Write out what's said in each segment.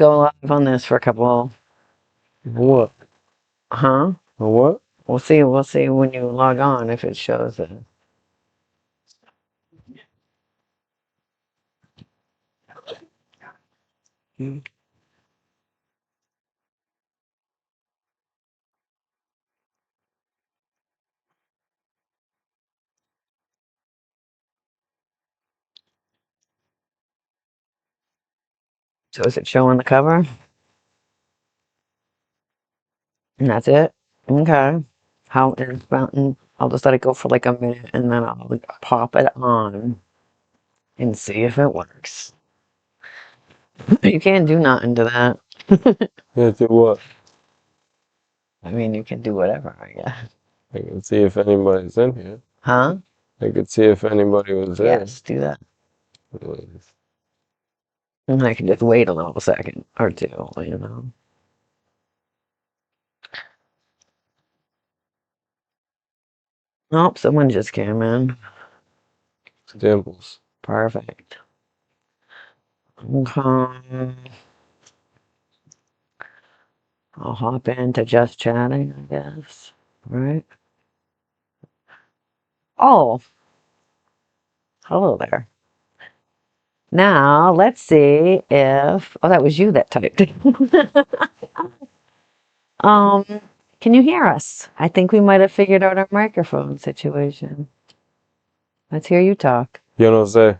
go live on this for a couple. What? Huh? What? We'll see. We'll see when you log on if it shows it. So is it showing the cover? And that's it? Okay. How is Mountain? I'll just let it go for like a minute and then I'll pop it on and see if it works. You can't do nothing to that. Yeah, do what? I mean, you can do whatever, I guess. I can see if anybody's in here. Huh? I could see if anybody was there. Yes, do that. And I can just wait a little second or two, you know. Nope, someone just came in. Dimples. Perfect. Okay. I'll hop into just chatting, I guess. Right? Oh. Hello there. Now, let's see if... Oh, that was you that typed. Can you hear us? I think we might have figured out our microphone situation. Let's hear you talk. You know what I'm saying?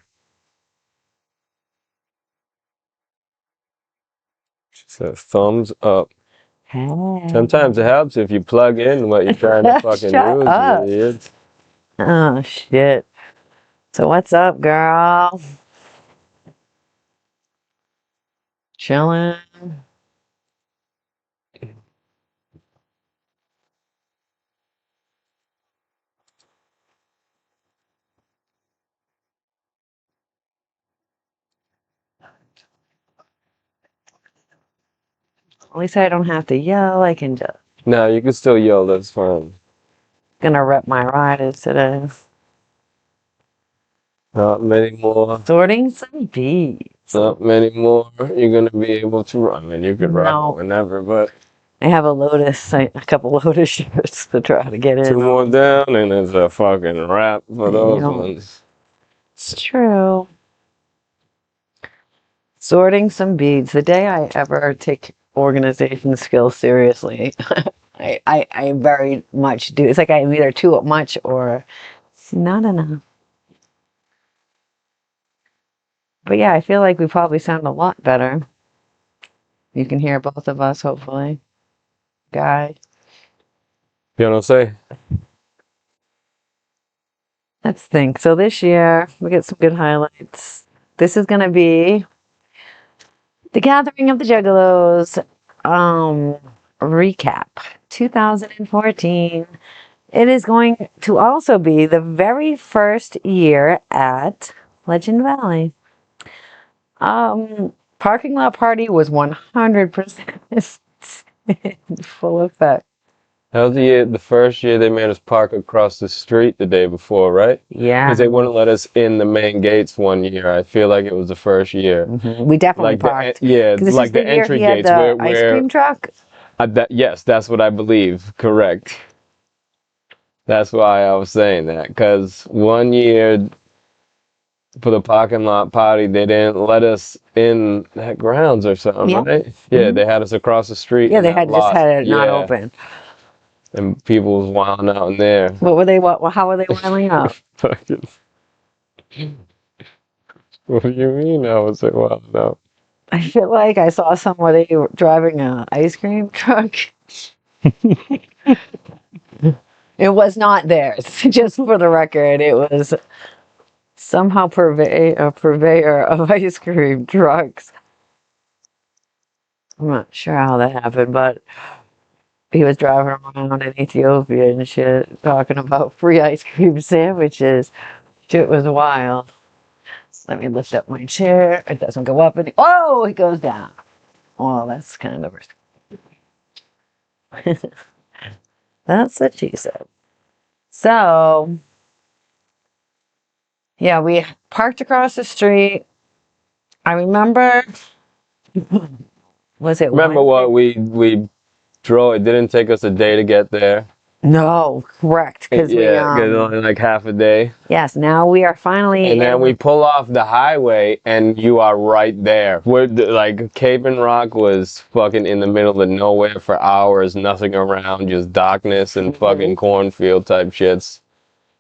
She said thumbs up. Hey. Sometimes it helps if you plug in what you're trying to fucking Shut use. up. You idiots. Oh, shit. So what's up, girl? Chilling? At least I don't have to yell. I can just... No, you can still yell. That's fine. Gonna rep my riders today. Not many more. Sorting some beads. Not many more. You're gonna be able to run. I mean, you could run No. whenever, but I have a couple Lotus shirts to try to get in. 2 more down, and it's a fucking wrap for those ones. It's true. Sorting some beads. The day I ever take organization skills seriously, I very much do. It's like I'm either too much or it's not enough. But yeah, I feel like we probably sound a lot better. You can hear both of us, hopefully. Guy. You know what I'm saying? Let's think. So this year, we get some good highlights. This is going to be the Gathering of the Juggalos recap 2014. It is going to also be the very first year at Legend Valley. Parking lot party was 100% in full effect. That was the first year they made us park across the street the day before, right? Yeah. Because they wouldn't let us in the main gates one year. I feel like it was the first year. We definitely like parked. like the entry gates where ice cream truck. Yes, that's what I believe. Correct. That's why I was saying that. Because one year for the parking lot party, they didn't let us in that grounds or something, right? Yeah, they had us across the street. Yeah, they had just had it not open. And people was wilding out in there. What were they? How were they wilding out? Fucking. What do you mean? I was like, wilding out. I feel like I saw somebody driving an ice cream truck. It was not theirs. Just for the record, it was somehow a purveyor of ice cream trucks. I'm not sure how that happened, but he was driving around in Ethiopia and shit, talking about free ice cream sandwiches. Shit was wild. Let me lift up my chair. It doesn't go up any. Oh, it goes down. Oh, that's kind of risky. That's what she said. So, yeah, we parked across the street. I remember Was it Remember what Wednesday? we drove? It didn't take us a day to get there. No, correct. Because we Yeah, get only like half a day. yes, now we are finally And then we in. pull off the highway, and you are right there. Like Cape and Rock was fucking in the middle of nowhere for hours, nothing around, just darkness and fucking cornfield type shits.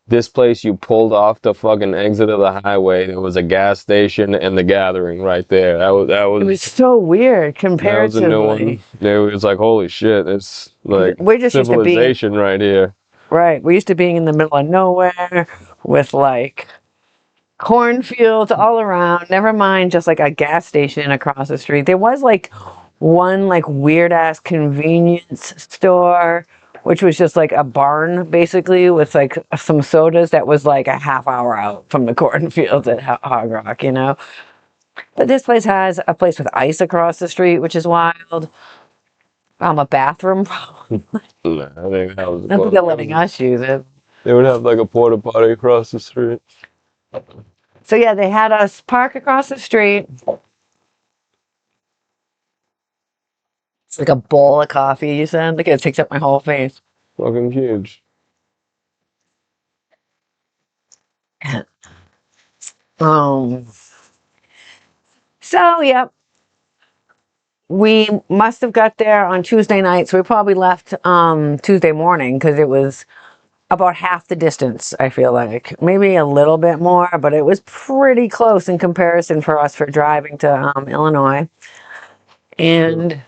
This place, you pulled off the fucking exit of the highway. There was a gas station and the Gathering right there. It was so weird that was a new one. comparatively. It was like, holy shit, it's like We're just used to being civilization right here. right. We're used to being in the middle of nowhere with like cornfields all around. Never mind just like a gas station across the street. There was like one like weird ass convenience store, which was just like a barn basically with like some sodas that was like a half hour out from the cornfields at Hog Rock, you know. But this place has a place with ice across the street, which is wild. A bathroom. Nah, I think that was I think they're letting us use it. They would have like a porta potty across the street. So yeah, they had us park across the street. It's like a bowl of coffee, you said? Look, it takes up my whole face. Fucking huge. Um, so yep. We must have got there on Tuesday night, so we probably left Tuesday morning because it was about half the distance, I feel like. Maybe a little bit more, but it was pretty close in comparison for us for driving to Illinois. And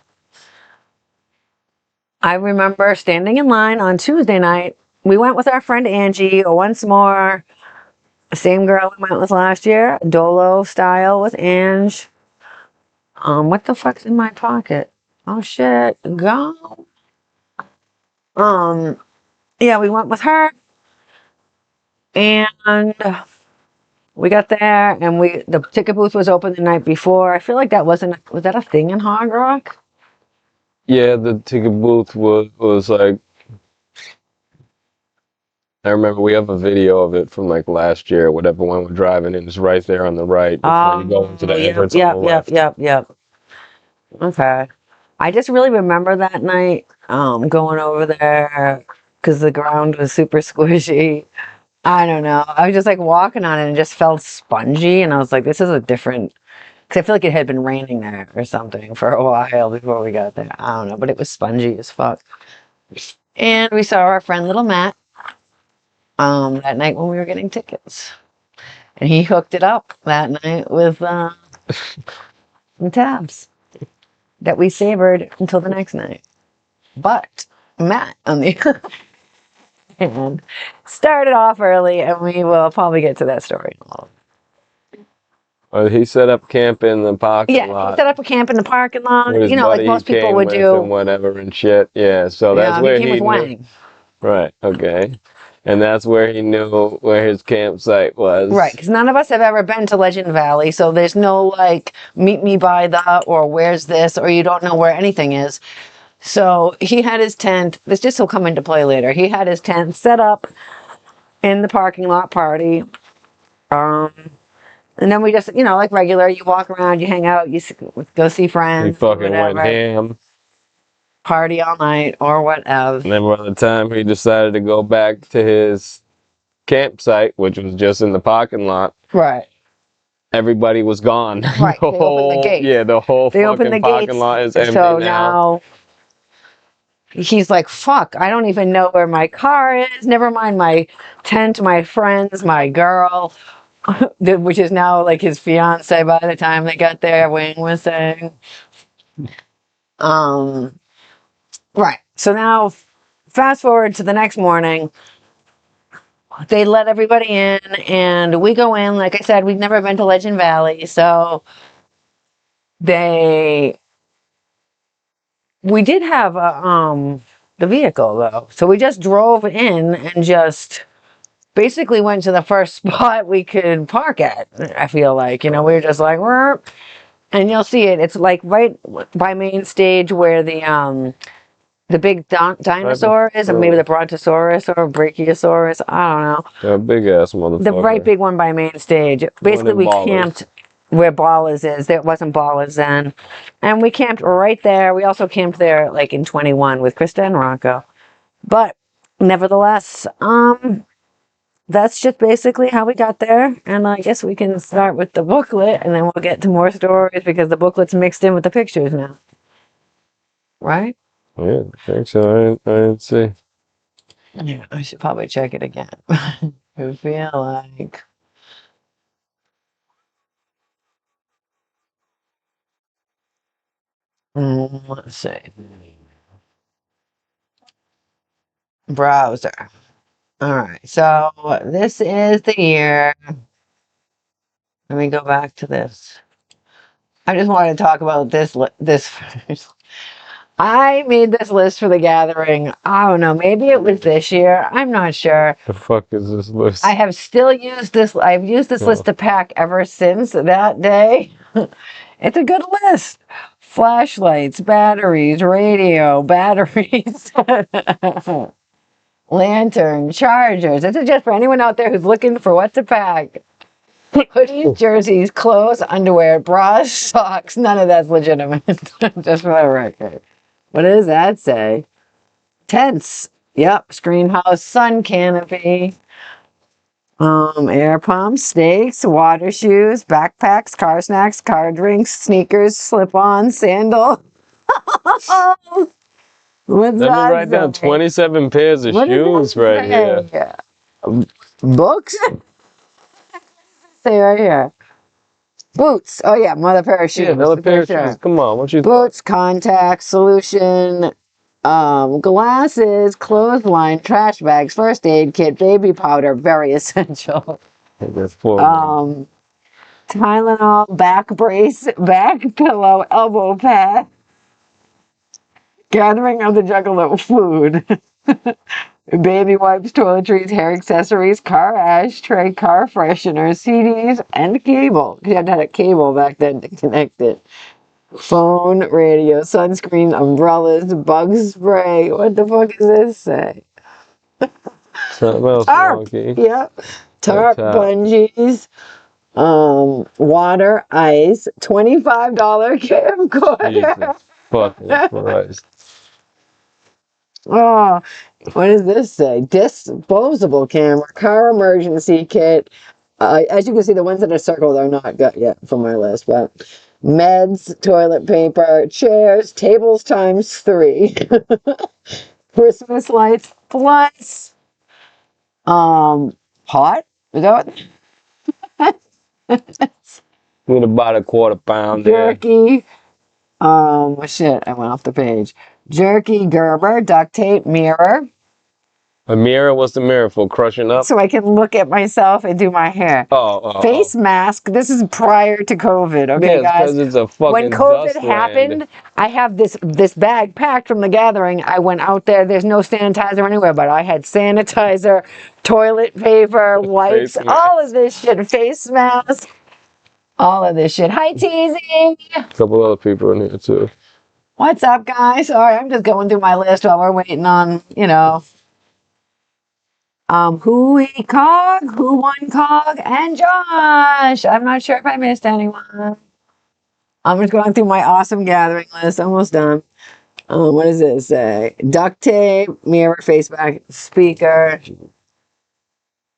I remember standing in line on Tuesday night. We went with our friend Angie once more. Same girl we went with last year, Dolo style with Ange. What the fuck's in my pocket? Oh shit, go. Yeah, we went with her, and we got there, and the ticket booth was open the night before. I feel like was that a thing in Hog Rock? Yeah, the ticket booth was like, I remember we have a video of it from like last year, whatever, when we're driving, and it's right there on the right. It's when you go into the entrance on the left. Yep. Okay. I just really remember that night going over there because the ground was super squishy. I don't know. I was just like walking on it and it just felt spongy, and I was like, this is a different. Because I feel like it had been raining there or something for a while before we got there. I don't know, but it was spongy as fuck. And we saw our friend Little Matt that night when we were getting tickets. And he hooked it up that night with some tabs that we savored until the next night. But Matt, on the other hand, started off early, and we will probably get to that story in a little. He set up camp in the parking lot. Yeah, he set up a camp in the parking lot. With his You know, like buddy most he people came would with do. and whatever and shit. Yeah, so that's Yeah, where he came with knew. Wang. Right. Okay. And that's where he knew where his campsite was. Right, because none of us have ever been to Legend Valley, so there's no like meet me by the or where's this, or you don't know where anything is. So he had his tent. This will come into play later. He had his tent set up in the parking lot party. And then we just, like regular, you walk around, you hang out, go see friends. He fucking whatever. went ham. Party all night or whatever. And then by the time he decided to go back to his campsite, which was just in the parking lot, right, everybody was gone. Right, they opened the gates. Yeah, the whole they fucking parking lot is empty so now. He's like, fuck, I don't even know where my car is. Never mind my tent, my friends, my girl, which is now like his fiance by the time they got there, Wayne was saying. Right. So now, fast forward to the next morning, they let everybody in, and we go in. Like I said, we've never been to Legend Valley, so we did have the vehicle though, so we just drove in and just basically went to the first spot we could park at. I feel like we were just like, and you'll see it. It's like right by main stage where the big dinosaur is, or maybe the Brontosaurus or Brachiosaurus. I don't know. Yeah, big ass motherfucker. The right big one by main stage. Basically, we camped where Ballers is. There wasn't Ballers then. And we camped right there. We also camped there like in 21 with Krista and Rocco. But nevertheless, that's just basically how we got there. And I guess we can start with the booklet and then we'll get to more stories because the booklet's mixed in with the pictures now. Right? Yeah, I think so. I didn't see. Yeah, I should probably check it again. I feel like. Let's see. Browser. All right. So this is the year. Let me go back to this. I just wanted to talk about this first. I made this list for the gathering. I don't know. Maybe it was this year. I'm not sure. The fuck is this list? I have still used this. I've used this list to pack ever since that day. It's a good list. Flashlights, batteries, radio, batteries, lantern, chargers. This is just for anyone out there who's looking for what to pack. Hoodies, jerseys, clothes, underwear, bras, socks. None of that's legitimate. Just for the record. What does that say? Tents. Yep. Screen house, sun canopy. Air pumps, stakes, water shoes, backpacks, car snacks, car drinks, sneakers, slip-ons, sandal. What's Let me write down 27 pairs of shoes right here. Books? Say right here. Boots. Oh yeah, another pair of shoes. Yeah, another pair of shoes. Come on, what you Boots, contacts, solution, glasses, clothesline, trash bags, first aid kit, baby powder, very essential. That's four. Tylenol, back brace, back pillow, elbow pad. Gathering of the Juggalo food. Baby wipes, toiletries, hair accessories, car ashtray, car fresheners, CDs, and cable. You had to have a cable back then to connect it. Phone, radio, sunscreen, umbrellas, bug spray. What the fuck does this say? Tarp. Yep. Tarp, bungees, water, ice, $25 camcorder. Jesus fucking Christ. Oh, what does this say? Disposable camera, car emergency kit. As you can see, the ones that are circled are not got yet from my list, but meds, toilet paper, chairs, tables times 3, Christmas lights, plus, pot. Is that what? I'm gonna buy a quarter pound there. Jerky. Shit, I went off the page. Jerky, Gerber, duct tape, mirror. A mirror? What's the mirror for? Crushing up? So I can look at myself and do my hair. Face mask. This is prior to COVID, okay, guys? It's a fucking when COVID happened, I have this bag packed from the gathering. I went out there. There's no sanitizer anywhere, but I had sanitizer, toilet paper, wipes, all of this shit, face mask, all of this shit. Hi, Teasing. A couple other people in here, too. What's up, guys? Sorry, I'm just going through my list while we're waiting on, you know, Who Won Cog, and Josh. I'm not sure if I missed anyone. I'm just going through my awesome gathering list. Almost done. What does it say? Duct tape, mirror, face back, speaker.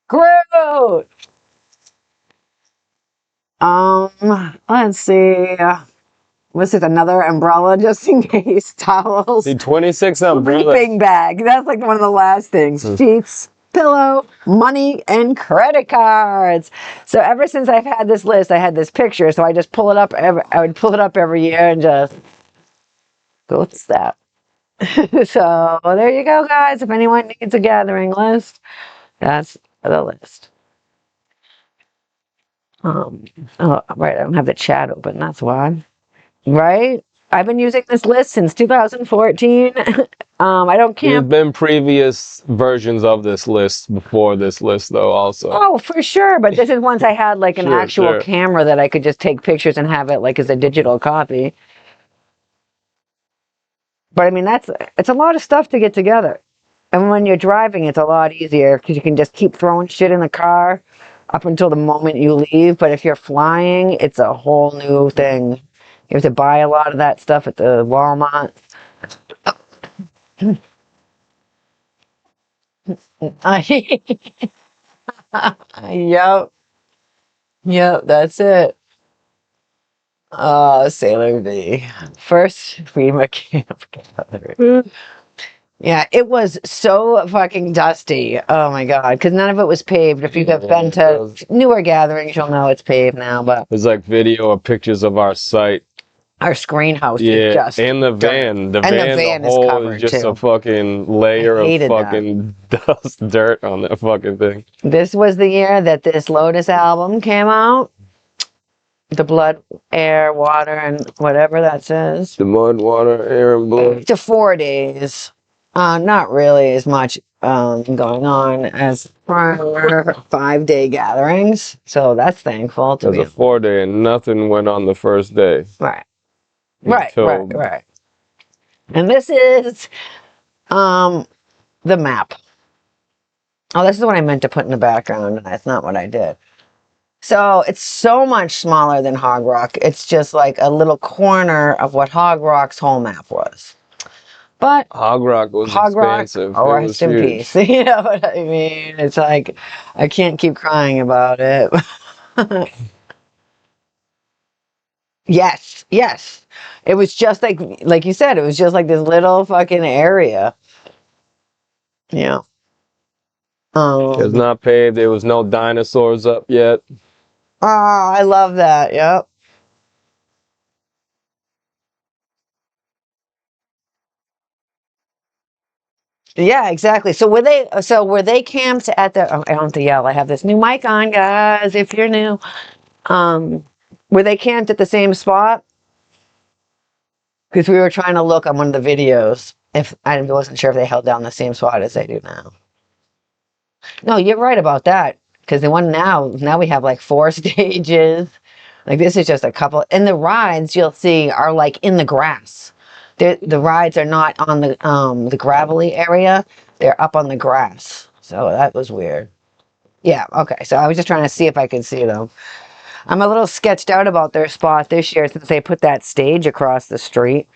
Groot! Let's see. What's this? Another umbrella just in case. Towels. The 26 umbrellas. Sleeping bag. That's like one of the last things. Sheets, pillow, money, and credit cards. So ever since I've had this list, I had this picture. So I just pull it up. I would pull it up every year and just go with that. So there you go, guys. If anyone needs a gathering list, that's the list. Oh, right. I don't have the chat open. That's why. Right? I've been using this list since 2014. I don't camp. There's been previous versions of this list before this list, though, also. Oh, for sure. But this is once I had like an actual camera that I could just take pictures and have it like as a digital copy. But I mean, it's a lot of stuff to get together. And when you're driving, it's a lot easier because you can just keep throwing shit in the car. up until the moment you leave. But if you're flying, it's a whole new thing. You have to buy a lot of that stuff at the Walmart. Yep. Yep, that's it. Sailor V. First FEMA camp gathering. Yeah, it was so fucking dusty. Oh my god, because none of it was paved. If you've been to newer gatherings, you'll know it's paved now. But there's like video or pictures of our site. Our screen house is just and the van, the is whole is covered just too. a fucking layer of hated that. fucking dust, dirt on that fucking thing. This was the year that this Lotus album came out. The Blood, Air, Water, and whatever that says. The Mud, Water, Air, and Blood. To 4 days. Not really as much going on as prior 5-day gatherings. So that's thankful to It was a 4-day and nothing went on the first day. Right. Right. And this is the map. Oh, this is what I meant to put in the background, and that's not what I did. So it's so much smaller than Hog Rock. It's just like a little corner of what Hog Rock's whole map was. But Hog Rock was expansive. Oh, rest in peace. You know what I mean? It's like I can't keep crying about it. Yes. It was just like you said, it was just like this little fucking area. Yeah. It was not paved. There was no dinosaurs up yet. Oh, I love that. Yep. Yeah, exactly. So were they camped at the? Oh, I don't have to yell. I have this new mic on, guys. If you're new, were they camped at the same spot? Because we were trying to look on one of the videos. If I wasn't sure if they held down the same spot as they do now. No, you're right about that. Because the one now we have like 4 stages. Like this is just a couple. And the rides you'll see are like in the grass. The rides are not on the gravelly area. They're up on the grass. So that was weird. Yeah, okay. So I was just trying to see if I could see them. I'm a little sketched out about their spot this year since they put that stage across the street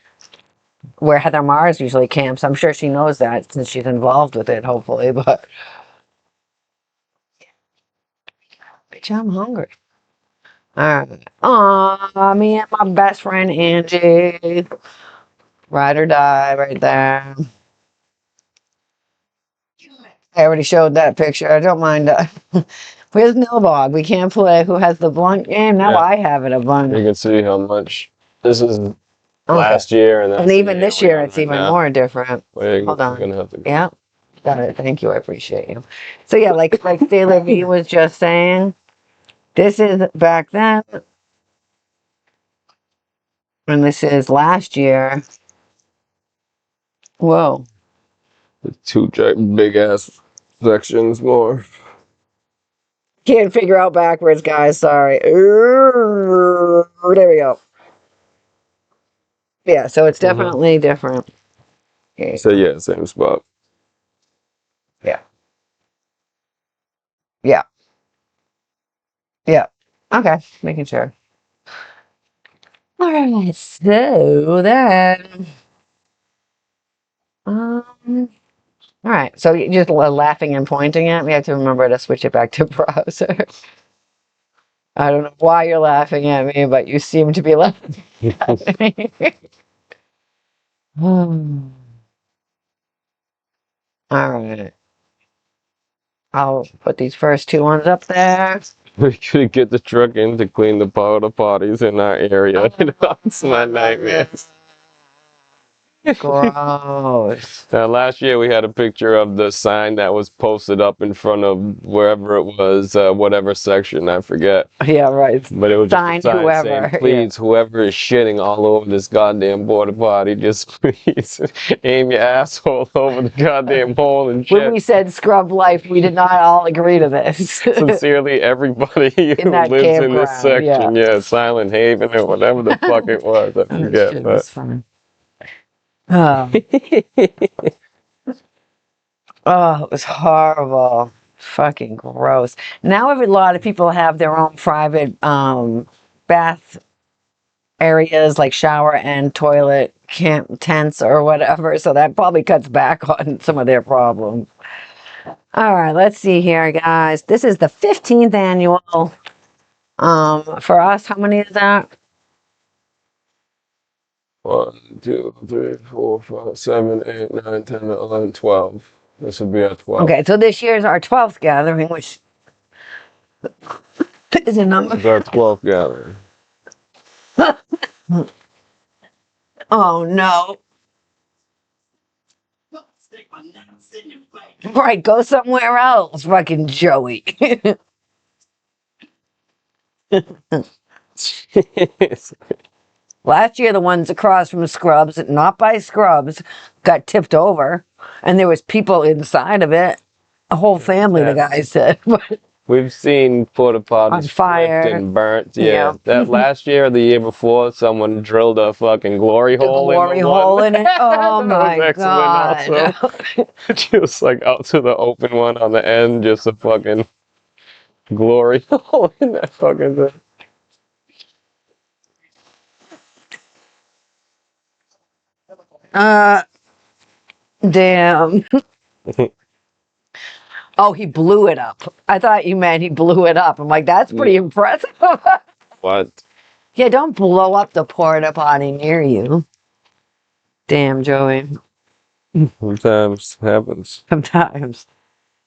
where Heather Mars usually camps. I'm sure she knows that since she's involved with it, hopefully, but bitch, I'm hungry. Alright. Aw, me and my best friend Angie. Ride or die right there. I already showed that picture. I don't mind. Where's Nilbog? We can't play Who Has the Blunt game. Now I have it a bunch. You can see how much this is last year, and even this year it's even more different. Hold on. Yeah, got it. Thank you. I appreciate you. So yeah, like Sailor V was just saying, this is back then, and this is last year. Whoa. The 2 big ass sections more. Can't figure out backwards, guys. Sorry. There we go. Yeah, so it's definitely different. Okay. So yeah, same spot. Yeah. Okay, making sure. All right, so then, all right, so you're just laughing and pointing at me. I have to remember to switch it back to browser. I don't know why you're laughing at me, but you seem to be laughing at me. All right. I'll put these first 2 ones up there. We could get the truck in to clean the porta potties in our area. You know, it's my nightmare. Gross. Now, last year we had a picture of the sign that was posted up in front of wherever it was, whatever section, I forget. Yeah, right. But it was Signed just a sign whoever. saying, please, whoever is shitting all over this goddamn porta potty, just please aim your asshole over the goddamn hole and shit. When we said scrub life, we did not all agree to this. Sincerely, everybody who lives in this section, Silent Haven or whatever the fuck it was, I forget. It was fun. Oh. Oh, it was horrible. Fucking gross. Now a lot of people have their own private bath areas, like shower and toilet camp tents or whatever, so that probably cuts back on some of their problems. All right, let's see here, guys. This is the 15th annual. For us, how many is that? 1, 2, 3, 4, 5, 7, 8, 9, 10, 11, 12. This would be our 12th. Okay, so this year's our 12th gathering, which is a number. It's our 12th gathering. Oh no. Right, go somewhere else, fucking Joey. Last year, the ones across from Scrubs, not by Scrubs, got tipped over, and there was people inside of it. A whole family, the guy said. We've seen porta potties On fire. flipped and burnt. Yeah. Yeah. That last year or the year before, someone drilled a fucking glory hole Glory in the hole one. in it. Oh That was my excellent god. also. Just like out to the open one on the end, just a fucking glory hole in that fucking thing. Damn. Oh, he blew it up. I thought you meant he blew it up. I'm like, that's pretty impressive. What? Yeah, don't blow up the porta potty near you. Damn, Joey. Sometimes happens. Sometimes.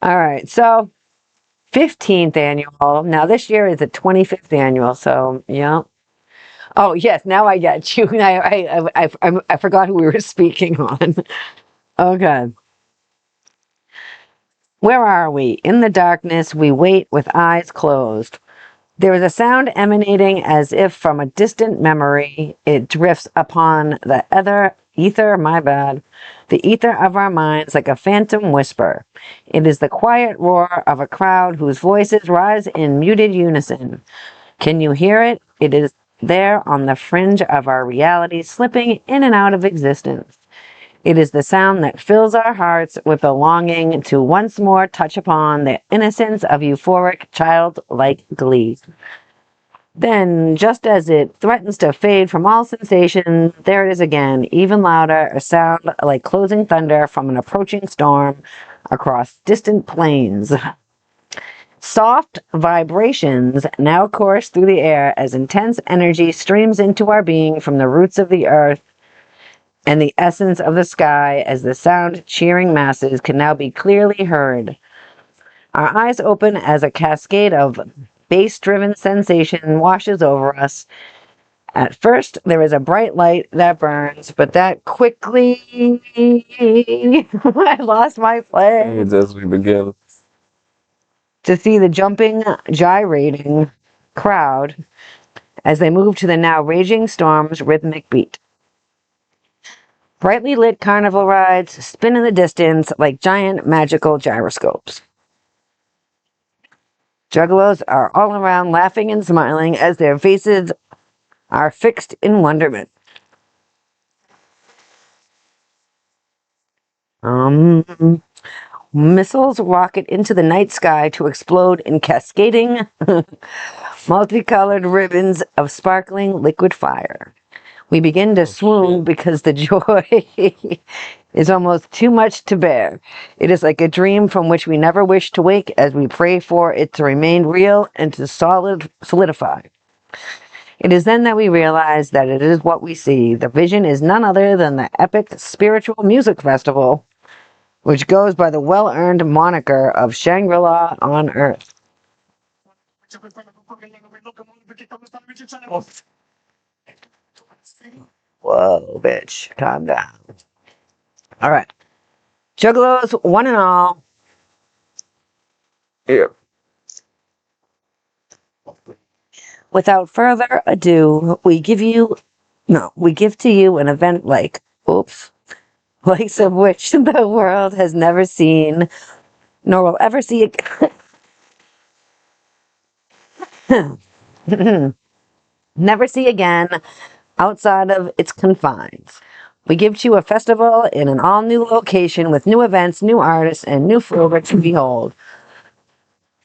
All right, so 15th annual. Now this year is the 25th annual, so yeah. Oh yes, now I get you. I forgot who we were speaking on. Okay. Where are we? In the darkness, we wait with eyes closed. There is a sound emanating as if from a distant memory. It drifts upon the the ether of our minds like a phantom whisper. It is the quiet roar of a crowd whose voices rise in muted unison. Can you hear it? It is there on the fringe of our reality, slipping in and out of existence. It is the sound that fills our hearts with a longing to once more touch upon the innocence of euphoric, childlike glee. Then, just as it threatens to fade from all sensation, there it is again, even louder, a sound like closing thunder from an approaching storm across distant plains. Soft vibrations now course through the air as intense energy streams into our being from the roots of the earth and the essence of the sky, as the sound cheering masses can now be clearly heard. Our eyes open as a cascade of bass-driven sensation washes over us. At first, there is a bright light that burns, but that quickly... I lost my place. As we begin. To see the jumping, gyrating crowd as they move to the now raging storm's rhythmic beat. Brightly lit carnival rides spin in the distance like giant magical gyroscopes. Juggalos are all around laughing and smiling as their faces are fixed in wonderment. Missiles rocket into the night sky to explode in cascading, multicolored ribbons of sparkling liquid fire. We begin to swoon because the joy is almost too much to bear. It is like a dream from which we never wish to wake as we pray for it to remain real and to solidify. It is then that we realize that it is what we see. The vision is none other than the epic spiritual music festival, which goes by the well-earned moniker of Shangri-La on Earth. Whoa, bitch. Calm down. All right. Juggalos, one and all. Here. Without further ado, we give to you an event likes of which the world has never seen, nor will ever see never see again outside of its confines. We give to you a festival in an all-new location with new events, new artists, and new flavor to behold.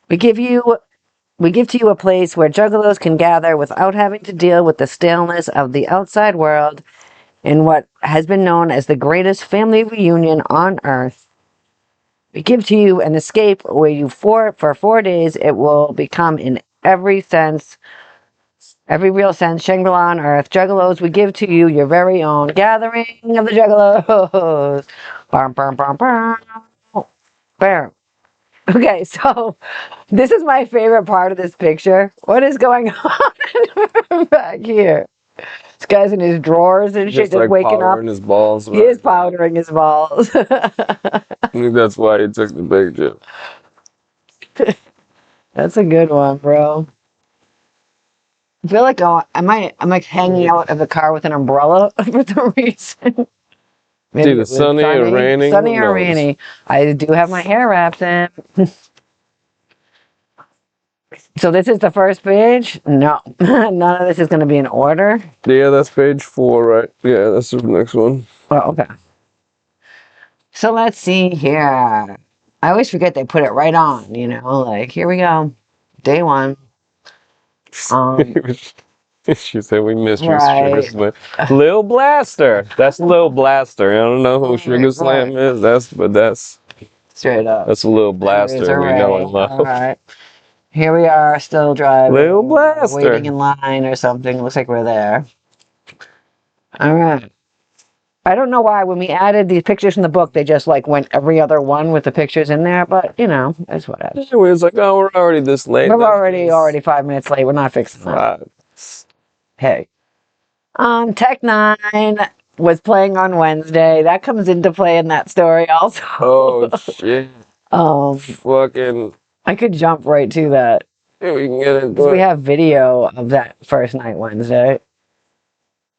We give to you a place where juggalos can gather without having to deal with the staleness of the outside world in what has been known as the greatest family reunion on earth. We give to you an escape where you for 4 days it will become in every sense, every real sense, Shangri-La on earth. Juggalos, we give to you your very own gathering of the juggalos. Bam, bam, bam, bam. Bam. Okay, so this is my favorite part of this picture. What is going on back here? This guy's in his drawers and shit, Just just like waking up. powdering his balls. He is powdering his balls. I think that's why he took the picture. That's a good one, bro. I feel like I'm like hanging out of the car with an umbrella for some reason. Maybe It's either it was sunny or raining. sunny Who or knows? rainy. I do have my hair wrapped in. So this is the first page? No. None of this is going to be in order. Yeah, that's page 4, right? Yeah, that's the next one. Oh, okay. So let's see here. I always forget they put it right on, you know, like here we go. Day 1. She said we missed you, Sugar Right. Slam. Lil Blaster. That's Lil Blaster. I don't know who Sugar Slam is. That's Straight up. that's a Lil Blaster we know and love. All right. Here we are, still driving. Lil Blaster. Waiting in line or something. Looks like we're there. All right. I don't know why when we added these pictures from the book, they just like went every other one with the pictures in there, but you know, it's whatever. It was like, oh, we're already this late. We're already 5 minutes late. We're not fixing that. Hey. Tech 9 was playing on Wednesday. That comes into play in that story also. Oh shit. Fucking. I could jump right to that. Yeah, we can get into it. We have video of that first night Wednesday.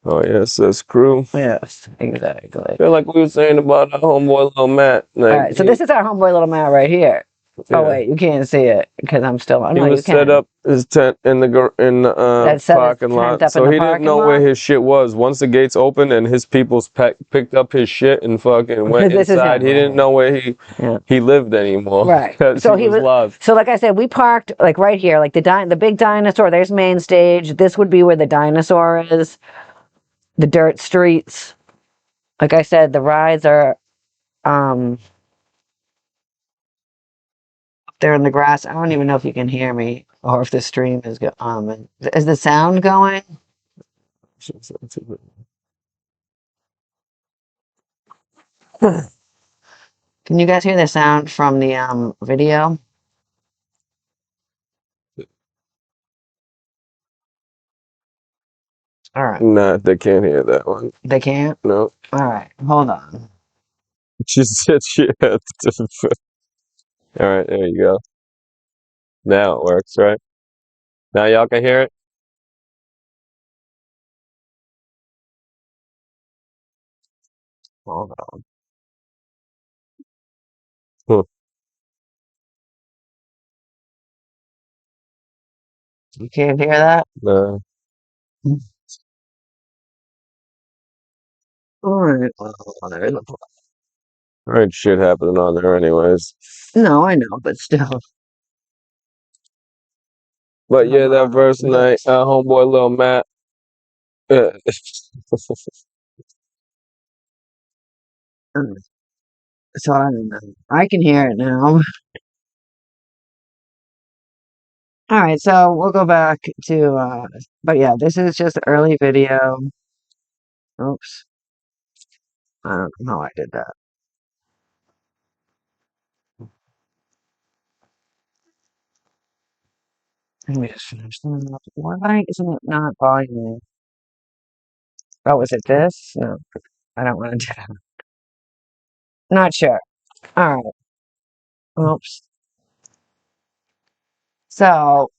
Oh yes, that's crew. Yes, exactly. I feel like we were saying about our homeboy Lil Matt. Like, all right, so this is our homeboy Little Matt right here. Yeah. Oh wait, you can't see it because I'm still. He was set up his tent in the parking lot, so he didn't know where his shit was. Once the gates opened and his peoples picked up his shit and fucking went inside, he didn't know where he lived anymore. Right. So he was lost. So like I said, we parked like right here, like the big dinosaur. There's main stage. This would be where the dinosaur is. The dirt streets. Like I said, the rides are up there in the grass. I don't even know if you can hear me or if the stream is is the sound going? Can you guys hear the sound from the video? All right. Nah, they can't hear that one. They can't? No. All right. Hold on. She said she had to. All right, there you go. Now it works, right? Now y'all can hear it? Hold on. Huh. You can't hear that? Nah. All right. There ain't shit happening on there anyways. No, I know, but still. But yeah, that first night, homeboy Lil Matt. So I don't know. I can hear it now. All right, so we'll go back to but yeah, this is just early video. Oops. I don't know how I did that. Let me just finish that. Why isn't it not volume? Oh, is it this? No, I don't want to do that. Not sure. All right. Oops. So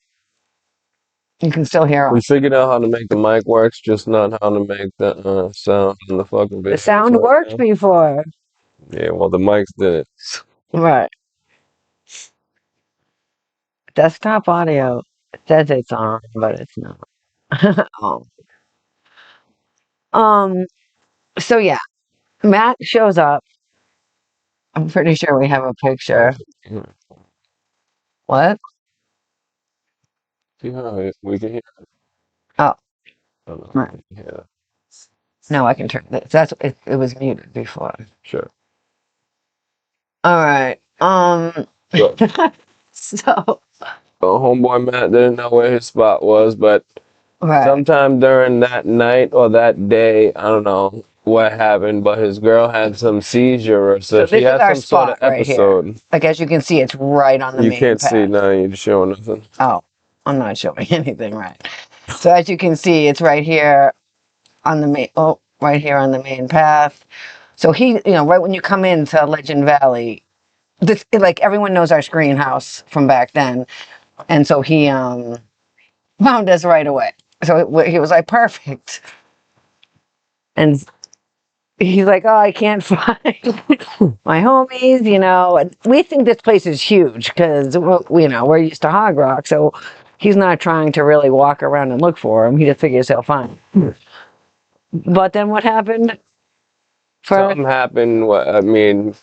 you can still hear We us. figured out how to make the mic works, just not how to make the sound in the fucking video. The sound worked before. Yeah, well, the mics didn't. Right. Desktop audio. It says it's on, but it's not. um. So yeah, Matt shows up. I'm pretty sure we have a picture. What? See how we can hear? Oh, I don't know. right. Yeah, No, I can turn this. It was muted before. sure. All right. So, So, homeboy Matt didn't know where his spot was, but right. sometime during that night or that day, I don't know what happened, but his girl had some seizure or so. So She this is had our some sort of spot right here. episode. Like as you can see, it's right on the You main can't see path. now, you're showing nothing. Oh, I'm not showing anything right. So as you can see, it's right here on the main. Oh, right here on the main path. So right when you come into Legend Valley, this like everyone knows our screen house from back then, and so he found us right away. So he was like, perfect. And he's like, oh, I can't find my homies, And we think this place is huge because, we're used to Hog Rock. So he's not trying to really walk around and look for him. He just figures he'll find him. But then what happened? Something happened, I mean,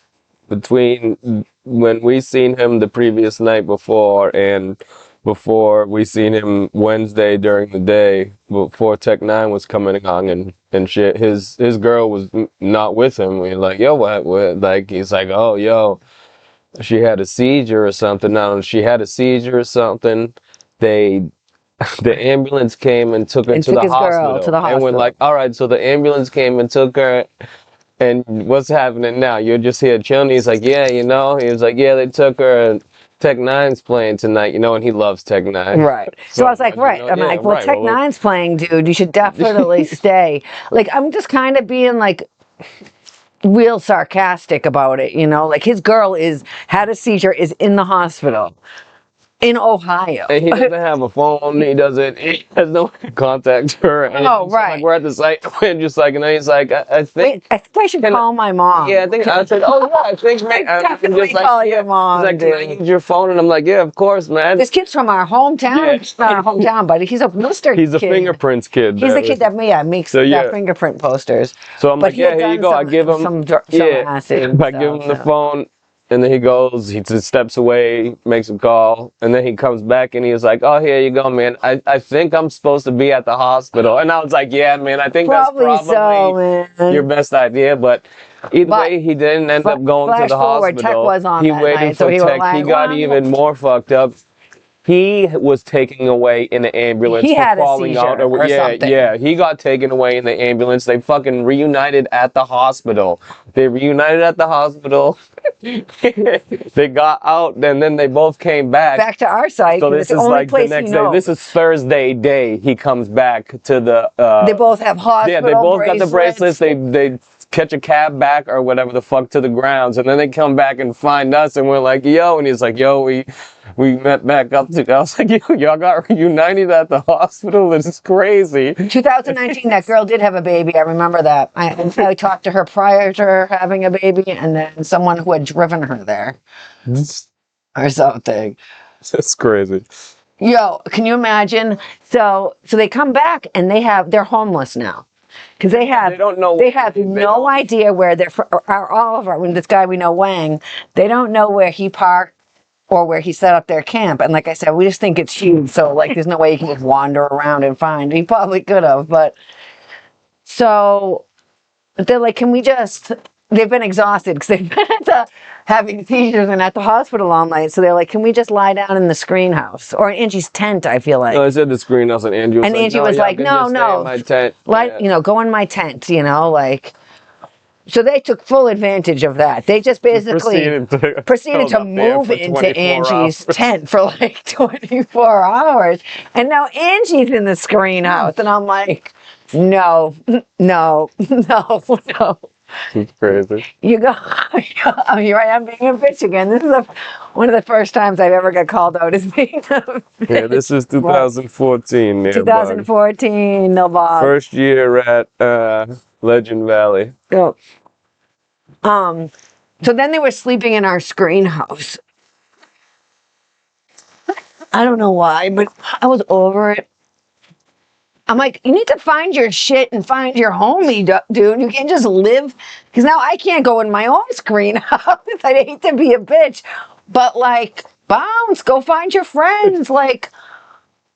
between when we seen him the previous night before and before we seen him Wednesday during the day before Tech Nine was coming on and shit. His girl was not with him. We like, yo, what? Like he's like, oh, yo, she had a seizure or something. Now she had a seizure or something. They the ambulance came and took her And to took the his girl to hospital. the And we're hospital. like, all right, so the ambulance came and took her. And what's happening now? You're just here chilling. He's like, yeah, He was like, yeah, they took her. And Tech Nine's playing tonight, and he loves Tech Nine. Right. So I was like, right. I'm like, well, Tech Nine's playing, dude. You should definitely stay. Like, I'm just kind of being like real sarcastic about it, Like his girl had a seizure, is in the hospital in Ohio. And he doesn't have a phone. He has no way to contact her. And Oh, so, right. like, we're at the site. We're just like, and then he's like, I think. Wait, I think I should call my mom. Yeah, I think I said, oh yeah, I think man. Definitely call your mom. He's like, can I use your phone? And I'm like, yeah, of course, man. This kid's from our hometown. Yeah. It's not our hometown, but he's a poster He's a kid. fingerprints kid. He's the kid that makes fingerprint posters. So I'm But like, he yeah, had here you done go. I give him some yeah. acid. I give him the phone, and then he goes. He just steps away, makes a call, and then he comes back and he's like, "Oh, here you go, man. I think I'm supposed to be at the hospital." And I was like, "Yeah, man. I think that's probably your best idea." But either way, he didn't end up going to the hospital. Tech was on He that waited night, for so he was Tech. like, He got even more fucked up. He was taken away in the ambulance He for had a falling out. seizure or something. Yeah, he got taken away in the ambulance. They fucking reunited at the hospital. They reunited at the hospital. They got out, and then they both came back. to our site. So this is like the next day. This is Thursday day. He comes back to the. They both have hospital. Yeah, they both got the bracelets. They catch a cab back or whatever the fuck to the grounds, and then they come back and find us, and we're like, yo, and he's like, yo, we met back up to. I was like, yo, y'all got reunited at the hospital. This is crazy. 2019, that girl did have a baby. I remember that. I talked to her prior to her having a baby, and then someone who had driven her there or something. That's crazy. Yo, can you imagine? So they come back and they're homeless now. Because they have no idea where they're from. When this guy we know, Wang, they don't know where he parked or where he set up their camp. And like I said, we just think it's huge. So like, there's no way he can just wander around and find. He probably could have, but so they're like, can we just? They've been exhausted because they've been having seizures and at the hospital all night. So they're like, can we just lie down in the screen house or Angie's tent? I feel like. No, I said the screen house, and Angie was like, no, no, my tent. Go in my tent. Like. So they took full advantage of that. They just basically proceeded to move into Angie's tent for like 24 hours. And now Angie's in the screen house. And I'm like, no. It's crazy. You go, here I am being a bitch again. This is one of the first times I've ever got called out as being a bitch. Yeah, this is 2014. 2014, no Bob. First year at Legend Valley. So then they were sleeping in our screen house. I don't know why, but I was over it. I'm like, you need to find your shit and find your homie, dude. You can't just live, because now I can't go in my own screen house. I'd hate to be a bitch, but like, bounce, go find your friends. Like,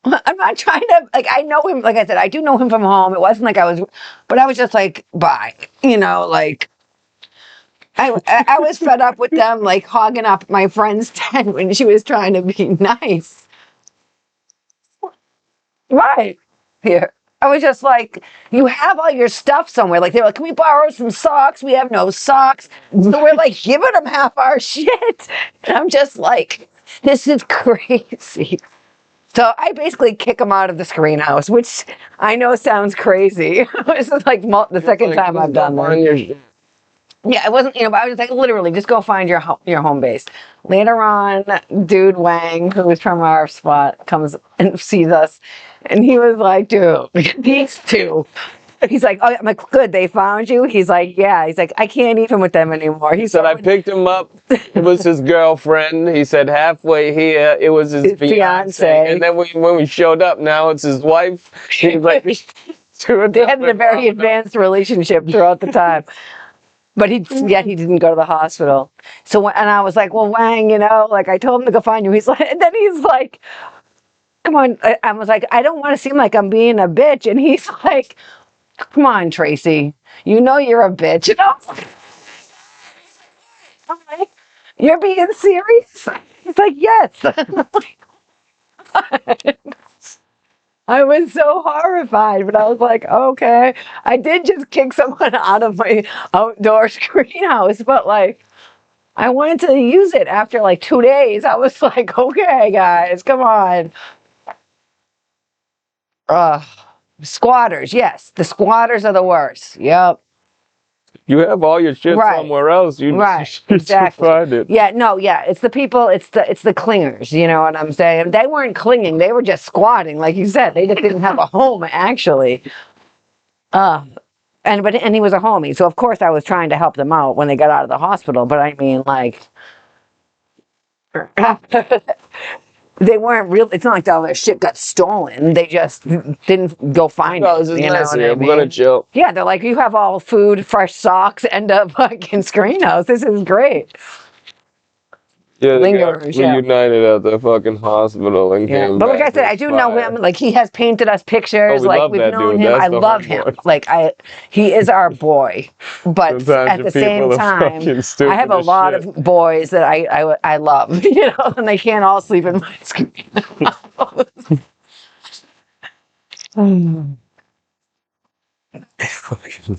I'm not trying to, like, I know him, like I said, I do know him from home. It wasn't like I was, but I was just like, bye. You know, like, I was fed up with them, like, hogging up my friend's tent when she was trying to be nice. Right. Here. I was just like, you have all your stuff somewhere. Like, they were like, can we borrow some socks? We have no socks. So we're like giving them half our shit. And I'm just like, this is crazy. So I basically kick them out of the screen house, which I know sounds crazy. This is like the second time I've done that. Yeah, it wasn't, but I was like, literally, just go find your home base. Later on, dude Wang, who was from our spot, comes and sees us, and he was like, dude, these two. He's like, oh, I'm like, good, they found you? He's like, yeah. He's like, I can't even with them anymore. He said, I picked him up. It was his girlfriend. He said, halfway here, it was his fiance. And then when we showed up, now it's his wife. He's like, they had a very advanced relationship throughout the time. But yet he didn't go to the hospital. So, and I was like, well, Wang, like I told him to go find you. He's like, and then he's like, come on. I was like, I don't want to seem like I'm being a bitch. And he's like, come on, Tracy. You know you're a bitch. And I was like, you're being serious? He's like, yes. I was so horrified, but I was like, okay. I did just kick someone out of my outdoor greenhouse, but like, I wanted to use it after like 2 days. I was like, okay, guys, come on. Squatters, yes. The squatters are the worst. Yep. You have all your shit somewhere else. You exactly. Find it. Yeah, no, yeah. It's the people, it's the clingers, you know what I'm saying? They weren't clinging, they were just squatting, like you said. They just didn't have a home, actually. And he was a homie, so of course I was trying to help them out when they got out of the hospital, but I mean, like, they weren't real. It's not like all their shit got stolen. They just didn't go find it. This is nice here. I'm gonna chill. Yeah, they're like, you have all food, fresh socks, and a fucking screen house. This is great. Yeah, they got reunited at the fucking hospital and came But back. like I said, I do know him. Like, he has painted us pictures. Like, we've known him. I love him. Like, he is our boy. But at the same time, I have a lot of boys that I love, and they can't all sleep in my screen house.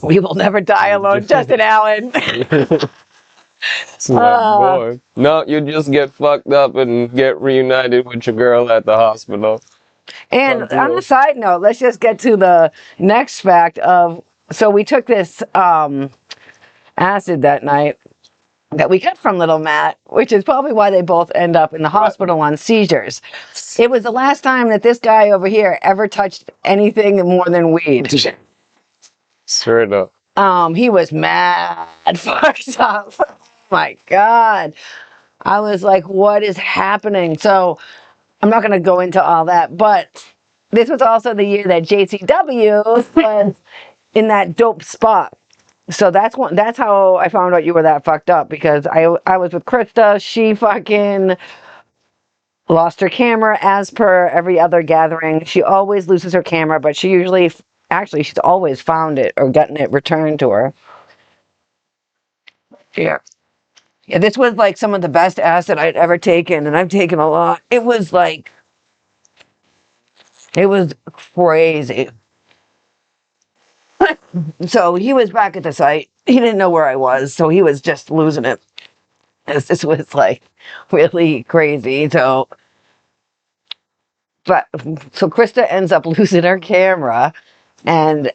We will never die alone, Justin Allen. Boy. No, you just get fucked up and get reunited with your girl at the hospital. And on a side note, let's just get to the next fact of, so we took this acid that night that we got from little Matt, which is probably why they both end up in the hospital on seizures. It was the last time that this guy over here ever touched anything more than weed. Straight up. He was mad first off. Oh my God. I was like, what is happening? So I'm not going to go into all that, but this was also the year that JCW was in that dope spot. So that's how I found out you were that fucked up, because I was with Krista. She fucking lost her camera as per every other gathering. She always loses her camera, but she usually, actually, she's always found it or gotten it returned to her. Yeah. Yeah, this was like some of the best acid I'd ever taken, and I've taken a lot. It was like, it was crazy. So he was back at the site. He didn't know where I was, so he was just losing it. This was like really crazy. So Krista ends up losing her camera, and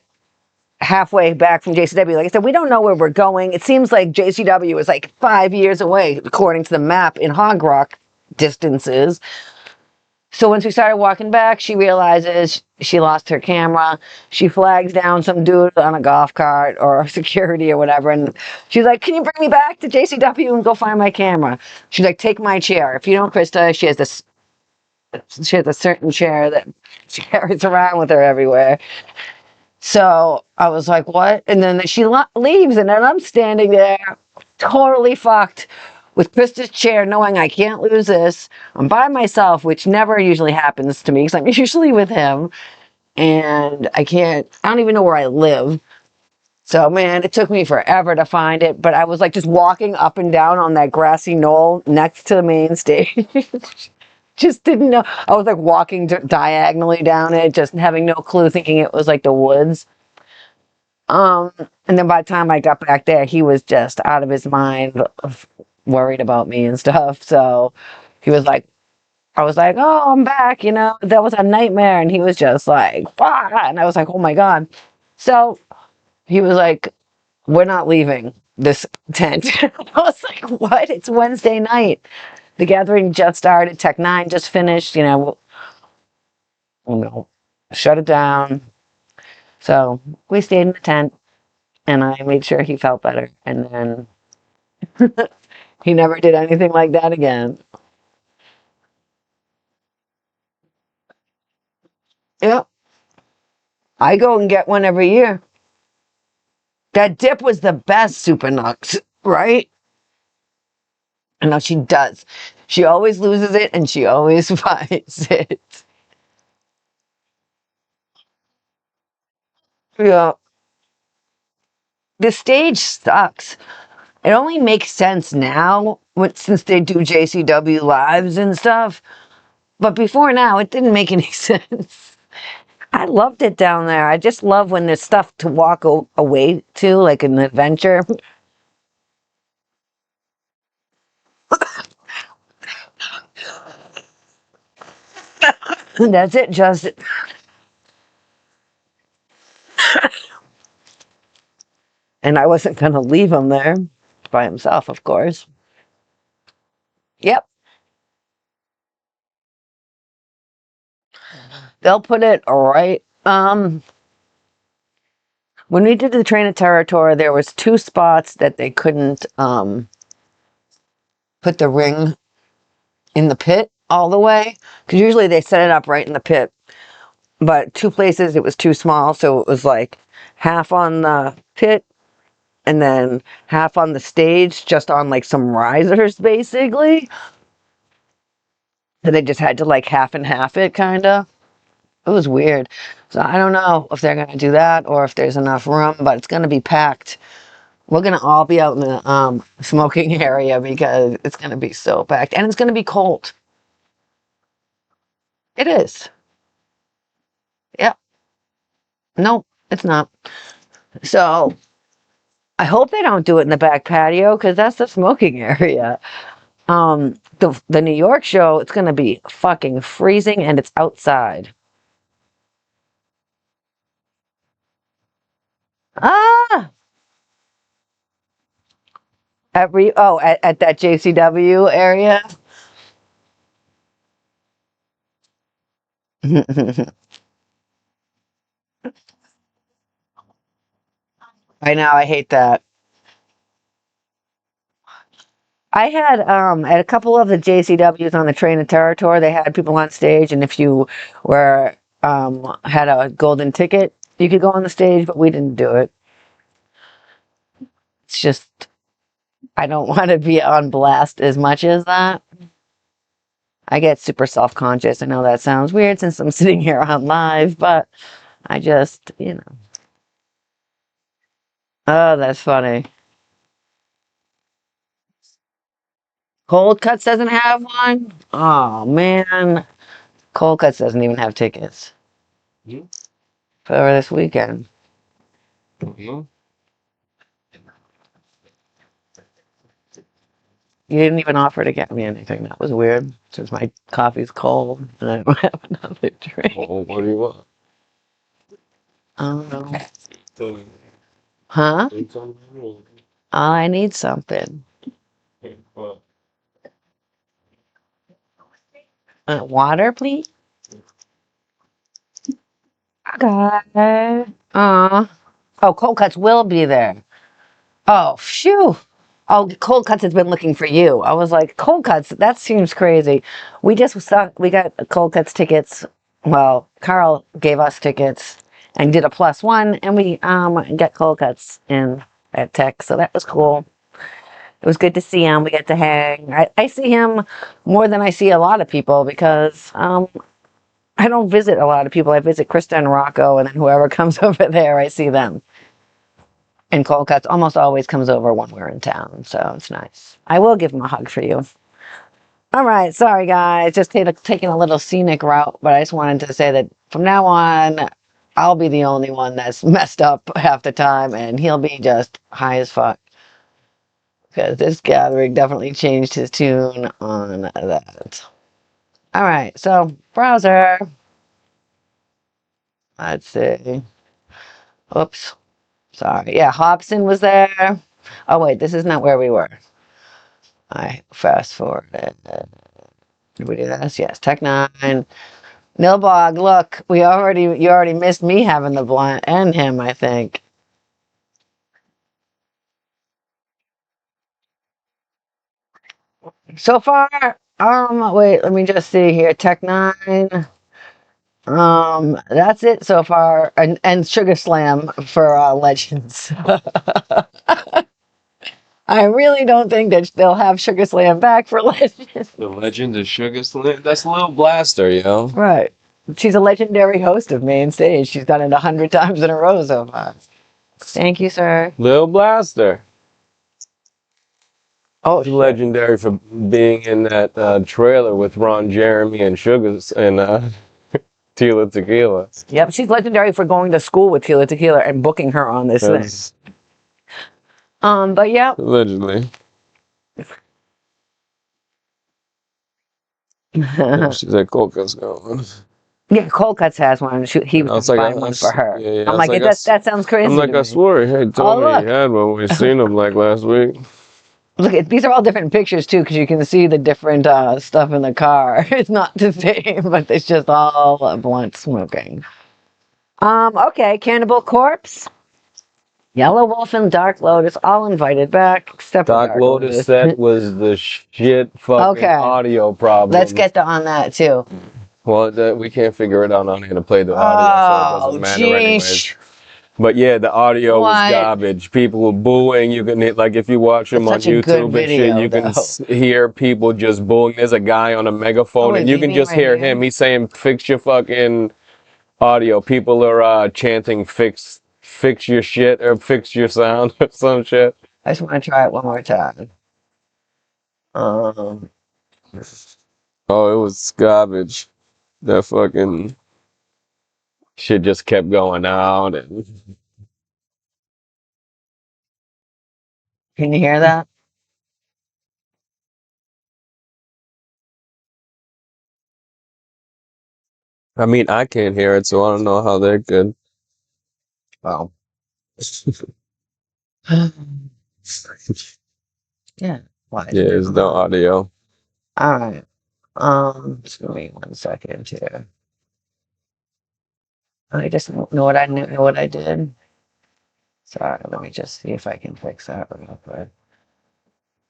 halfway back from JCW, like I said, we don't know where we're going. It seems like JCW is like 5 years away, according to the map in Hog Rock distances. So once we started walking back, she realizes she lost her camera. She flags down some dude on a golf cart or security or whatever, and she's like, can you bring me back to JCW and go find my camera? She's like, take my chair. If you know Krista, she has a certain chair that she carries around with her everywhere. So I was like, what? And then she leaves, and then I'm standing there totally fucked with Krista's chair, knowing I can't lose this. I'm by myself, which never usually happens to me because I'm usually with him. And I don't even know where I live. So, man, it took me forever to find it. But I was like just walking up and down on that grassy knoll next to the main stage. Just didn't know. I was like walking diagonally down it, just having no clue, thinking it was like the woods. And then by the time I got back there, he was just out of his mind, worried about me and stuff. So he was like, I was like, oh, I'm back, that was a nightmare. And he was just like, ah, and I was like, oh my God. So he was like, we're not leaving this tent. I was like, what? It's Wednesday night. The gathering just started. Tech 9 just finished, shut it down. So we stayed in the tent and I made sure he felt better. And then he never did anything like that again. Yep. I go and get one every year. That dip was the best, Super Nux, right? I know she does. She always loses it and she always finds it. Yeah. The stage sucks. It only makes sense now since they do JCW lives and stuff. But before now, it didn't make any sense. I loved it down there. I just love when there's stuff to walk away to, like an adventure. That's it, just. And I wasn't going to leave him there by himself, of course. Yep. They'll put it right. When we did the Train of Territory, there was 2 spots that they couldn't put the ring in the pit all the way. Because usually they set it up right in the pit. But 2 places it was too small, so it was like half on the pit and then half on the stage, just on like some risers, basically. So they just had to like half and half it, kind of. It was weird. So I don't know if they're going to do that or if there's enough room, but it's going to be packed. We're going to all be out in the smoking area because it's going to be so packed. And it's going to be cold. It is. Yep. Nope, it's not. So I hope they don't do it in the back patio because that's the smoking area. The New York show, it's going to be fucking freezing and it's outside. Ah! At that JCW area. I know, I hate that. I had at a couple of the JCWs on the Train of Territory, they had people on stage, and if you were had a golden ticket, you could go on the stage, but we didn't do it. It's just I don't want to be on blast as much as that. I get super self-conscious. I know that sounds weird since I'm sitting here on live, but I just, Oh, that's funny. Cold Cuts doesn't have one? Oh, man. Cold Cuts doesn't even have tickets You? for this weekend. Mhm. You didn't even offer to get me anything. That was weird, since my coffee's cold and I don't have another drink. Well, what do you want? I don't know. So, Huh? eat something or- I need something. Well, Water, please? Okay. Oh, Cold Cuts will be there. Oh, phew. Oh, Cold Cuts has been looking for you. I was like, Cold Cuts, that seems crazy. We got Cold Cuts tickets. Well, Carl gave us tickets and did a +1, and we got Cold Cuts in at Tech, so that was cool. It was good to see him. We got to hang. I see him more than I see a lot of people because I don't visit a lot of people. I visit Krista and Rocco, and then whoever comes over there, I see them. And Colcuts almost always comes over when we're in town, so it's nice. I will give him a hug for you. All right, sorry guys, just taking a little scenic route, but I just wanted to say that from now on, I'll be the only one that's messed up half the time, and he'll be just high as fuck. Because this gathering definitely changed his tune on that. All right, so browser. Let's see. Oops. Sorry. Yeah, Hobson was there. Oh, wait, this is not where we were. I fast forwarded. Did we do this? Yes, Tech 9. Nilbog, look, you already missed me having the blunt and him, I think. So far, wait, let me just see here. Tech 9. That's it so far. And Sugar Slam for Legends. I really don't think that they'll have Sugar Slam back for Legends. The legend of Sugar Slam? That's Lil Blaster, yo. Right. She's a legendary host of Main Stage. She's done it 100 times in a row so far. Thank you, sir. Lil Blaster. Oh, She's legendary for being in that trailer with Ron Jeremy and Sugars and Tila Tequila. Yep, she's legendary for going to school with Tila Tequila and booking her on this thing. But yeah. Allegedly. She's at Cold Cuts going. Yeah, Cold Cuts has one. He was buying one for her. Yeah, I'm like, that sounds crazy. I'm like, I swore he had told me he had one. We seen him like last week. Look, these are all different pictures too, because you can see the different stuff in the car. It's not the same, but it's just all blunt smoking. Okay, Cannibal Corpse, Yellow Wolf, and Dark Lotus all invited back, except Dark Lotus set was the shit fucking audio problem. Let's get on that too. Well, we can't figure it out on here to play the audio, so it doesn't matter anyways. But yeah, the audio was garbage. People were booing. You can like if you watch them on YouTube and shit, you can hear people just booing. There's a guy on a megaphone, and you can just hear him. He's saying, "Fix your fucking audio." People are chanting, "Fix your shit" or "Fix your sound" or some shit. I just want to try it one more time. Oh, it was garbage. That fucking shit just kept going out. And can you hear that? I mean, I can't hear it, so I don't know how they're good. Wow. Yeah. Why? Yeah, there's no audio. All right. Just give me 1 second here. I just know what I knew, what I did. Sorry, let me just see if I can fix that real quick.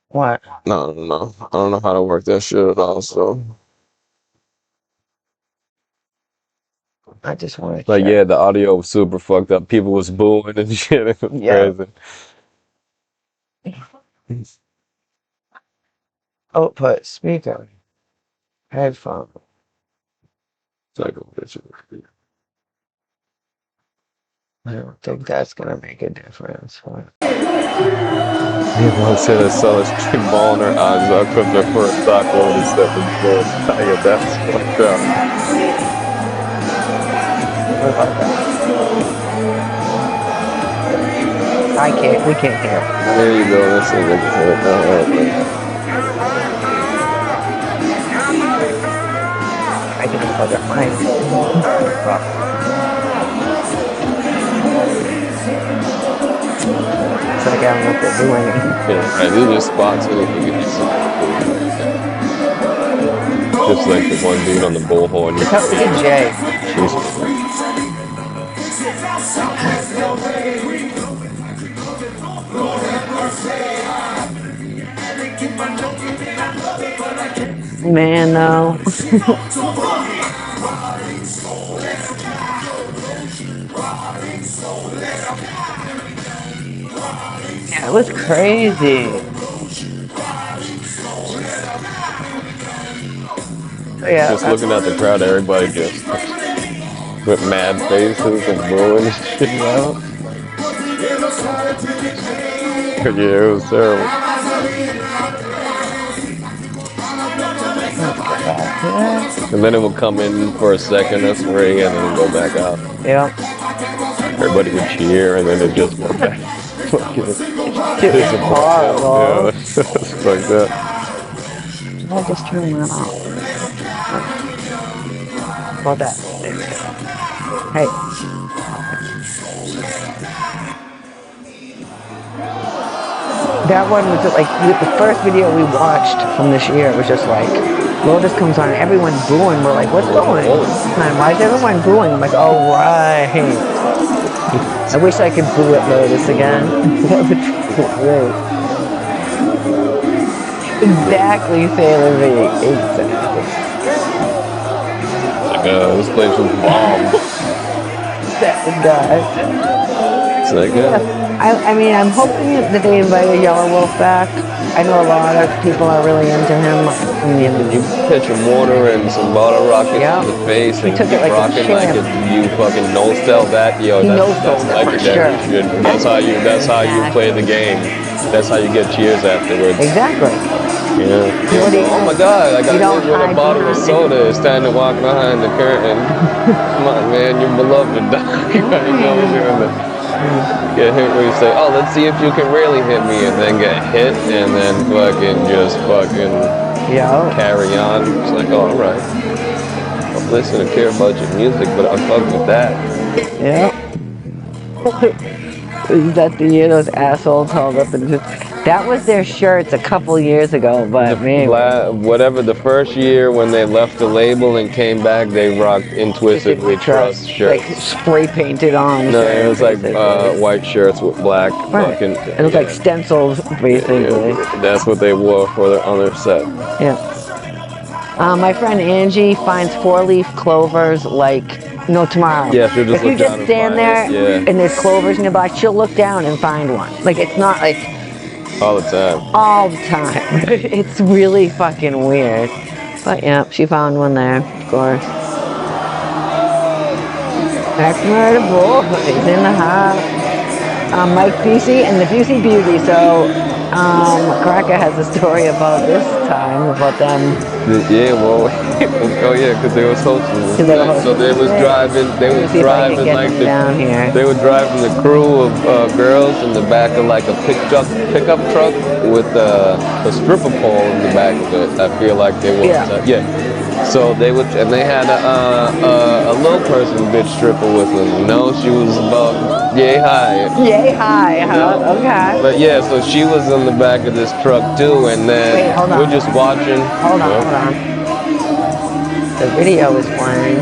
What? No, I don't know how to work that shit at all. So, I just want to. Like, yeah, the audio was super fucked up. People was booing and shit. It was crazy. Output speaker. Headphone. I don't think that's gonna make a difference. People said I saw this chick balling her eyes out because their first Dark Lotus set was good. Yeah, that's fucked up. We can't hear. There you go. That's it. I can plug up mine. So I don't know what they're doing. Yeah, right. These are spots where you can get just like the one dude on the bullhorn. Look at Jay. Man, though. Yeah, it was crazy. Yeah. Just looking at the crowd, everybody just with mad faces and booing. Yeah, it was terrible. And then it would come in for a second, a swing, and then it would go back out. Yeah. Everybody would cheer, and then it just go back. It's horrible. Yeah, it's like that. I'll just turn that off. About that. Hey. That one was just like the first video we watched from this year. It was just like Lotus comes on and everyone's booing. We're like, what's going on? Why is everyone booing? I'm like, oh right. I wish I could boo at Lotus again. That would be great. Exactly, Sailor V. Exactly. Like, this place was bombed. That guy. It's like, I mean, I'm hoping that they invited Yellow Wolf back. I know a lot of people are really into him. You pitch him water and some bottle rockets Yeah. in the face He and took it like a rocking like champ. you fucking no-sell that, yo, He that's no-sold it for legendary sure. shit. That's how you play the game. That's how you get cheers afterwards. Exactly. Yeah. What do you- Oh my god, I got you don't hit with a hide bottle of behind- soda. It's time to walk behind the curtain. Come on, man, your beloved died. You know what I'm doing? Get hit where you say, oh, let's see if you can really hit me, and then get hit, and then fucking Yeah. carry on. It's like, oh, all right. I'm listening to care about your music, but I fuck with that. Yeah. Is that the year those assholes held up and just... That was their shirts a couple years ago, but man. Whatever, the first year when they left the label and came back, they rocked In Twisted with Trust shirts. Like spray painted on. No, it was like basically. white shirts with black fucking. It was like stencils, basically. Yeah, that's what they wore on their set. Yeah. My friend Angie finds 4-leaf clovers like no tomorrow. Yeah, she'll just if you look just down and stand find there it, yeah. and there's clovers nearby, she'll look down and find one. Like it's not like All the time. all the time. It's really fucking weird. But yeah, she found one there, of course. Back murder boys in the house. Mike Busey and the Busey Beauty. So, Cracker has a story about this time, about them. Yeah, well, oh yeah, because they was hosting. So they was driving. They was driving like down here. They were driving the crew of girls in the back of like a pickup truck with a stripper pole in the back of it. I feel like they were. Yeah. So they would, and they had a little person bitch stripper with them. You know, she was about yay high. Yay high, huh? Yeah. Okay. But yeah, so she was in the back of this truck too, and then we're just watching. Hold on. The video is playing.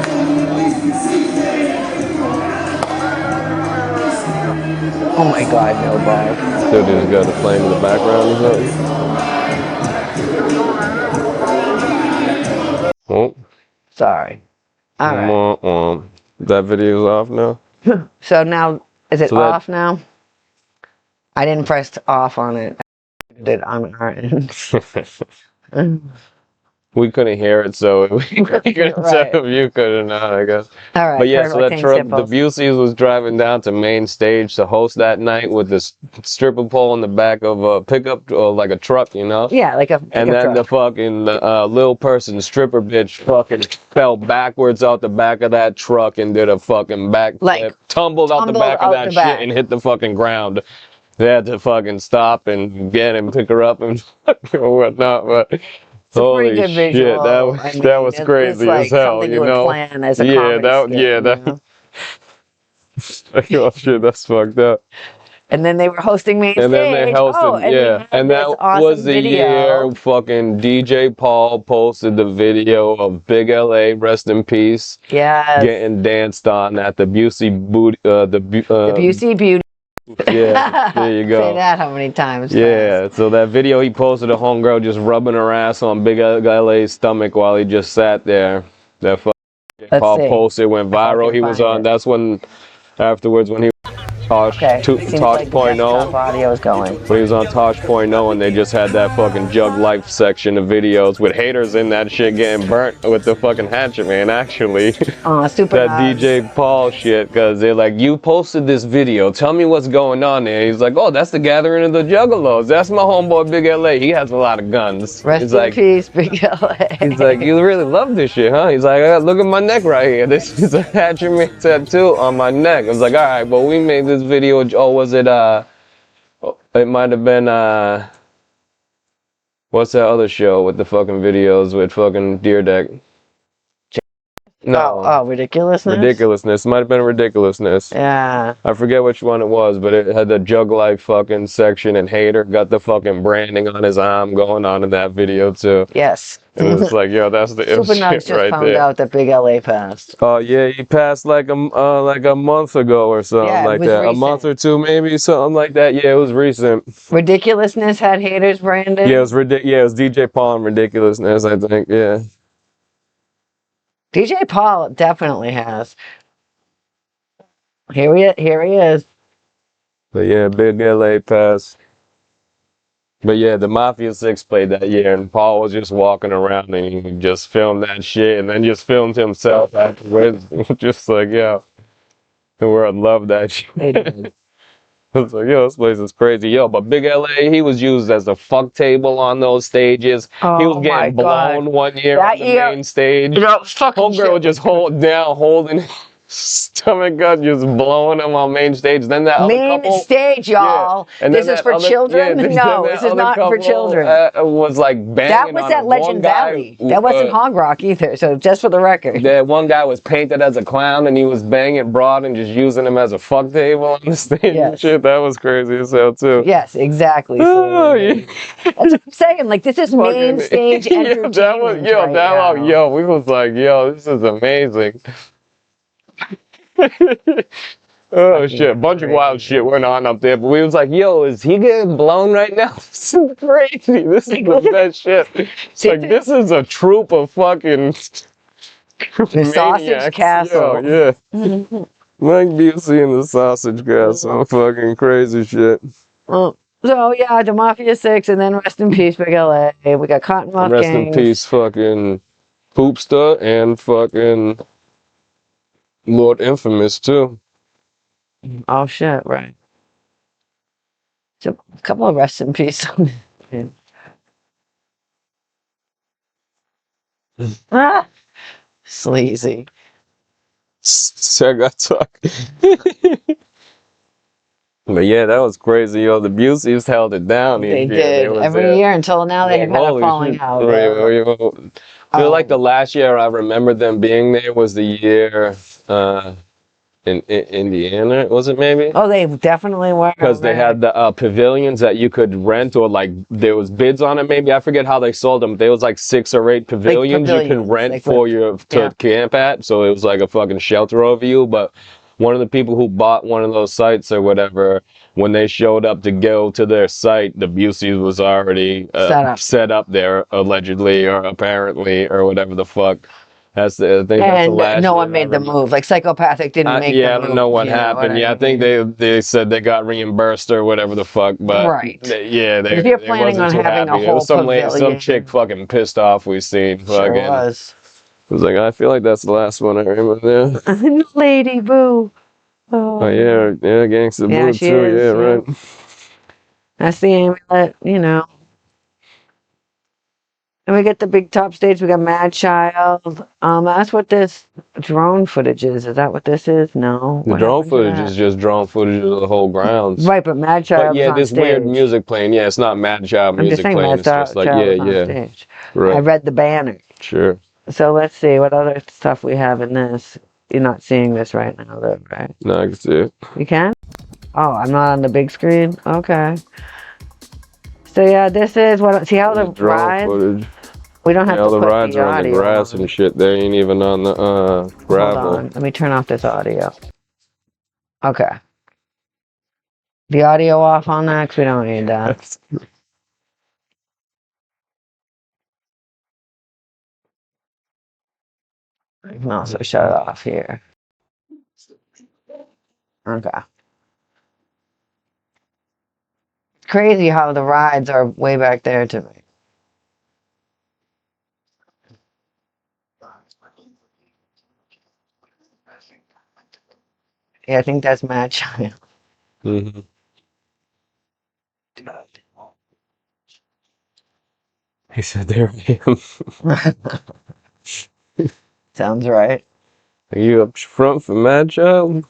Oh my god, no, Bob. So they just got the flame in the background or something. Oh. Sorry. All right. That video's off now? So now, is it So that- off now? I didn't press off on it. I did on our end. We couldn't hear it, so we couldn't Right. tell if you could or not, I guess. All right. But yeah, so that perfect. truck, Thanks, the Buseys was driving down to main stage to host that night with this stripper pole in the back of a pickup, or like a truck, you know? Yeah, like a And then the fucking little person, stripper bitch, fucking fell backwards out the back of that truck and did a fucking backflip. Like, tumbled out the back of out that the shit back. and hit the fucking ground. They had to fucking stop and get him, pick her up and whatnot, but... It's a holy pretty good shit, visual. that was, I mean, that was it's crazy like as hell, something you would know? plan as a Yeah, comedy that, skit, yeah, you that... know? Oh shit, that's fucked up. And then they were hosting main And then stage. they hosted, and yeah. And that was the year fucking DJ Paul posted the video of Big LA, rest in peace, Yes. getting danced on at the Busey booty, The Busey Beauty. yeah, there you go. Say that how many times? Yeah, so that video he posted a homegirl just rubbing her ass on Big LA's stomach while he just sat there. That fucking Let's Paul see. posted, went I viral. can He was find on, it. that's when, afterwards when he Tosh, Okay, seems Tosh like the Point desktop oh. audio is going. When he was on Tosh Point oh, and they just had that fucking Jug Life section of videos with haters in that shit getting burnt with the fucking hatchet, man, actually. Super That nods. DJ Paul shit, because they're like, you posted this video, tell me what's going on there. He's like, oh, that's the gathering of the Juggalos. That's my homeboy Big LA. He has a lot of guns. Rest He's in like, peace, Big LA. he's like, you really love this shit, huh? He's like, look at my neck right here. This is a hatchet made tattoo on my neck. I was like, all right, well, we made this video. Oh, was it, it might have been, what's that other show with the fucking videos with fucking Deer Deck? No. Oh, ridiculousness? Ridiculousness. Might have been Ridiculousness. Yeah. I forget which one it was, but it had the Jug Life fucking section, and Hater got the fucking branding on his arm going on in that video too. Yes. And it's like, yo, that's the ill Super Nugs shit just right found there. out that Big LA passed. Oh yeah, he passed like a month ago or something Yeah, it like was that. recent. A month or two, maybe something like that. Yeah, it was recent. Ridiculousness had haters branding. Yeah, it was Yeah, it was DJ Paul and Ridiculousness, I think. Yeah. DJ Paul definitely has. Here he is. But yeah, Big LA passed. But yeah, the Mafia 6 played that year, and Paul was just walking around, and he just filmed that shit, and then just filmed himself afterwards. Just like, yo, the world loved that shit. They did. I was like, yo, this place is crazy. Yo, but Big LA, he was used as a fuck table on those stages. He was Oh my getting blown God. one year That on the year- main stage. You know, fucking Homegirl shit was just holding his stomach up, just blowing him on main stage. Then that other Main couple, stage, y'all. and This then is that for other- children? then No, that this is other not for couple, children. Was like banging That was on at him. Legend One guy, Valley. That wasn't Hog Rock either, so just for the record. That one guy was painted as a clown, and he was banging Broad and just using him as a fuck table on the stage and Yes. shit. That was crazy as hell too. Yes, exactly. Oh, So, yeah. that's what I'm saying. Like, this is main stage entertainment right now. We was like, yo, this is amazing. Oh shit, a bunch of wild shit went on up there, but we was like, yo, is he getting blown right now? This is crazy. This is the best shit. Like, this is a troop of fucking The Sausage maniacs. Castle. Yo, yeah. Mike Busey and the Sausage Castle. Fucking crazy shit. Well, so yeah, the Mafia 6, and then rest in peace, Big LA. We got Cottonmouth Rest in Gangs. peace, fucking Poopsta and fucking Lord Infamous too. Oh shit, right. So a couple of rest in peace. Ah, sleazy. Sega talk. But yeah, that was crazy, yo. The Buseys held it down. They did every year until now. They have had a Holy falling shit. out. I feel like the last year I remember them being there was the year in Indiana, was it maybe? Oh, they definitely were. Because they had the pavilions that you could rent, or like there was bids on it. Maybe I forget how they sold them. There was like 6 or 8 pavilions you could rent like for to camp at. So it was like a fucking shelter over you. But one of the people who bought one of those sites or whatever, when they showed up to go to their site, the Buseys was already set up there, allegedly or apparently or whatever the fuck. I think that's the last no one made the move. Like Psychopathic didn't make the move. I don't know what happened. I think they said they got reimbursed or whatever the fuck. But right. If you're planning on having a whole pavilion, some chick fucking pissed off we seen. Sure was. I was like, I feel like that's the last one I remember. Yeah. Lady Boo. Oh yeah, Gangsta Boo she too. is, Yeah, right. That's the amulet, you know. And we get the big top stage. We got Mad Child. That's what this drone footage is. Is that what this is? No. The drone footage is just drone footage of the whole grounds. Right, but Mad Child. But yeah, this weird music playing. Yeah, it's not Mad Child music playing. It's just like stage. Right. I read the banner. Sure. So let's see what other stuff we have in this. You're not seeing this right now, though, right? No, I can see it. You can? Oh, I'm not on the big screen? Okay. So yeah, this is what. See how the rides? Footage. We don't have to the put rides the are on audio the grass and shit. They ain't even on the gravel. Hold on. Let me turn off this audio. Okay. The audio off on that because we don't need that. I can also shut it off here. Okay. crazy how the rides are way back there to me. Yeah, I think that's Mad Child. Mm-hmm. He said, "There I am." Sounds right. Are you up front for Mad Child?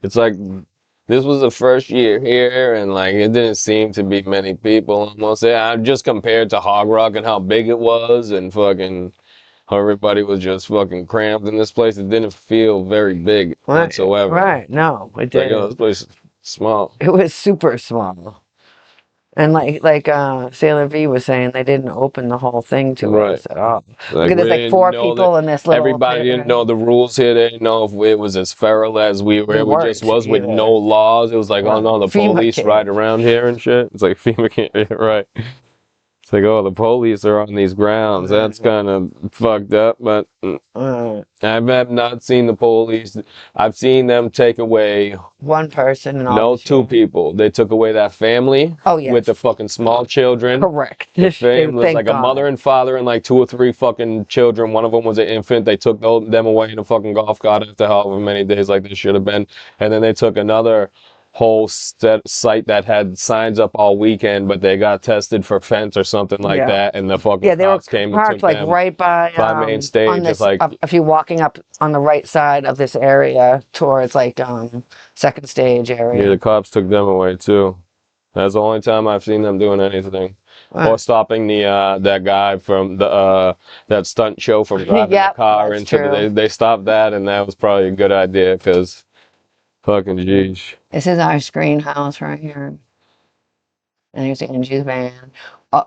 It's like this was the first year here, and like it didn't seem to be many people. Almost, yeah, just compared to Hog Rock and how big it was, and fucking how everybody was just fucking cramped in this place. It didn't feel very big whatsoever. Right. No, it It's like, oh, this did. place is small. It was super small. And Sailor V was saying, they didn't open the whole thing to Right. us at all. Like Look at we this, like didn't 4 know that people in this little everybody didn't theater. know the rules here. They didn't know if it was as feral as we were. We We just weren't was with either. no laws. It was like, oh Right. no, the FEMA police came. ride around here and shit. It's like FEMA can't, yeah, right. It's like, oh, the police are on these grounds. That's kind of fucked up, but I have not seen the police. I've seen them take away, One person and all no, the 2 shit. people. They took away that family Oh, yes. with the fucking small children. Correct. The family was Thank like a God. mother and father and like 2 or 3 fucking children. One of them was an infant. They took them away in a fucking golf cart after however many days like this should have been. And then they took another whole site that had signs up all weekend, but they got tested for fence or something like that. And the fucking they were cops came and parked took like them right by main stage. on It's this. like, If you're walking up on the right side of this area towards like second stage yeah, area. the cops took them away too. That's the only time I've seen them doing anything. Or stopping the that guy from the that stunt show from driving the car that's into true. they stopped that, and that was probably a good idea because fucking jeez. This is our screen house right here. And here's Angie's van,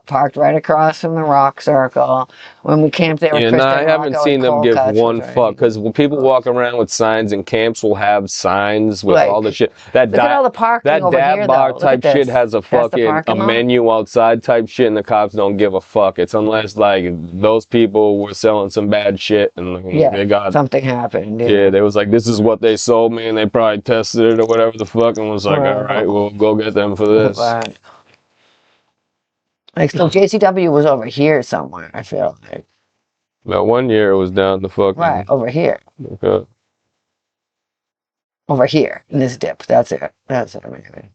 parked right across from the rock circle. When we camped there with Yeah, no, Kristen I haven't Rocco seen and them Cold give Cuts, one was right fuck because when people walk around with signs and camps will have signs with all the shit. Look at all the parking over dab here, bar though. Look at type shit this. has a That's the fucking parking lot? menu outside type shit, and the cops don't give a fuck. It's unless like those people were selling some bad shit and they got something happened. yeah, they was like, this is what they sold me, and they probably tested it or whatever the fuck, and was like, all right, we'll go get them for this. Like, so JCW was over here somewhere, I feel like. Now, one year it was down the fucking... Right, over here. Okay. Over here, in this dip. That's it. That's it, maybe.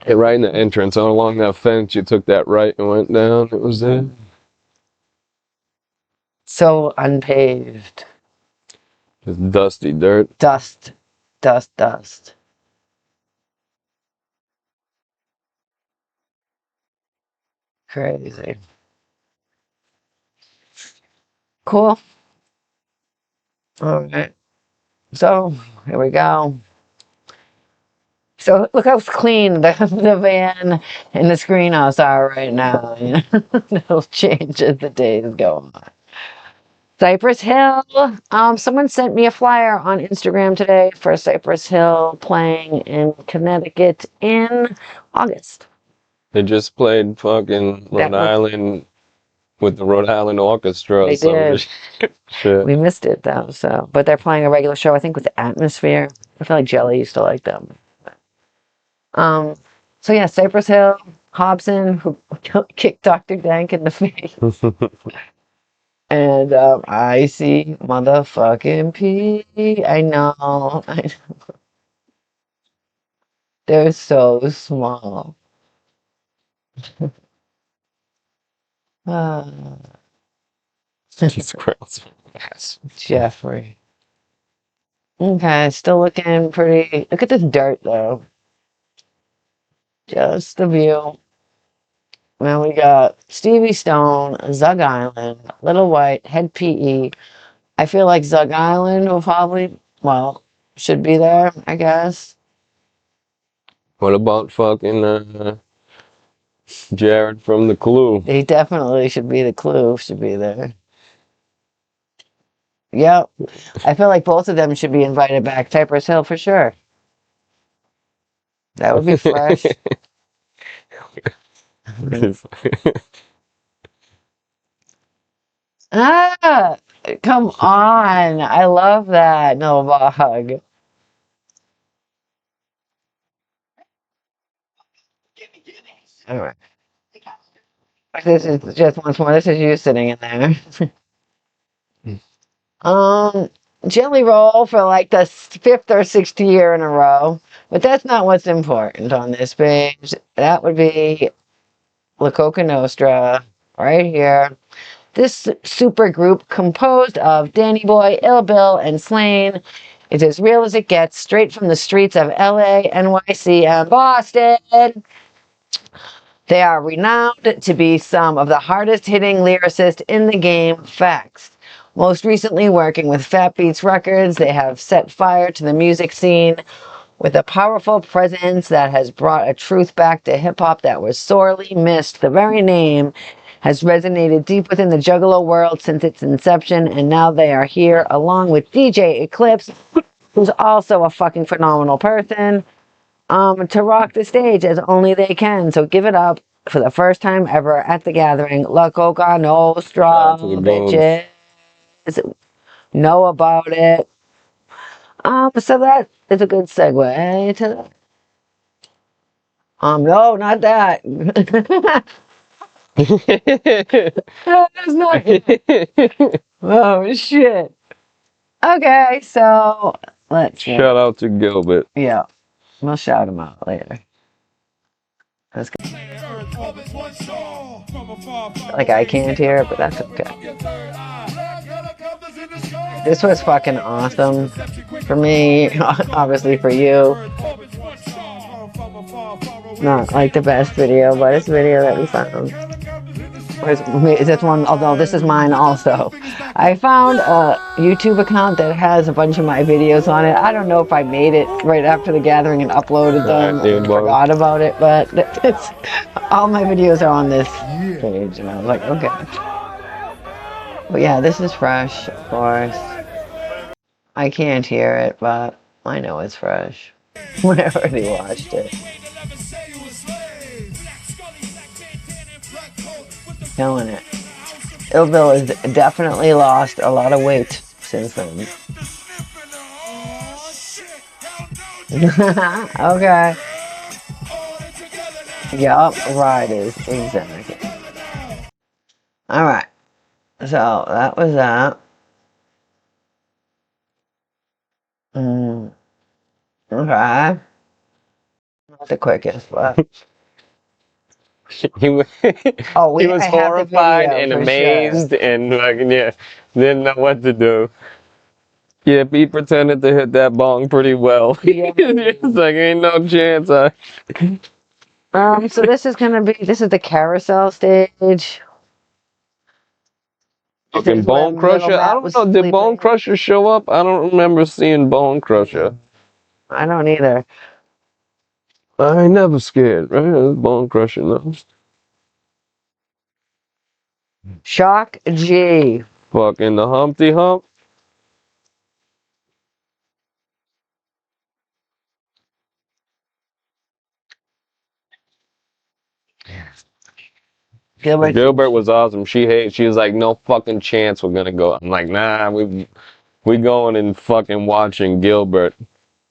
Yeah, right in the entrance, along that fence, you took that right and went down. It was there. So unpaved. Just dusty dirt. Dust. Dust, dust. Crazy. Cool. All right. So, here we go. So, look how clean the van and the screenhouse are right now. You know? It'll change as the days go on. Cypress Hill. Someone sent me a flyer on Instagram today for Cypress Hill playing in Connecticut in August. They just played fucking Rhode Island with the Rhode Island Orchestra. They did. Shit. We missed it though. So, but they're playing a regular show. I think with the Atmosphere. I feel like Jelly used to like them. So yeah, Cypress Hill, Hobson, who kicked Dr. Dank in the face. And I see motherfucking P. I know. They're so small. Jesus Christ. Yes, Jeffrey. Okay, still looking pretty. Look at this dirt though. Just the view. Now we got Stevie Stone, Zug Island, Little White, Head PE. I feel like Zug Island will probably, well, should be there, I guess. What about fucking Jared from The Clue? He definitely should be. The Clue should be there. Yep. I feel like both of them should be invited back. Cypress Hill for sure. That would be fresh. Ah, come on. I love that. No bug. All right. This is just once more. This is you sitting in there. Jelly roll for like the fifth or sixth year in a row, but that's not what's important on this page. That would be La Coca Nostra right here. This super group composed of Danny Boy, Ill Bill, and Slain is as real as it gets, straight from the streets of LA, NYC, and Boston. They are renowned to be some of the hardest hitting lyricists in the game. Facts. Most recently working with Fat Beats Records, they have set fire to the music scene with a powerful presence that has brought a truth back to hip-hop that was sorely missed. The very name has resonated deep within the Juggalo world since its inception, and now they are here along with DJ Eclipse, who's also a fucking phenomenal person, to rock the stage as only they can. So give it up for the first time ever at the gathering. La Coca Nostra, bitches. Know about it. So that is a good segue to that. No, not that. That's not it. Oh shit. Okay, so let's Shout out to Gilbert. Yeah, we'll shout him out later. That's good. Like I can't hear it, but that's okay. This was fucking awesome for me, obviously for you. Not like the best video, but it's a video that we found. Is this one? Although this is mine also. I found a YouTube account that has a bunch of my videos on it. I don't know if I made it right after the gathering and uploaded them. I forgot about it, but it's all my videos are on this page, and I was like, okay. But yeah, this is fresh, of course. I can't hear it, but I know it's fresh. I already watched it. Killing it. Ill Bill has definitely lost a lot of weight since then. Okay. Yup, riders, exactly. Alright. So, that was that. Okay. Not the quickest, but... he was horrified and amazed and like, yeah, didn't know what to do. Yeah, he pretended to hit that bong pretty well. Yeah. It's like, ain't no chance. So this is the carousel stage. Fucking Bone Crusher. I don't know. Did Bone Crusher show up? I don't remember seeing Bone Crusher. I don't either. I ain't never scared, right? Bone Crusher, no. Shock G. Fucking the Humpty Hump. Gilbert was awesome. She was like, no fucking chance we're gonna go. I'm like, nah, we going and fucking watching Gilbert.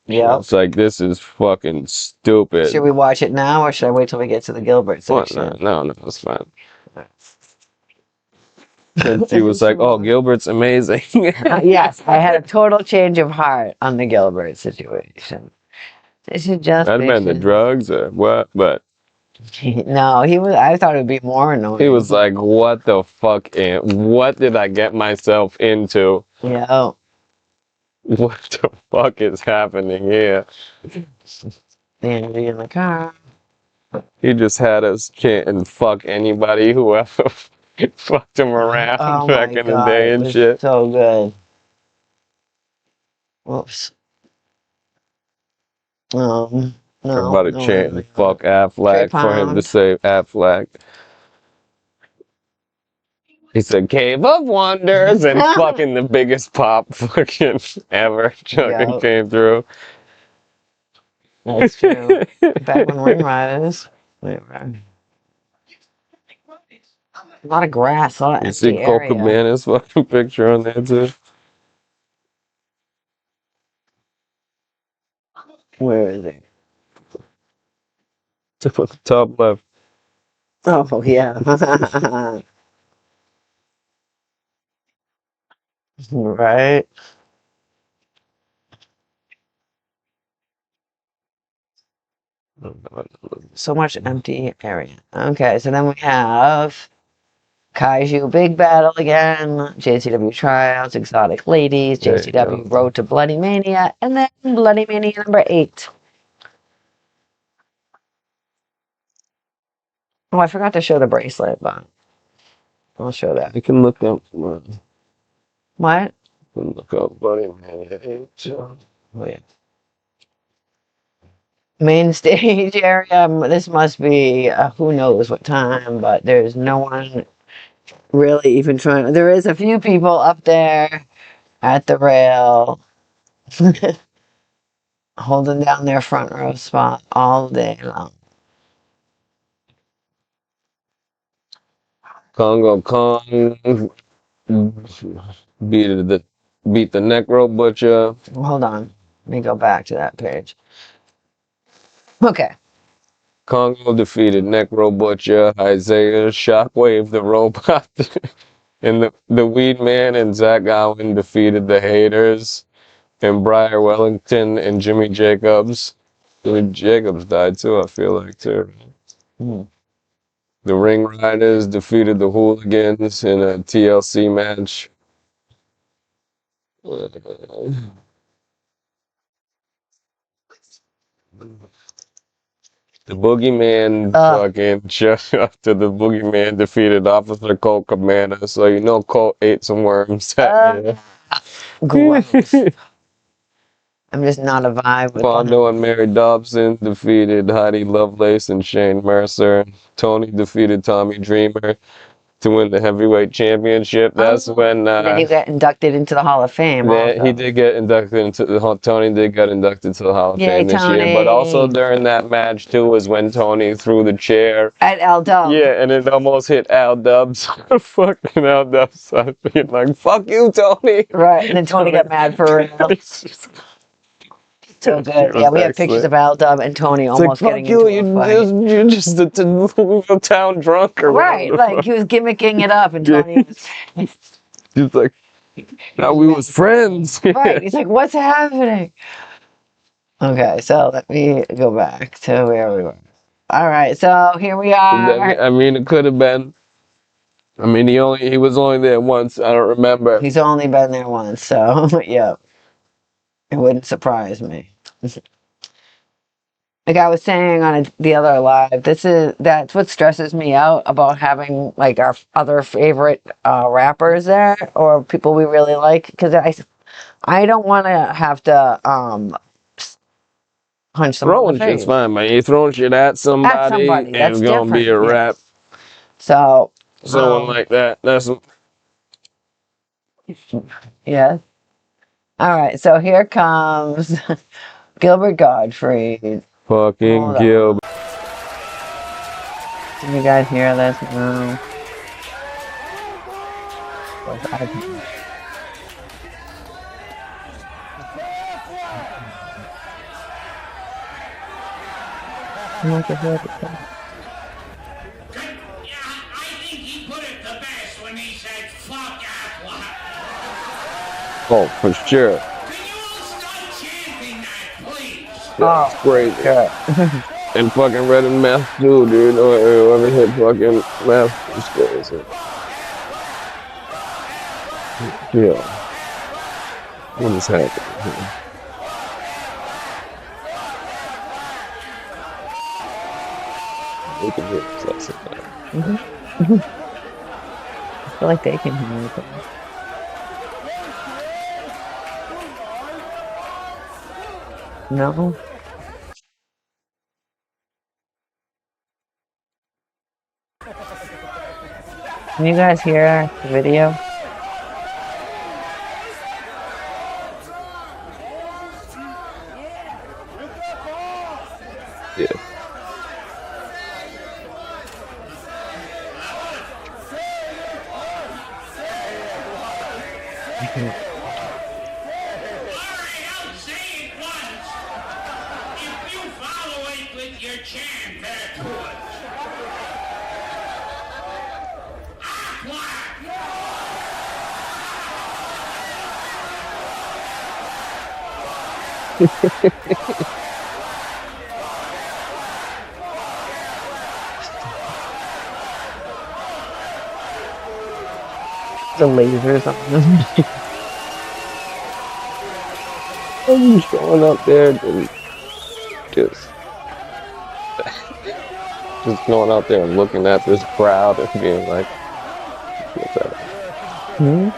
Yeah. It's like, this is fucking stupid. Should we watch it now or should I wait till we get to the Gilbert section? What? No, it's fine. And she was like, oh, Gilbert's amazing. Yes, I had a total change of heart on the Gilbert situation. This is just That'd been the drugs or what, but... No, I thought it would be more annoying. He was like, what the fuck, what did I get myself into? Yeah. What the fuck is happening here? Andy in the car. He just had us chanting fuck anybody who ever fucked him around back in the day and shit. So good. Whoops. No. Everybody chanting fuck Affleck for him to say Affleck. He said Cave of Wonders and fucking the biggest pop fucking ever fucking came through. That's true. Back when Ring Riders. A lot of grass, a lot of empty area. You see Cole Cabana's fucking picture on there too? Where is he? Top left. Oh, yeah. Right. So much empty area. Okay, so then we have Kaiju Big Battle again, JCW Tryouts, Exotic Ladies, There you JCW go. Road to Bloody Mania, and then Bloody Mania number 8. Oh, I forgot to show the bracelet, but I'll show that. You can look up. What? Look up, buddy. Man. Oh, yeah. Main stage area. This must be who knows what time, but there's no one really even trying. There is a few people up there at the rail holding down their front row spot all day long. Congo Kong beat the Necro Butcher. Hold on. Let me go back to that page. Okay. Congo defeated Necro Butcher, Isaiah, Shockwave the Robot, and the Weed Man and Zach Allen defeated the Haters, and Briar Wellington and Jimmy Jacobs. Jimmy Jacobs died too, I feel like, too. Hmm. The Ring Riders defeated the Hooligans in a TLC match. The Boogeyman fucking just after the Boogeyman defeated Officer Colt Cabana, so you know Colt ate some worms that year. Gross. I'm just not a vibe with Fondo and Mary Dobson defeated Heidi Lovelace and Shane Mercer. Tony defeated Tommy Dreamer to win the heavyweight championship. That's when then you get inducted into the Hall of Fame. he did get inducted into the Tony did get inducted to the Hall of Fame this year. But also during that match too was when Tony threw the chair at Al Dubs. Yeah, and it almost hit Al Dubs. Fucking Al Dubs. I feel like, fuck you, Tony. Right, and then Tony got mad for real. So good. Yeah, we have pictures of Al Dub and Tony almost getting into a fight. You're just a Louisville town drunk or right, like he was gimmicking it up and Tony was... He's like, now we was friends. Right, he's like, what's happening? Okay, so let me go back to where we were. All right, so here we are. I mean, it could have been. I mean, he was only there once. I don't remember. He's only been there once, so yeah. It wouldn't surprise me. Like I was saying on the other live, that's what stresses me out about having like our other favorite rappers there or people we really like, because I don't want to have to punch them in the face. It's fine, man. You're throwing shit at somebody and it's gonna be a rap. So someone like that. That's yeah. All right, so here comes Gilbert Gottfried. Fucking Gilbert. Can you guys hear this? No. I think he put it the best when he said, fuck Aqua. Oh, for sure. Can you all stop chanting that, please? That's great. And fucking Red and Meth too, dude. Or whoever hit fucking Meth is crazy. Yeah. What is happening here? We can hear this. I feel like they can hear it. No. Can you guys hear the video? Yeah. The lasers on them. I'm just going up there and just going out there and looking at this crowd and being like, what's that? Hmm?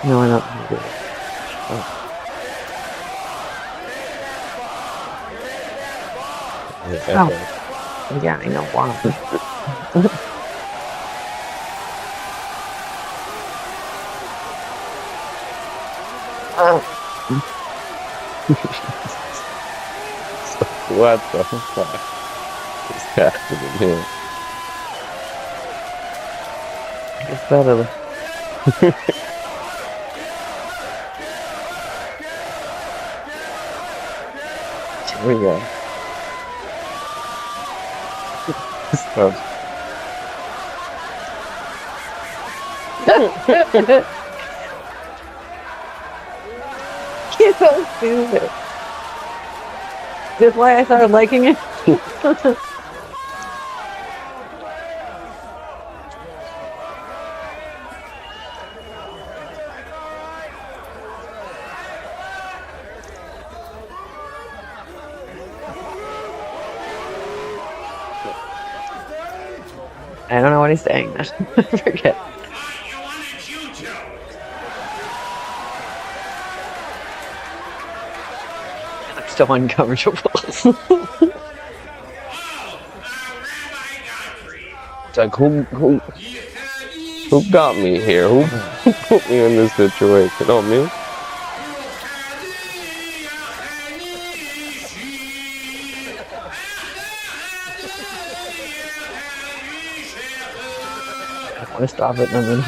No, I don't do it. Oh. Yeah, I know why. What the fuck is happening here? It's better. Here we go. You're so stupid. That's why I started liking it. I don't know what he's saying. I forget. I'm still uncomfortable. It's like who got me here? Who put me in this situation? Oh, me? I want to stop it in a minute.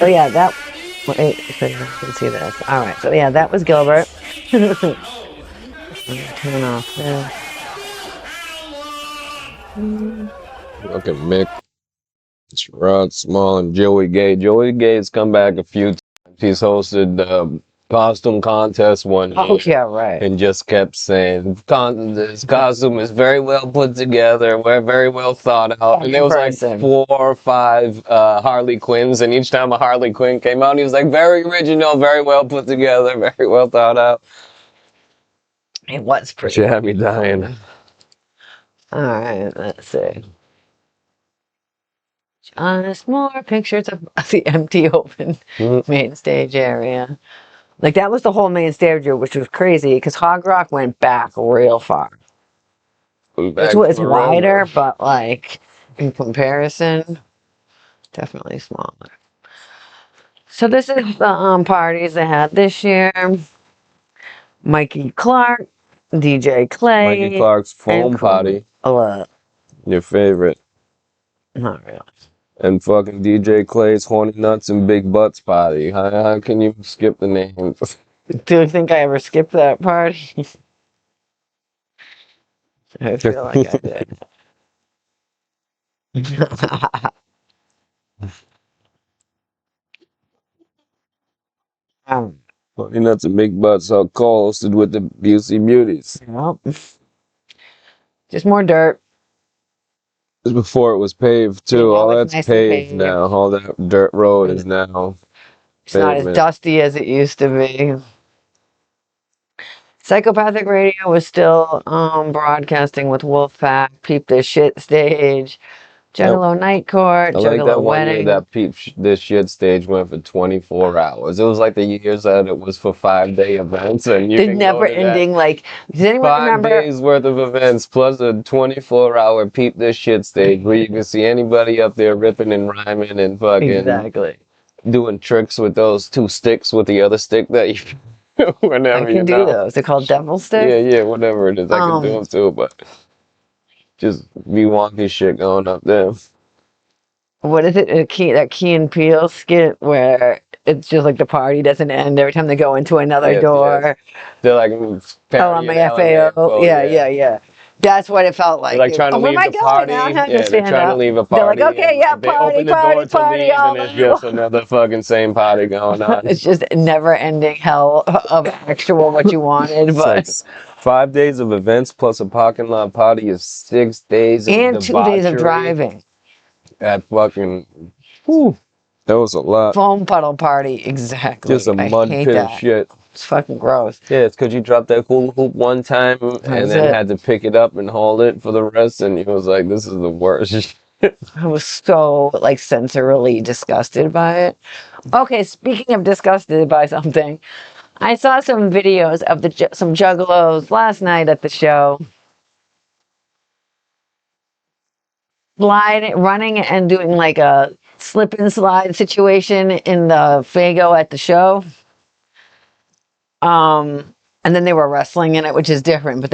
Oh yeah, that. Wait, so you can see this. All right, so yeah, that was Gilbert. Turn off this. Look at Mick, Rod Small, and Joey Gay. Joey Gay's come back a few times. He's hosted the costume contest one year. Oh yeah, right. And just kept saying, this costume is very well put together, we're very well thought out. And there was like 4 or 5 Harley Quinns, and each time a Harley Quinn came out, he was like, very original, very well put together, very well thought out. It was pretty. She had me dying. All right, let's see. Just more pictures of the empty open main stage area. Like that was the whole main stage, which was crazy because Hog Rock went back real far. It was wider, but like in comparison, definitely smaller. So this is the parties they had this year. Mikey Clark, DJ Clay. Mikey Clark's foam potty. Your favorite. Not really. And fucking DJ Clay's Horny Nuts and Big Butts potty. How can you skip the names? Do you think I ever skipped that party? I feel like I did. Horny Nuts and Big Butts are co-hosted with the Busey Beauties. Well, just more dirt. This was before it was paved too. Yeah, all it's that's nice and paved paved. now. All that dirt road is now It's not as pavement. dusty as it used to be. Psychopathic Radio was still broadcasting with Wolfpack, Peep This Shit Stage, Juggalo Night Court, I like Juggalo that one year Wedding. that This Shit Stage went for 24 hours. It was like the years that it was for 5-day events, and you The can never go to that. ending, like, does anyone 5 remember? days worth of events plus a 24-hour Peep This Shit Stage where you can see anybody up there ripping and rhyming and fucking Exactly. doing tricks with those 2 sticks with the other stick that you whenever I can do those. They're called devil sticks. Yeah, whatever it is, I can do them too, but just be wonky shit going up there. What is it? That Key and Peele skit where it's just like the party doesn't end every time they go into another Yes, door. yes. They're like Oh, partying on my LMAO. FAO. Yeah. That's what it felt They're like. like trying to Oh, where am leave I the going? I party. have to Yeah, they're stand trying to up. leave a They're like, party, okay, and yeah, like they open the door to party, leave, all and it's of you. just another fucking same party going on. It's just never-ending hell of actual what you wanted, It's like but 5 days of events plus a parking lot party is 6 days of and 2 days of debauchery driving. at fucking. Whew, that was a lot. Foam puddle party, exactly. Just a I mud hate pit of that. shit. It's fucking gross. Yeah, it's because you dropped that hula hoop one time and then it. had to pick it up and hold it for the rest, and you was like, "This is the worst." I was so like sensorily disgusted by it. Okay, speaking of disgusted by something, I saw some videos of some juggalos last night at the show, running and doing like a slip and slide situation in the Fago at the show. And then they were wrestling in it, which is different. But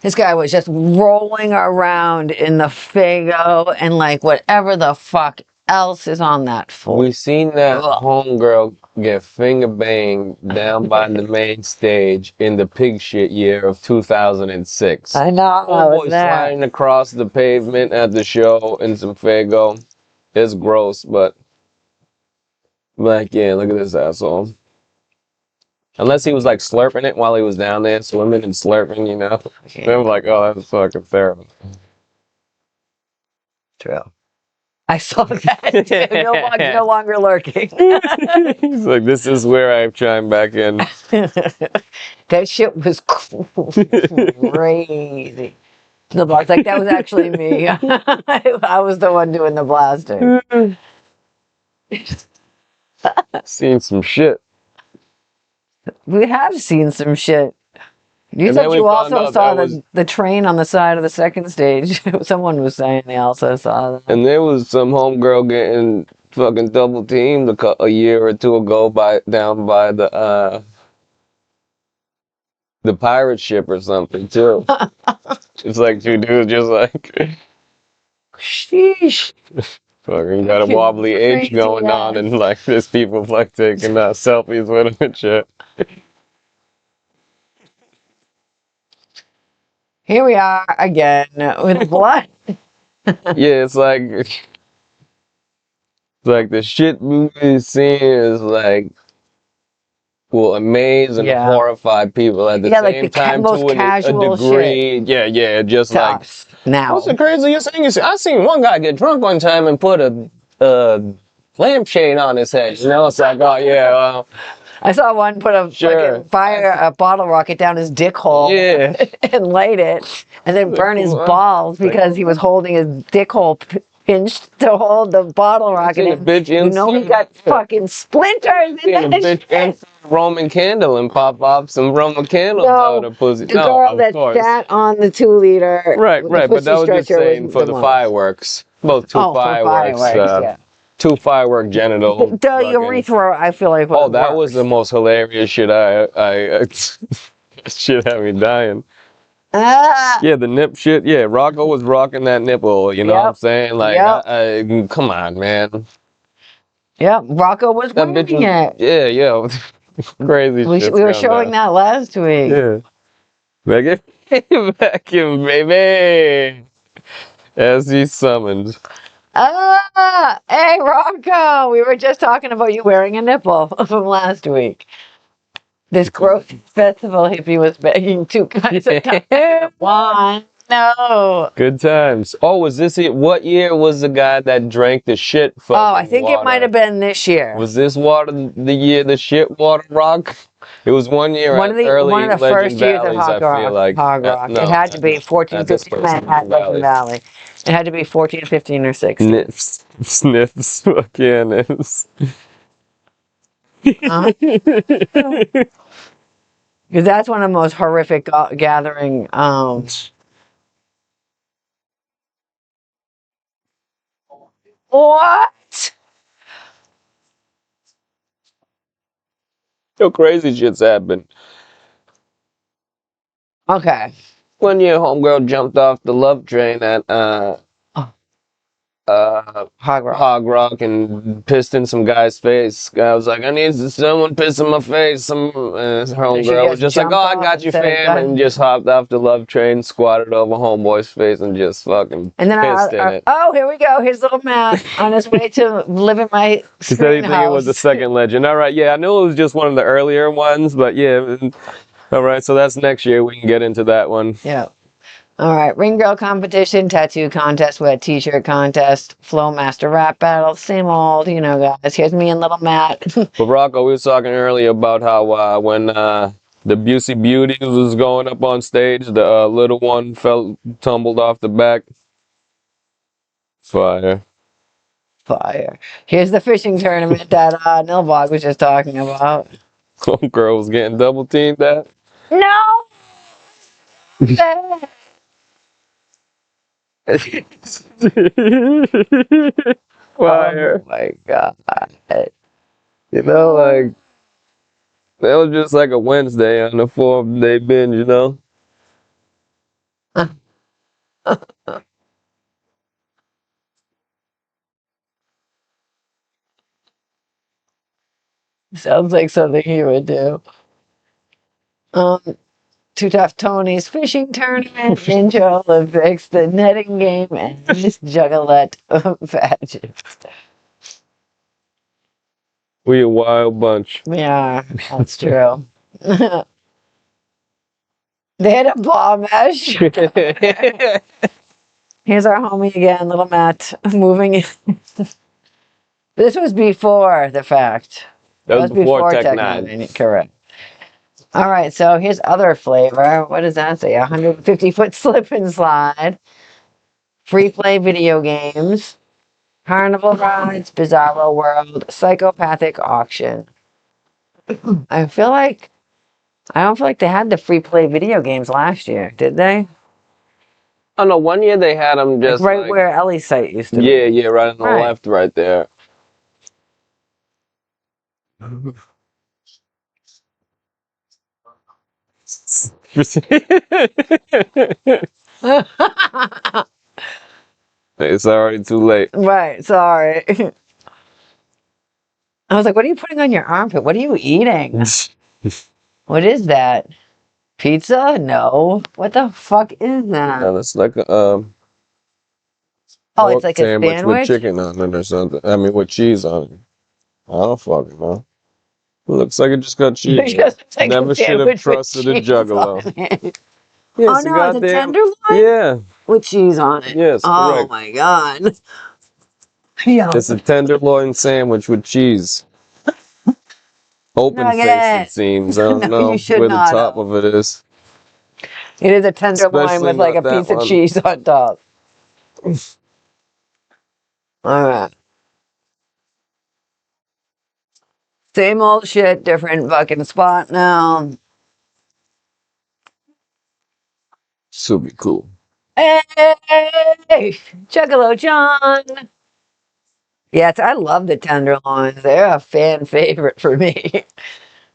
this guy was just rolling around in the Fago and like whatever the fuck else is on that floor. We seen that Ugh. homegirl get finger banged down by the main stage in the pig shit year of 2006. I know. I Homeboy was there. sliding across the pavement at the show in some Fago. It's gross, but like, yeah, look at this asshole. Unless he was like slurping it while he was down there swimming and slurping, you know. Then I'm like, oh, that's fucking terrible. True. I saw that. No longer lurking. He's like, this is where I chime back in. That shit was crazy. The blast, like that was actually me. I was the one doing the blasting. Seen some shit. We have seen some shit. You And then said we you found also out saw that was- the train on the side of the second stage. Someone was saying they also saw that. And there was some homegirl getting fucking double teamed a year or two ago down by the pirate ship or something too. It's like two dudes just like Sheesh. fucking got a wobbly H Crazy going on, ass. and like there's people like taking selfies with him and shit. Here we are again with blood. Yeah, it's like the shit movie scene is like will amaze and Yeah. horrify people at the Yeah, like same the time most to a casual degree. Yeah, just To like us now. what's the craziest thing is I seen one guy get drunk one time and put a lampshade on his head. You know, it's like, oh yeah, well, I saw one put a Sure. fucking a bottle rocket down his dick hole yeah. and light it, and then burn his balls because he was holding his dick hole pinched to hold the bottle rocket. Seen a In. bitch You know he got fucking splinters Seen in a that bitch shit. insert a Roman candle and pop off some Roman candles out of pussy. The No, girl of that course. sat on the 2-liter. Right, with the but that was pussy just stretcher saying for the one. fireworks. Both two Oh, for fireworks. yeah. Two firework genital. The fucking- urethra, I feel like. Oh, that was the most hilarious shit. Shit had me dying. Ah, Yeah, the nip shit. Yeah, Rocco was rocking that nipple. You know what I'm Yep. saying? Like, Yep. come on, man. yeah, Rocco was That bitch wearing was. it. Yeah. Crazy We shit. were showing that last week. Yeah. Vacuum, baby. As he summoned. Hey Rocco, we were just talking about you wearing a nipple from last week. This gross festival hippie was begging 2 kinds of time. One, no. Good times. Oh, was this it? What year was the guy that drank the shit fucking Oh, I think water? it might have been this year. Was this water the year the shit water rock? It was one year One of at the early first Legend years of Valleys, Hog I feel like. Hog Rock. No, It had to be 14, at this 15 place, at Legend Legend Valley. It had to be 14, 15, or 16. Sniffs. Fuck yeah, nips. Huh? Because that's one of the most horrific gathering. What? Yo, crazy shit's happened. Okay. One year, homegirl jumped off the love train at Hog rock. Hog Rock and pissed in some guy's face. I was like, I need someone piss in my face. Her homegirl was just like, oh, I got you, fam, and just hopped off the love train, squatted over homeboy's face, and just fucking And then pissed in it. oh, here we go. Here's little Matt on his way to live in my He said he screen think it was the house. second legend. All right, yeah, I knew it was just one of the earlier ones, but yeah. All right, so that's next year. We can get into that one. Yeah. All right. Ring girl competition, tattoo contest, wet t-shirt contest, flow master rap battle. Same old, guys. Here's me and little Matt. But Rocco, we was talking earlier about how when the Busey Beauties was going up on stage, the little one tumbled off the back. Fire. Fire. Here's the fishing tournament that Nilbog was just talking about. Girl was getting double teamed at. No! Fire. Oh my god. You know, like, that was just like a Wednesday on the 4-day binge, you know? Sounds like something he would do. Two Tough Tony's fishing tournament, Ninja Olympics, the netting game, and Miss Juggalette pageant. We a wild bunch. Yeah, that's true. They had a bomb mesh. Here's our homie again, little Matt, moving in. This was before the fact. That was before Tech 9. Correct. All right, so here's other flavor. What does that say? 150-foot slip and slide. Free play video games. Carnival rides. Bizarro World. Psychopathic auction. I don't feel like they had the free play video games last year, did they? Oh no, one year they had them just right where Ellie's site used to be. Yeah, right on the left right there. It's already too late. Right, sorry. I was like, what are you putting on your armpit? What are you eating? What is that? Pizza? No. What the fuck is that? No, that's like a oh, it's like a sandwich with chicken on it or something. I mean, with cheese on it. I don't fucking know. It looks like it just got cheese. Like never should have trusted a Juggalo. Yes, oh no, the tenderloin? Yeah. With cheese on it. Yes, oh correct. My god. Yeah. It's a tenderloin sandwich with cheese. Open face, it seems. I don't know where the top of it is. It is a tenderloin with like a piece of cheese on top. Alright. Same old shit, different fucking spot now. This will be cool. Hey, Juggalo John. Yes, I love the tenderloins. They're a fan favorite for me.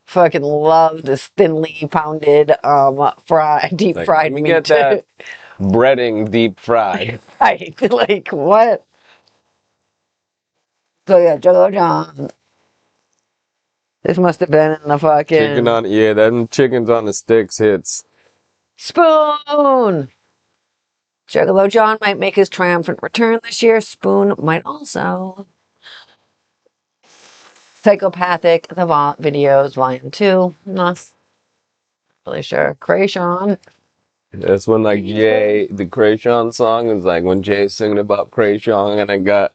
Fucking love this thinly pounded, deep fried meat. Get that breading deep fried. Right, like what? So yeah, Juggalo John. This must have been in the fucking chicken on. Yeah, that chicken's on the sticks hits. Spoon. Juggalo John might make his triumphant return this year. Spoon might also. Psychopathic, the videos, volume 2. Not really sure. Krayshawn. That's when like Jay, the Krayshawn song is like when Jay's singing about Krayshawn, and I got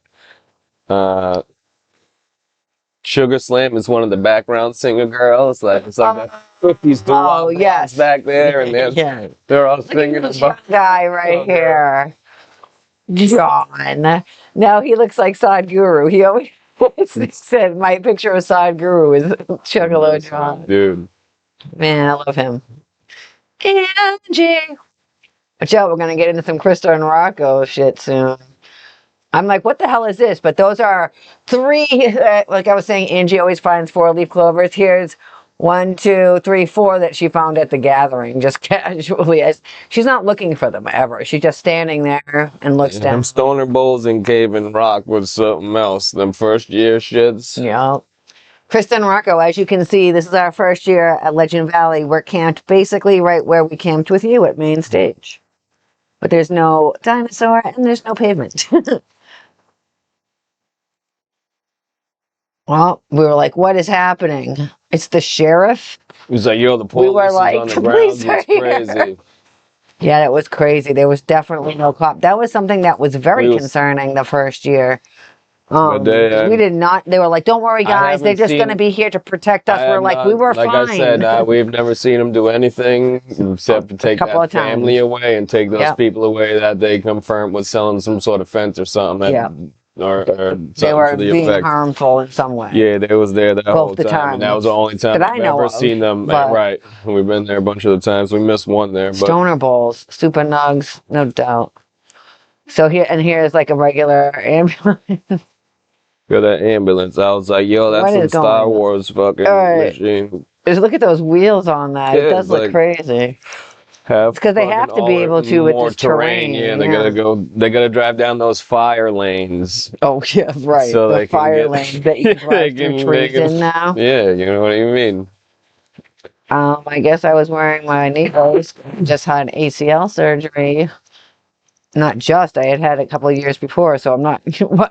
Sugar Slam is one of the background singer girls. Like it's like the cookies do yes, back there, and they're all singing about guy right here, John. Now he looks like Sadhguru. He always said my picture of Sadhguru is Juggalo John. Dude, man, I love him. Angie, watch out, we're gonna get into some Krista and Rocco shit soon. I'm like, what the hell is this? But those are 3, like I was saying, Angie always finds 4-leaf clovers. Here's 1, 2, 3, 4 that she found at the gathering, just casually. As she's not looking for them ever. She's just standing there and looks down. Them stoner bowls in Cave and Rock was something else. Them first year shits. Yeah. Kristen Rocco, as you can see, this is our first year at Legend Valley. We're camped basically right where we camped with you at main stage. But there's no dinosaur and there's no pavement. Well, we were like, what is happening? It's the sheriff. He was like, yo, the police were like, is on the "The ground. police are It's here." crazy. Yeah, that was crazy. There was definitely no cop. That was something that was very concerning the first year. But We did not. They were like, "Don't worry, guys. They're haven't just seen- going to be here to protect us." I We're have like, not- we were like fine. I said, we've never seen them do anything except to take couple that of times. family away and take those Yep. people away that they confirmed was selling some sort of fence or something. Yeah. Or something They were to the being effect. harmful in some way. Yeah, they was there the whole Both the time, and that was the only time that I I've know ever of, seen them. but- Right, we've been there a bunch of the times. We missed one there, but Stoner bowls, super nugs, no doubt. So here's like a regular ambulance. for that ambulance, I was like, "Yo, that's What some is Star going on? Wars fucking All right. machine." Just look at those wheels on that. Yeah, It does it's look like- crazy. Have 'cause they fucking have to be all able to with more this terrain, Yeah, they yeah. gotta go. They gotta drive down those fire lanes. Oh yeah, right. So the they can fire get- lanes that you can they drive through can- trees they can- in now. Yeah, you know what I mean. I guess I was wearing my knee brace. Just had ACL surgery. Not just. I had a couple of years before, so I'm not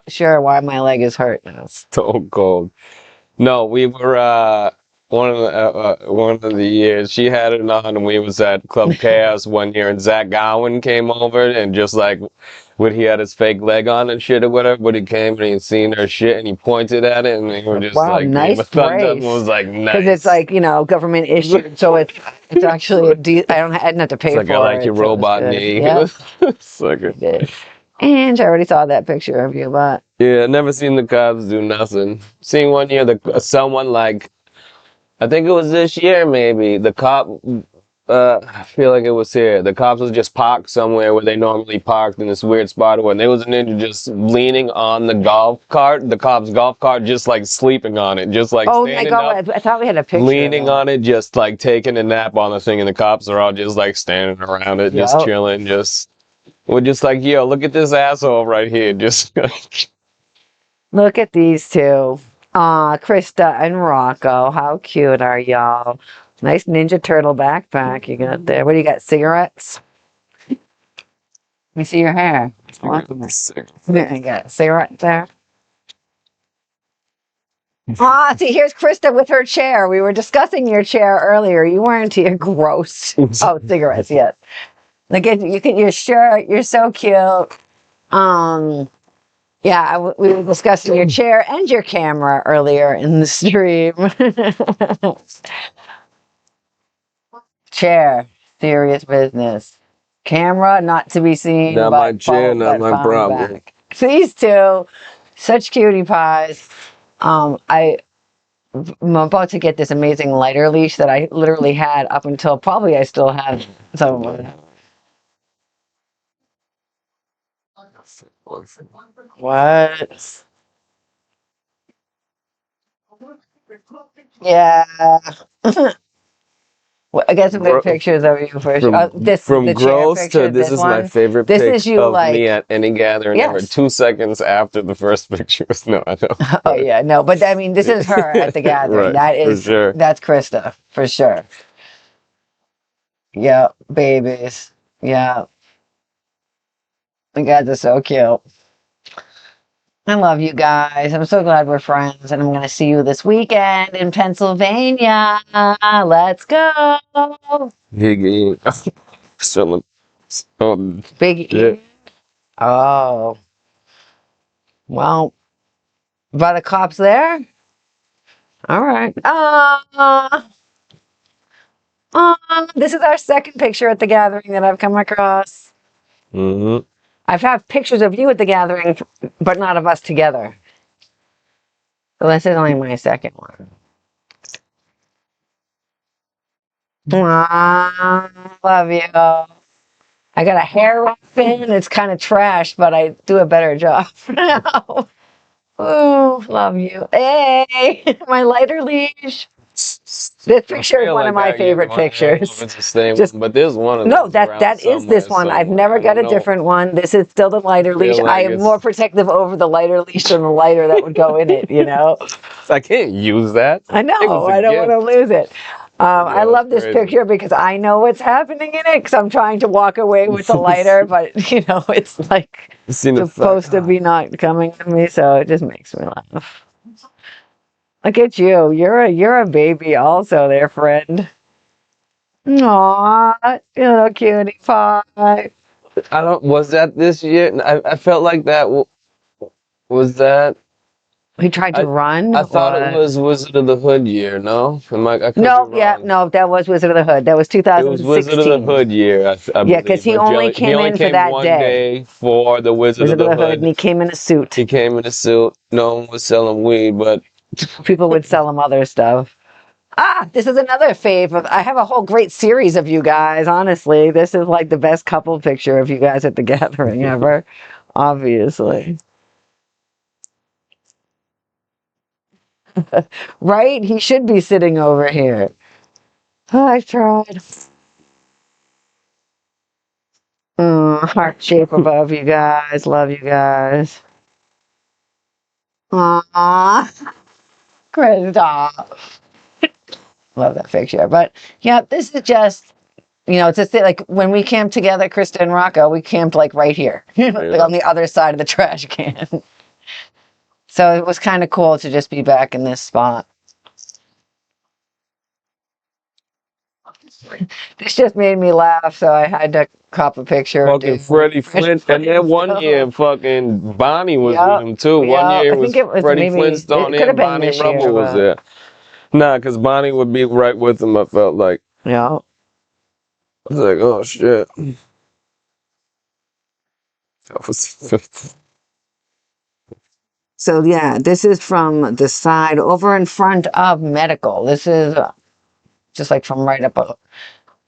sure why my leg is hurt now. So cold. No, we were one of the years she had it on, and we was at Club Chaos one year, and Zach Gowen came over and just like when he had his fake leg on and shit or whatever, but he came and he seen her shit and he pointed at it and we were just Wow, like, nice the thumbs up brace. was like nice. Because it's like, government issued, so it's actually I didn't have to pay It's like for I it. like your so it was robot good. knee. Yep. Sucker. Did. And I already saw that picture of you, but Yeah, never seen the cops do nothing. Seen one year someone like, I think it was this year maybe, the cop, I feel like it was here. The cops was just parked somewhere where they normally parked in this weird spot, and there was a ninja just leaning on the golf cart, the cop's golf cart, just like sleeping on it, just like oh my standing god, up, I thought we had a picture. leaning on it, just like taking a nap on the thing, and the cops are all just like standing around it, just Yup. chilling, we're just like, yo, look at this asshole right here, just Look at these two. Krista and Rocco. How cute are y'all? Nice Ninja Turtle backpack you got there. What do you got? Cigarettes? Let me see your hair. Yeah, you got a cigarette there. See, here's Krista with her chair. We were discussing your chair earlier. You weren't here. Gross. Oh, cigarettes, yes. Look at your shirt. You're so cute. Yeah, we were discussing your chair and your camera earlier in the stream. Chair, serious business. Camera, not to be seen. Not but my chair, phone, not but my phone problem. back. These two, such cutie pies. I'm about to get this amazing lighter leash that I literally had up until probably I still have some of it. What? Yeah. Well, I got some good pictures of you for sure. From, The chair gross picture, to this is my one. favorite This pic is you, of like- me at any gathering Yes. ever. 2 seconds after the first picture. No, I don't. Oh yeah, no, but I mean, this is her at the gathering. Right, That for is, sure. that's Krista for sure. Yeah, babies. Yeah, you guys are so cute. I love you guys. I'm so glad we're friends, and I'm gonna see you this weekend in Pennsylvania. Let's go, Higgy. So, Big Yeah. E. Oh, well, by the cops there. All right. This is our second picture at the gathering that I've come across. mhm. I've had pictures of you at the gathering, but not of us together. So this is only my second one. Love you. I got a hair wrap in. It's kind of trash, but I do a better job now. Ooh, love you. Hey, my lighter leash. This picture is one of my favorite pictures. It's the same Just- one, but there's one of No, those that around is this one. I've somewhere. never I got a don't know. different one. This is still the lighter leash. like I am it's- more protective over the lighter leash than the lighter that would go in it, you know? I can't use that. I It know. was a I don't want to gift. lose it. I it's love this crazy. picture because I know what's happening in it because I'm trying to walk away with the lighter, but, you know, it's like You seen the supposed to be not coming to me, so it just makes me laugh. Look at you. You're a baby also there, friend. Aww, you little cutie pie. I don't. Was that this year? I felt like that. Was that? He tried to run. I thought it What? was Wizard of the Hood year. No, I could No, be yeah, wrong. no, that was Wizard of the Hood. That was It was 2016. Wizard of the Hood year. I Yeah, 'cause believe, he but only came in for that one day. for the Wizard of the Hood. And he came in a suit. He came in a suit. No one was selling weed, but People would sell him other stuff. Ah, this is another fave. I have a whole great series of you guys, honestly. This is like the best couple picture of you guys at the gathering ever, obviously. Right? He should be sitting over here. Oh, I tried. Heart shape above you guys. Love you guys. Aww. Krista. Love that picture. But yeah, this is just, you know, it's just like when we camped together, Krista and Rocco, we camped like right here, like on the other side of the trash can. So it was kind of cool to just be back in this spot. This just made me laugh, so I had to crop a picture. fucking Freddie Flint. And then one year, fucking Bonnie was with him too. One year I think it was Freddie maybe, Flintstone it could have and been Bonnie this Rubble year, was but- there. Nah, because Bonnie would be right with him. I felt like. Yeah. I was like, oh shit. That was. So yeah, this is from the side over in front of medical. This is just like from right up.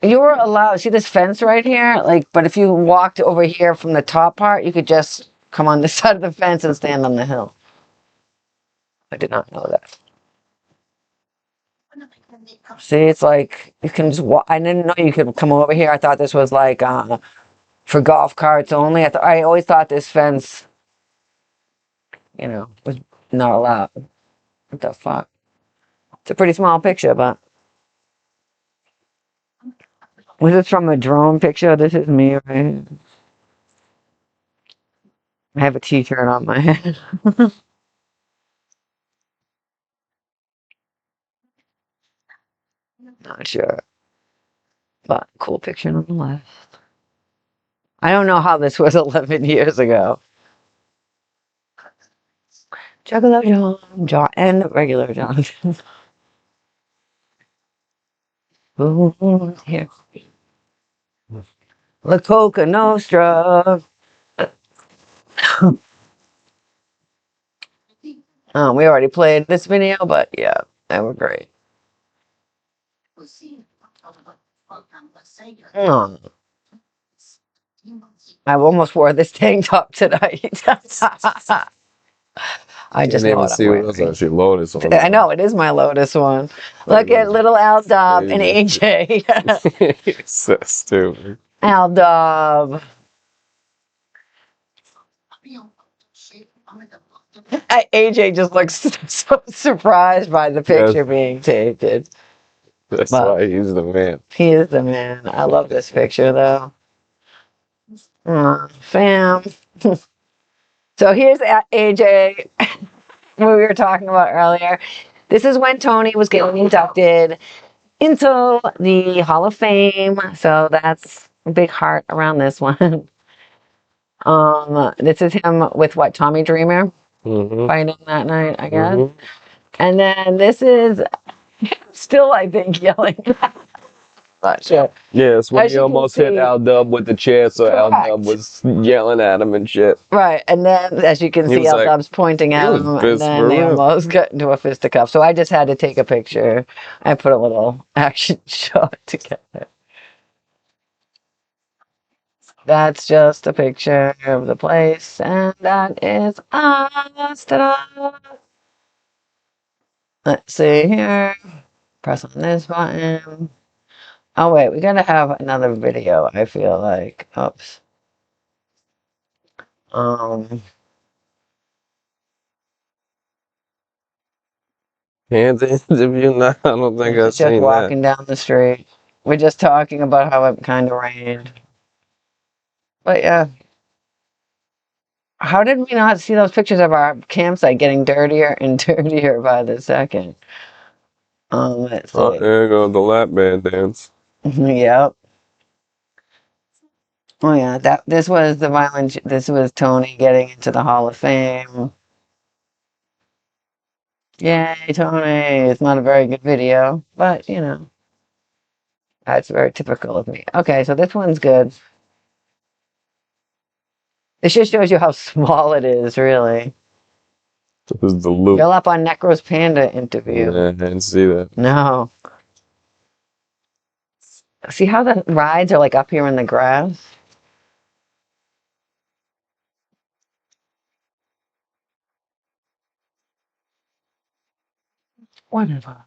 You were allowed, see this fence right here? Like, but if you walked over here from the top part, you could just come on this side of the fence and stand on the hill. I did not know that. See, it's like you can just walk. I didn't know you could come over here. I thought this was like for golf carts only. I always thought this fence, you know, was not allowed. What the fuck? It's a pretty small picture, but was this from a drone picture? This is me, right? I have a t-shirt on my head. Not sure, but cool picture nonetheless. I don't know how this was 11 years ago. Juggalo John, and regular John. Boom, here. La Coca Nostra. We already played this video, but yeah, they were great. Oh, I almost wore this tank top tonight. I just know what I'm wearing. Actually Lotus on. I know, it is my Lotus one. Look at little Al Dob and AJ. So stupid. Al Dob. AJ just looks so surprised by the picture being taken. That's But- why he's the man. He is the man. I love this picture though. Fam. So here's AJ, what we were talking about earlier. This is when Tony was getting inducted into the Hall of Fame. So that's a big heart around this one. This is him with what, Tommy Dreamer fighting that night, I guess. And then this is still, I think, yelling. Not sure. Yeah, it's when As he you can almost hit see- Al Dub with the chair, so Al Correct. Dub was yelling at him and shit. Right, and then as you can He see, was Al like- Dub's pointing at was him, and pissed then for they real. almost got into a fisticuff. So I just had to take a picture. I put a little action shot together. That's just a picture of the place, and that is us. Ta-da! Let's see here. Press on this button. Oh wait, we gotta have another video, I feel like. Oops. Hands interview? No, I don't think I've It's just seen that. walking down the street. We're just talking about how it kind of rained. But yeah. How did we not see those pictures of our campsite getting dirtier and dirtier by the second? Let's Oh, see. there you go, the lap band dance. Yep. Oh yeah, this was the violent. This was Tony getting into the Hall of Fame. Yay, Tony! It's not a very good video, but you know, that's very typical of me. Okay, so this one's good. This just shows you how small it is, really. This is the loop. Fill up on Necro's Panda interview. Yeah, I didn't see that. No. See how the rides are like up here in the grass? Whatever.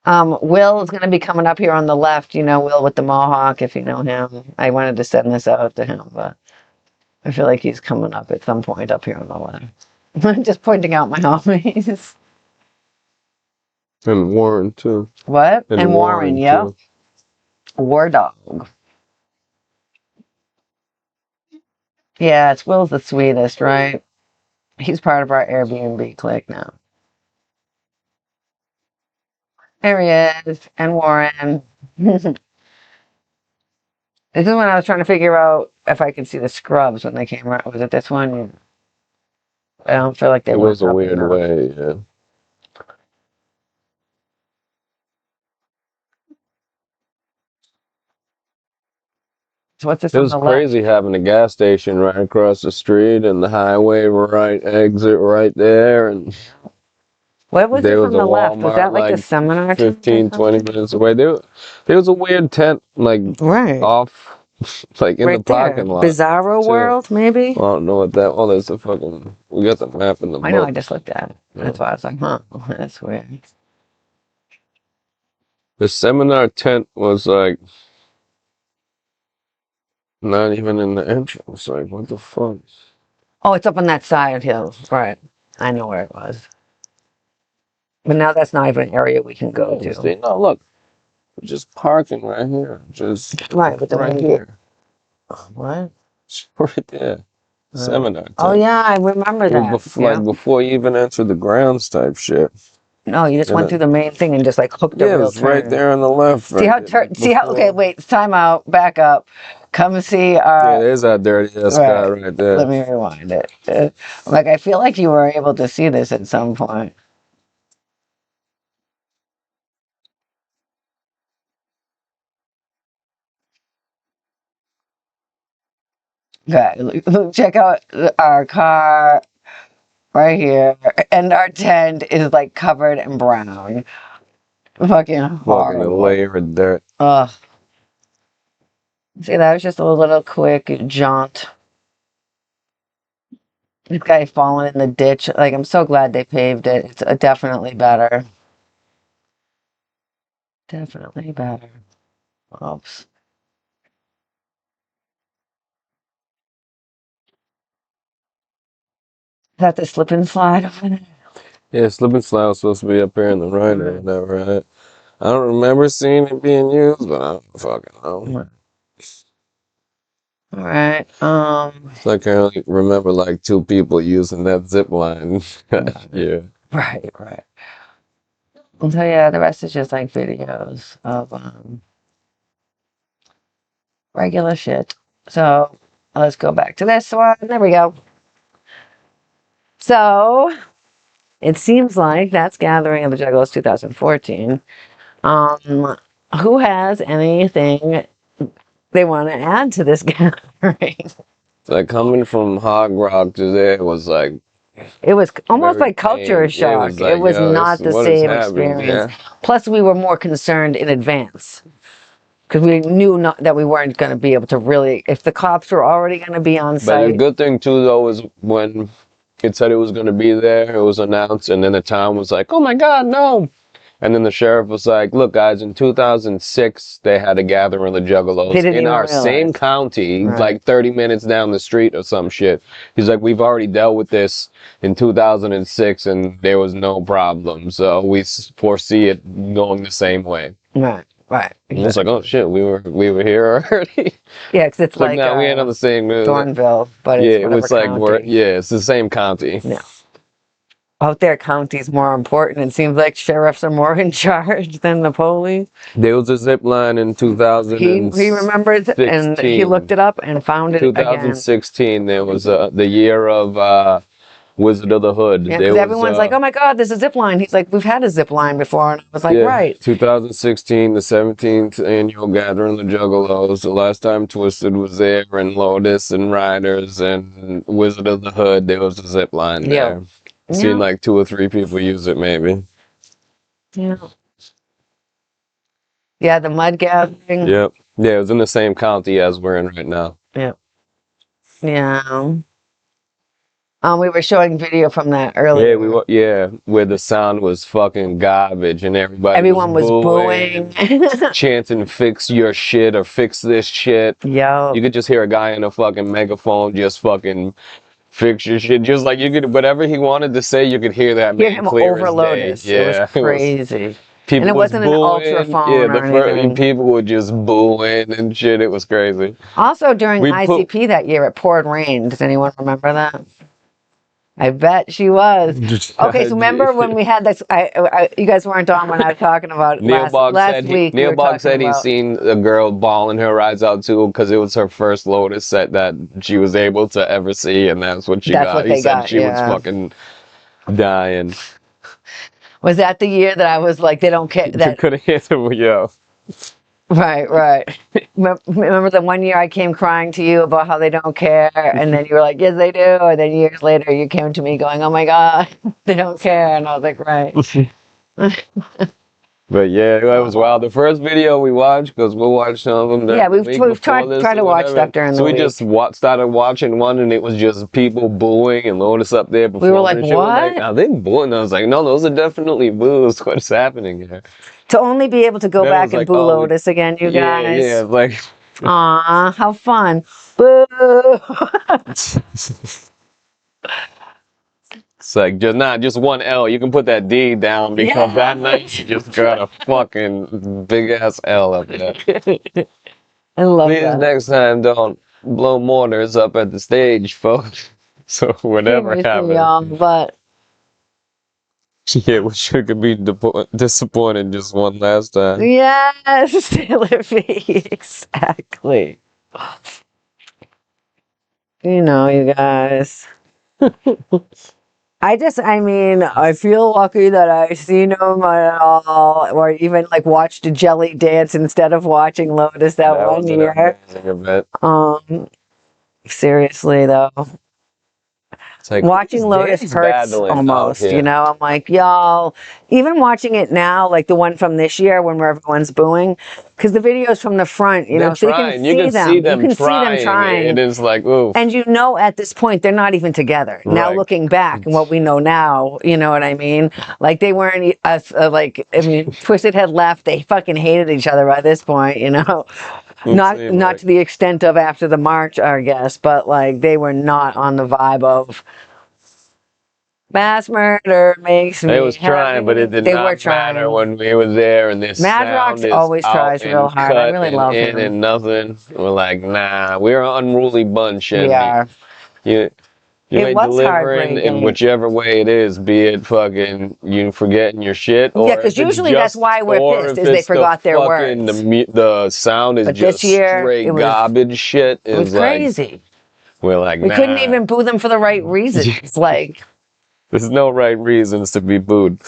Will is going to be coming up here on the left. You know, Will with the mohawk, if you know him. I wanted to send this out to him, but I feel like he's coming up at some point up here on the left. I'm just pointing out my homies. And Warren, too. What? And Warren, yep. War Dog. Yeah, it's Will's the sweetest, right? He's part of our Airbnb clique now. There he is. And Warren. This is when I was trying to figure out if I could see the scrubs when they came out. Was it this one? I don't feel like they It went was a up weird enough. way, yeah. So what's this It on was the crazy having a gas station right across the street and the highway right exit right there, and left? What was there this was on a the left? Was Walmart that like the seminar tent or 15, 20 something? minutes away. There was a weird tent like Right. off, like in Right the parking there. lot. Bizarro too. World, maybe? I don't know what that. Oh, there's a fucking. We got the map in the I know, I book. just looked at it. Yeah. That's why I was like, huh, that's weird. The seminar tent was like not even in the entrance. Like, what the fuck? Oh, it's up on that side hill. Right. I know where it was. But now that's not even an area we can go to. See, no, look, just parking right here. Just Right, but then right we here. What? Right there. Seminar tent. Oh yeah, I remember It that. was like before you even entered the grounds type shit. No, you just went through the main thing and just like hooked a Yeah, it real was right turn. there on the left. See how okay, wait, time out, back up. Come see our Yeah, there's that dirty ass guy right there. Let me rewind it. Like I feel like you were able to see this at some point. Okay, check out our car right here, and our tent is like covered in brown. Fucking horrible. layer of dirt. Ugh. See, that was just a little quick jaunt. This guy falling in the ditch. Like, I'm so glad they paved it. It's definitely better. Definitely better. Oops. Is that the slip and slide over there? Yeah, slip and slide was supposed to be up here in the right or whatever, right? I don't remember seeing it being used, but I don't fucking know. All right. It's like I only remember like 2 people using that zip line. Yeah. Right. So yeah, the rest is just like videos of regular shit. So let's go back to this one. There we go. So it seems like that's Gathering of the Juggalos 2014. Who has anything they want to add to this gathering? Like coming from Hog Rock to there was like It was almost like culture shock. It was not the same experience. Plus, we were more concerned in advance because we knew that we weren't going to be able to really. If the cops were already going to be on site. But the good thing too, though, is when it said it was going to be there. It was announced, and then the town was like, "Oh my God, no!" And then the sheriff was like, "Look, guys, in 2006, they had a gathering of the They Juggalos didn't in even our same realize. county, Right. like 30 minutes down the street or some shit." He's like, "We've already dealt with this in 2006, and there was no problem. So we foresee it going the same way." Right. And it's like, "Oh shit, we were here already." Yeah, because it's Like, like no, we ain't on the same news. Thornville, but Yeah, it's it whatever was like county. it's the same county. Yeah. Out there, county's more important. It seems like sheriffs are more in charge than the police. There was a zip line in 2016. He remembers, and he looked it up and found it again. 2016. There was the year of Wizard of the Hood. Yeah, There because was, everyone's like, "Oh my God, there's a zip line." He's like, "We've had a zip line before," and I was like, yeah, "Right." 2016, the 17th annual gathering of the Juggalos. The last time Twisted was there, and Lotus and Riders and Wizard of the Hood, there was a zip line there. Seen like 2 or 3 people use it, maybe. Yeah. Yeah, the mud gathering. Yep. Yeah, it was in the same county as we're in right now. Yeah. Yeah. We were showing video from that earlier. Yeah, where the sound was fucking garbage and Everyone was booing. chanting, "Fix your shit" or "Fix this shit." Yeah. You could just hear a guy in a fucking megaphone just fucking "Fix your shit." Just like you could, whatever he wanted to say, you could hear that Hear man him clear over as day. Lotus. Yeah, It was crazy. People And it wasn't an ultraphone or anything. people were just booing and shit. It was crazy. Also, during ICP that year, it poured rain. Does anyone remember that? I bet she was. Okay, so remember when we had this? You guys weren't on when I was talking about last week. Neil Bogg said he's seen a girl bawling her eyes out too because it was her first Lotus set that she was able to ever see, and that's what she got. He said she was fucking dying. Was that the year that I was like, they don't care? That couldn't answer, yo. Right. Remember the one year I came crying to you about how they don't care, and then you were like, "Yes, they do," and then years later you came to me going, "Oh my God, they don't care," and I was like, "Right." But yeah, it was wild. The first video we watched, because we'll watch some of them. Yeah, we've tried to watch stuff during the week. So we just started watching one, and it was just people booing and Lotus up there before. We were like, "What? Are they booing?" I was like, "No, those are definitely boos. What's happening here?" To only be able to go back and boo Lotus again, you guys. Yeah, like. Aw, how fun. Boo! It's like just one L. You can put that D down because that night you just got a fucking big ass L up there. I love Please that. next time don't blow mortars up at the stage, folks. So whatever happens. But yeah, we should could be disappointed just one last time. yes, Taylor V. Exactly. You know, you guys. I feel lucky that I seen them at all, or even like watched a Jelly dance instead of watching Lotus that one was year. an amazing event. Seriously though. It's like, watching Lotus hurts almost, you know. I'm like, y'all, even watching it now, like the one from this year when everyone's booing, because the videos from the front, you know, so you can see them. You can see them trying. It is like, ooh. And you know, at this point, they're not even together. Right. Now, looking back and what we know now, you know what I mean? Like they weren't, Twisted had left. They fucking hated each other by this point, you know. Not to the extent of after the march, I guess, but like they were not on the vibe of mass murder makes me. They was trying, but it did not matter when we were there, and this Mad Rocks always tries real hard. I really love him. And nothing. We're like, nah, we're an unruly bunch. And we are. You may deliver in whichever way it is, be it fucking you forgetting your shit, or because usually that's why we're pissed, is they forgot their words. The sound is but just straight garbage shit. It was crazy. We're like, we couldn't even boo them for the right reasons. Like, there's no right reasons to be booed.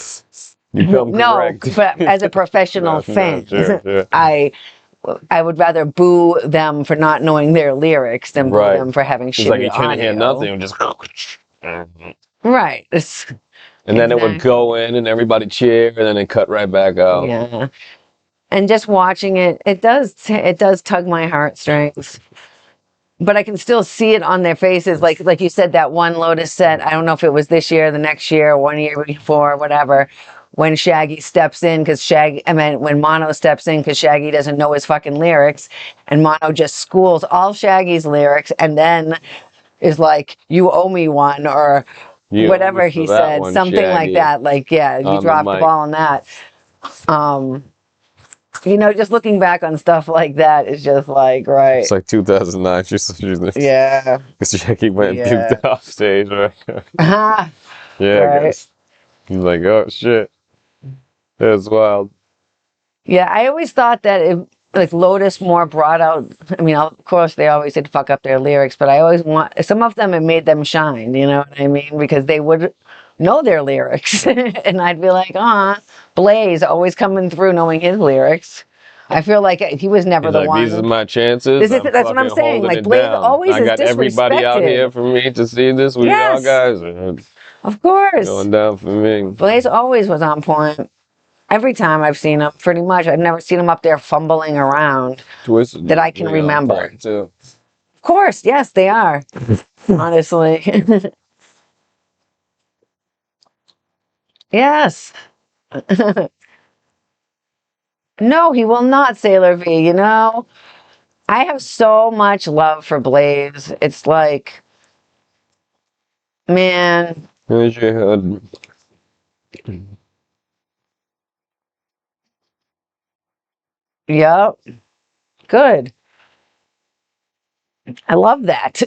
You come correct. No, but as a professional fan, sure. I would rather boo them for not knowing their lyrics than boo them for having shitty audio. Like you couldn't hear nothing, just right. And then it would go in, and everybody cheer, and then it cut right back out. Yeah, and just watching it, it does tug my heartstrings. but I can still see it on their faces. Like you said, that one Lotus set, I don't know if it was this year, the next year, 1 year before, whatever, when Shaggy steps in when Mono steps in because Shaggy doesn't know his fucking lyrics, and Mono just schools all Shaggy's lyrics and then is like, you owe me one, or You owe whatever me he for that said, one, something like Shaggy, that. Like, yeah, you on the dropped the mic. ball on that. Just looking back on stuff like that is just like, right. It's like 2009. Yeah. Because Jackie went and Yeah. puked off stage, right? Ah, Yeah, right. guys. He's like, oh shit, that's wild. Yeah, I always thought that like Lotus more brought out. I mean, of course they always did fuck up their lyrics, but I always want some of them. It made them shine. You know what I mean? Because they would know their lyrics, and I'd be like, Blaze always coming through knowing his lyrics. I feel like he was never He's the like, one. these are my chances. That's what I'm fucking saying. holding Like it Blaze down. always I is got everybody out here disrespected. for me to see this. We all Yes. guys Of course, going down for me. Blaze always was on point. Every time I've seen him, pretty much. I've never seen him up there fumbling around Twisted that I can really on remember. point, too. Of course, yes, they are. Honestly. Yes. No, he will not, Sailor V. I have so much love for Blaze. It's like, man, Here's your head. yep, good. I love that.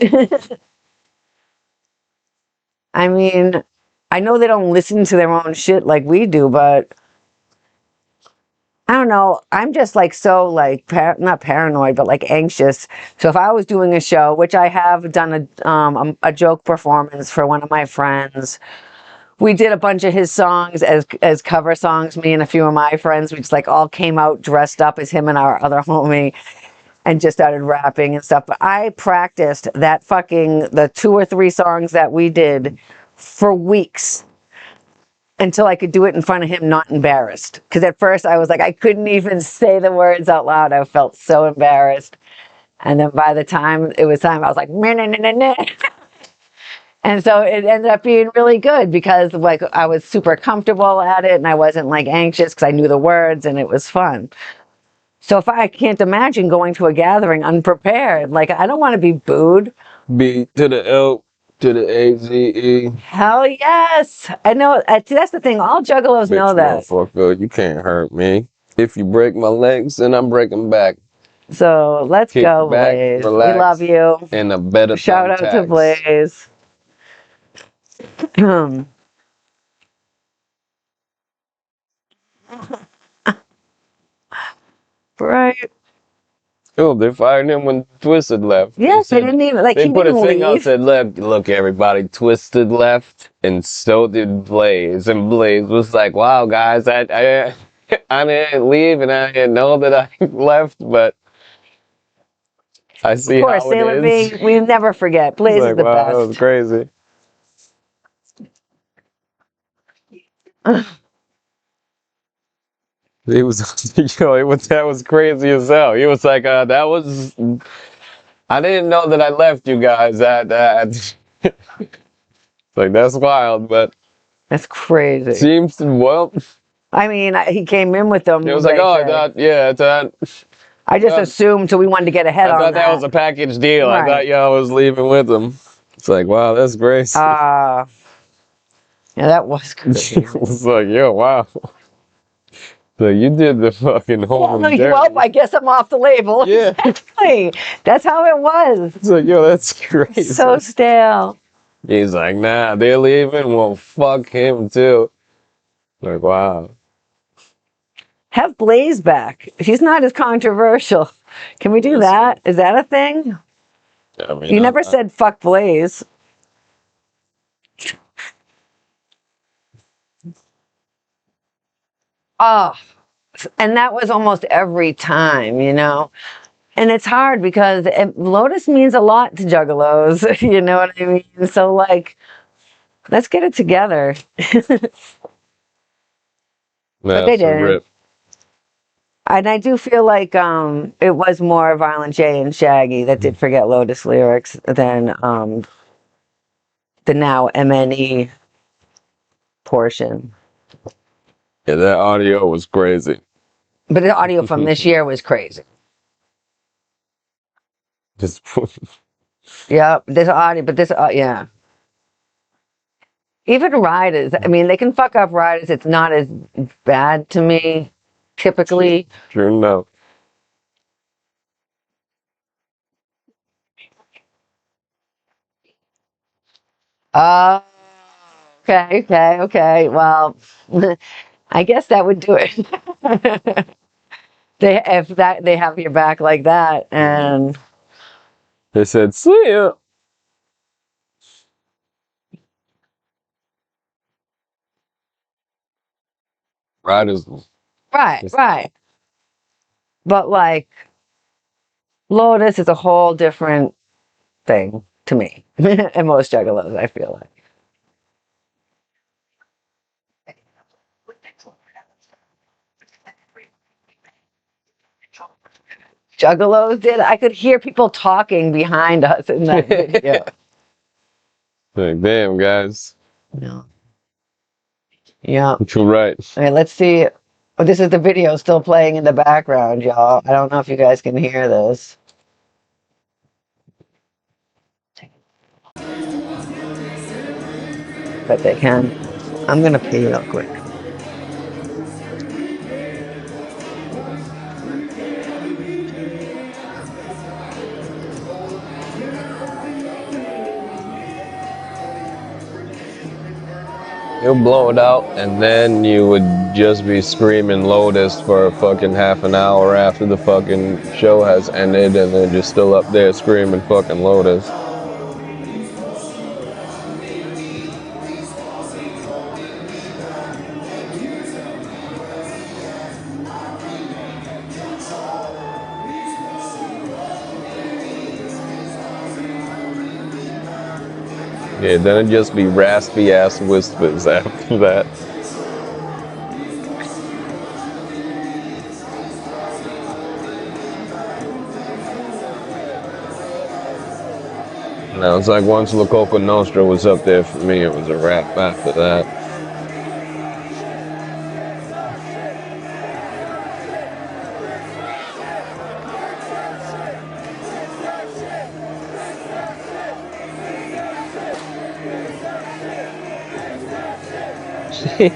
I mean, I know they don't listen to their own shit like we do, but I don't know. I'm just like so like not paranoid, but like anxious. So if I was doing a show, which I have done a joke performance for one of my friends, we did a bunch of his songs as cover songs. Me and a few of my friends, we just like all came out dressed up as him and our other homie, and just started rapping and stuff. But I practiced the 2 or 3 songs that we did for weeks until I could do it in front of him, not embarrassed. Because at first I was like, I couldn't even say the words out loud. I felt so embarrassed. And then by the time it was time, I was like, meh, nah, nah, nah, nah. And so it ended up being really good because like I was super comfortable at it and I wasn't like anxious because I knew the words and it was fun. So if I can't imagine going to a gathering unprepared, like I don't want to be booed. B to the L to the A-Z-E. Hell yes. I know. That's the thing. All juggalos know that. Motherfucker, you can't hurt me. If you break my legs, then I'm breaking back. So let's Kick go, back, Blaze. relax, We love you. And a better Shout out to thumbtacks. Blaze. Right. Oh, they fired him when Twisted left. Yes, they didn't even like. They He put a didn't thing out leave. said, look, everybody, Twisted left, and so did Blaze. And Blaze was like, wow, guys, I didn't leave, and I didn't know that I left, but I see Of course, how Sailor it is. V. We never forget. Blaze Like, is the wow, that was best. crazy. He was, that was crazy as hell. He was like, that was, I didn't know that I left you guys. Like, that's wild, but That's crazy. seems, well, I mean, he came in with them. it was like, oh, I thought, yeah, I just assumed, so we wanted to get ahead on that. I thought that was a package deal. Right. I thought y'all was leaving with them. It's like, wow, that's crazy. Yeah, that was crazy. It was like, yo, wow. So you did the fucking home journey. Well, I guess I'm off the label. Yeah. Exactly. That's how it was. It's like, yo, that's crazy. So stale. He's like, nah, they're leaving. Well, fuck him too. Like, wow. Have Blaze back. He's not as controversial. Can we do that? Is that a thing? I mean, You never said fuck Blaze. Oh, and that was almost every time, And it's hard because Lotus means a lot to juggalos, you know what I mean? So, like, let's get it together. But they didn't. And I do feel like it was more Violent J and Shaggy that did Forget Lotus lyrics than the now MNE portion. Yeah, that audio was crazy. But the audio from this year was crazy. Just Yep, this audio, but this, yeah. Even Riders, I mean, they can fuck up Riders. It's not as bad to me, typically. True enough. Uh, okay. Well, I guess that would do it. They have your back like that, and They said, "See ya." Riders. right. But like Lotus is a whole different thing to me, and most Juggalos, I feel like. Juggalos did. I could hear people talking behind us in that video. Like, damn, guys. Yeah. Yeah. You're right. Okay, let's see. Oh, this is the video still playing in the background, y'all. I don't know if you guys can hear this. But they can. I'm gonna pee real quick. You'll blow it out, and then you would just be screaming Lotus for a fucking half an hour after the fucking show has ended, and then just still up there screaming fucking Lotus. Yeah, then it'd just be raspy ass whispers after that. Now it's like once La Coca Nostra was up there for me, it was a wrap after that. She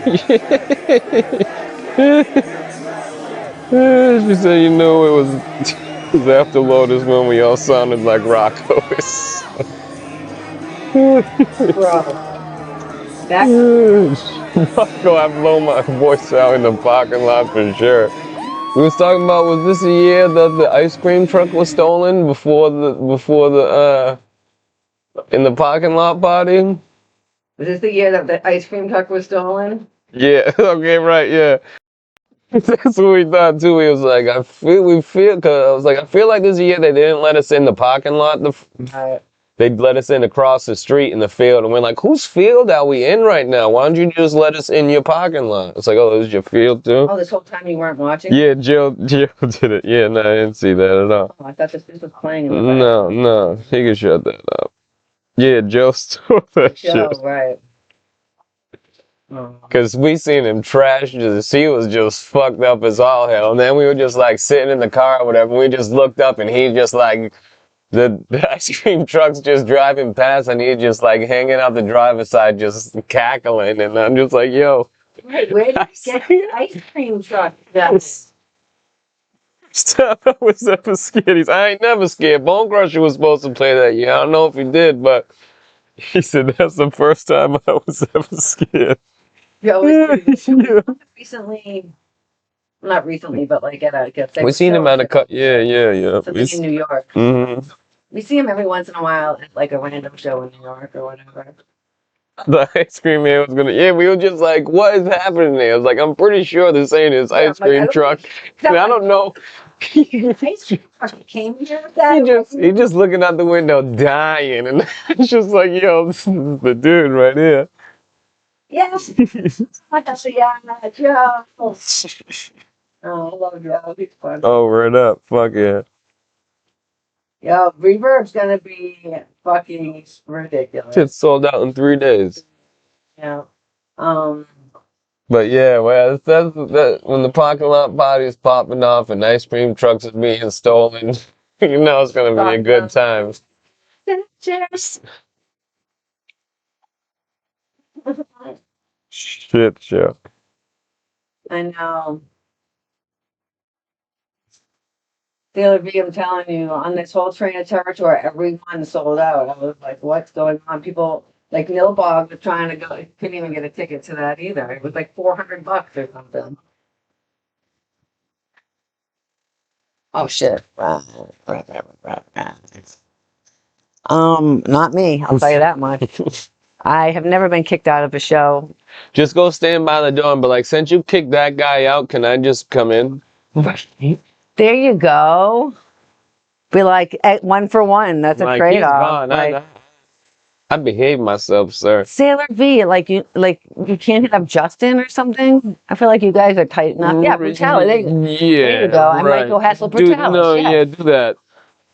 said, you know, it was after Lotus when we all sounded like Rocco's. Bro. Rocco, I blow my voice out in the parking lot for sure. We was talking about, was this a year that the ice cream truck was stolen before the in the parking lot party? Was this the year that the ice cream truck was stolen? Yeah, okay, right, yeah. That's what we thought too. He was like, I feel like this year they didn't let us in the parking lot. They'd let us in across the street in the field, and we're like, whose field are we in right now? Why don't you just let us in your parking lot? It's like, oh, this is your field too? Oh, this whole time you weren't watching? Yeah, Jill did it. Yeah, no, I didn't see that at all. Oh, I thought this was playing in the background. No, he can shut that up. Yeah, Joe stole that shit. Right. Cause we seen him trash, he was just fucked up as all hell. And then we were just like sitting in the car or whatever, and we just looked up and he just like, the ice cream truck's just driving past and he just like hanging out the driver's side just cackling, and I'm just like, yo. Wait, where did you get the ice cream truck? Stop, I was ever scared. I ain't never scared. Bone Crusher was supposed to play that year. I don't know if he did, but he said that's the first time I was ever scared. Yeah. Recently, not recently, but like at a we seen him at a cut. Yeah. Something in New York. Mm-hmm. We see him every once in a while at like a random show in New York or whatever. The ice cream man was gonna. Yeah, we were just like, what is happening there? I was like, I'm pretty sure this ain't his ice cream truck. I don't know. Ice cream truck came here with that. He just looking out the window dying, and it's just like, yo, this is the dude right here. Yes. Joe. Oh, I love Joe. He's fun. Oh, word up. Fuck yeah. Yo, Reverb's gonna be fucking ridiculous. Shit sold out in 3 days. Yeah. But yeah, well, that when the parking lot party is popping off and ice cream trucks are being stolen, you know it's gonna be a good time. Cheers. Shit show. I know. Taylor B, I'm telling you, on this whole train of terror tour, everyone sold out. I was like, what's going on? People like Neil Bogg was trying to go, couldn't even get a ticket to that either. It was like $400 or something. Oh shit. Not me. I'll tell you that much. I have never been kicked out of a show. Just go stand by the door and be like, since you kicked that guy out, can I just come in? There you go. Be like, 1 for 1. That's a Like, he's trade-off. gone. Like, I behave myself, sir. Sailor V, like you can't hit up Justin or something. I feel like you guys are tight enough. Yeah, brutality. There you go. I might go hassle Brutalis. No, yes. yeah, do that.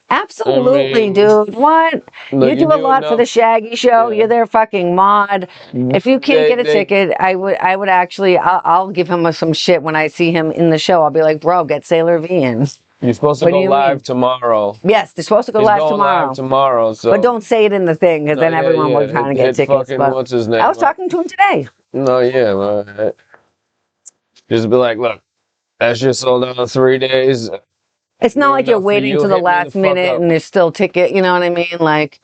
Absolutely, I mean, dude. What? Look, You do a lot for the Shaggy show. Yeah. You're their fucking mod. If you can't get a ticket, I would actually, I'll give him some shit when I see him in the show. I'll be like, bro, get Sailor V in. You're supposed to What go do you live mean? tomorrow. Yes, they're supposed to go He's live going tomorrow. live tomorrow, so. But don't say it in the thing, because then everyone will be trying to get tickets. Fucking, But what's his name? I was talking to him today. No, yeah, well, just be like, look, that shit sold out in 3 days. It's not like you're enough for waiting you, to the hit me last the fuck minute up. and there's still ticket. You know what I mean? Like,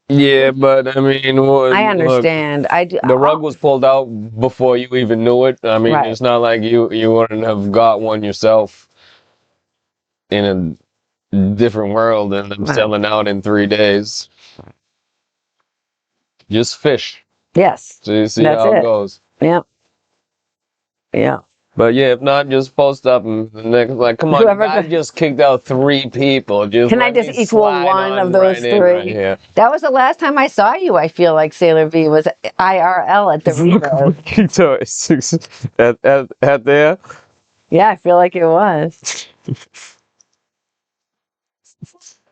Yeah, but I mean, I understand. Look, I do. the rug was pulled out before you even knew it. I mean, Right. it's not like you wouldn't have got one yourself in a different world and them Right. selling out in 3 days. Just fish. Yes. So you see That's how it it. goes. Yep. Yeah. But yeah, if not, just post up and the next, like, come on, Whoever I just kicked out 3 people. Just Can I let just me equal slide one on of those right in right 3? here. That was the last time I saw you. I feel like Sailor V was IRL at the Revo. at there. Yeah, I feel like it was.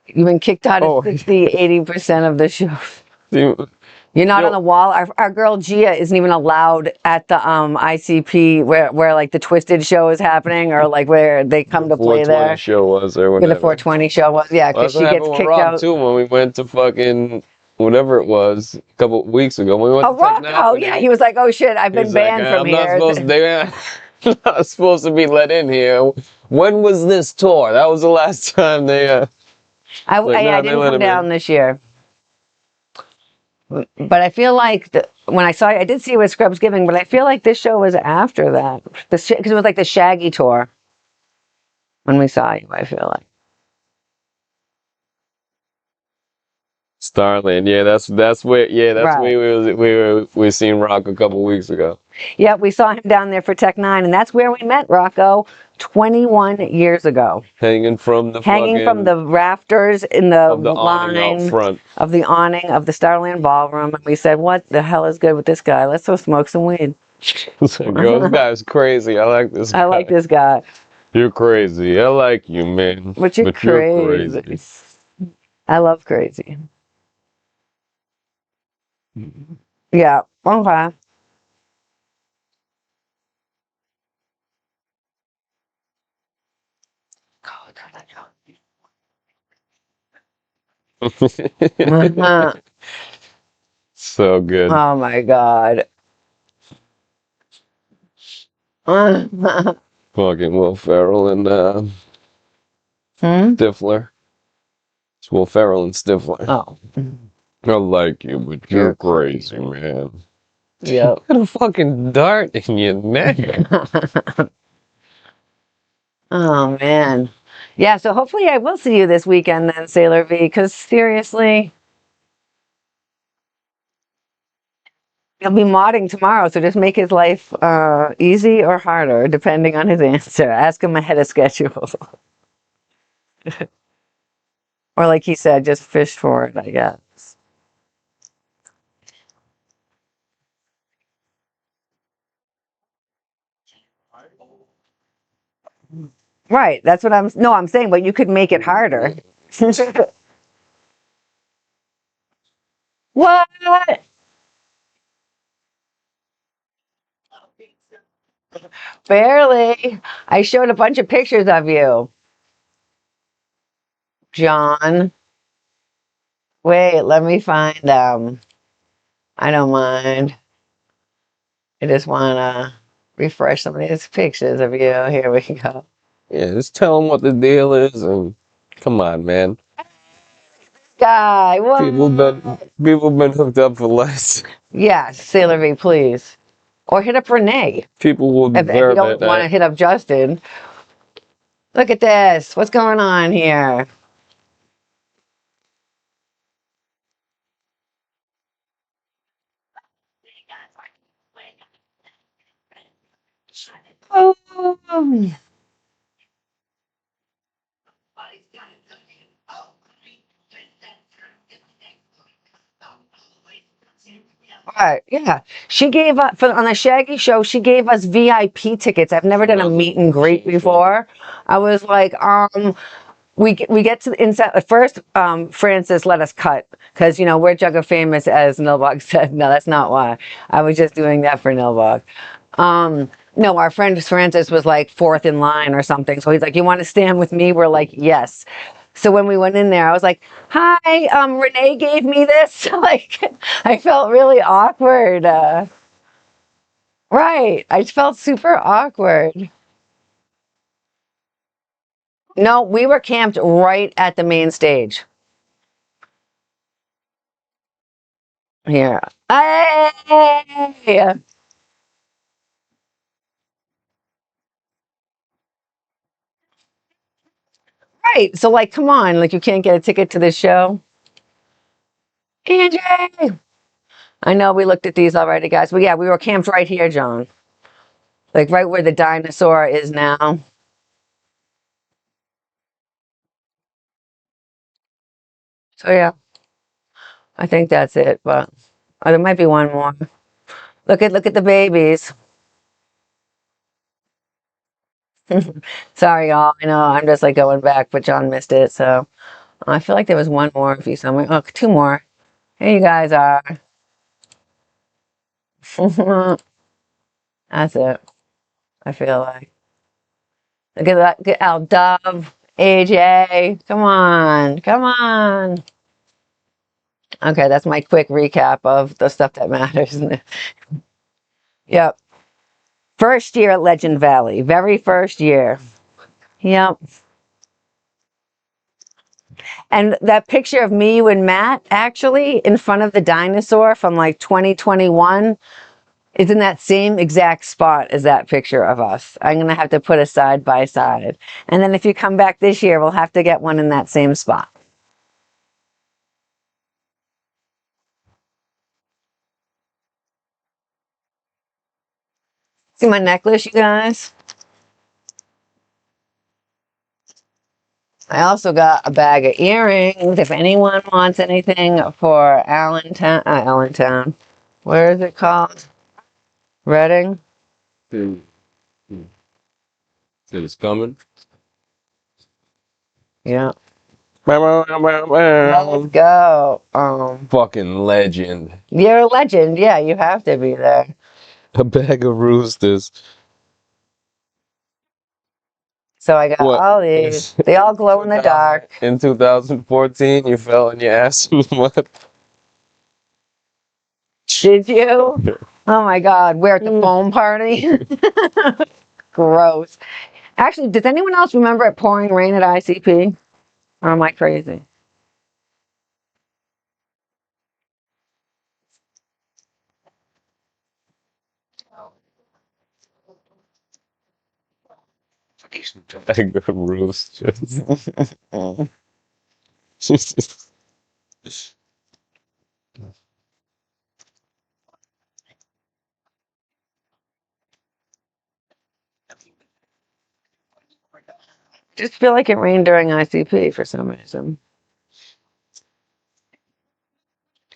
You've been kicked out of 60, 80% of the show. You're not on the wall. Our girl Gia isn't even allowed at the ICP where like the Twisted show is happening, or like where they come to play there. The 420 show was or Where whatever. the 420 show was, yeah, because she gets kicked Rob out. too when we went to fucking whatever it was a couple weeks ago. When we went to Rocco, yeah, he was like, "Oh shit, I've been banned from here." I'm not supposed to be let in here. When was this tour? That was the last time they. I didn't come down this year. But I feel like when I saw you, I did see you at Scrubs Giving, but I feel like this show was after that. Because it was like the Shaggy tour when we saw you, I feel like. Starland, yeah, that's where, where we seen Rock a couple weeks ago. Yeah, we saw him down there for Tech 9, and that's where we met Rocco 21 years ago. Hanging from the rafters in the line awning out front. Of the awning of the Starland Ballroom, and we said, "What the hell is good with this guy? Let's go smoke some weed." This guy's crazy. I like this guy. I like this guy. You're crazy. I like you, man. But you're crazy. I love crazy. Yeah. Okay. So good. Oh my God. Fucking Will Ferrell and Stifler. It's Will Ferrell and Stifler. Oh. I like you, but you're crazy, man. Yeah. Got a fucking dart in your neck. Oh man. Yeah, so hopefully I will see you this weekend then, Sailor V, because seriously, he'll be modding tomorrow, so just make his life easy or harder, depending on his answer. Ask him ahead of schedule. Or like he said, just fish for it, I guess. Right. That's what I'm saying, but you could make it harder. What? Barely. I showed a bunch of pictures of you, John. Wait, let me find them. I don't mind. I just want to refresh some of these pictures of you. Here we go. Yeah, just tell them what the deal is, and come on, man. Guy, what? People been hooked up for less. Yes, Sailor V, please. Or hit up Renee. People will If you deserve don't it. want to hit up Justin. Look at this. What's going on here? Oh. Right, yeah. She gave us on the Shaggy show. She gave us VIP tickets. I've never done a meet and greet before. I was like, we get to the inside at first. Francis let us cut because we're Jugga famous, as Nilbog said. No, that's not why. I was just doing that for Nilbog. No, our friend Francis was like fourth in line or something. So he's like, "You want to stand with me?" We're like, "Yes." So when we went in there, I was like, "Hi, Renee gave me this." Like, I felt really awkward. Right, I felt super awkward. No, we were camped right at the main stage. Here. Hey! Right. So like, come on, like you can't get a ticket to this show. AJ! I know we looked at these already, guys. But yeah, we were camped right here, John. Like right where the dinosaur is now. So yeah, I think that's it. But there might be one more. Look at the babies. Sorry, y'all. I know I'm just like going back, but John missed it. So I feel like there was one more of you somewhere. Oh, two more. Here you guys are. That's it. I feel like. Look at that. Get our Dove. AJ. Come on. Come on. Okay, that's my quick recap of the stuff that matters. Yep. First year at Legend Valley. Very first year. Yep. And that picture of me, you, and Matt actually in front of the dinosaur from like 2021 is in that same exact spot as that picture of us. I'm going to have to put a side by side. And then if you come back this year, we'll have to get one in that same spot. See my necklace, you guys? I also got a bag of earrings if anyone wants anything for Allentown. Where is it called? Reading? Said it's coming. Yeah. Let's Let's go. Fucking legend. You're a legend. Yeah, you have to be there. A bag of roosters. So I got What? all these. They all glow in the dark. In 2014, you fell on your ass in the mud. Did you? Oh my God. We're at the foam party. Gross. Actually, does anyone else remember it pouring rain at ICP? Or am I crazy? Bag of roosters. Just feel like it rained during ICP for some reason.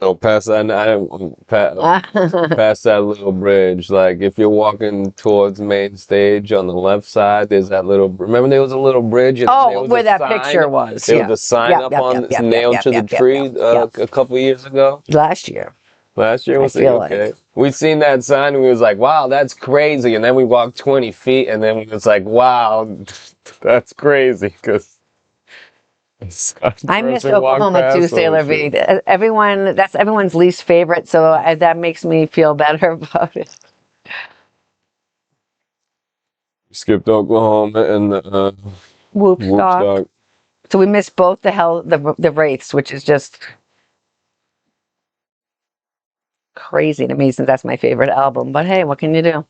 Oh, past that, past that little bridge. Like if you're walking towards main stage on the left side, there's that little. Remember, there was a little bridge, and then there Oh, was where a that sign. picture was. There Yeah. was a sign Yep, up yep, on yep, yep, yep, nailed yep, to the yep, yep, tree yep. a couple years ago. Last year. Last year I was it feel okay? like. We seen that sign and we was like, "Wow, that's crazy!" And then we walked 20 feet, and then we was like, "Wow, that's crazy!" Because I missed Oklahoma too, Sailor V. That's everyone's least favorite, so that makes me feel better about it. Skipped Oklahoma and Whoopstock. So we missed both the Wraiths, which is just crazy to me since that's my favorite album. But hey, what can you do?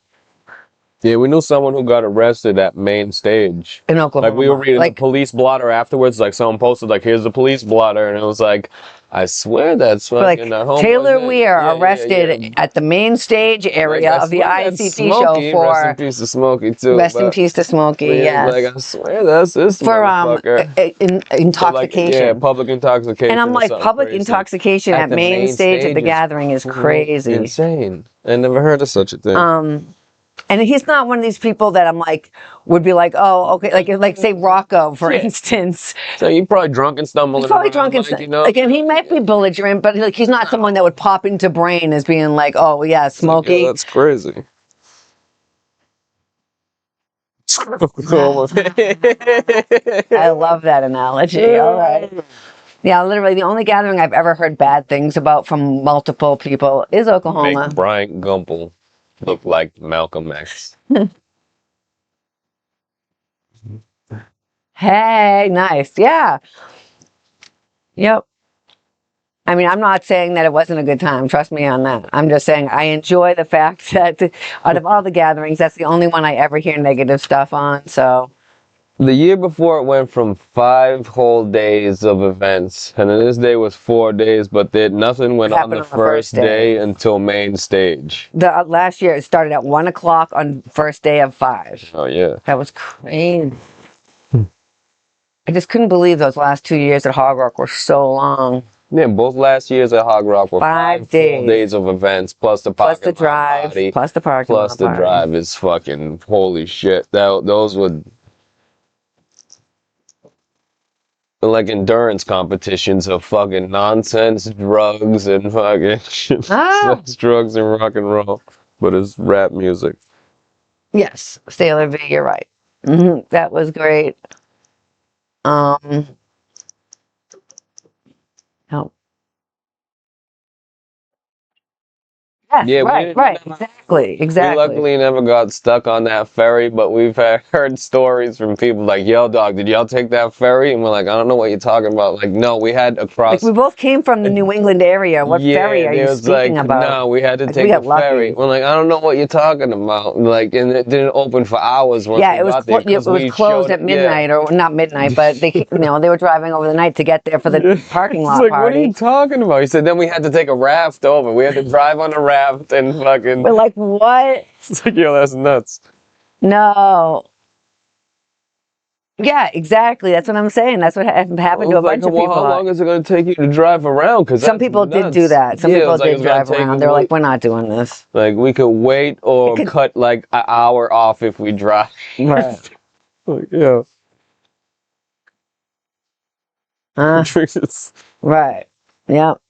Yeah, we knew someone who got arrested at main stage. In Oklahoma. Like we were reading the police blotter afterwards, like someone posted like, "Here's the police blotter," and it was like, I swear that's fucking Taylor Weir arrested at the main stage area of the ICT show for rest in peace to Smokey too. Rest in peace to Smokey. Yes. Like I swear that's this for intoxication. Yeah, public intoxication. And I'm like, public intoxication at main stage at the gathering is crazy. Insane. I never heard of such a thing. And he's not one of these people that I'm like, would be like, oh, okay, like say Rocco, for instance. So you're probably drunk and stumbling. He's probably drunk and stumbling. Like, and he might be belligerent, but like he's not someone that would pop into brain as being like, oh yeah, Smokey. Yeah, that's crazy. I love that analogy. All right. Yeah, literally the only gathering I've ever heard bad things about from multiple people is Oklahoma. Make Bryant Gumbel look like Malcolm X. Hey, nice. Yeah. Yep. I mean, I'm not saying that it wasn't a good time. Trust me on that. I'm just saying I enjoy the fact that out of all the gatherings, that's the only one I ever hear negative stuff on. So the year before it went from 5 whole days of events, and then this day was 4 days, but nothing went on the first day until main stage. The last year it started at 1 o'clock on first day of 5. Oh yeah, that was crazy. I just couldn't believe those last 2 years at Hog Rock were so long. Yeah, both last years at Hog Rock were 5 full days of events, plus the drive, party, plus the parking plus the drive is fucking holy shit. Those would. Like endurance competitions of fucking nonsense, drugs, and fucking sex, drugs, and rock and roll. But it's rap music. Yes, Sailor V, you're right. That was great. Help. Yes, yeah, right, exactly. We luckily never got stuck on that ferry, but we've heard stories from people like, "Yo, dog, did y'all take that ferry?" And we're like, "I don't know what you're talking about." Like, no, we had across. Like, we both came from the New England area. What ferry are you speaking about? No, we had to take the ferry. We're like, I don't know what you're talking about. Like, and it didn't open for hours. Once it was closed at midnight, or not midnight, but they, they were driving over the night to get there for the parking lot like, party. What are you talking about? He said, then we had to take a raft over. We had to drive on a raft and fucking. We're like, what? It's like, yo, that's nuts. No. Yeah, exactly. That's what I'm saying. That's what happened to a bunch of people. How long is it going to take you to drive around? Because some people did do that. Some people did drive around. They're like, we're not doing this. Like, we could wait or cut like an hour off if we drive. Right. Like, yeah. Right. Yep.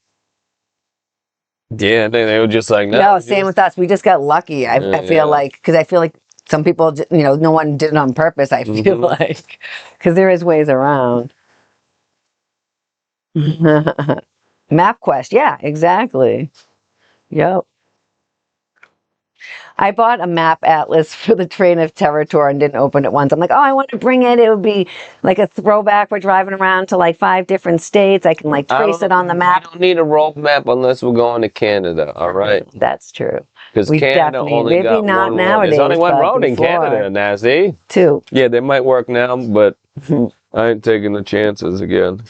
Yeah, they were just like, no. Same with us. We just got lucky. I feel like, because I feel like some people, no one did it on purpose, I feel like. Because there is ways around. MapQuest, yeah, exactly. Yep. I bought a map atlas for the Train of Terror tour and didn't open it once. I'm like, oh, I want to bring it. It would be like a throwback. We're driving around to like 5 different states. I can like trace it on the map. We don't need a road map unless we're going to Canada, all right? That's true. Because Canada only got one road. There's only one road in Canada, Nazi. 2. Yeah, they might work now, but I ain't taking the chances again.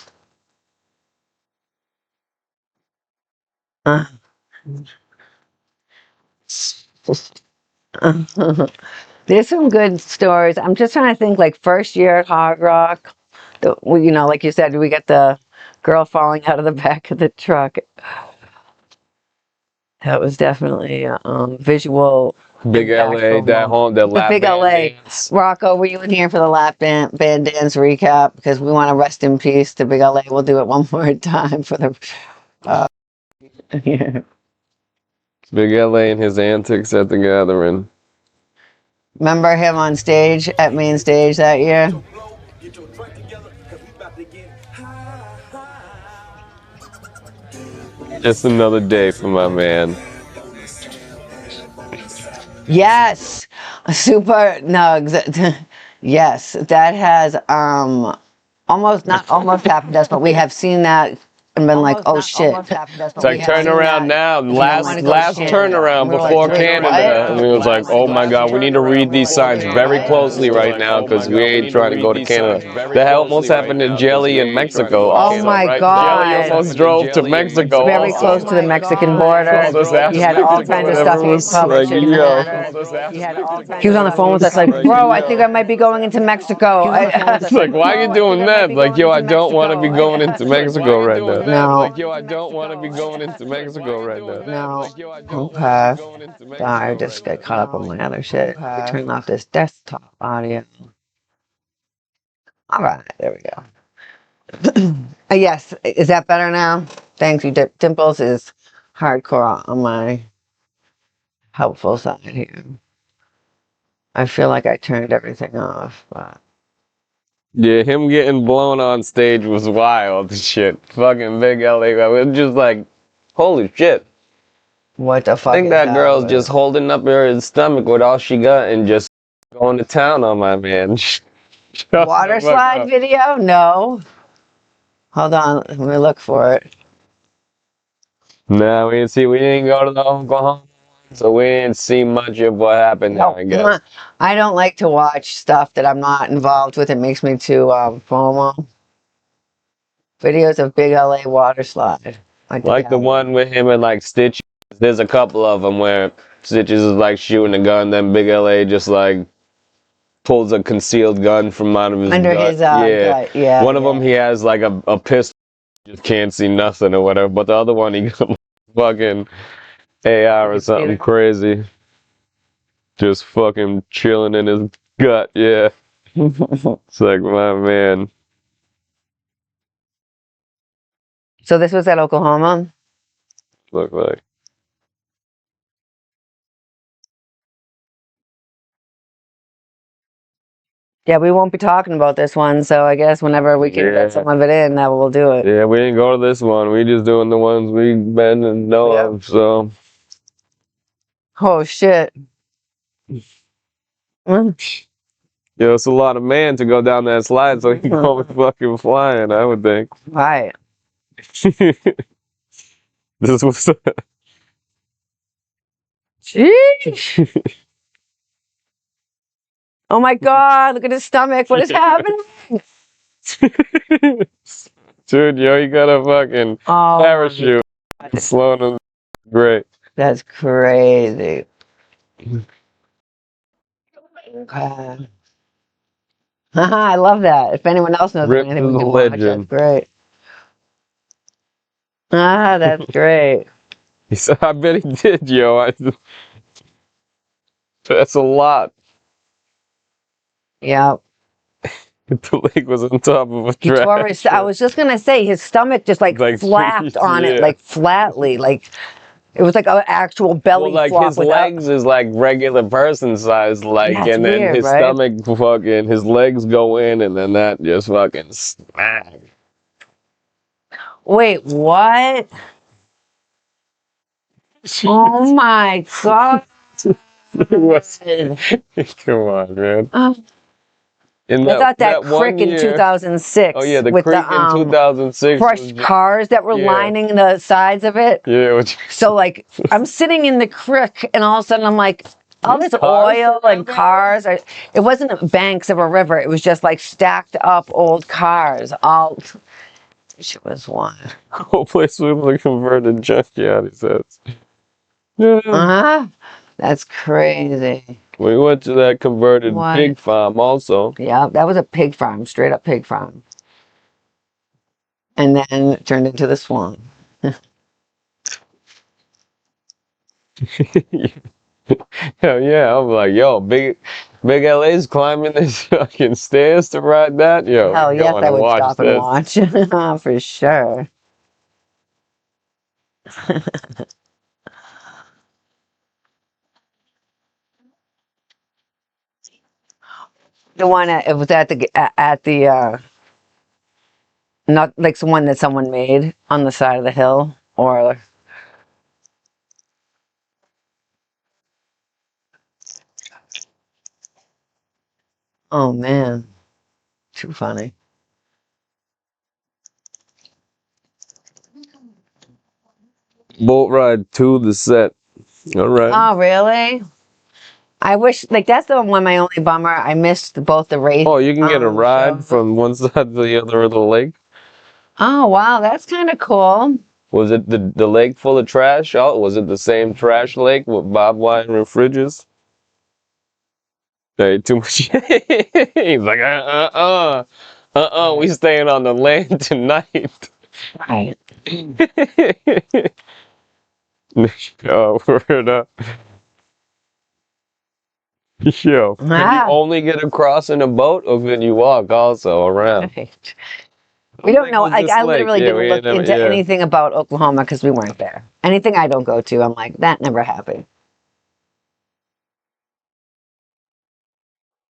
There's some good stories. I'm just trying to think, like, first year at Hog Rock, like you said, we got the girl falling out of the back of the truck. That was definitely a visual. Big LA, impactful that moment. the But lap Big band LA, dance. Rocco, were you in here for the band dance recap? Because we want to rest in peace to Big LA. We'll do it one more time for the. Yeah. Big LA and his antics at the gathering. Remember him on stage at main stage that year? It's another day for my man. Yes, super nugs. Yes, that has not almost happened to us, but we have seen that and been like, oh shit. It's like turn around now. Last shit. turnaround We were before like, wait, Canada, and what? we was like, oh my god, we need to read these signs very closely right now because we ain't trying to go to Canada. That almost happened to Jelly in Mexico. Oh Also, my right? God. Jelly almost drove to Mexico. Very also. close to the Mexican border. He had all kinds of stuff he probably shouldn't have. He was on the phone with us like, bro, I think I might be going into Mexico. It's like, why are you doing that? Like, yo, I don't want to be going into Mexico right now. No. Like, yo, I don't want to be going into Mexico right now. No. Okay. I just got caught up on my other shit. We turned off this desktop audio. All right, there we go. Yes, is that better now? Thanks, you. Dimples is hardcore on my helpful side here. I feel like I turned everything off, but Yeah, him getting blown on stage was wild shit. Fucking Big LA. It was just like, holy shit. what the fuck? I think that girl's just holding up her stomach with all she got and just going to town on my man. Water slide video? No. Hold on, let me look for it. Nah, we didn't go to the Oklahoma, so we didn't see much of what happened there, I guess. I don't like to watch stuff that I'm not involved with. It makes me too FOMO. Videos of Big LA water slide. Like the one with him and like Stitches. There's a couple of them where Stitches is like shooting a gun, then Big LA just like pulls a concealed gun from out of his under gut. his gut. Yeah. One of them he has like a pistol, just can't see nothing or whatever. But the other one he got fucking AR or something crazy, just fucking chilling in his gut. Yeah, it's like my man. So this was at Oklahoma? Look like. Yeah, we won't be talking about this one, so I guess whenever we can get some of it in, that we'll do it. Yeah, we didn't go to this one. We just doing the ones we been and know of. So. Oh shit. Yo, it's a lot of man to go down that slide, so he can go fucking flying, I would think. Right. This was. Jeez. Oh my god, look at his stomach. What is happening? Dude, yo, you got a fucking parachute. Slowing him. Great. That's crazy. Okay. I love that. If anyone else knows anything, we can watch. That's great. That's great. He said, I bet he did, yo. That's a lot. Yep. The leg was on top of a trash. I was just gonna say his stomach just like flapped on it, like flatly, like it was like an actual belly flop. Like his legs is like regular person size, like, and then weird, his stomach fucking, his legs go in, and then that just fucking smack. Wait, what? Oh my god! Come on, man. I thought that crick in 2006. Oh yeah, the crick in 2006. Crushed cars that were lining the sides of it. Yeah. So like, I'm sitting in the crick, and all of a sudden I'm like, all this oil and cars. It wasn't banks of a river. It was just like stacked up old cars. All. Shit was one. Whole place was a converted junkyard, he says. Yeah. That's crazy. We went to that converted pig farm also. Yeah, that was a pig farm, straight up pig farm. And then it turned into the swamp. Hell yeah, I'm like, yo, big LA's climbing this fucking stairs to ride that. Yo, Hell we're yes, going I to would watch stop and this. watch for sure. The one it was at the not like the one that someone made on the side of the hill, or oh man, too funny. Boat ride to the set. All right. Oh really? I wish like that's the one my only bummer. I missed both the Wraith Oh, you can get a ride shows. from one side to the other of the lake. Oh wow, that's kind of cool. Was it the lake full of trash? Oh, was it the same trash lake with barbed wire and fridges? Hey, too much. He's like, we staying on the land tonight. Right. Oh, word up. Yo, can you Ah, only get across in a boat, or can you walk also around? right. We don't Lake know. was Like this I lake. literally Yeah, didn't we ain't look never. into Yeah, anything about Oklahoma because we weren't there. Anything I don't go to, I'm like that never happened.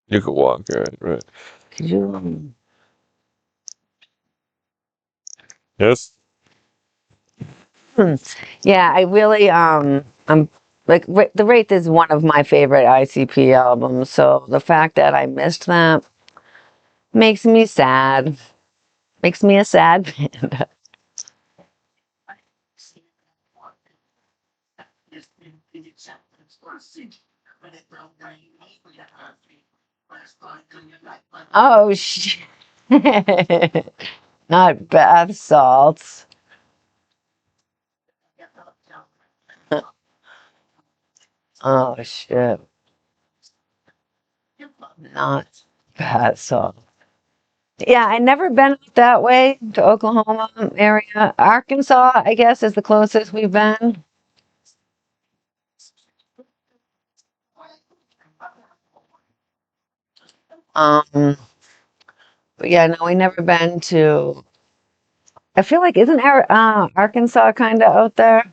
you could walk. Right, right. Could you? Yes. Hmm. Yeah, I really I'm like the Wraith is one of my favorite ICP albums. So the fact that I missed that makes me sad. Makes me a sad panda. Oh shit! Not bath salts. Oh shit! Not bath salt. Yeah, I never been out that way to Oklahoma area. Arkansas, I guess, is the closest we've been. Um, but yeah, no, we never been to. I feel like isn't Arkansas kind of out there?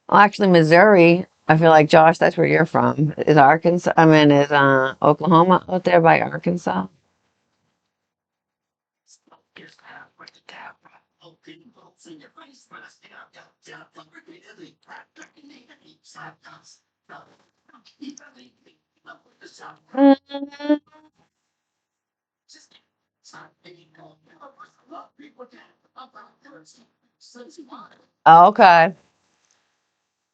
Well, actually, Missouri. I feel like Josh, that's where you're from. Is Arkansas? I mean, is Oklahoma out there by Arkansas? Mm, oh, okay.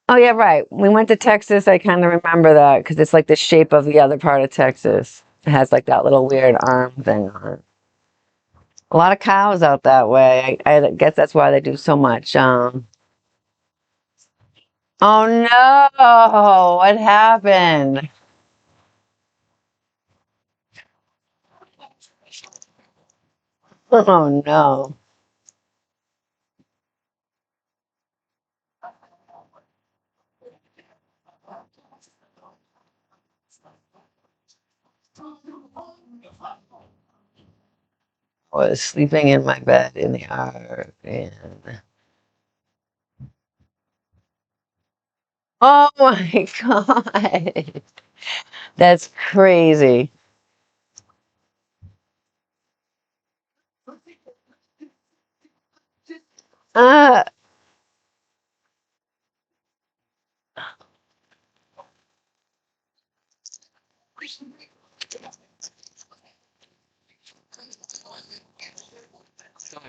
Oh yeah, right. We went to Texas. I kind of remember that because it's like the shape of the other part of Texas. It has like that little weird arm thing on it. A lot of cows out that way. I guess that's why they do so much. Oh no! What happened? Oh no! I was sleeping in my bed in the ark, and oh my god, that's crazy. Uh,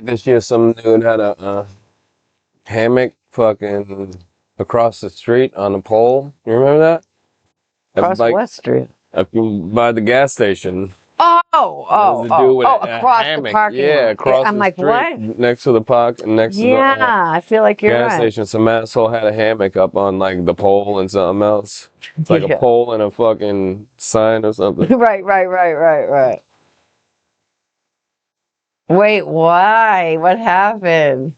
This year, some dude had a hammock fucking across the street on a pole. You remember that? across Like what street? up by the gas station. Oh, There was oh, a oh, dude with oh, a across the hammock. parking Yeah, lot. Yeah, across I'm the like, street what? next to the park, next to the Yeah, I feel like you're gas right. station. Some asshole had a hammock up on like the pole and something else. It's like a Yeah. pole and a fucking sign or something. Right, right, right, right, right. Wait, why? What happened?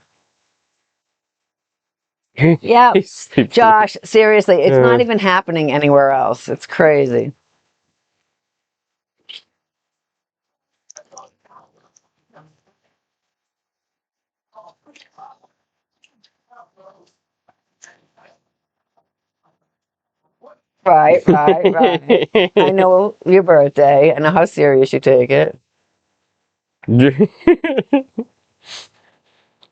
Yeah, He's sleeping. Josh, seriously, it's Yeah. not even happening anywhere else. It's crazy. Right. I know your birthday. I know how serious you take it.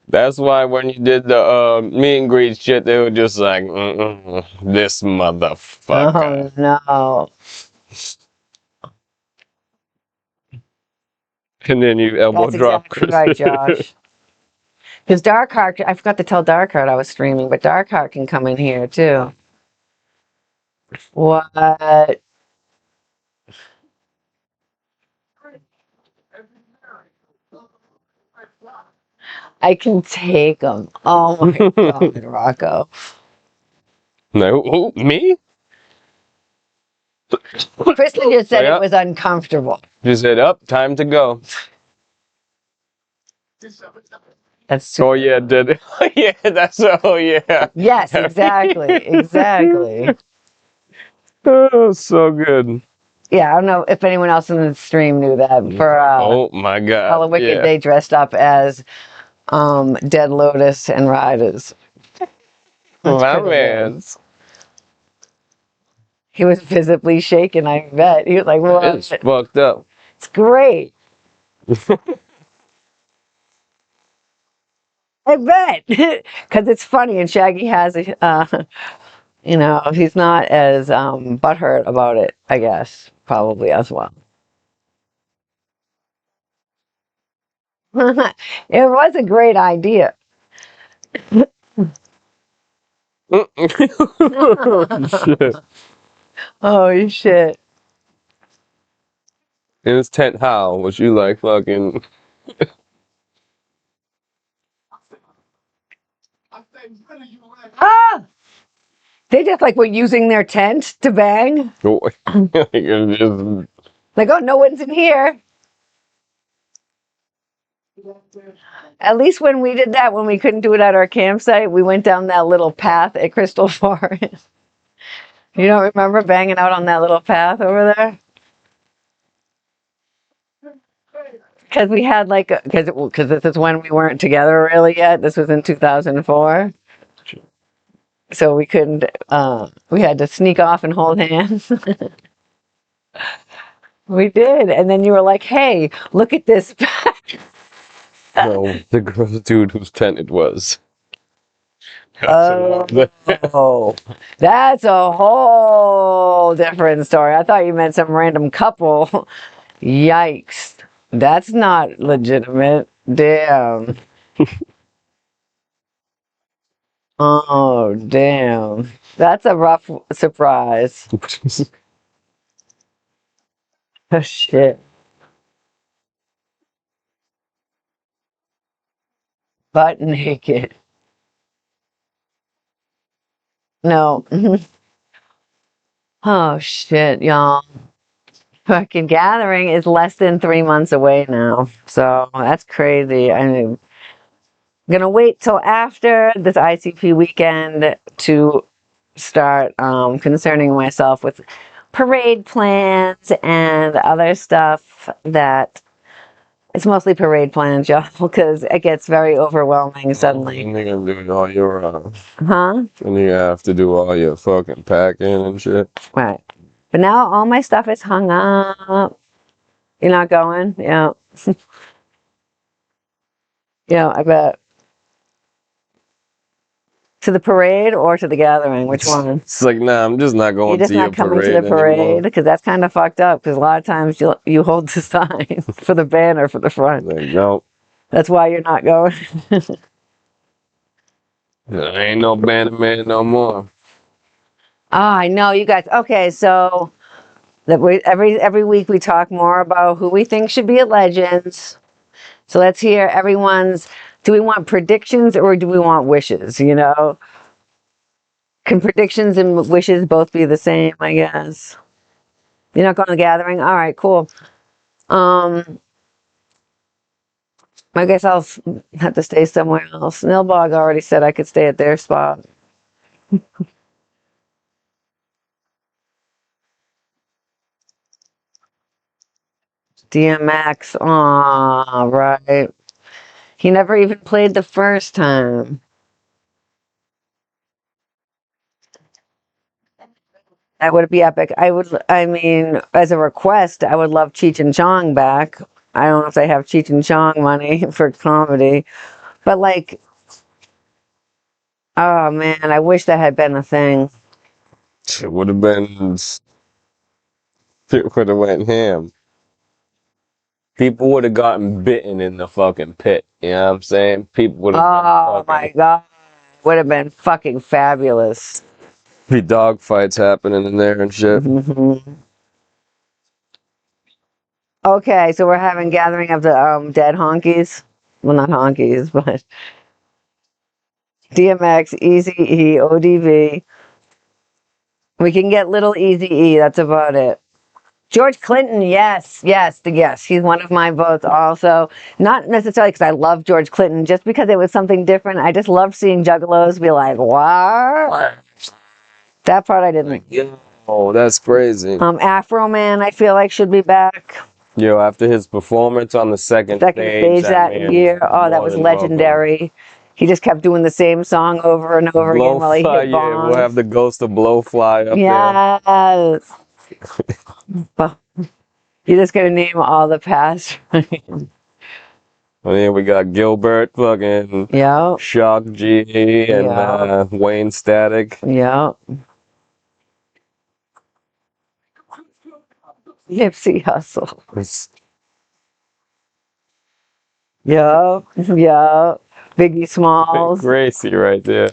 That's why when you did the meet and greet shit, they were just like, this motherfucker. Oh no. And then you elbow That's drop exactly Chris. right, Josh. Because Darkheart, I forgot to tell Darkheart I was streaming, but Darkheart can come in here too. What? I can take them. Oh my God, Rocco. No, who, me? Kristen just said Yeah. it was uncomfortable. She said, up, time to go. That's Oh yeah, did it? Yeah, that's oh yeah. Yes, exactly. Oh, so good. Yeah, I don't know if anyone else in the stream knew that. For Oh my god. Halloween, Yeah. they dressed up as Dead Lotus and Riders. My pretty good. man. He was visibly shaken, I bet. He was like, "What?" It's fucked up. It's great. I bet. Because it's funny, and Shaggy has, he's not as butthurt about it, I guess, probably as well. It was a great idea. Shit. Oh, shit. In his tent, how was you like fucking? Ah! They just like were using their tent to bang. It's just- Like, oh, no one's in here. At least when we did that, when we couldn't do it at our campsite, we went down that little path at Crystal Forest. You don't remember banging out on that little path over there? Because we had like, because this is when we weren't together really yet. This was in 2004. So we couldn't, we had to sneak off and hold hands. We did. And then you were like, hey, look at this. no, the girl dude whose tent it was. Oh, that's a whole different story. I thought you meant some random couple. Yikes. That's not legitimate. Damn. Oh, damn. That's a rough surprise. Oh, shit. Butt naked. No. Oh, shit, y'all. Fucking gathering is less than 3 months away now. So that's crazy. I'm gonna wait till after this ICP weekend to start concerning myself with parade plans and other stuff that it's mostly parade plans, y'all, because it gets very overwhelming suddenly. And you're gonna do all your, Huh? and you have to do all your fucking packing and shit. Right. But now all my stuff is hung up. You're not going? Yeah. Yeah, I bet. To the parade or to the gathering? Which one? It's like, nah, I'm just not You're going just to your not coming to parade the parade anymore. because that's kind of fucked up. Because a lot of times you hold the sign for the banner for the front. Like, no, That's why you're not going. there ain't no banner man no more. Ah, I know you guys. Okay, so that every week we talk more about who we think should be at Legends. So let's hear everyone's. Do we want predictions or do we want wishes? You know, can predictions and wishes both be the same? I guess. You're not going to the gathering. All right, cool. I guess I'll have to stay somewhere else. Nilbog already said I could stay at their spot. DMX, aw, right. He never even played the first time. That would be epic. I mean, as a request, I would love Cheech and Chong back. I don't know if they have Cheech and Chong money for comedy, but like, oh man, I wish that had been a thing. It would have been. It would have went ham. People would have gotten bitten in the fucking pit. You know what I'm saying? People would have Oh my God. Would have been fucking fabulous. be dog fights happening in there and shit. Mm-hmm. Okay, so we're having gathering of the dead honkies. Well, not honkies, but DMX, Eazy-E, ODB. We can get little Eazy-E. That's about it. George Clinton, yes. He's one of my votes also. Not necessarily because I love George Clinton, just because it was something different. I just loved seeing Juggalos be like, what? That part I didn't. Oh, that's crazy. Afro Man, I feel like should be back. Yo, after his performance on the second stage that year, oh, that was legendary. He just kept doing the same song over and over again while he hit bongs. Yeah, we'll have the ghost of Blowfly up yes. Well, you're just gonna name all the past. And then we got Gilbert, fucking Yeah. Shock G, and Wayne Static. Yeah. Nipsey Hussle. Yeah. Biggie Smalls. Gracie right there.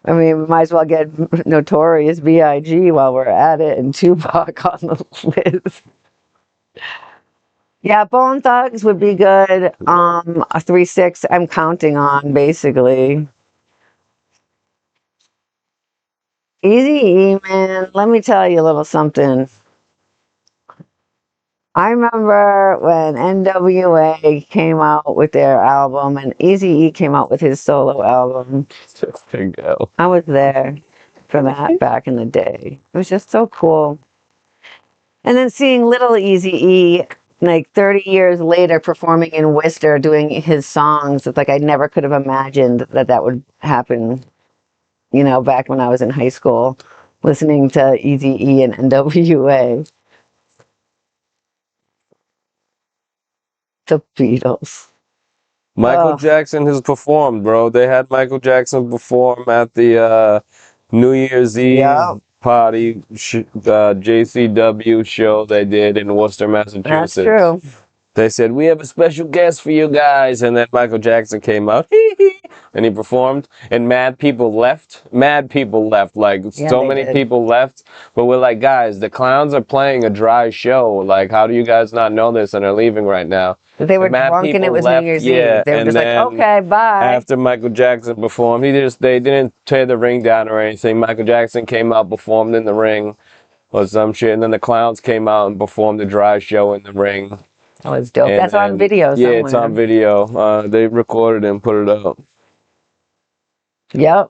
I mean, we might as well get Notorious B.I.G. while we're at it and Tupac on the list. Yeah, Bone Thugs would be good. A 3-6 I'm counting on, basically. Eazy-E, man, let me tell you a little something. I remember when NWA came out with their album and Eazy-E came out with his solo album. I was there for that back in the day. It was just so cool. And then seeing little Eazy-E like 30 years later performing in Worcester doing his songs, it's like I never could have imagined that would happen, you know, back when I was in high school listening to Eazy-E and NWA. The Beatles. Michael Jackson has performed, bro. They had Michael Jackson perform at the New Year's Eve party, JCW show they did in Worcester, Massachusetts. That's true. They said, we have a special guest for you guys. And then Michael Jackson came out, and he performed. And mad people left. Like, so many people left. But we're like, guys, the clowns are playing a dry show. Like, how do you guys not know this and are leaving right now? They were drunk and it was New Year's Eve. They were just like, okay, bye. After Michael Jackson performed, they didn't tear the ring down or anything. Michael Jackson came out, performed in the ring or some shit. And then the clowns came out and performed a dry show in the ring. That was dope. That's on video somewhere. Yeah, it's on video. They recorded it and put it up. Yep.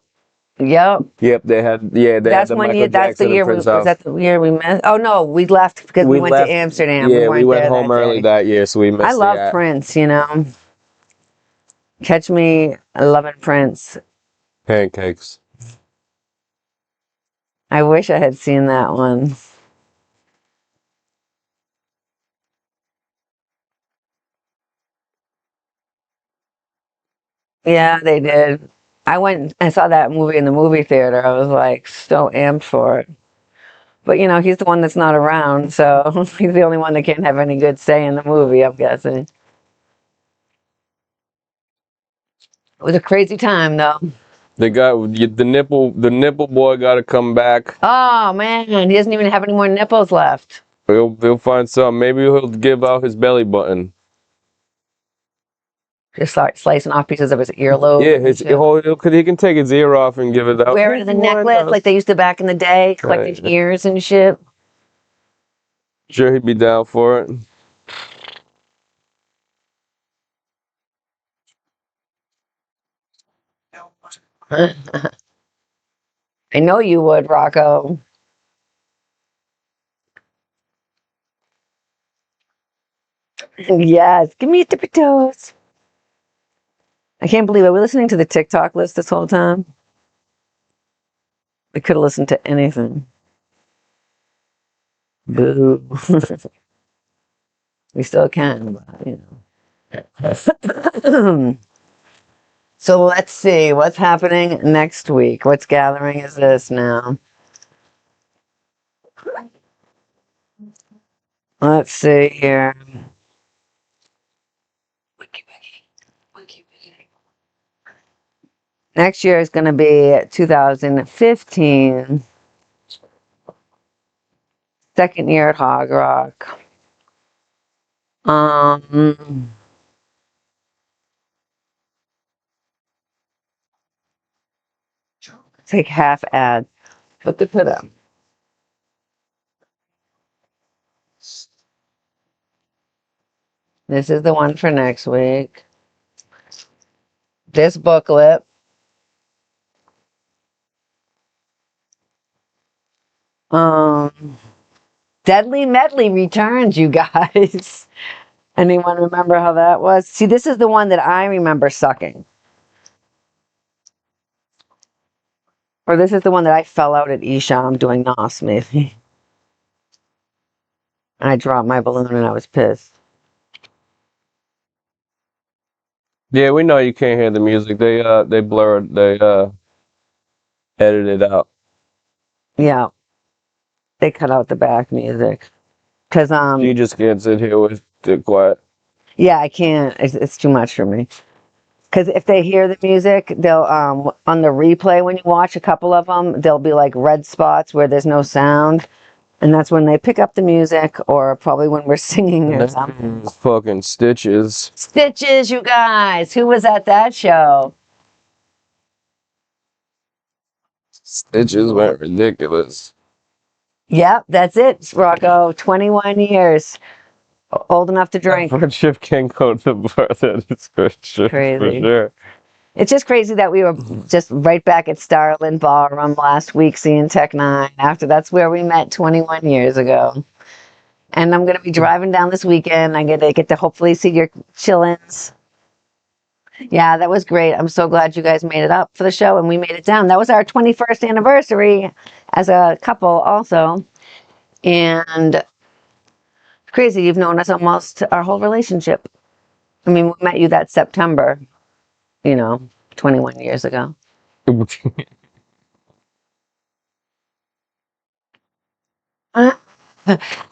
They had the Michael Jackson and Prince house. Was that the year we missed? Oh no, we left because we went to Amsterdam. Yeah, we went home early that year, so we missed it. I love Prince, you know. Catch me loving Prince. Pancakes. I wish I had seen that one. Yeah, they did. I went and saw that movie in the movie theater. I was like so amped for it. But you know, he's the one that's not around, so he's the only one that can't have any good say in the movie, I'm guessing. It was a crazy time though. They got the nipple boy got to come back. Oh man, he doesn't even have any more nipples left. He'll find some. Maybe he'll give out his belly button. Just start slicing off pieces of his earlobe. Yeah, he can take his ear off and give it out. Wear it as a necklace like they used to back in the day, collecting ears and shit. Sure, he'd be down for it. I know you would, Rocco. Yes, give me a tippy toes. I can't believe it. We're listening to the TikTok list this whole time. We could have listened to anything. Boo. We still can, but you know. So let's see what's happening next week. What's gathering is this now? Let's see here. Next year is going to be 2015. Second year at Hog Rock. Take half ad. What they put up? This is the one for next week. This booklet. Deadly Medley returns, you guys. Anyone remember how that was? See, this is the one that I remember sucking. Or this is the one that I fell out at Isham doing NOS, maybe. And I dropped my balloon and I was pissed. Yeah, we know you can't hear the music. They blurred, they edited it out. Yeah. They cut out the back music. Cause You just can't sit here with it quiet. yeah, I can't. It's too much for me. Because if they hear the music, they'll on the replay when you watch a couple of them, there'll be like red spots where there's no sound, and that's when they pick up the music, or probably when we're singing or something. Fucking Stitches. Stitches, you guys. Who was at that show? Stitches went ridiculous. Yep, that's it, Rocco. 21 years. Old enough to drink. Chip can go to birth at his first trip, Crazy. for sure. It's just crazy that we were just right back at Starland Ballroom last week seeing Tech Nine. After that's where we met 21 years ago. And I'm going to be driving down this weekend. I get to hopefully see your chillins. Yeah, that was great. I'm so glad you guys made it up for the show and we made it down. That was our 21st anniversary as a couple also. And crazy, you've known us almost our whole relationship. I mean, we met you that September, 21 years ago.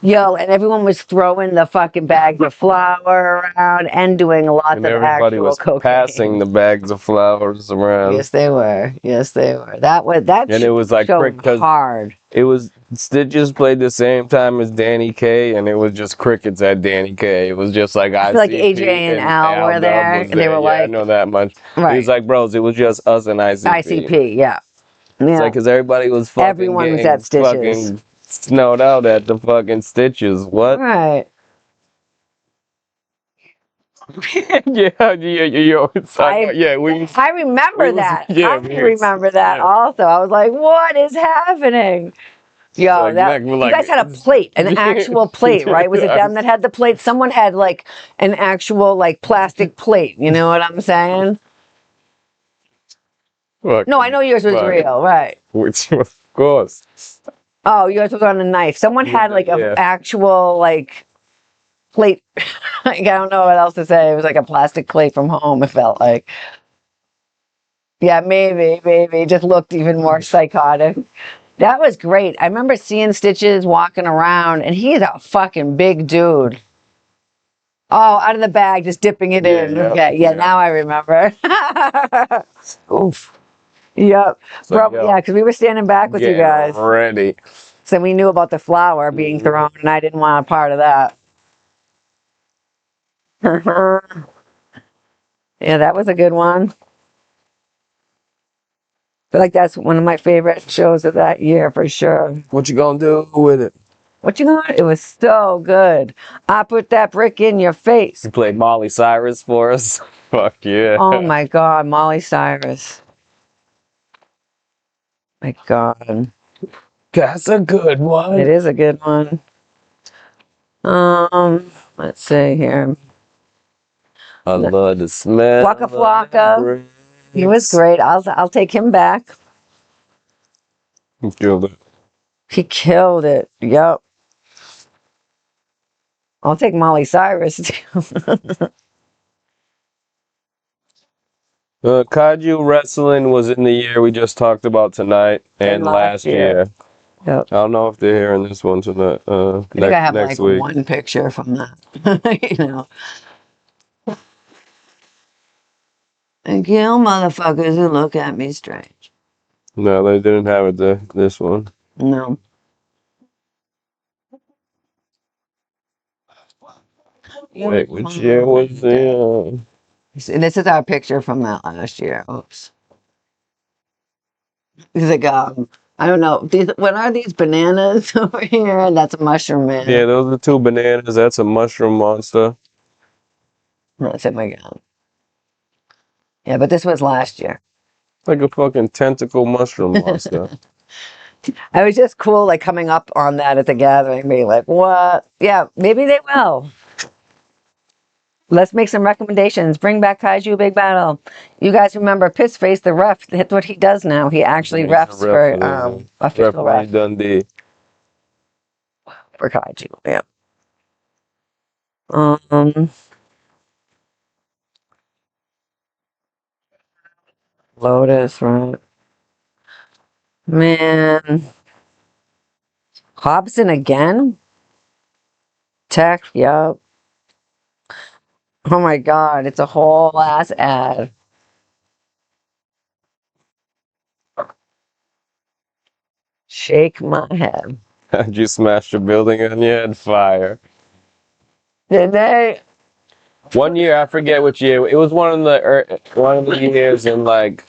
Yo, and everyone was throwing the fucking bags of flour around and doing lots And of everybody actual was cocaine. passing the bags of flowers around. Yes, they were. Yes, they were. And it was like showed hard. It was Stitches played the same time as Danny Kaye, and it was just crickets at Danny Kaye. It was just like I feel like AJ and Al were there, and they were I know that much. Right. He was like, bros, it was just us and ICP. ICP, yeah. It's like, because everybody was fucking Everyone was at Stitches. fucking snowed out at the fucking Stitches. What? Right. yeah. I remember that. Yeah, I remember that also. I was like, what is happening? Yo, like, you guys had a plate, an actual plate, right? Was it them that had the plate? Someone had like an actual like plastic plate. You know what I'm saying? No, I know yours was real, right? Which, of course. Oh, yours was on a knife. Someone had like an actual like plate. I don't know what else to say. It was like a plastic plate from home, it felt like. Yeah, maybe. It just looked even more psychotic. That was great. I remember seeing Stitches walking around, and he's a fucking big dude. Oh, out of the bag, just dipping it in. Yeah, Okay, yeah, now I remember. Oof. Yep. So, yeah, because we were standing back with you guys. Ready. So we knew about the flour being thrown, and I didn't want a part of that. Yeah, that was a good one. I feel like that's one of my favorite shows of that year for sure. What you gonna do with it? What you got? It was so good. I put that brick in your face. You played Molly Cyrus for us. Fuck yeah. Oh my God, Molly Cyrus. My God. That's a good one. It is a good one. Let's see here. I love the smell. Waka Flocka. He was great. I'll take him back. He killed it. He killed it. Yep. I'll take Molly Cyrus too. Kaiju wrestling was in the year we just talked about tonight and last year. Yep. I don't know if they're hearing this one tonight. I think I have next like week. one picture from that. You know. And kill motherfuckers who look at me strange. No, they didn't have it there. This one. No. Wait, which year was the? This is our picture from that last year. Oops. He's like, I don't know. What are these bananas over here? That's a mushroom man. Yeah, those are 2 bananas. That's a mushroom monster. That's it, my God. Yeah, but this was last year. Like a fucking tentacle mushroom monster. I was just cool, like coming up on that at the gathering, being like, what? Yeah, maybe they will. Let's make some recommendations. Bring back Kaiju Big Battle. You guys remember Pissface, the ref? That's what he does now. He actually refs for official Referee ref Dundee. for Kaiju. Yeah. Lotus, right? Man. Hobson again? Tech, yep. Oh my God, it's a whole ass ad. Shake my head. Had you smashed a building and you had fire. Did they? One year, I forget which year. It was one of the years in like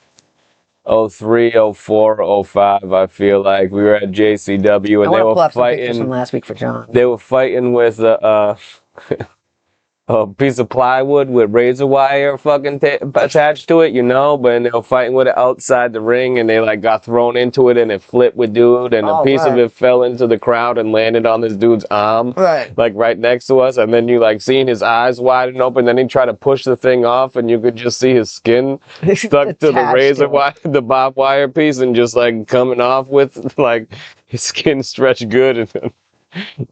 03, 04, 05. I feel like we were at JCW I and they want to were pull up some pictures from fighting. last week for John. They were fighting with a piece of plywood with razor wire fucking attached to it, you know, but they were fighting with it outside the ring and they like got thrown into it and it flipped with dude and a piece of it fell into the crowd and landed on this dude's arm, like right next to us, and then you like seen his eyes widen open, then he tried to push the thing off and you could just see his skin stuck to the razor wire, the barbed wire piece, and just like coming off with like his skin stretched good and then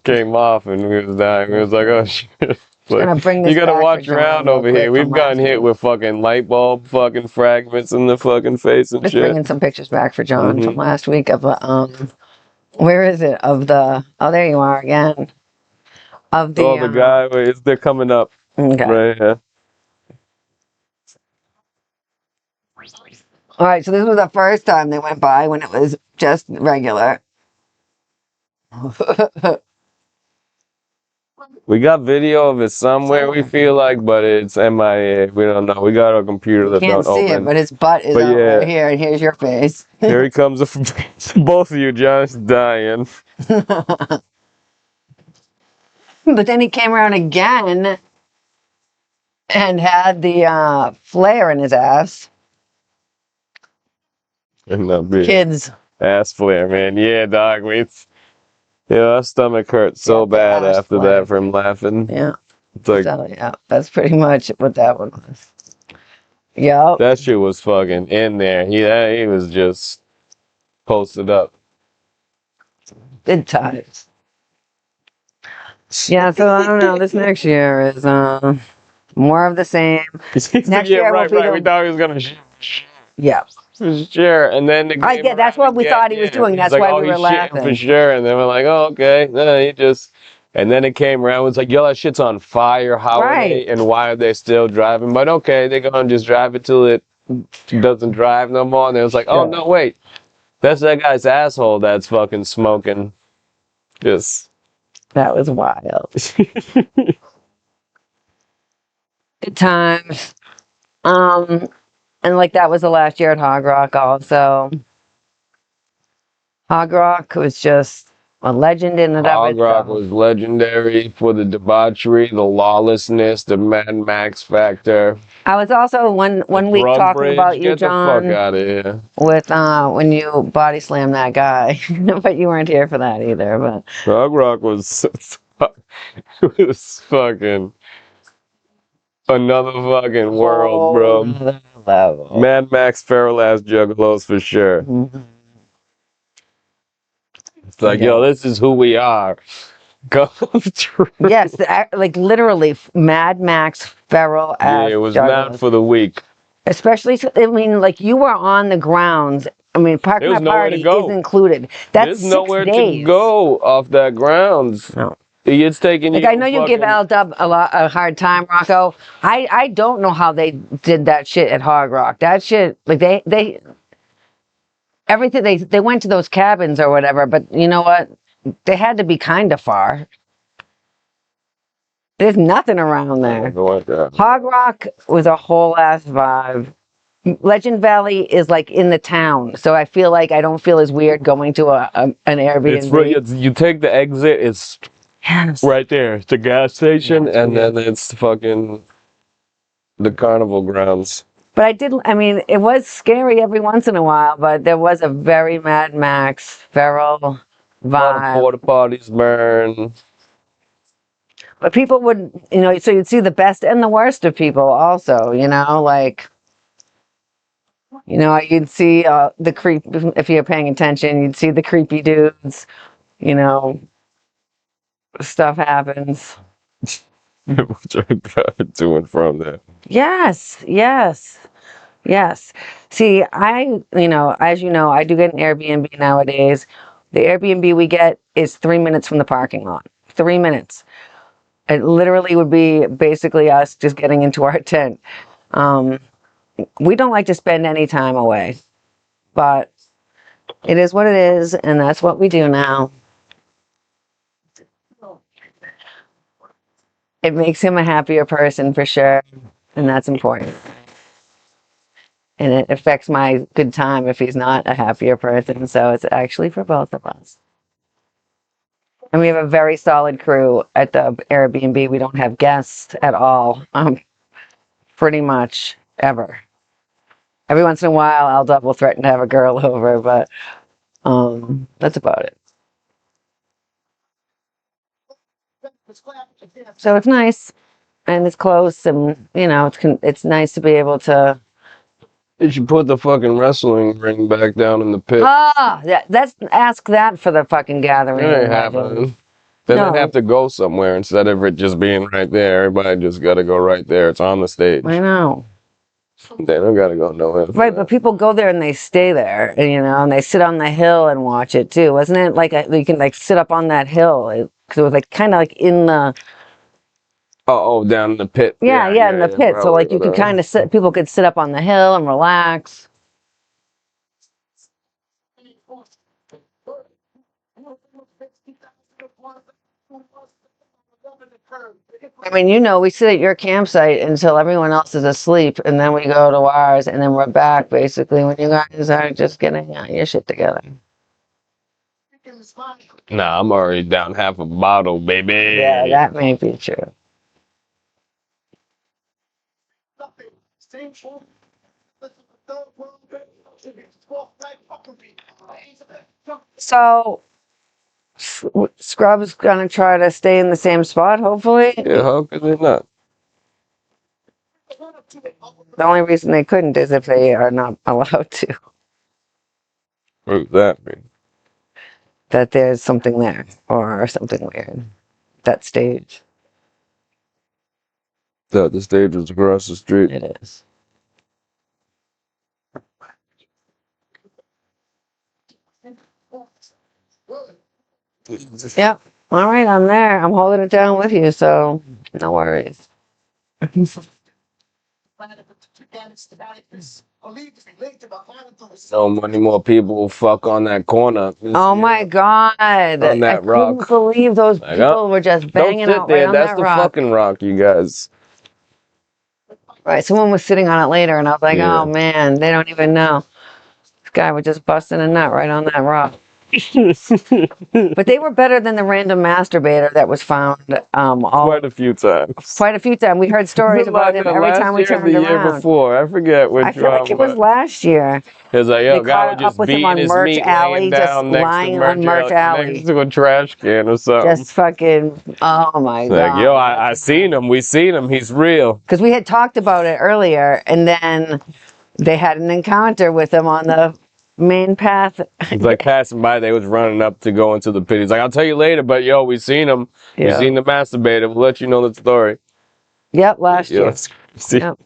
came off and we was dying. We was like, oh shit. Like, you gotta watch around over here. We've gotten hit with fucking light bulb fucking fragments in the fucking face and Just shit. bringing some pictures back for John from last week of where is it? Of the there you are again. Of the the guy, they're coming up right here. All right, so this was the first time they went by when it was just regular. We got video of it somewhere, we feel like, but it's MIA. We don't know. We got our computer that Can't don't see open. it, but his butt is out right here, and here's your face. Here he comes. Both of you, John's dying. But then he came around again and had the flare in his ass. Kids. Ass flare, man. Yeah, dog. Yeah, our stomach hurt so bad after that from laughing. Yeah. It's like, so, yeah, that's pretty much what that one was. Yep. That shit was fucking in there. He was just posted up. Good times. Yeah, so I don't know. This next year is more of the same. Next year right. We thought he was gonna. Yeah. For sure, and then that's what we thought he was doing. That's why we were laughing. For sure, and then we're like, oh, okay. No, he just, and then it came around. It's like, yo, that shit's on fire. How are they, and why are they still driving? But okay, they're gonna just drive it till it doesn't drive no more. And it was like, oh no, wait, that's that guy's asshole that's fucking smoking. Just that was wild. Good times. And like that was the last year at Hog Rock also. Hog Rock was just a legend in and of Hog Rock itself. was legendary for the debauchery, the lawlessness, the Mad Max factor. I was also one week Drug talking bridge, about you, get the fuck John, out of here. with when you body slammed that guy, but you weren't here for that either. But Hog Rock was was fucking another fucking world, bro. nother level. Mad Max, feral ass juggalos for sure. Mhm. It's like, yo, this is who we are. Go through. Yes, like literally Mad Max feral Yeah, as it was Juggalos. not for the weak. Especially, I mean, like you were on the grounds. I mean, Park There was My nowhere to Party go. is included. That's There's 6 nowhere days. to go off that grounds. No. It's taking Like you. I know you give Al Dub a hard time, Rocco. I don't know how they did that shit at Hog Rock. That shit, like they everything they went to those cabins or whatever. But you know what? They had to be kind of far. There's nothing around there. Hog Rock was a whole ass vibe. Legend Valley is like in the town, so I feel like I don't feel as weird going to an Airbnb. It's right. You take the exit. It's Yes. right there. It's the gas station, Yeah, it's and weird. then it's fucking the carnival grounds. But I mean, it was scary every once in a while, but there was a very Mad Max feral A lot of vibe. porta potties burn. But people would, so you'd see the best and the worst of people also, like, you'd see the creep, if you're paying attention, you'd see the creepy dudes, stuff happens. Which I got to and from there. Yes, yes, yes. See, as you know, I do get an Airbnb nowadays. The Airbnb we get is 3 minutes from the parking lot. 3 minutes. It literally would be basically us just getting into our tent. We don't like to spend any time away, but it is what it is, and that's what we do now. It makes him a happier person for sure, and that's important. And it affects my good time if he's not a happier person, so it's actually for both of us. And we have a very solid crew at the Airbnb. We don't have guests at all, pretty much ever. Every once in a while, I'll double threaten to have a girl over, but that's about it. So it's nice, and it's close, and it's nice to be able to. You should put the fucking wrestling ring back down in the pit. Let's ask that for the fucking gathering. It ain't happening. Then No. they have to go somewhere instead of it just being right there. Everybody just got to go right there. It's on the stage. I know. They don't got to go nowhere. Right, but people go there and they stay there, and they sit on the hill and watch it too. Wasn't it like you can like sit up on that hill? Because it was like kind of like in the. Oh, down in the pit. Yeah, in the pit. So like you could kind of sit. People could sit up on the hill and relax. I mean, we sit at your campsite until everyone else is asleep, and then we go to ours, and then we're back basically when you guys are just getting your shit together. Nah, I'm already down half a bottle, baby. Yeah, that may be true. So, Scrub's gonna try to stay in the same spot, hopefully. Yeah, how could they not? The only reason they couldn't is if they are not allowed to. What does that mean? That there's something there or something weird. That stage. That the stage was across the street. It is. Yep. All right, I'm there. I'm holding it down with you, so no worries. So many more people will fuck on that corner. Oh my God. On that rock. I couldn't believe those people were just banging Don't sit out there. right on That's that the rock. fucking rock, you guys. Right, someone was sitting on it later, and I was like, Yeah. oh man, they don't even know. This guy was just busting a nut right on that rock. But they were better than the random masturbator that was found Quite a few times. quite a few times. We heard stories about him every time we turned the year around. before. I forget which I feel like it was last year. It's like, They yo, caught God up just with him beating on his Merch meat Alley, laying just down next lying to on Merch Alley. next to a trash can or something. Just fucking, oh my Like, God. yo, I seen him. We seen him. He's real. Because we had talked about it earlier, and then they had an encounter with him on the main path. It's like passing by. They was running up to go into the pit. He's like, I'll tell you later, but yo, we seen him. We Yeah. seen the masturbator. We'll let you know the story. Yep, last year. See, Yep.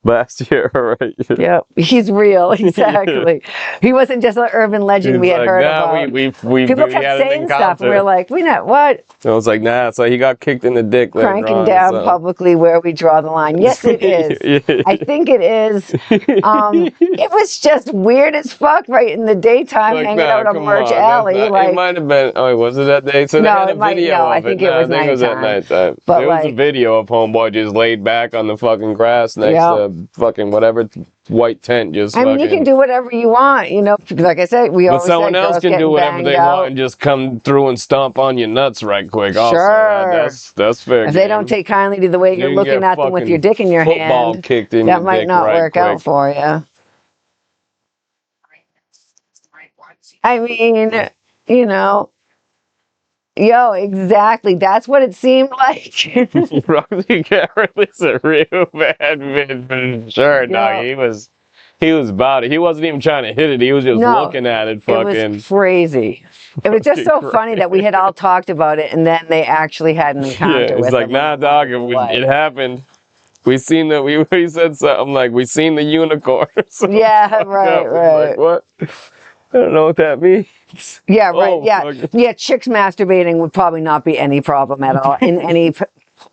last year, all right. Yep, he's real, exactly. He wasn't just an urban legend He's we had like, heard nah, about. we People had kept an saying stuff, and we encounter. were like, we know what? I was like, nah, so he got kicked in the dick later Cranking on, down so. publicly where we draw the line. Yes, it is. Yeah. I think it is. It was just weird as fuck right in the daytime, Like, hanging nah, out on come Merch on, Alley. it Like, might have been. Oh, was it that day? So they No, had a it might- video no, of I it. think it Nah, was I think it was at nighttime. nighttime. But, There was a like- video of homeboy just laid back on the fucking grass next Yeah. to fucking whatever white tent. Just I mean, you fucking. can do whatever you want, you know. Like I said, we But always someone say else girls can do getting whatever banged they out. want and just come through and stomp on your nuts right quick. Also, Sure. that's fair. If they don't take kindly to the way you're can looking get at them with fucking your dick in your football hand, kicked in that your might dick not right work out quick. for you. I mean, you know, yo, exactly. That's what it seemed like. Roxy Garrett is a real bad bitch for sure. Yeah. No, he was about it. He wasn't even trying to hit it. He was just No, looking at it. It Fucking. was crazy. It was just so Fucking funny that we had all talked about it, and then they actually had an Yeah, encounter it's with like, him. nah, dog. It happened. We seen that. We said something like, we seen the unicorn. So Yeah, fucked right, up. It's right. Like, what? I don't know what that means. Yeah, right. Oh, Yeah, fuck. yeah. Chicks masturbating would probably not be any problem at all in any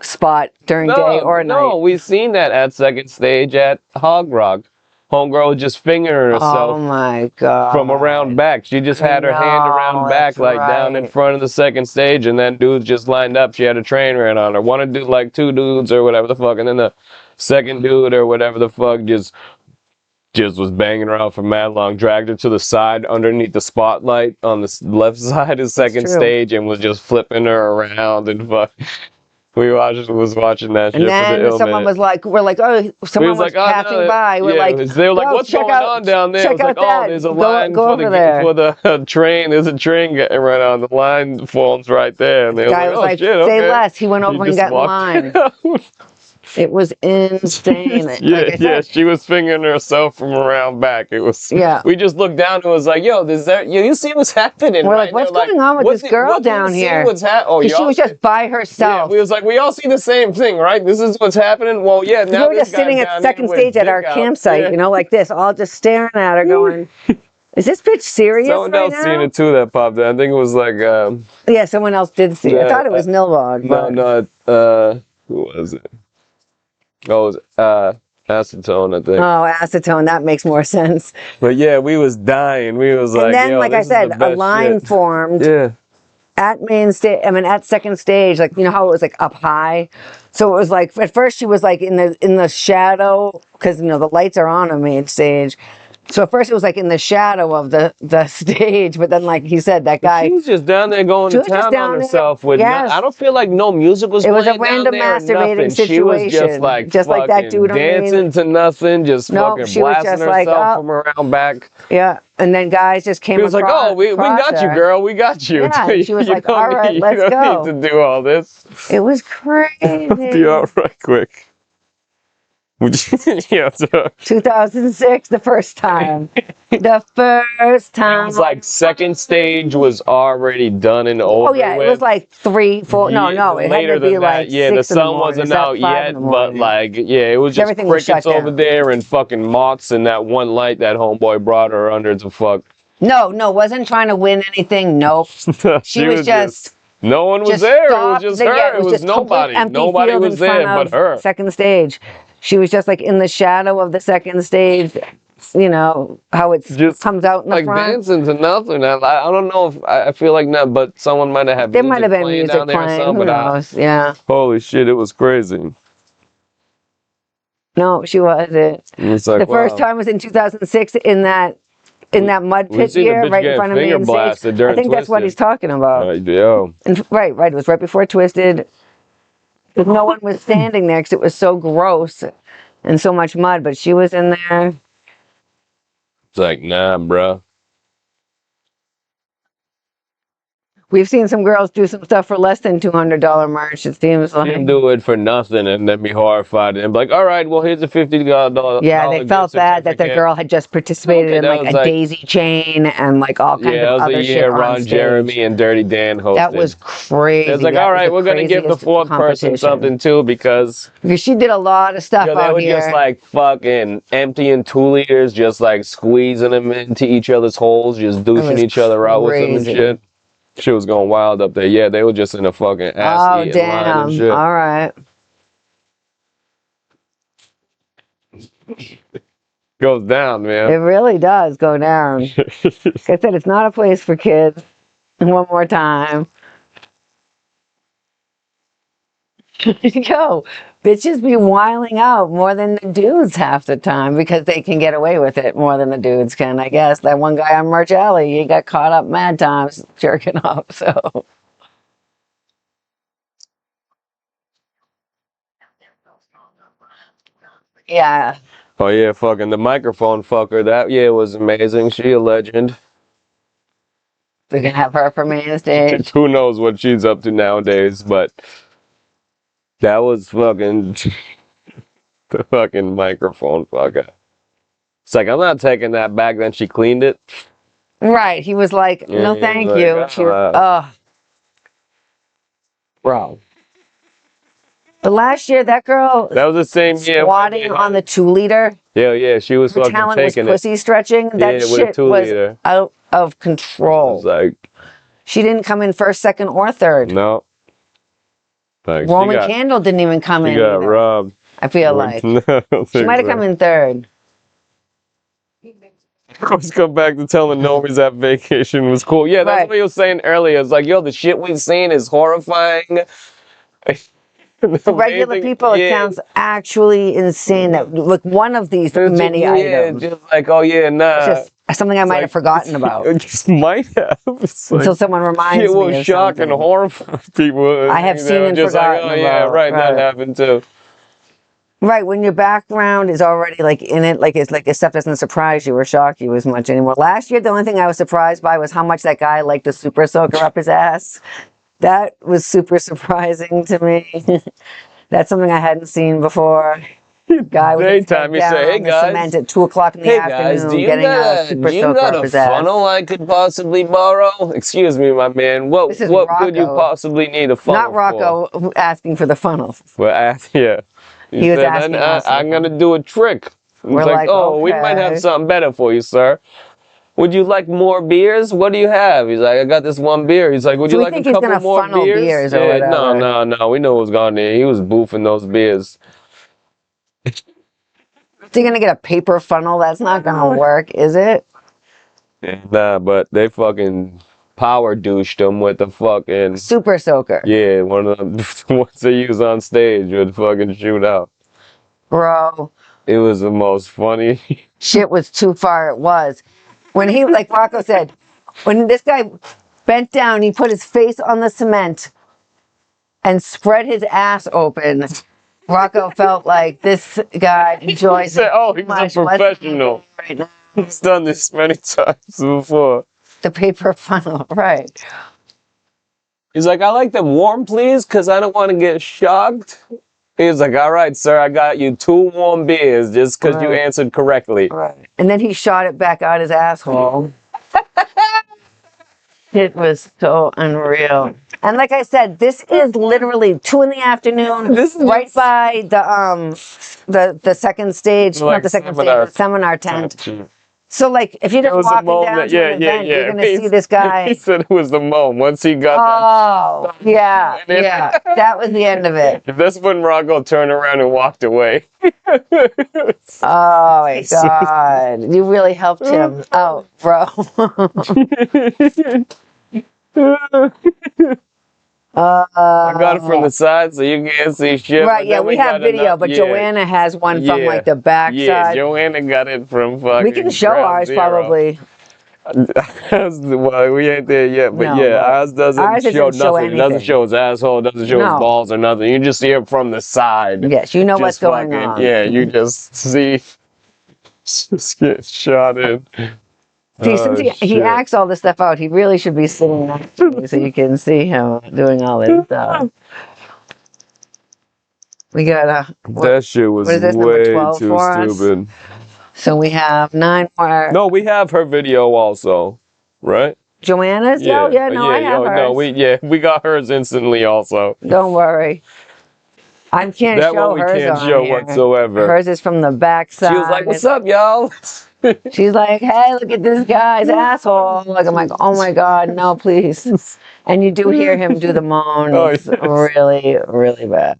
spot during day or No, night. we seen that at second stage at Hog Rock. Homegirl was just fingering herself Oh my God. from around back. She just had her hand No, around back, that's like down in right. front of the second stage, and then dudes just lined up. She had a train ran on her. One of like two dudes or whatever the fuck, and then the second dude or whatever the fuck just was banging her out for mad long, dragged her to the side underneath the spotlight on the left side of second true. stage, and was just flipping her around and fuck. Was watching that shit And for the then ill someone minute. was like, we're like, oh, someone was passing by. We're like, they were like, "Yo, what's check going out- on down there? check It's like, out that. oh, there's a Go- line go for over the there." for the train. There's a train getting run on. The line forms right there. And they The guy were was like, like, oh, shit, say okay. less. He went He over and just got in walked line. out. It was insane. Yeah, Like I said, she was fingering herself from around back. It was. Yeah. We just looked down and was like, yo, you see what's happening? We're right? like, what's They're going on with "What this girl what do you down see here?" What's oh, 'cause she y'all was see-" just by Yeah, herself. we was like, we all see the same thing, right? This is what's happening. Well, yeah, now We were this just guy's sitting down at here second with stage at dick our out. campsite, Yeah. you know, like this, all just staring at her going, is this bitch serious Someone right else now? seen it too that popped in. I think it was like Yeah, someone else did see it. I Yeah, thought it was Nilbog. who was it? Oh, it was Acetone, I think. Oh, acetone. That makes more sense. But yeah, we was dying. We was like, And then, yo, like I this is the said, a best line shit. formed Yeah. at main stage. I mean, at second stage, like, you know how it was like up high. So it was like at first she was like in the shadow because you know the lights are on main stage. So at first it was like in the shadow of the stage, but then like he said, that guy. She was just down there going She to was just town down on there, herself with. yes. I don't feel like no music was. It was a playing down random there or masturbating nothing. She was just situation, like just like that fucking dude on the main- dancing to nothing, just No, fucking she was blasting just herself like, oh. from around back. Yeah, and then guys just came. He was like, across, "Oh, we got you, her. girl. We got you." Yeah, and she was like, don't "All right, need- let's you don't go." need to do all this. It was crazy. Be all right, quick. Yeah, so 2006, the first time. The first it time. was like second stage was already done and over. Oh yeah, with. it was like 3, 4. No, it had to be like Yeah, 6 the in the sun morning. wasn't Is that out 5 yet, in the but morning? like, yeah, it was just Everything was crickets shut over down. there and fucking moths and that one light that homeboy brought her under to fuck. No, wasn't trying to win anything. Nope. She was just. No one was Just there. stopped. It was just her. Yeah, it was just complete nobody. empty Nobody field was in front there but of her. Second stage. She was just like in the shadow of the second stage. You know how it Just comes out in the like front. dancing to nothing. I don't know if I feel like not, but someone might have had There might have been playing music down there or playing. something, Who but I- knows? Yeah. holy shit, it was crazy. No, she wasn't. It's like, The first wow. time was in 2006 in that in that mud We pit seen the year, bitch right in get front of me finger and Sage. blasted I during think that's what Twisted. he's talking about. Yo. And, right. It was right before Twisted. But no one was standing there because it was so gross and so much mud. But she was in there. It's like, nah, bro. We've seen some girls do some stuff for less than $200 merch. It seems You like. do it for nothing and then be horrified and be like, all right, well, here's a $50. Yeah, they felt bad that the girl had just participated in like a daisy chain and like all kinds that of was other the shit year on Ron stage. Jeremy and Dirty Dan hosted. That was crazy. It was like, That all was right, the we're going to give the craziest fourth person competition. something too because she did a lot of stuff they out were here. just like fucking emptying 2 liters, just like squeezing them into each other's holes, just douching each other out with them and shit. Shit was going wild up there. Yeah, they were just in a fucking ass eating line and shit. All right. Goes down, man. It really does go down. Like I said, it's not a place for kids. One more time. Yo, bitches be wiling out more than the dudes half the time because they can get away with it more than the dudes can, I guess. That one guy on Merch Alley, he got caught up mad times jerking off, so. Yeah. Oh yeah, fucking the microphone fucker. That yeah was amazing. She a legend. We can have her for main stage. Who knows what she's up to nowadays, but that was fucking the fucking microphone fucker. It's like, I'm not taking that back. Then she cleaned it. Right. He was like, no, thank like, you. She was, bro. But last year, that girl that was the same year. squatting on the 2-liter. Yeah, she was Her fucking talent was taking pussy stretching. That with a shit 2 was liter. out of It control. was like, She didn't come in first, second, or third. no. Like, Roman Candle didn't even come in. She got either, robbed. I feel like. No, She might have come in third. Let's go back to telling Nomies that vacation was cool. Yeah, that's what he was saying earlier. It's like, yo, the shit we've seen is horrifying. For regular people, it sounds actually insane that, look, one of these many items. Just like, oh yeah, nah. It's just something I might have forgotten about. It just might have. Until someone reminds me. It will shock and horrify people. I have seen and forgotten about. Yeah, right, that happened too. Right, when your background is already like in it, like it's like this stuff doesn't surprise you or shock you as much anymore. Last year, the only thing I was surprised by was how much that guy liked the super soaker up his ass. That was super surprising to me. That's something I hadn't seen before. Guy with his head you down say, hey on the guys, cement at 2 o'clock in the afternoon, getting a super soaker up his ass. funnel I could possibly borrow? Excuse me, my man. What could you possibly need a funnel Not Rocco asking for the funnel. Well, yeah. He was asking us. I'm going to do a trick. We're like, oh, we might have something better for you, sir. Would you like more beers? What do you have? He's like, I got this one beer. He's like, would you like a couple more beers? Yeah, no. We know what's going on. He was boofing those beers. Is he going to get a paper funnel? That's not going to work, is it? Nah, but they fucking power douched him with the fucking super soaker. Yeah, one of the ones they use on stage would fucking shoot out. Bro. It was the most funny. Shit was too far. It was. When he, like Rocco said, when this guy bent down, he put his face on the cement and spread his ass open. Rocco felt like this guy enjoys he said, oh, he's a professional. Right now. He's done this many times before. The paper funnel, right. He's like, I like them warm, please, because I don't want to get shocked. He's like, all right, sir, I got you 2 warm beers just because you answered correctly. Right. And then he shot it back out his asshole. It was so unreal. And like I said, this is literally 2 in the afternoon, right by the second stage, not the second stage, the seminar tent. So, like, if you're just walking down to an event, you're going to see this guy. He said it was the moment. Once he got that. Yeah. That was the end of it. That's when Rocco turned around and walked away. Oh, my God. You really helped him out, bro. I got it from the side so you can't see shit. Right, yeah, we have video, but Joanna has one from like the back side. Yeah, Joanna got it from fucking we can show ours probably. Well, we ain't there yet, but No, yeah, but ours doesn't ours show doesn't show nothing. It doesn't anything. show his asshole, doesn't show his No. balls or nothing. You just see him from the side. Yes, you know what's Just going fucking, on. yeah, you just see, just get shot in. See, since he shit. acts all this stuff out, he really should be sitting next to me so you can see him doing all this stuff. We got That shit was what is this, number way 12 too for us? stupid. So we have 9 more. No, we have her video also, right? Joanna's? Yeah, oh, yeah, no, I have hers. No, we got hers instantly also. Don't worry. I can't That show one we hers can't on show here. whatsoever. Hers is from the backside. She was like, "What's up, y'all?" She's like, "Hey, look at this guy's asshole." Like, I'm like, "Oh my God, no, please." And you do hear him do the moan. Oh, It's yes. really, really bad.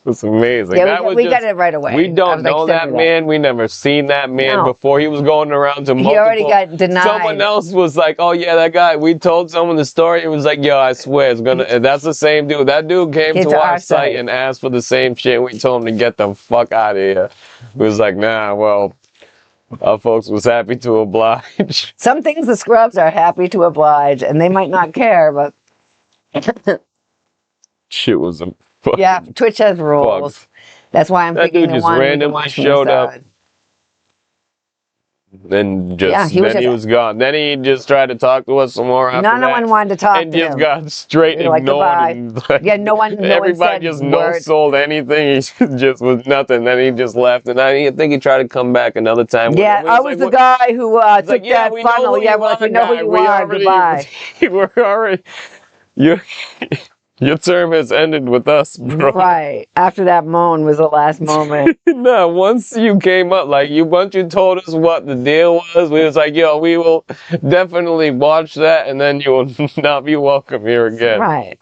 It's amazing. Yeah, That was we just- got it right away. We I don't was like, know "Send that me man. We never seen that man No. before. He was going around to multiple. He already got denied. Someone else was like, "Oh yeah, that guy." We told someone the story. It was like, "Yo, I swear it's gonna." And that's the same dude. That dude came to our site and asked for the same shit. We told him to get the fuck out of here. He was like, "Nah, well, our folks was happy to oblige." Some things the scrubs are happy to oblige, and they might not care, but Shit was a fucking yeah, Twitch has rules. fuck. That's why I'm That picking dude the just one we can randomly watch from the showed up. side. Then just Yeah, he was then he just- was gone. Then he just tried to talk to us some more after None that. of one wanted to talk and to just him. got straight They were like, ignored. "Goodbye." And like, Yeah, no one everybody said just word. no sold anything. He just was nothing. Then he just left, and I think he tried to come back another time. Yeah, We I was the "What-" guy who He's took like, "Yeah, that we know funnel. who Yeah, you we're like, are, "We know who guy. you We are. already, Goodbye." we're already your term has ended with us, bro." Right. After that moan was the last moment. No, once you came up, once you told us what the deal was, we was like, "Yo, we will definitely watch that, and then you will not be welcome here again." Right.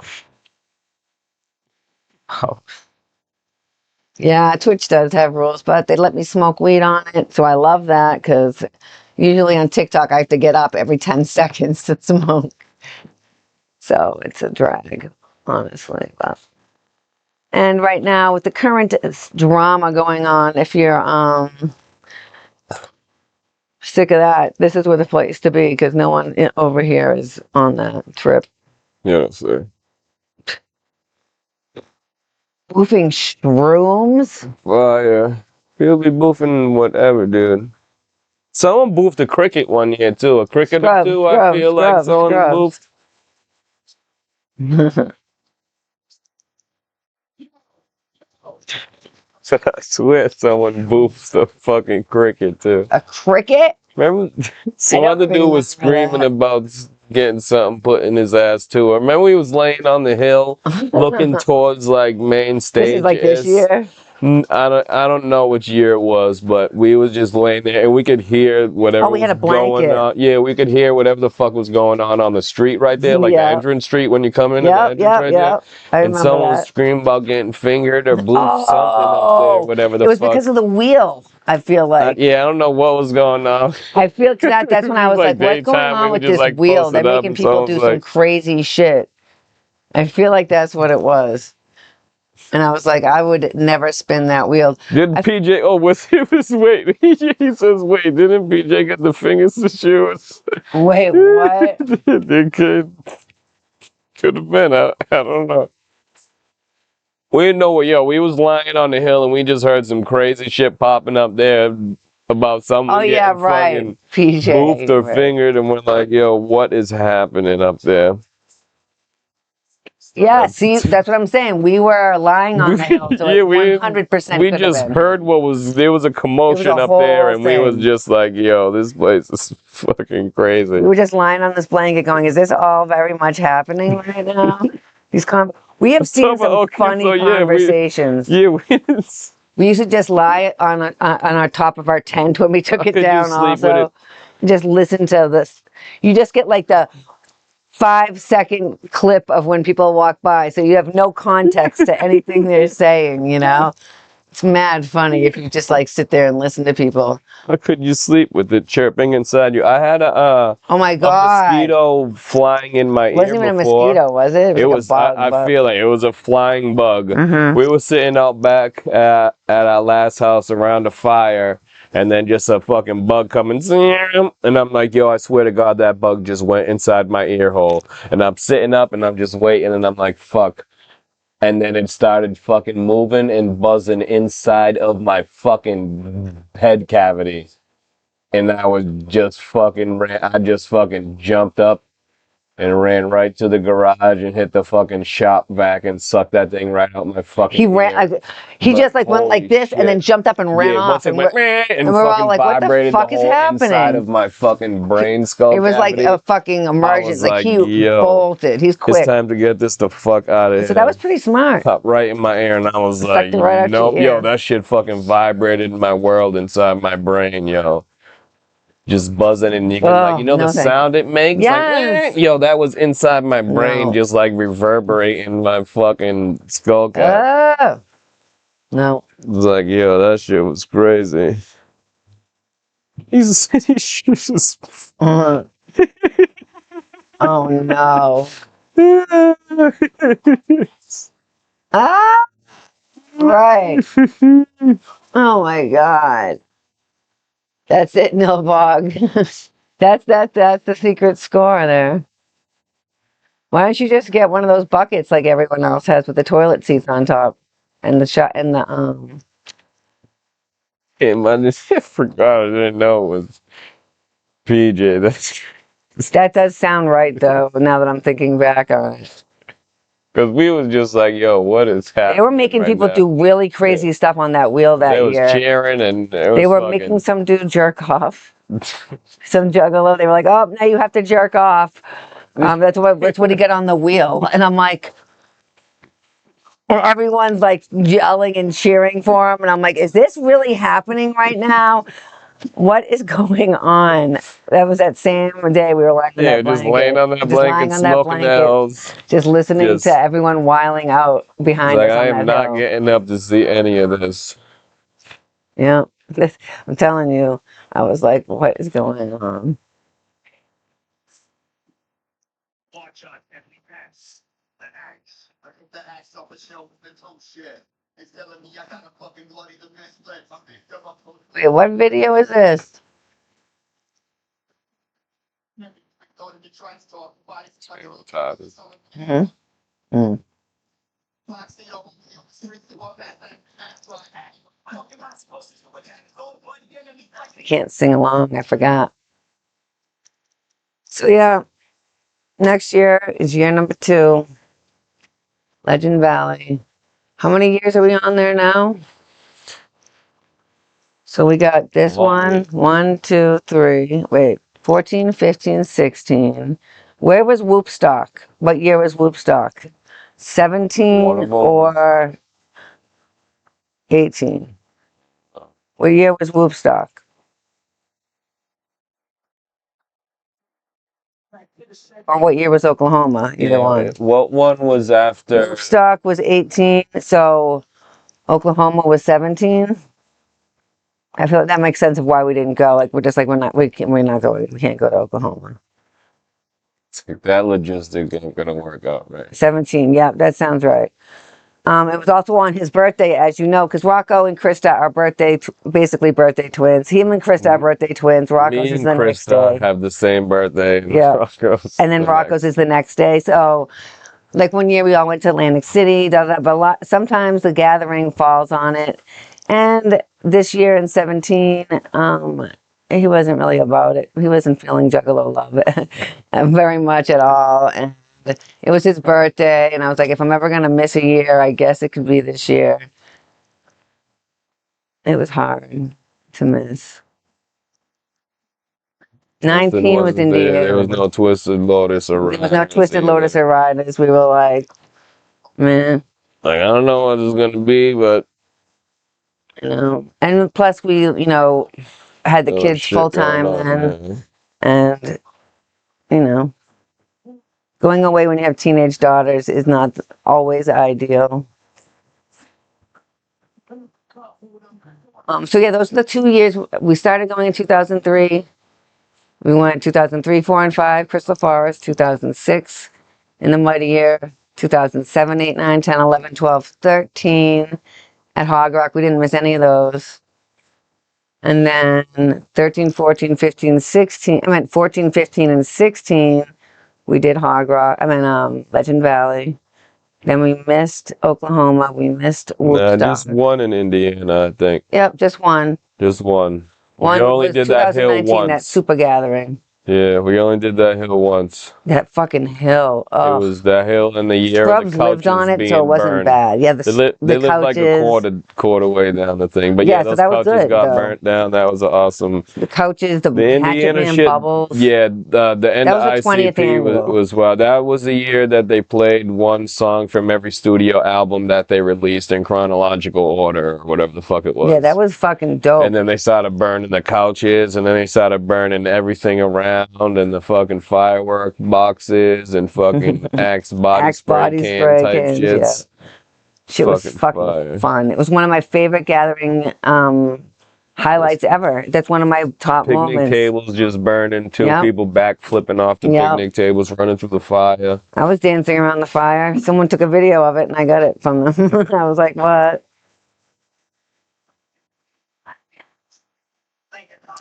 Oh. Yeah, Twitch does have rules, but they let me smoke weed on it, so I love that because usually on TikTok I have to get up every 10 seconds to smoke. So it's a drag, honestly. But. And right now, with the current drama going on, if you're sick of that, this is where the place to be because no one over here is on that trip. Yeah, sir. Boofing shrooms? Well, yeah. He'll be boofing whatever, dude. Someone boofed a cricket one year, too. A cricket or two, I feel like someone boofed. I swear someone boofed a fucking cricket, too. A cricket? Remember? Some other dude was screaming about getting something put in his ass, too. Remember he was laying on the hill looking towards, main stage. This is like this year? I don't know which year it was, but we was just laying there and we could hear whatever we had a was going blanket. on. Yeah, we could hear whatever the fuck was going on the street right there, like the entrance street when you come in. Yep, the entrance yep. I And remember someone was that. screaming about getting fingered or boofed something up there, whatever the fuck. It was because of the wheel, I feel like. Yeah, I don't know what was going on. I feel because that's when I was like, what's going daytime, on we with just, this wheel? posted They're up making and people do someone's some crazy shit. I feel like that's what it was. And I was like, I would never spin that wheel. Didn't PJ? Oh, wait. He says, wait. Didn't PJ get the fingers to shoes? Wait, what? It could have been. I don't know. We didn't know what. Yo, we was lying on the hill and we just heard some crazy shit popping up there about someone. Oh yeah, right. PJ boofed or fingered, and we're like, yo, what is happening up there? Yeah, see, that's what I'm saying. We were lying on the hill, so Yeah, it 100% we could just have been. heard there was a commotion up there, and we was just like, yo, this place is fucking crazy. We were just lying on this blanket going, is this all very much happening right now? We have seen some funny conversations. We used to just lie on our top of our tent when we took it down also. Just listen to this. You just get like the 5-second clip of when people walk by, so you have no context to anything they're saying, you know? It's mad funny if you just sit there and listen to people. How could you sleep with it chirping inside you? I had oh my God, a mosquito flying in my ear. It wasn't even a mosquito, was it? It was. I feel like it was a flying bug. We were sitting out back at our last house around the fire, and then just a fucking bug coming, and I'm like, yo, I swear to God, that bug just went inside my ear hole. And I'm sitting up and I'm just waiting, and I'm like, fuck. And then it started fucking moving and buzzing inside of my fucking head cavity. And I was just fucking I just fucking jumped up and ran right to the garage and hit the fucking shop vac and sucked that thing right out my fucking He ran. ear. He But just like went like holy this and then shit. jumped up and ran Yeah, off. once it And went and and we're all fucking like, "What the vibrated the fuck is whole inside happening?" of my fucking brain skull It was like cavity. a fucking I emergent. was Like like, he yo, bolted. He's it's quick. time to get this the fuck out of here. So that was pretty smart. Popped right in my ear, and I was like, Sucked it right out your nope, ear. yo, that shit fucking vibrated in my world inside my brain, yo. Just buzzing, and you can, like, you know, no the thank sound it makes? Yes. Like, yo, that was inside my brain, No. just like reverberating my fucking skull cap. Oh. No. It was like, yo, that shit was crazy. He's just. Oh no. Ah. Right. Oh my God. That's it, Nilbog. That's the secret score there. Why don't you just get one of those buckets like everyone else has with the toilet seats on top and the shot and the I just forgot. I didn't know it was PJ. That does sound right though, now that I'm thinking back on it. Because we was just like, yo, what is happening? They were making right people now? do really crazy stuff on that wheel that They was year. cheering and They were making some dude jerk off. Some juggalo. They were like, "Oh, now you have to jerk off." That's what he get on the wheel. And I'm like, and everyone's like yelling and cheering for him. And I'm like, is this really happening right now? What is going on? That was that same day we were lying on that just blanket. laying on that Just blanket, lying on that smoking blanket, L's. just listening Just- to everyone wiling out behind Like, us I on am that not hill. getting up to see any of this. Yeah, I'm telling you, I was like, what is going on? Watch out, every pass. The axe. I took the axe off a shelf and told shit. It's telling me I got a fucking bloody the best place. I picked them up. Wait, what video is this? Mm-hmm. Mm. I can't sing along. I forgot. So yeah, next year is year number 2. Legend Valley. How many years are we on there now? So we got this one, 1, 2, 3. Wait, 14, 15, 16. Where was Whoopstock? What year was Whoopstock? 17 or 18? What year was Whoopstock? Or what year was Oklahoma? Either one. What one was after? Whoopstock was 18, so Oklahoma was 17. I feel like that makes sense of why we didn't go. Like we're just like we're not going. We can't go to Oklahoma. That logistic ain't gonna work out, right? 17. Yeah, that sounds right. It was also on his birthday, as you know, because Rocco and Krista are basically birthday twins. Him and Krista are birthday twins. Rocco's is the next day. Have the same birthday. Yeah. And then Rocco's is the next day. So, like one year we all went to Atlantic City. But sometimes the gathering falls on it. And this year in 17, he wasn't really about it. He wasn't feeling Juggalo love very much at all. And it was his birthday, and I was like, if I'm ever going to miss a year, I guess it could be this year. It was hard to miss. 19 was Indiana. There was no Twisted Lotus or There was no Twisted Lotus or Riders. We were like, man. Like, I don't know what it's going to be, but. You know, and plus we, had the kids full time then. And, going away when you have teenage daughters is not always ideal. So yeah, those are the 2 years. We started going in 2003. We went 2003, 4, and 5, Crystal Forest, 2006 in the Muddy Year, 2007, 8, 9, 10, 11, 12, 13 at Hog Rock. We didn't miss any of those. And then 13, 14, 15, 16. I meant 14, 15, and 16. We did Hog Rock. Legend Valley. Then we missed Oklahoma. We missed Nah, Woodstock. just one in Indiana, I think. Yep, just one. Just one. We One only was did that hill 2019, that once. super gathering. Yeah, we only did that hill once. That fucking hill. It Oh, was that hill in the year of the Scrubs lived on couches it, so it being wasn't burned. bad. Yeah, They lived like a couches. quarter way down the thing. But Yeah, yeah, so those that was couches good, got though. burnt down. That was awesome. The couches, the The Hatchet Indiana Man shit, bubbles. yeah, the end That of was the 20th ICP annual. was well. That was the year that they played one song from every studio album that they released in chronological order, or whatever the fuck it was. Yeah, that was fucking dope. And then they started burning the couches, and then they started burning everything around, and the fucking firework boxes, and fucking Axe body Axe spray body can spray type cans, shits. yeah. Shit was Fucking fucking fire. fun. It was one of my favorite gathering highlights ever. That's one of my top Picnic moments. tables just burning, two Yep. people back flipping off the Yep. picnic tables, running through the fire. I was dancing around the fire. Someone took a video of it, and I got it from them. I was like, what?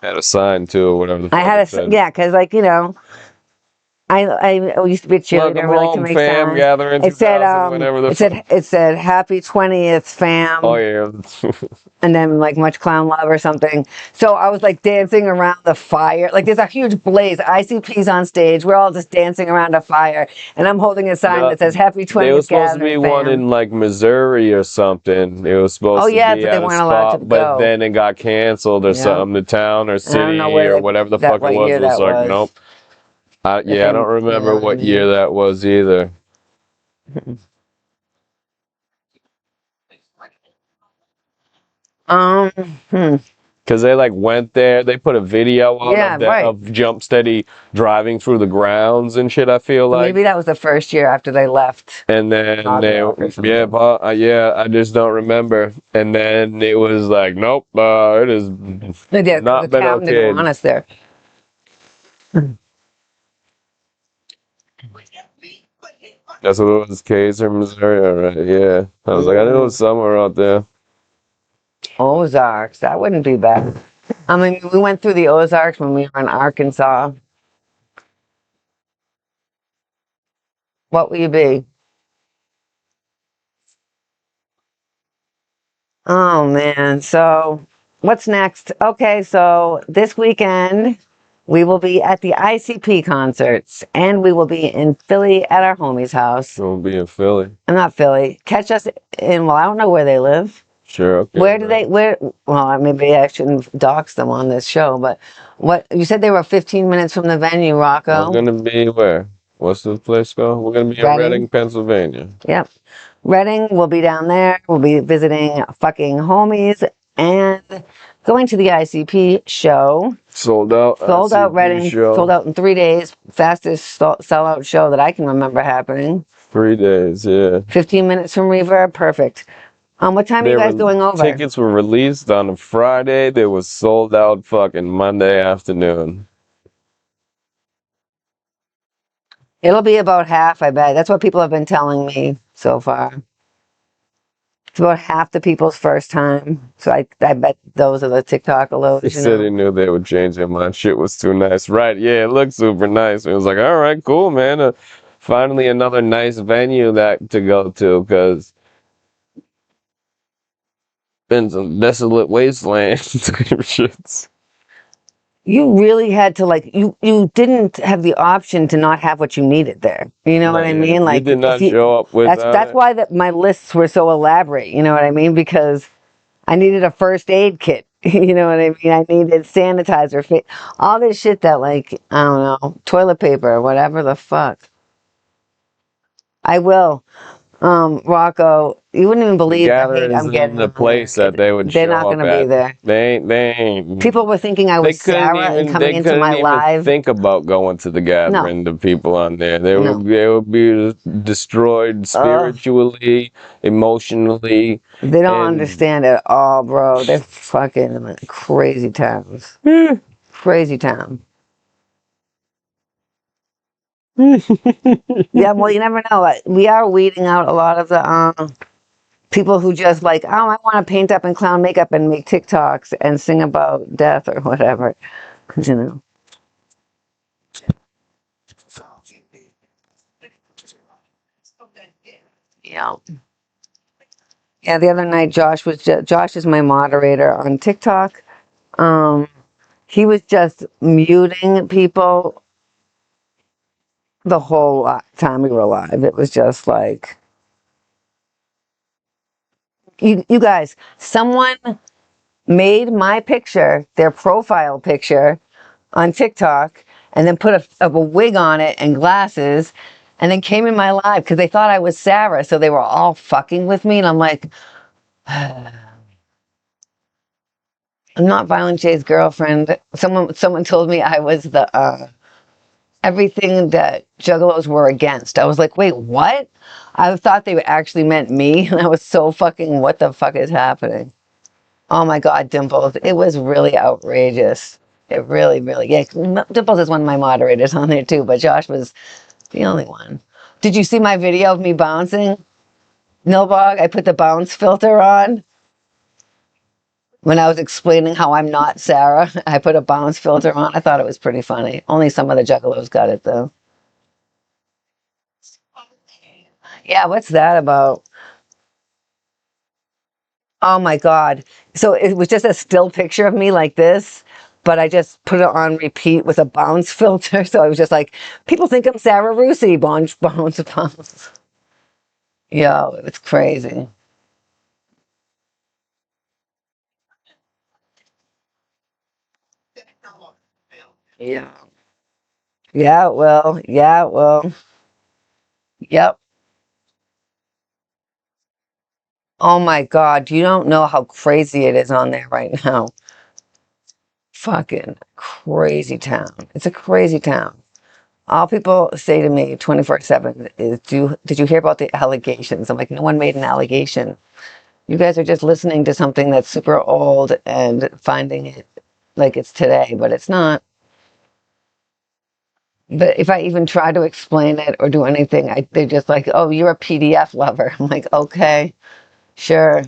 Had a sign too, or whatever the fuck I had it said. yeah, because like, you know, I used to be a cheerleader. Welcome We like to home, make fam. signs. Gathering It said 2000, whenever the it said happy 20th fam. Oh yeah. And then like much clown love or something. So I was like dancing around the fire. Like there's a huge blaze. ICP's on stage. We're all just dancing around a fire. And I'm holding a sign that says happy 20th There was supposed to be gathering, one fam. in like Missouri or something. It was supposed to be but they at a weren't allowed to spot, but go. then it got canceled or Yeah. something. The town or I don't city know where or whatever the fuck it what was year was that like, was. nope. I They- don't remember you know what I mean? year that was either. Because they like went there, they put a video out Yeah, of, that, right. of Jump Steady driving through the grounds and shit, I feel like. Maybe that was the first year after they left. And then Hog they, Rock or something. yeah, I just don't remember. And then it was like, nope, it is They did. not The been town okay. didn't want us there. That's what it was, Kaiser, Missouri. All right, yeah. I was like, I knew it was somewhere out there. Ozarks. That wouldn't be bad. I mean, we went through the Ozarks when we were in Arkansas. What will you be? Oh, man. So, what's next? Okay, so this weekend, we will be at the ICP concerts, and we will be in Philly at our homie's house. We'll be in Philly. I'm not Philly. Catch us in, well, I don't know where they live. Sure, okay. Where do they, well, maybe I shouldn't dox them on this show, but you said they were 15 minutes from the venue, Rocco. We're going to be where? What's the place called? We're going to be in Reading, Pennsylvania. Yep. Reading, we'll be down there. We'll be visiting fucking homies and going to the ICP show. Sold out. Sold out ICP Reading. show. Sold out in 3 days. Fastest sellout show that I can remember happening. 3 days, yeah. 15 minutes from Reverb. Perfect. What time are you guys going over? Tickets were released on a Friday. They was sold out fucking Monday afternoon. It'll be about half, I bet. That's what people have been telling me so far. It's about half the people's first time. So I bet those are the TikTok-alos. He said he knew they would change their mind. Shit was too nice. Right, yeah, it looked super nice. It was like, all right, cool, man. Finally another nice venue to go to, because been some desolate wasteland type shits. You really had to, like, you didn't have the option to not have what you needed there. You know what I mean? Like, you did not show up with that's why my lists were so elaborate. You know what I mean? Because I needed a first aid kit. You know what I mean? I needed sanitizer, all this shit that, like, I don't know, toilet paper, whatever the fuck. I will. Rocco, you wouldn't even believe the hate I'm getting. The place that they would They're show not up going to be there. They ain't. People were thinking I was Sarah and coming into my live. Think about going to the gathering. The people on there, they would be destroyed spiritually, emotionally. They don't understand at all, bro. They're fucking crazy towns. Crazy town. Yeah, well, you never know. We are weeding out a lot of the people who just like, oh, I want to paint up in clown makeup and make TikToks and sing about death or whatever. 'Cause, you know. Yeah. Yeah, the other night Josh is my moderator on TikTok. He was just muting people the whole time we were live. It was just like, you guys, someone made my picture their profile picture on TikTok and then put a wig on it and glasses and then came in my live because they thought I was Sarah. So they were all fucking with me. And I'm like, I'm not Violent J's girlfriend. Someone told me I was the everything that Juggalos were against. I was like, wait, what? I thought they actually meant me. And I was so fucking, what the fuck is happening? Oh my God, Dimples. It was really outrageous. It really, yeah. Dimples is one of my moderators on there too, but Josh was the only one. Did you see my video of me bouncing? Nilbog, I put the bounce filter on. When I was explaining how I'm not Sarah, I put a bounce filter on. I thought it was pretty funny. Only some of the Juggalos got it though. Yeah, what's that about? Oh my God. So it was just a still picture of me like this, but I just put it on repeat with a bounce filter. So I was just like, people think I'm Sarah Rusi. Bounce, bounce, bounce. Yo, it's crazy. Yeah. Yeah, well, yeah, well, yep. Oh my God, you don't know how crazy it is on there right now. Fucking crazy town. It's a crazy town. All people say to me 24/7 is, did you hear about the allegations? I'm like, no one made an allegation. You guys are just listening to something that's super old and finding it like it's today, but it's not. But if I even try to explain it or do anything, they're just like, oh, you're a PDF lover. I'm like, okay, sure,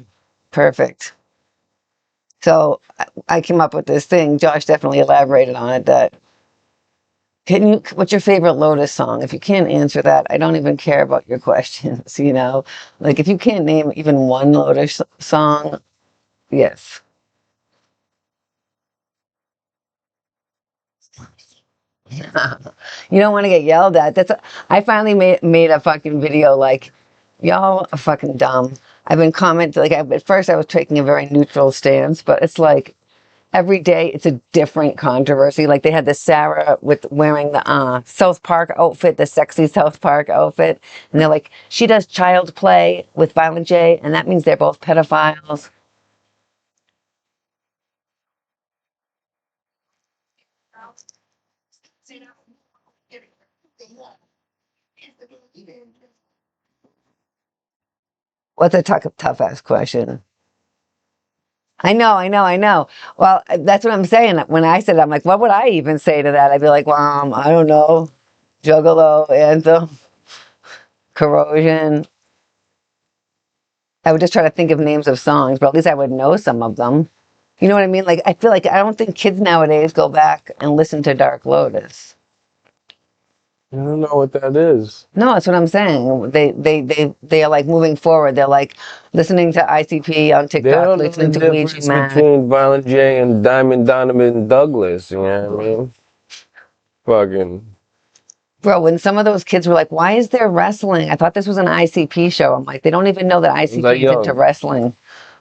perfect. So I came up with this thing. Josh definitely elaborated on it. That what's your favorite Lotus song? If you can't answer that, I don't even care about your questions. You know, like if you can't name even one Lotus song, yes. You don't want to get yelled at. I finally made a fucking video like, y'all are fucking dumb. I've been commenting, like, at first I was taking a very neutral stance, but it's like every day it's a different controversy. Like they had the Sarah with wearing the South Park outfit, the sexy South Park outfit. And they're like, she does child play with Violent J, and that means they're both pedophiles. What's a tough ass question? I know. Well, that's what I'm saying. When I said, I'm like, what would I even say to that? I'd be like, well, I don't know. Juggalo, Anthem, Corrosion. I would just try to think of names of songs, but at least I would know some of them. You know what I mean? Like, I feel like I don't think kids nowadays go back and listen to Dark Lotus. I don't know what that is. No, that's what I'm saying. They are like moving forward. They're like listening to ICP on They TikTok, don't know the listening to difference Ouija Man. between Violent J and Diamond Donovan Douglas, you know what I mean? Fucking. Bro, when some of those kids were like, why is there wrestling? I thought this was an ICP show. I'm like, they don't even know that ICP Like, is into wrestling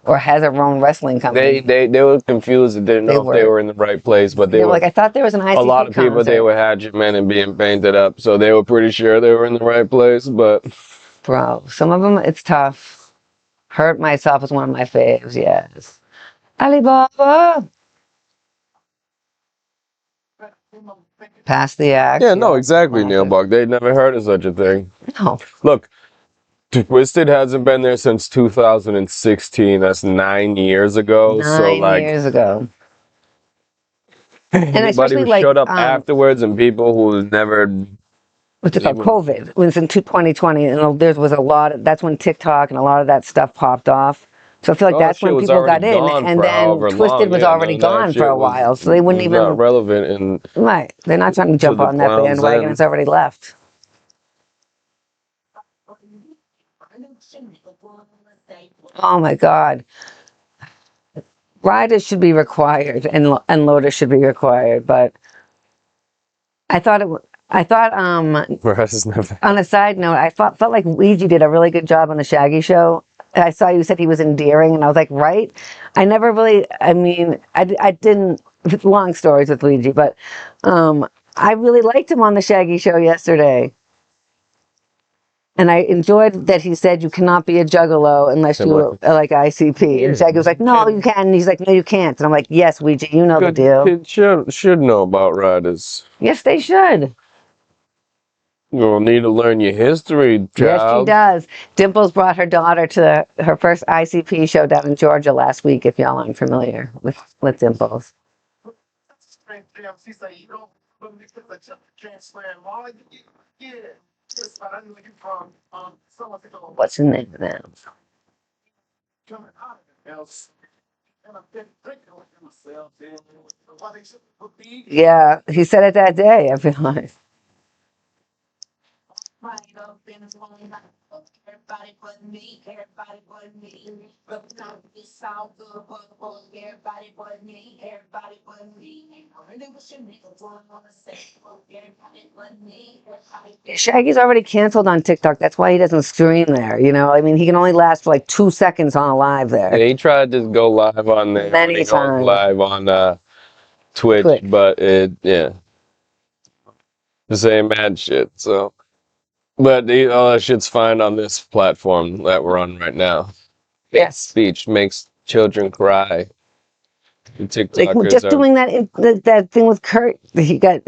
or has their own wrestling company. They were confused and didn't know if they were in the right place, but They were like, I thought there was an ICP a lot of people concert. they were hatchet men and being painted up, so they were pretty sure they were in the right place, but Bro, some of them, it's tough. Hurt Myself is one of my faves, yes. Alibaba. Pass the axe. yeah, no, exactly, Neil Buck. They'd never heard of such a thing. No. Look, Twisted hasn't been there since 2016. That's 9 years ago. So 9 years ago. And anybody especially who like showed up afterwards and people who never what's it called? COVID. It was in 2020, and there was a lot of, that's when TikTok and a lot of that stuff popped off. So I feel like Oh, that that's shit when was people got already in, gone and for then however Twisted long. was Yeah, already that gone for shit a while, so they wouldn't was not even, relevant and right, they're not trying to to jump the on that clowns bandwagon. then. It's already left. Oh my God. Riders should be required and loaders should be required, but I thought Whereas never. on a side note, I felt like Ouija did a really good job on the Shaggy Show. I saw you said he was endearing, and I was like, right? I never really, I mean, I didn't, long stories with Ouija, but I really liked him on the Shaggy Show yesterday. And I enjoyed that he said you cannot be a juggalo unless you are like ICP. And Shaggy was like, no, you can. And he's like, no, you can't. And I'm like, yes, Ouija, you know the Good deal. kid should know about riders. Yes, they should. You'll need to learn your history, Yes, she child. does. Dimples brought her daughter to her first ICP show down in Georgia last week, if y'all aren't familiar with Dimples. What's her name now? Yeah, he said it that day, I feel like. Everybody but me, everybody but me. But now it's all good, but everybody but me, everybody but me. I really wish a nigga would wanna say, everybody but me, everybody but me. Shaggy's already canceled on TikTok. That's why he doesn't stream there. You know, I mean, he can only last for like 2 seconds on a live there. Yeah, he tried to go live on there when Many he goes times. live on Twitch, but yeah, the same mad shit. So, but all that shit's fine on this platform that we're on right now. Yes. Speech makes children cry. The Like TikTokers just are. doing that thing with Kurt, he got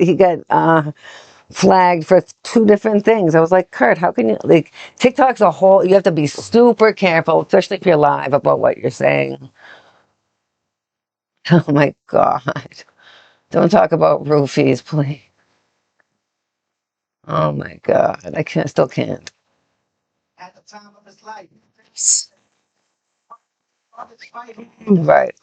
flagged for 2 different things. I was like, Kurt, how can you, like, TikTok's a whole, you have to be super careful, especially if you're live, about what you're saying. Oh my God. Don't talk about roofies, please. Oh my God. I still can't. At the time of his life, Right.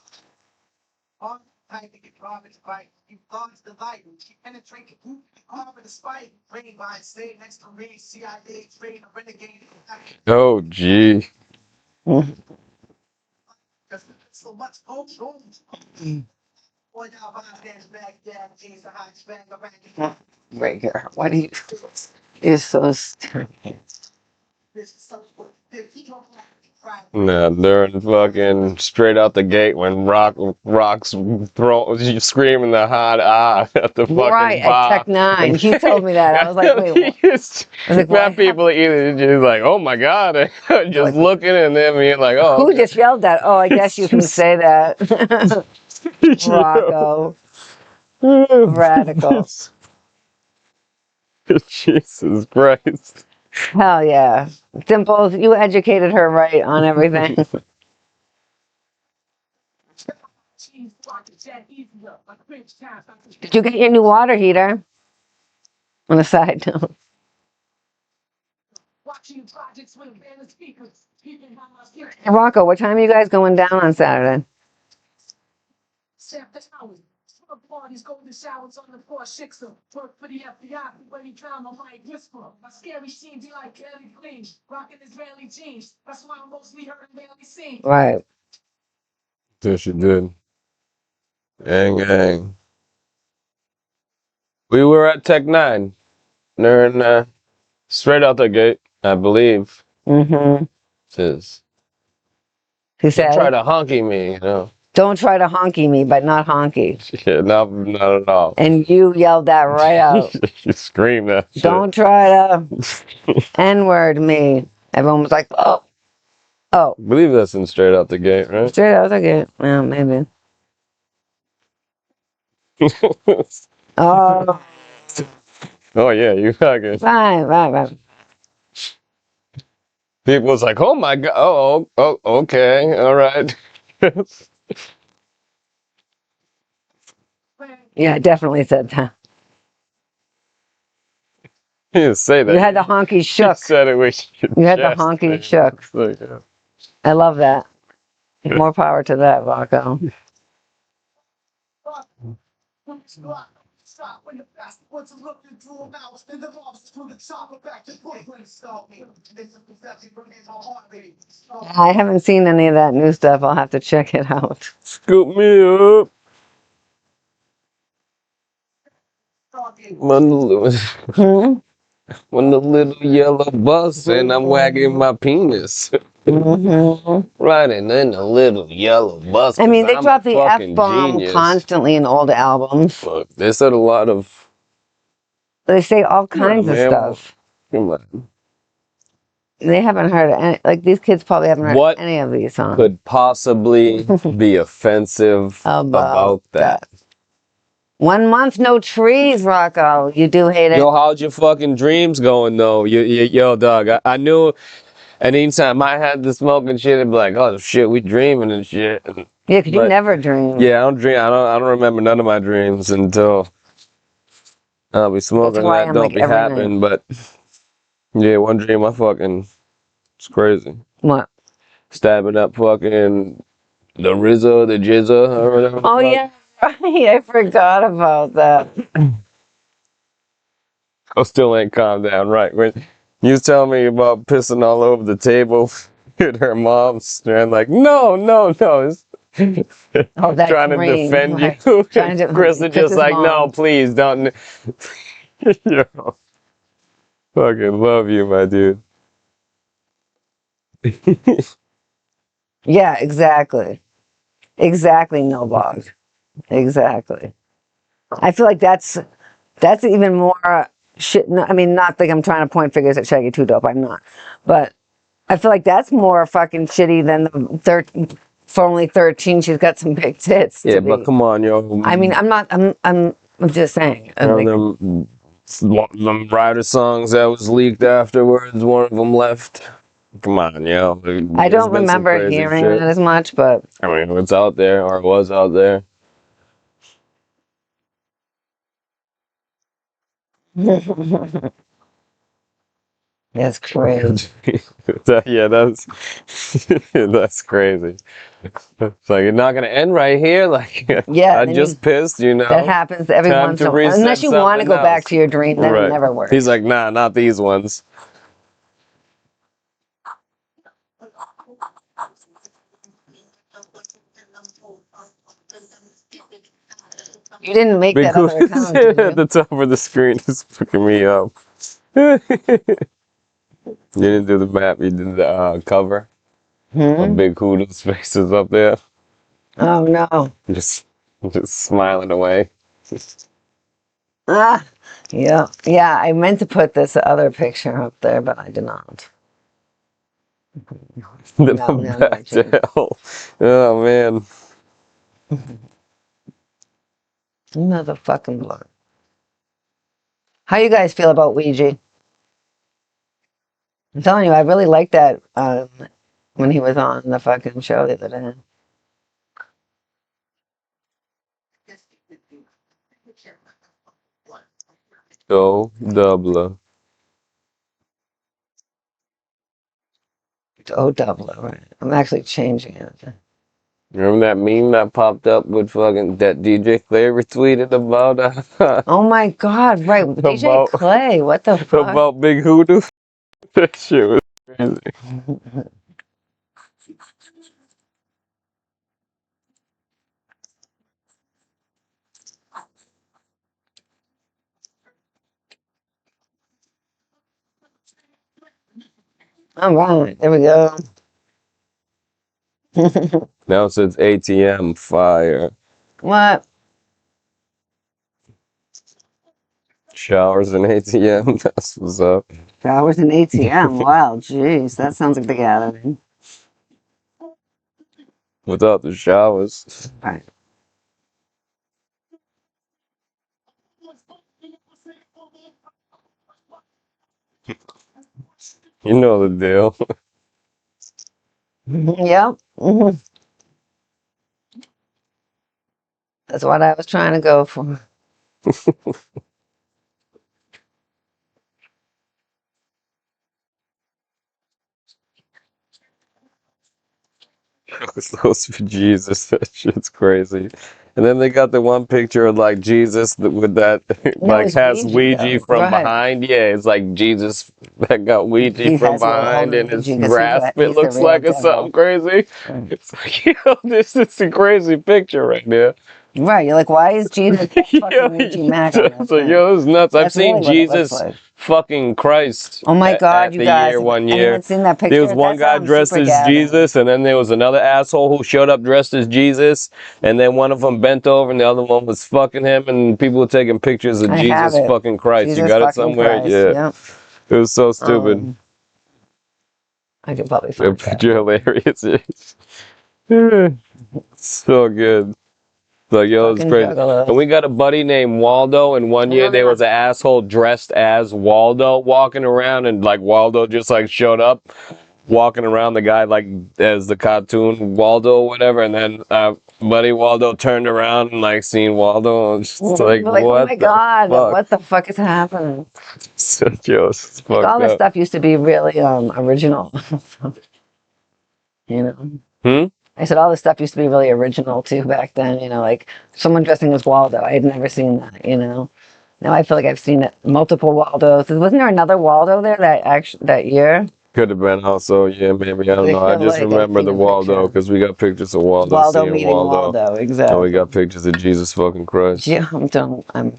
all type to get Robin's fight. You thoughts the light, she penetrated the Robin the spike, brain by stay next to me, CIA train a renegade. Oh, gee. Mm. Because so much culture. Boy, now by dance back, yeah, jeans, the high spang around. Right here. Why do you, you're so stupid. This is so he don't like Nah, during fucking straight out the gate when Rock's screaming the hot at the fucking Right, bar. at Tech 9. He told me that. I was like, wait, what? I was like, That what people are either just like, oh my God, just like, looking and then being like, oh. who Okay. just yelled that? Oh, I guess you can say that. Rocco. Radical. Jesus Christ. Hell yeah. Dimples, you educated her right on everything. Did you get your new water heater? On a side note. Hey, Rocco, what time are you guys going down on Saturday? Parties, golden showers on the floor, shixer. Work for the FBI, when he drama, might whisper. My scary scene be like Kelly Clean, rocking Israeli jeans. That's why I'm mostly heard and barely seen. Right. Yes, you did. Gang. We were at Tech 9. They're straight out the gate, I believe. Mm-hmm. Says, He don't try said, to honky me, you know. don't try to honky me, but not honky. Yeah, not at all. And you yelled that right out. You screamed that shit. Don't try to N-word me. Everyone was like, oh. Oh. I believe that's in straight out the gate, right? Straight out, okay. Well, maybe. Oh. Oh yeah, you fucking. Fine. People was like, oh my God, oh, okay, all right. Yeah, I definitely said that. You didn't say that. You had the honky You shook. said it with your You had the chest, honky man. shook. It's like, yeah. I love that. More power to that, Rocco. Stop when the fast ones are looking through a mouse, and the lobsters through the chopper back to Brooklyn. Stop me. This is perception from his heartbeat. I haven't seen any of that new stuff. I'll have to check it out. Scoop me up. When Hmm? the little yellow bus and I'm wagging my penis. Mm-hmm. Riding in the little yellow bus. I mean, 'cause they I'm drop a the fucking F-bomb genius. constantly in old albums. Look, they said a lot of. They say all kinds of man, stuff. Come on. They haven't heard any, like these kids probably haven't heard What any of these songs. could possibly be offensive about that? 1 month, no trees, Rocco. You do hate it. Yo, how'd your fucking dreams going though? Yo, dog. I knew. And anytime I had the smoking shit, it'd be like, oh shit, we dreaming and shit. Yeah, because you never dream. Yeah, I don't dream. I don't remember none of my dreams until I'll be smoking. That's why That I'm don't like be every happening. night. But yeah, one dream I fucking. It's crazy. What? Stabbing up fucking the Rizzo, the Jizza, or whatever. Oh, yeah. Right. I forgot about that. I still ain't calmed down, right? When you tell me about pissing all over the table at her mom's, and like, no, it's Oh, that trying dream, to defend right. you. Trying to Chris is fix just his like, no, mom. please don't. Yo, fucking love you, my dude. Yeah, exactly. Exactly, no blog. Exactly. I feel like that's even more shit. I mean, not like I'm trying to point fingers at Shaggy 2 Dope. I'm not. But I feel like that's more fucking shitty than the for only 13, she's got some big tits. Yeah, but come on, yo. I mean, I'm just saying. Them Ryder songs that was leaked afterwards, one of them left. Come on, yo. I There's don't been some remember crazy hearing shit. it as much, but I mean, it's out there, or it was out there. that's crazy. Yeah, that's that's crazy. It's like you're not gonna end right here. Like Yeah, I then just pissed, you know. that happens every Time once to in a while. reset Unless you want to something go back else. to your dream, then Right. it never works. He's like, nah, not these ones. You didn't make that other account, did At you? the top of the screen is fucking me up. You didn't do the map. You did the cover. A big hoodoo's faces up there, Oh no. just smiling away. Ah, yeah, yeah. I meant to put this other picture up there, but I did not. Then No, I'm no, back to no, hell. Oh man. Motherfucking blood. How you guys feel about Ouija? I'm telling you, I really liked that when he was on the fucking show the other day. Go Dubla. Oh, double it, right? I'm actually changing it. Remember that meme that popped up with fucking that DJ Clay retweeted about Oh my God, right? DJ About- Clay, what the fuck? about Big Hoodoo? That shit was crazy. All right, there we go. Now it says ATM fire. What? Showers and ATM. That's what's up. Showers and ATM. Wow, jeez, that sounds like the gathering. Without the showers. Right. You know the deal. Yep. That's what I was trying to go for. Close for Jesus. That shit's crazy. And then they got the one picture of like Jesus with that No, like it's has Ouija Ouija though. from Right. behind. Yeah, it's like Jesus that got Ouija He from has a little hold behind on and Ouija his because grasp. It he's the looks real like it's something devil. crazy. Right. It's like, yo, this is a crazy picture right there. Right. You're like, why is Jesus got fucking Yo, Ouija mag on this so thing? yo, this is nuts. I've That's seen really what it looks Jesus like. fucking Christ Oh my God, at you the guys! year Have one year. anyone seen that There was picture? one That's how guy I'm dressed super as gathering. Jesus, and then there was another asshole who showed up dressed as Jesus, and then one of them bent over, and the other one was fucking him, and people were taking pictures of I have Jesus it. fucking Christ. You Jesus got it fucking somewhere? Christ. Yeah. Yep. It was so stupid. I could probably That find that. picture hilarious. So good. Like, yo, it's Fucking crazy. And juggalos. we got a buddy named Waldo, and one year there was an asshole dressed as Waldo walking around, and like Waldo just like showed up walking around the guy like as the cartoon Waldo or whatever, and then buddy Waldo turned around and like seen Waldo, and just like, We're like, oh what my the God, fuck? what the fuck is happening? So it's Like all fucked this up. stuff used to be really original. You know. Hmm? I said all this stuff used to be really original too back then, you know, like someone dressing as Waldo. I had never seen that, you know. Now I feel like I've seen it, multiple Waldos. Wasn't there another Waldo there that year? Could have been also, yeah, maybe. I don't I know. I feel just like I've remember seen the a Waldo picture. because we got pictures of Waldo Waldo seeing meeting Waldo. Waldo, And we exactly. got pictures of Jesus fucking Christ. Yeah, I'm done. I'm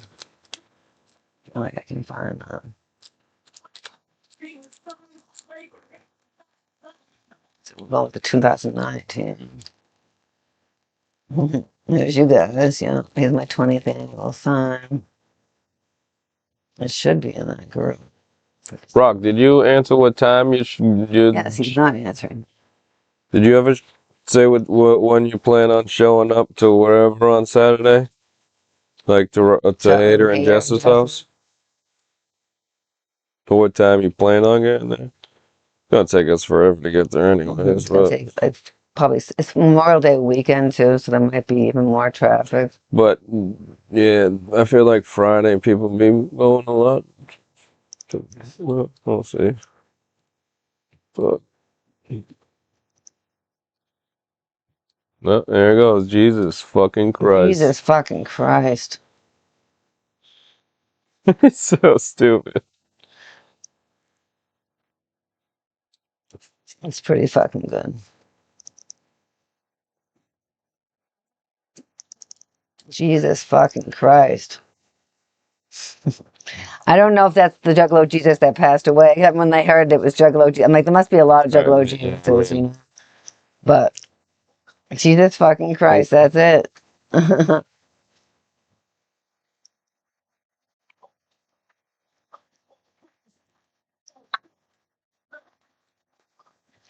like I can find that. So we're going to 2019. There's you guys, yeah. Here's my 20th annual sign. It should be in that group. Rock, did you answer what time Yes, he's not answering. did you ever say when you plan on showing up to wherever on Saturday? Like to Hader and Hater, Jess's house? For what time you plan on getting there? It's gonna take us forever to get there anyways, It's gonna take. It's Memorial Day weekend too, so there might be even more traffic. but yeah, I feel like Friday people be going a lot. Well, we'll see. But no, there it goes. Jesus fucking Christ. Jesus fucking Christ! It's so stupid. It's pretty fucking good. Jesus fucking Christ! I don't know if that's the Juggalo Jesus that passed away. When I heard it was Juggalo, I'm like, there must be a lot of Juggalo Jesuses, you know. But Jesus fucking Christ, that's it.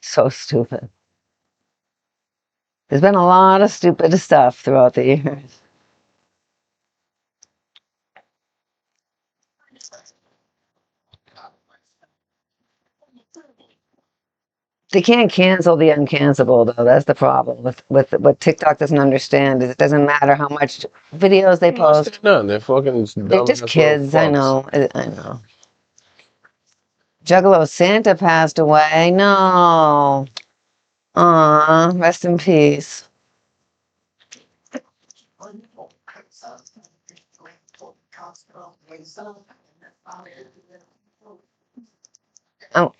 So stupid. There's been a lot of stupid stuff throughout the years. They can't cancel the uncancelable though. That's the problem with what TikTok doesn't understand is it doesn't matter how much videos they post. None. They're fucking They're just dumbass little kids. I fucks. know. I know. Juggalo Santa passed away. No. Aw, rest in peace.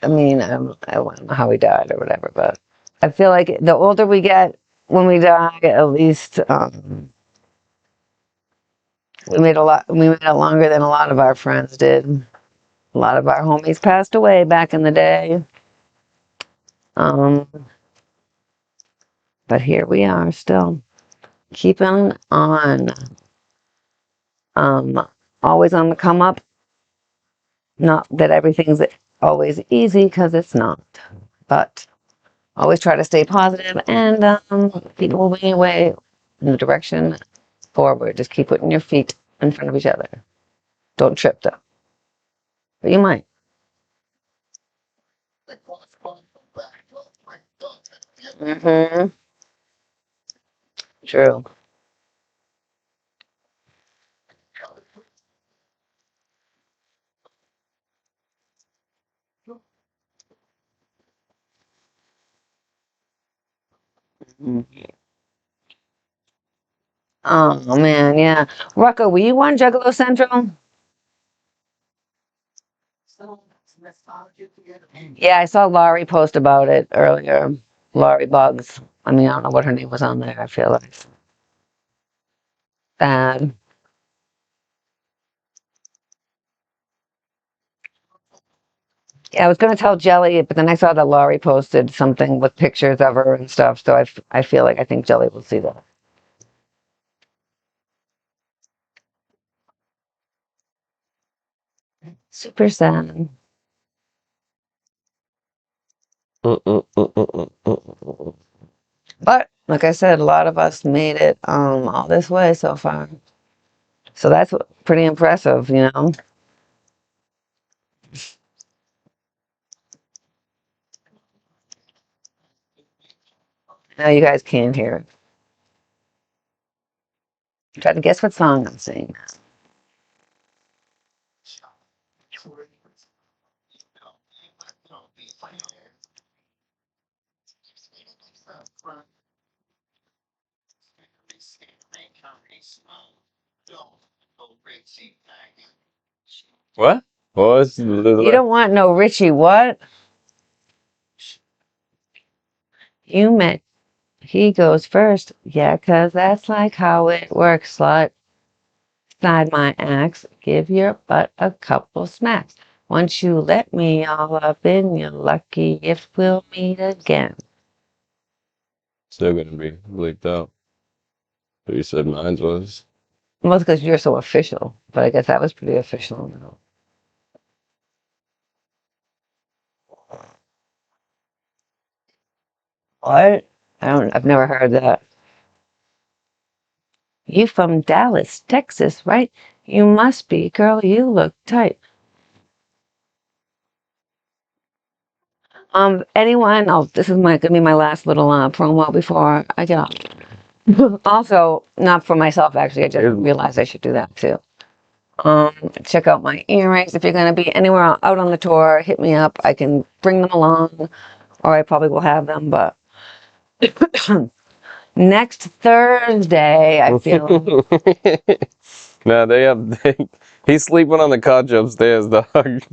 I mean, I don't know how he died or whatever, but I feel like the older we get, when we die, at least we made a lot. We made it longer than a lot of our friends did. A lot of our homies passed away back in the day. Um, but here we are still keeping on. Um, always on the come up. Not that everything's always easy, because it's not. But always try to stay positive and keep moving your way in the direction forward. Just keep putting your feet in front of each other. Don't trip though. But you might. Mm-hmm. True. Oh man, yeah. Rocco, were you on Juggalo Central? Yeah, I saw Laurie post about it earlier. Laurie Bugs. I mean, I don't know what her name was on there. I feel like sad. Yeah, I was gonna tell Jelly, but then I saw that Laurie posted something with pictures of her and stuff. So I feel like I think Jelly will see that. Super sad. But like I said, a lot of us made it all this way so far. So that's pretty impressive, you know. Now you guys can't hear it. Try to guess what song I'm singing. What? What? You don't want no Richie, what? You met, he goes first. Yeah, 'cause that's like how it works, slut. Slide my axe, give your butt a couple smacks. Once you let me all up in you, lucky if we'll meet again. Still gonna be bleeped out. But you said mine was. Well, it's because you're so official, but I guess that was pretty official. No. What? I've never heard that. You from Dallas, Texas, right? You must be, girl, you look tight. Anyone, oh, this is gonna be my last little promo before I get off. Also, not for myself, actually, I just realized I should do that too. Check out my earrings. If you're gonna be anywhere out on the tour, hit me up. I can bring them along, or I probably will have them, but next Thursday, I feel. Nah, he's sleeping on the couch upstairs, dog.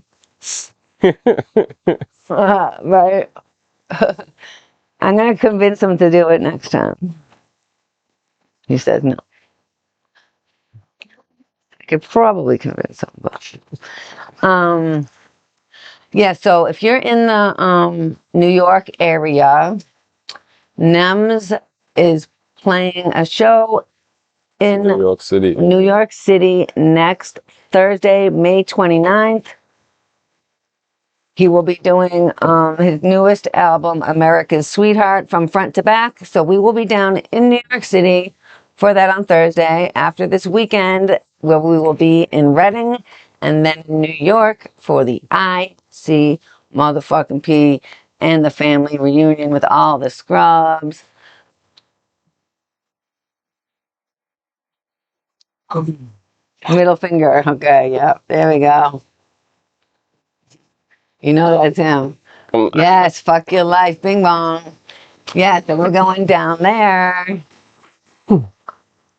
Right. I'm gonna convince him to do it next time. He says no. I could probably convince him, but yeah. So if you're in the New York area, NEMS is playing a show in New York City. New York City next Thursday, May 29th. He will be doing his newest album, America's Sweetheart, from front to back. So we will be down in New York City for that on Thursday. After this weekend, where we will be in Reading and then in New York for the IC motherfucking P and the family reunion with all the scrubs. Middle finger. Okay, yep. There we go. You know that's him. Yes, fuck your life, bing bong. Yes, and we're going down there.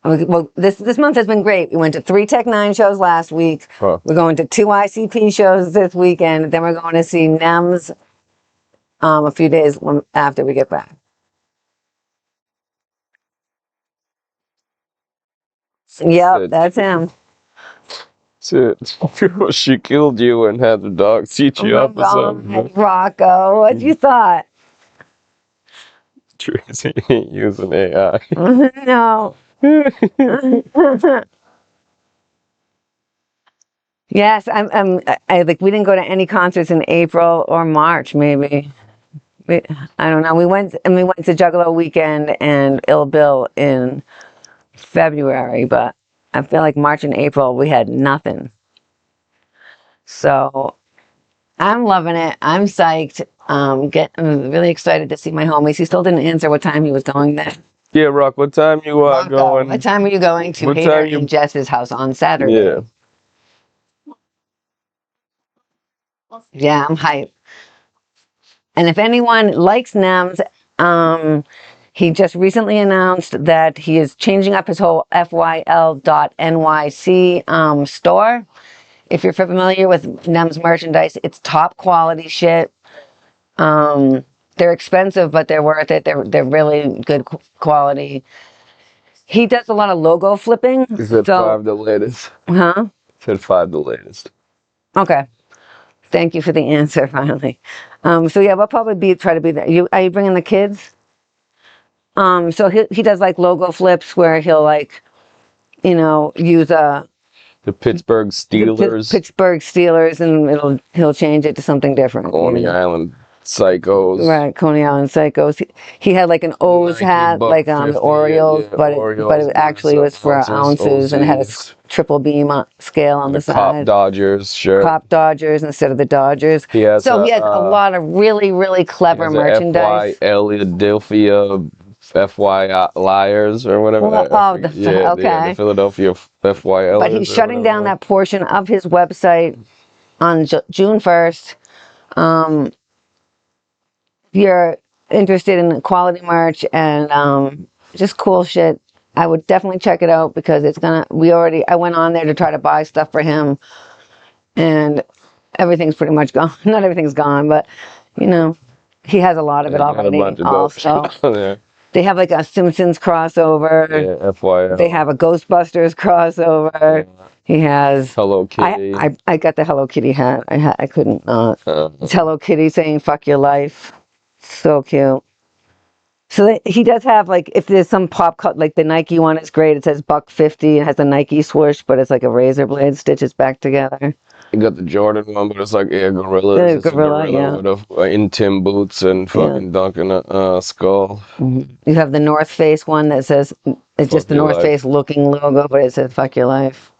Well, this month has been great. We went to 3 Tech 9 shows last week. Huh. We're going to 2 ICP shows this weekend. Then we're going to see NEMS a few days after we get back. Yep, that's him. Shit. She killed you and had the dog teach you up or something. Rocco, what you thought? Tracy ain't using AI. No. Yes, I like we didn't go to any concerts in April or March, maybe. I don't know. We went to Juggalo Weekend and Ill Bill in February, but I feel like March and April we had nothing. So I'm loving it. I'm psyched. I'm really excited to see my homies. He still didn't answer what time he was going there. Yeah, Rock, what time you going? What time are you going to Hater and Jess's house on Saturday? Yeah. Yeah, I'm hyped. And if anyone likes NEMS, He just recently announced that he is changing up his whole FYL.NYC store. If you're familiar with NEM's merchandise, it's top quality shit. They're expensive, but they're worth it. They're really good quality. He does a lot of logo flipping. He said So, 5 the latest. huh? Said 5 the latest. Okay. Thank you for the answer, finally. So yeah, we'll probably try to be there. Are you bringing the kids? So he does like logo flips where he'll like, use The Pittsburgh Steelers. Pittsburgh Steelers, and he'll change it to something different. Coney Island Psychos. Right, Coney Island Psychos. He had like an O's Nike hat, Buck like 50, the Orioles, yeah, but Orioles, it actually was for ounces and had a OZs. triple beam scale on the The Cop side. Dodgers shirt. Cop Dodgers instead of the Dodgers. He has So he has a lot of really, really clever merchandise. Philadelphia FY Liars or whatever. Okay. The Philadelphia FY. But he's shutting down that portion of his website on June 1st. If you're interested in quality merch and just cool shit, I would definitely check it out because I went on there to try to buy stuff for him and everything's pretty much gone. Not everything's gone, but he has a lot of it already. Also, yeah. They have like a Simpsons crossover. Yeah, FYL. They have a Ghostbusters crossover. Yeah. He has Hello Kitty. I got the Hello Kitty hat. I couldn't not. It's Hello Kitty saying "fuck your life." So cute. So he does have like, if there's some pop cut, like the Nike one is great. It says $1.50. It has a Nike swoosh, but it's like a razor blade stitches back together. You got the Jordan one, but it's like gorillas. The gorilla, yeah. With in Tim boots and fucking dunking a skull. Mm-hmm. You have the North Face one that says, it's just the North Face looking logo, but it says "fuck your life."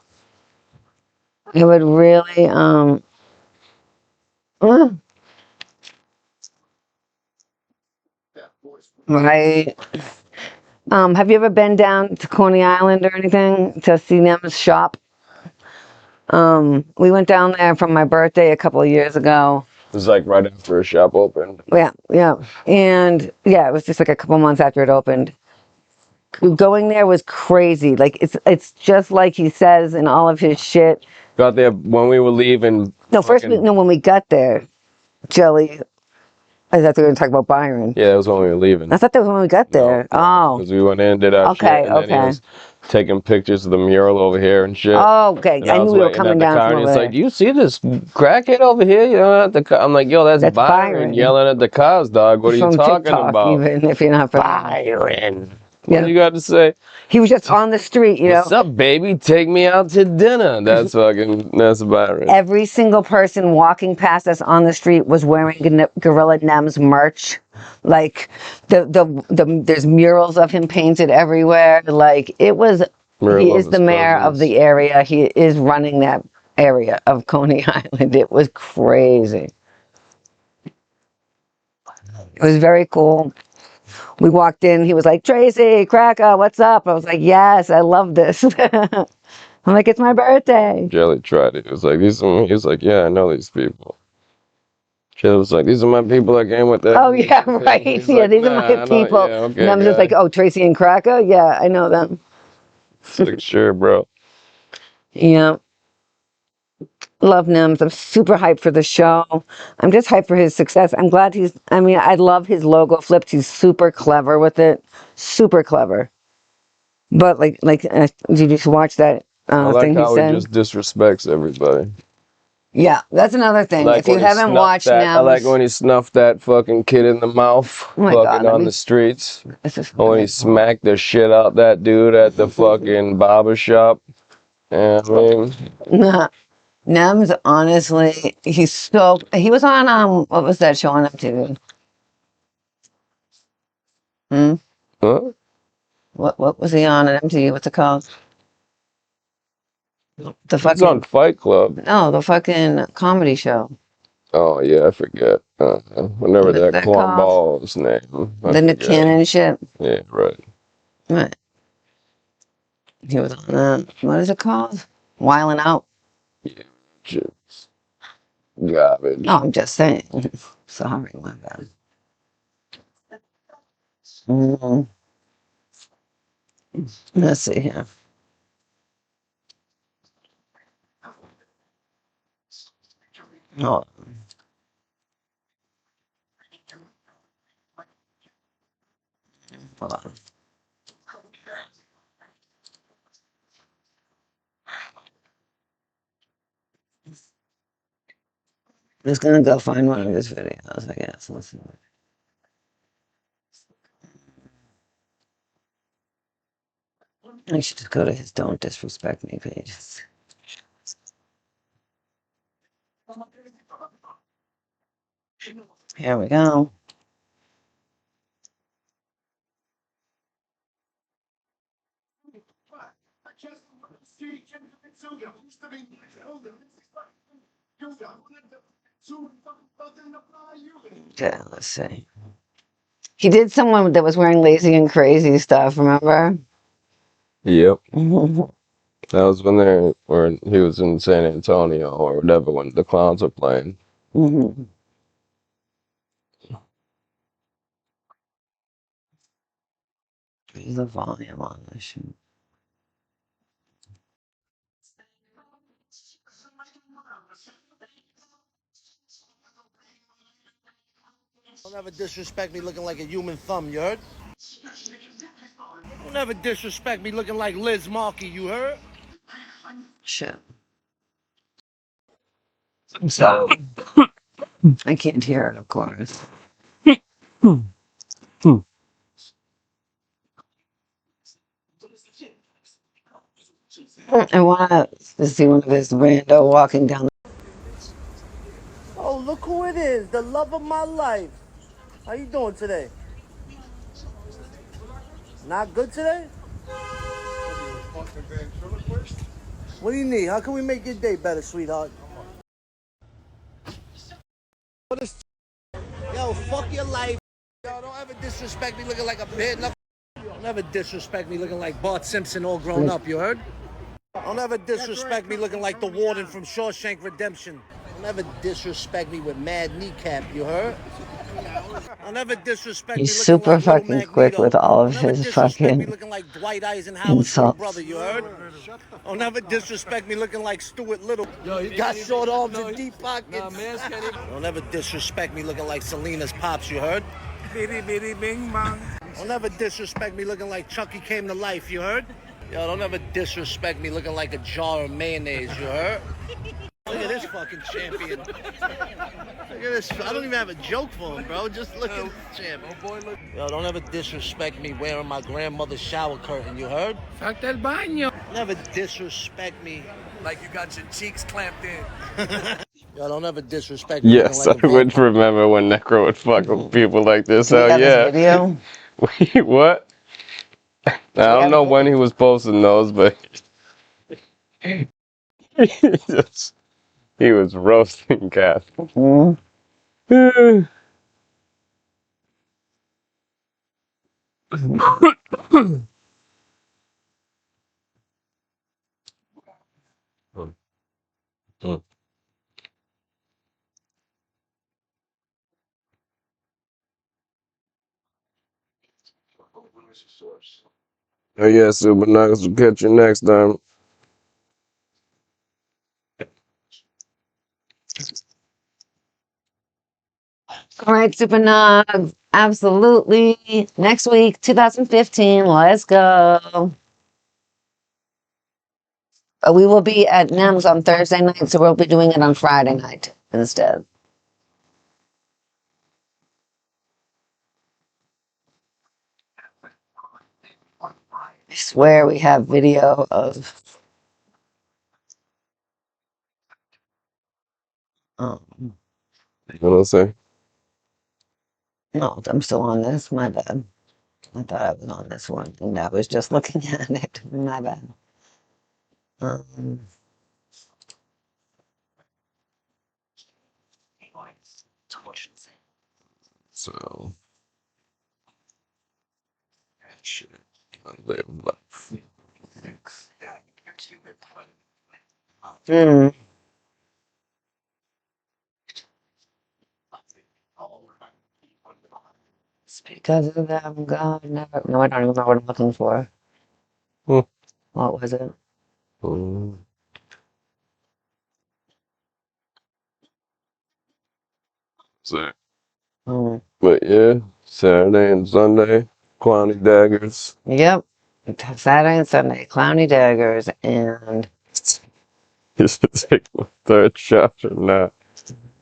It would really, right. Have you ever been down to Coney Island or anything to see Nem's shop? We went down there for my birthday a couple of years ago. It was like right after a shop opened. Yeah. And yeah, it was just like a couple months after it opened. Going there was crazy. Like it's just like he says in all of his shit. Got there when we were leaving. When we got there, Jelly. I thought we were going to talk about Byron. Yeah, that was when we were leaving. I thought that was when we got there. No, because we went in and did our shit. And then he was taking pictures of the mural over here and shit. Oh, okay. And I knew we were coming down from over there. He's like, "Do you see this crackhead over here? You know, at the car?" I'm like, "Yo, that's Byron yelling at the cars, dog. What are you talking TikTok, about?" Even if you're not from Byron. What do you got to say? He was just on the street, What's up, baby? Take me out to dinner. That's Byron. Every single person walking past us on the street was wearing Gorilla Nem's merch. Like there's murals of him painted everywhere. Like it was. He is the mayor of the area. He is running that area of Coney Island. It was crazy. It was very cool. We walked in, he was like, "Tracy, Cracker, what's up?" I was like, "Yes, I love this." I'm like, "It's my birthday." Jelly tried it. He was like, "Yeah, I know these people." Jelly was like, "These are my people that came with that." Oh, yeah, right. These are my people. And I'm just like, "Oh, Tracy and Cracker? Yeah, I know them." Like, sure, bro. Yeah. Love Nems. I'm super hyped for the show. I'm just hyped for his success. I'm glad I love his logo flips. He's super clever with it. Super clever. But did you watch that I like thing how he said? He just disrespects everybody. Yeah, that's another thing. If you haven't watched Nems. I like when he snuffed that fucking kid in the mouth fucking on the streets. When he smacked the shit out that dude at the fucking barber shop. Yeah, Nems, honestly, he was on, what was that show on MTV? Huh? What was he on at MTV? What's it called? He's on Fight Club. No, the fucking comedy show. Oh, yeah, I forget. Whenever that cornball's name. The Nick Cannon shit? Yeah, right. Right. He was on that. What is it called? Wildin' Out. Yeah, just garbage. No, I'm just saying. Sorry, my bad. Mm, let's see here. Hold on. Hold on. I'm just gonna go find one of his videos, I guess. Let's see. I should just go to his Don't Disrespect Me page. Here we go. Okay, let's see. He did someone that was wearing lazy and crazy stuff, remember? Yep. Mm-hmm. That was when he was in San Antonio or whatever when the Clowns were playing. Mm-hmm. The volume on this shit. Don't ever disrespect me looking like a human thumb, you heard? Don't ever disrespect me looking like Liz Markey, you heard? Shit. I'm sorry. I can't hear it, of course. I want to see one of his rando walking down. Oh, look who it is, the love of my life. How you doing today? Not good today? What do you need? How can we make your day better, sweetheart? Yo, fuck your life. Yo, don't ever disrespect me looking like a bitch. Don't ever disrespect me looking like Bart Simpson all grown up, you heard? Don't ever disrespect me looking like the warden from Shawshank Redemption. Don't ever disrespect me with mad kneecap, you heard? Don't ever disrespect He's me looking super like Little fucking quick Magneto. with all of Don't ever his disrespect me fucking looking like Dwight Eisenhower's little insults. brother, you heard? Don't ever disrespect me looking like Stuart Little. Yo, you got short arms and deep pockets. Don't ever disrespect me looking like Selena's pops, you heard? Bitty bitty bing bong. Don't ever disrespect me looking like Chucky came to life, you heard? Yo, don't ever disrespect me looking like a jar of mayonnaise, you heard? Look at this fucking champion. Look at this. I don't even have a joke for him, bro. Just look at this champion. Yo, don't ever disrespect me wearing my grandmother's shower curtain, you heard? Salte el baño. Never disrespect me. Like you got your cheeks clamped in. Yo, don't ever disrespect me looking Yes, like I a would vampire. remember when Necro would fuck with people like this. Do we Hell have his yeah. video? Wait, what? I Do we don't have know his when he was posting those, but he was roasting Kath. video? Oh yeah, Super Nuggets will catch you next time. All right, Super Nog. Absolutely. Next week, 2015. Let's go. We will be at NEMS on Thursday night, so we'll be doing it on Friday night instead. I swear we have video of. Um, What I say? no, I'm still on this. My bad. I thought I was on this one, and I was just looking at it. My bad. Um, So, shit. I live life. hmm. It's because of them, God never. No, I don't even know what I'm looking for. Hmm. What was it? Mm. So, Oh, but yeah, Saturday and Sunday, Clowny Daggers. yep. Saturday and Sunday, Clowny Daggers, and You should take my third shot or not.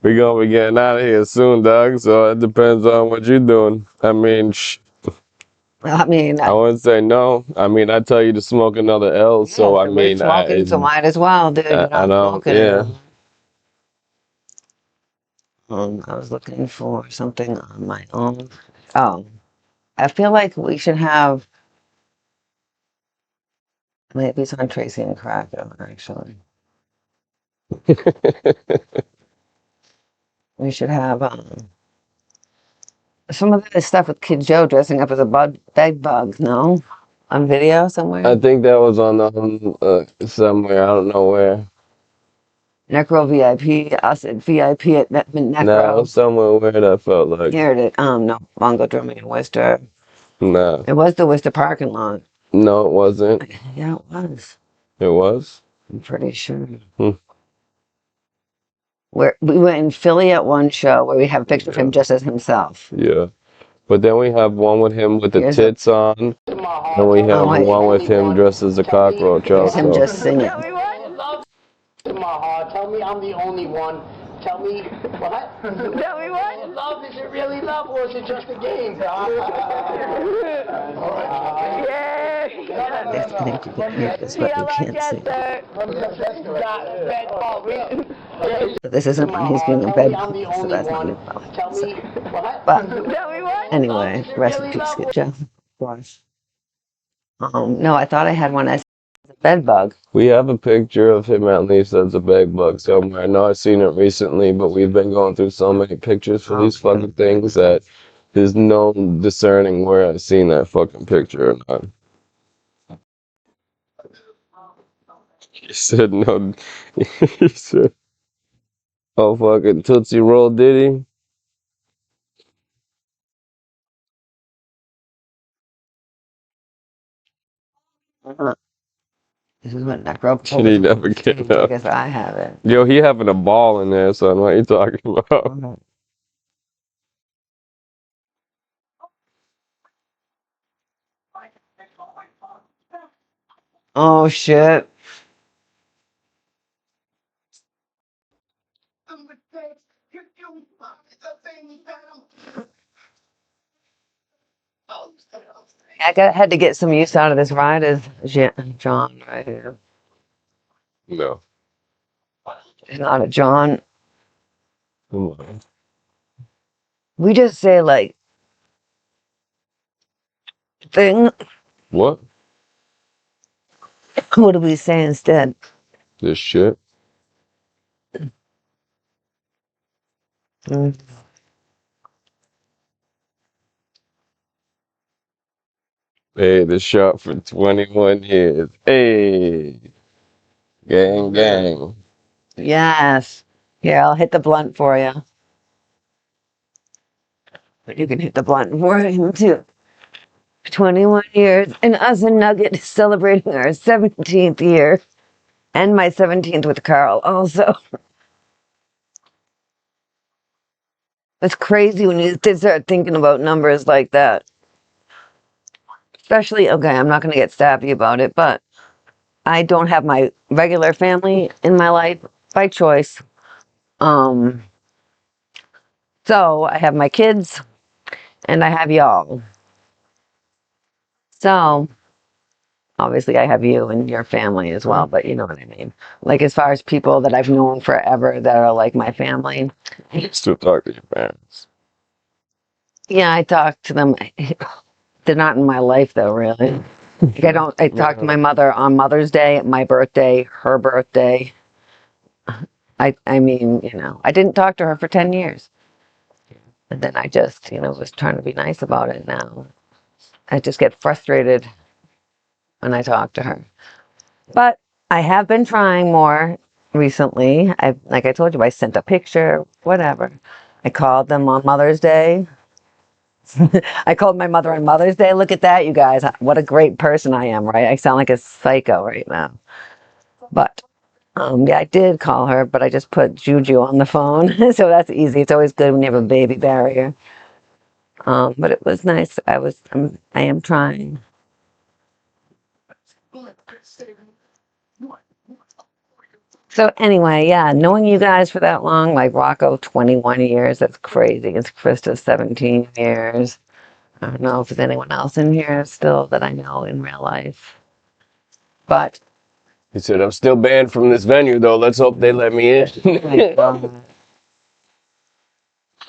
We gonna be getting out of here soon, dog. So it depends on what you're doing. I mean, I mean, I wouldn't say no. I mean, I tell you to smoke another L. So I we're mean, smoking, so might as well, dude. You're I not don't. smoking Yeah. anymore. I was looking for something on my own. Oh, I feel like we should have. Maybe it's on Tracy and Cracker, actually. We should have some of this stuff with Kid Joe dressing up as a bed bug, no? On video I somewhere? think that was on somewhere. I don't know where. Necro VIP, us at VIP at No, Necro. somewhere weird. I felt like. Here it is. No, Bongo Drumming in Worcester. No, It was the Worcester parking lot. no, it wasn't. Yeah, it was. It was. I'm pretty sure. Hmm. We went in Philly at one show where we have a picture of him just as himself. Yeah, but then we have one with him with the Here's tits on, and we have wait. one with him dressed as a cockroach. Here's him Also, just singing. In my heart, tell me I'm the only one. Tell me what? Tell me what? Love, is it really love or is it just a game? I think you can hear this, but you can't see. But this isn't when he's being in bed, so that's not even valid. Tell me what? But anyway, rest in peace, Kid Joe. No, I thought I had one as a bed bug. we have a picture of him at least as a bed bug somewhere. I know I've seen it recently, but we've been going through so many pictures for these fucking things that there's no discerning where I've seen that fucking picture or not. He said no. He said, "Oh fucking Tootsie Roll, did he?" This is what Necro Did he never get I up? guess I have it. Yo, he having a ball in there, son. What are you talking about? Oh shit. Had to get some use out of this ride as John right here. No. It's not a John. Come on. We just say like thing. What? What do we say instead? This shit? Mm. Hey, the shot for 21 years. Hey. Gang, gang. Yes. Here, I'll hit the blunt for you. But you can hit the blunt for him too. 21 years, and us and Nugget is celebrating our 17th year. And my 17th with Carl also. It's crazy when you start thinking about numbers like that. Especially, okay, I'm not going to get sappy about it, but I don't have my regular family in my life by choice. So I have my kids and I have y'all. So obviously I have you and your family as well, but you know what I mean. Like as far as people that I've known forever that are like my family. You still talk to your parents. Yeah, I talk to them. They're not in my life though, really. Like I talk to my mother on Mother's Day, my birthday, her birthday. I mean, I didn't talk to her for 10 years. And then I just, was trying to be nice about it now. I just get frustrated when I talk to her. But I have been trying more recently. Like I told you, I sent a picture, whatever. I called them on Mother's Day. I called my mother on Mother's Day. Look at that, you guys. What a great person I am, right? I sound like a psycho right now. But, yeah, I did call her, but I just put Juju on the phone. So that's easy. It's always good when you have a baby barrier. But it was nice. I am trying. So anyway, yeah, knowing you guys for that long, like Rocco, 21 years, that's crazy. It's Krista, 17 years. I don't know if there's anyone else in here still that I know in real life. But He said, I'm still banned from this venue, though. Let's hope they let me in. my God.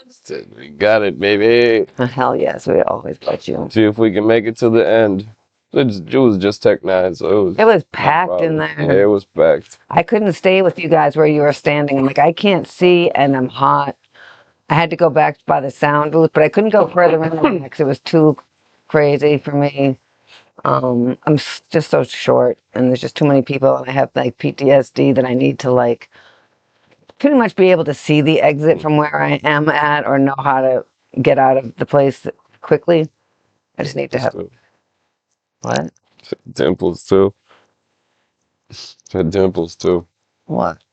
Said, we got it, baby. Hell yes, we always let you. See if we can make it to the end. It was just Tech 9, so It was packed in there. Yeah, it was packed. I couldn't stay with you guys where you were standing. I'm like, I can't see and I'm hot. I had to go back by the sound booth, but I couldn't go further in because it was too crazy for me. Just so short and there's just too many people and I have like PTSD that I need to like pretty much be able to see the exit from where I am at or know how to get out of the place quickly. I just need to have... What? Dimples, too. Said dimples, too. What?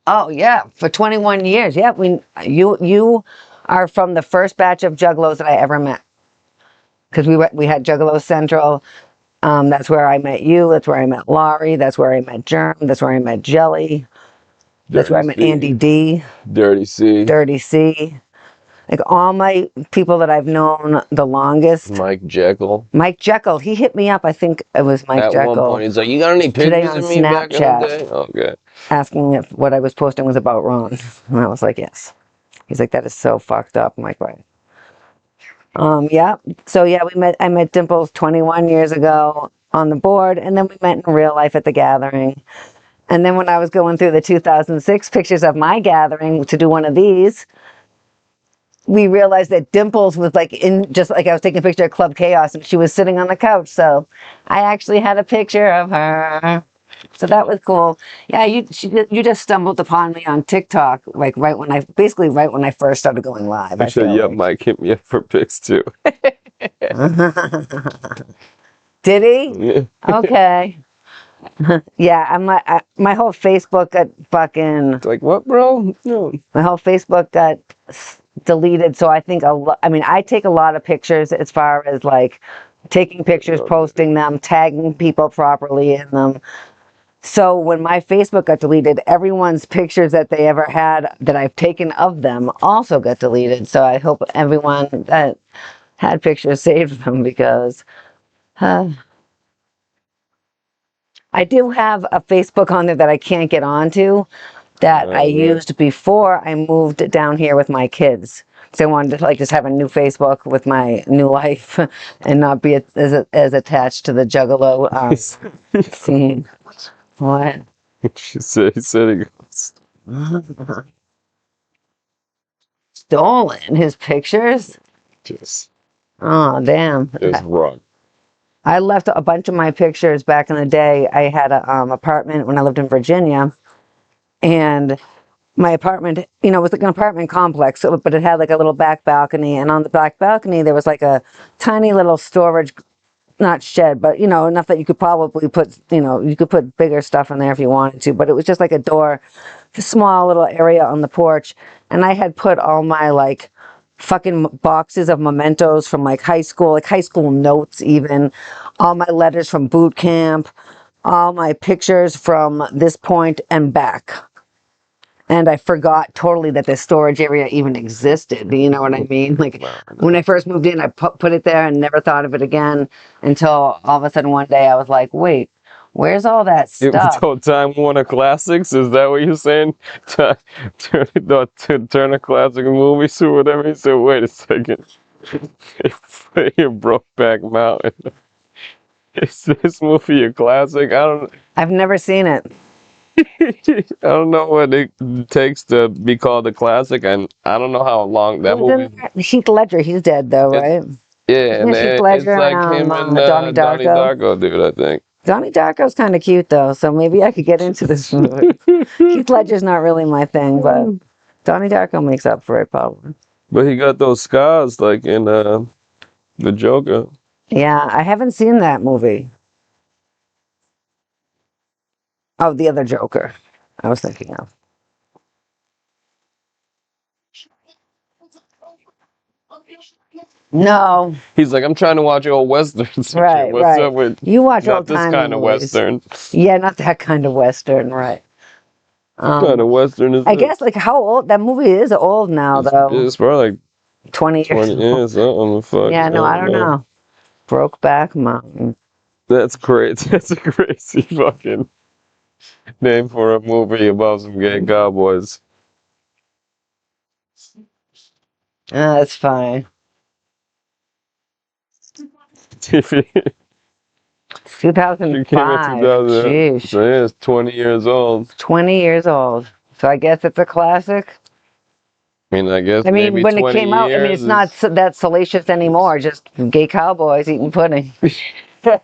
Oh yeah, for 21 years. Yeah, you are from the first batch of Juggalos that I ever met. Because we had Juggalo Central. That's where I met you. That's where I met Laurie. That's where I met Germ. That's where I met Jelly. That's where I met Andy D. Dirty C. Dirty C. Like all my people that I've known the longest. Mike Jekyll. Mike Jekyll. He hit me up. I think it was Mike Jekyll. At one point, he's like, you got any today pictures on of me back in the Snapchat, day? Okay. asking if what I was posting was about Ron. And I was like, yes. He's like, that is so fucked up. I'm like, right. Yeah. So yeah, I met Dimples 21 years ago on the board, and then we met in real life at the gathering. And then when I was going through the 2006 pictures of my gathering to do one of these, we realized that Dimples was like just like I was taking a picture of Club Chaos and she was sitting on the couch. So I actually had a picture of her. So that was cool. Yeah, you just stumbled upon me on TikTok, like right when I first started going live. I said, yep, Mike hit me up for pics too. Did he? Yeah. Okay. Yeah, I'm like, my whole Facebook got fucking... It's like, what, bro? No. My whole Facebook got deleted, so I think I take a lot of pictures as far as like taking pictures, posting them, tagging people properly in them. So when my Facebook got deleted, everyone's pictures that they ever had that I've taken of them also got deleted. So I hope everyone that had pictures saved them because I do have a Facebook on there that I can't get onto that I used before I moved down here with my kids. So I wanted to like just have a new Facebook with my new life and not be as attached to the Juggalo scene. What? He said he goes. Stolen his pictures? Just, Oh, damn. it's wrong. I left a bunch of my pictures back in the day. I had a apartment when I lived in Virginia, and my apartment, was like an apartment complex, but it had like a little back balcony, and on the back balcony there was like a tiny little storage, not shed, but enough that you could probably put, you could put bigger stuff in there if you wanted to, but it was just like a door, a small little area on the porch, and I had put all my like fucking boxes of mementos from like high school notes, even all my letters from boot camp, all my pictures from this point and back. And I forgot totally that this storage area even existed. You know what I mean? Like when I first moved in, I put it there and never thought of it again until all of a sudden one day I was like, wait, where's all that stuff? Time Warner Classics? Is that what you're saying? Turner Classic Movies or whatever? He said, wait a second. Your Brokeback Mountain. Is this movie a classic? I've never seen it. I don't know what it takes to be called a classic, and I don't know how long that movie. Heath Ledger, he's dead though, right? Yeah, and Heath Ledger it's like him and Donnie Donnie Darko, dude, I think. Donnie Darko's kind of cute though, so maybe I could get into this movie. Heath Ledger's not really my thing, but Donnie Darko makes up for it, probably. But he got those scars like in the Joker. Yeah, I haven't seen that movie. Oh, the other Joker. I was thinking of. No, He's like, I'm trying to watch old westerns. right, What's right. up with You watch not old this time kind of movies. western? Yeah, not that kind of Western, right. What kind of western is I this? guess like how old that movie is old now though. It's probably like 20 years 20 old. years, something. Fuck, Yeah, no, I don't know. Brokeback Mountain. That's crazy. That's a crazy fucking name for a movie about some gay cowboys. That's fine. She came in 2005. 2000. Jeez. So yeah, it's 20 years old. 20 years old. So I guess it's a classic. I mean, I guess I mean, maybe when it 20 came out, I mean, it's years not that salacious anymore. Just gay cowboys eating pudding. Hell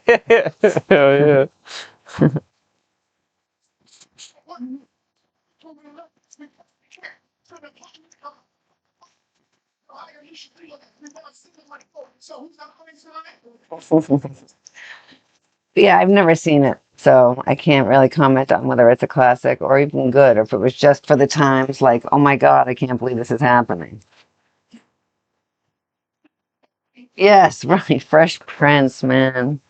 yeah. Yeah, I've never seen it, so I can't really comment on whether it's a classic or even good, or if it was just for the times, like, oh my God, I can't believe this is happening. Yes, right, Fresh Prince, man.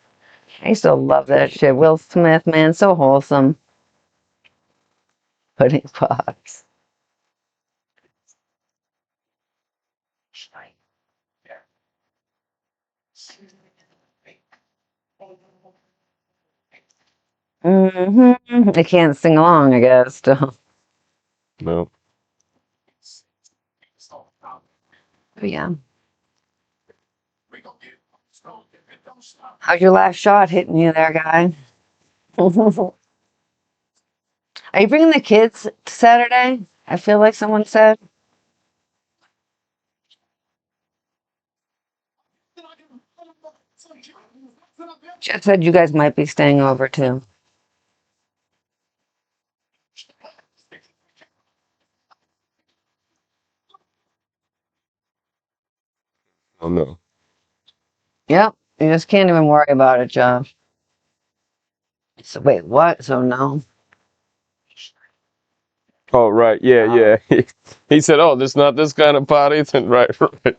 I used to love that shit. Will Smith, man, so wholesome. Pudding pops. I can't sing along, I guess, still. No. But yeah. How's your last shot hitting you there, guy? Are you bringing the kids to Saturday? I feel like someone said. Jeff said you guys might be staying over too. Oh, no. Yep. You just can't even worry about it, Josh. So wait, what? So no? Oh, right. Yeah, yeah. He said, oh, there's not this kind of party. Then, right, right.